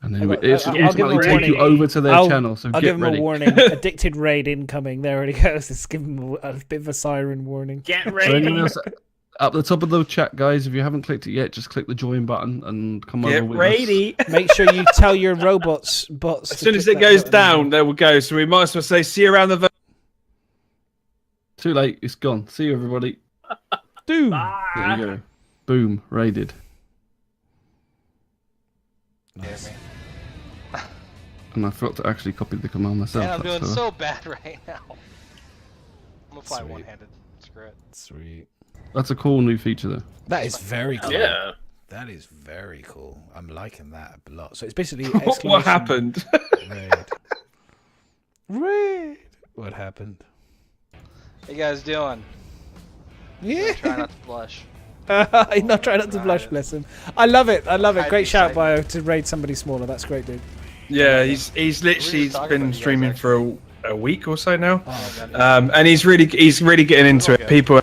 And then I'll it should give them a automatically take you warning. over to their I'll- channel. So I'll get give him ready. a warning. Addicted raid incoming. There already goes. Let's give him a bit of a siren warning. Get So anyone ready. else, up the top of the chat, guys, if you haven't clicked it yet, just click the join button and come Get over with us. ready. Make sure you tell your bots. As to soon as click it that goes button. down, there will go. So we might as well say, see you around the. Too late. It's gone. See you, everybody. Doom. There you go. Boom. Raided. Nice. And I forgot to actually copy the command myself. Man, I'm doing That's, so bad right now. I'm gonna fly Sweet. one-handed. Screw it. Sweet. that's a cool new feature, though. That is very cool. Yeah. That is very cool. I'm liking that a lot. So it's basically What exclamation happened? Raid. Raid. What happened? How you guys doing? Yeah. Try not to blush. He's not trying not to blush, bless him. I love it. I love it. I'd Great be shout, psyched. Bio, to raid somebody smaller. That's great, dude. Yeah, he's literally talking about been you guys, streaming for a week or so now. Oh, And he's really getting into it. Okay. People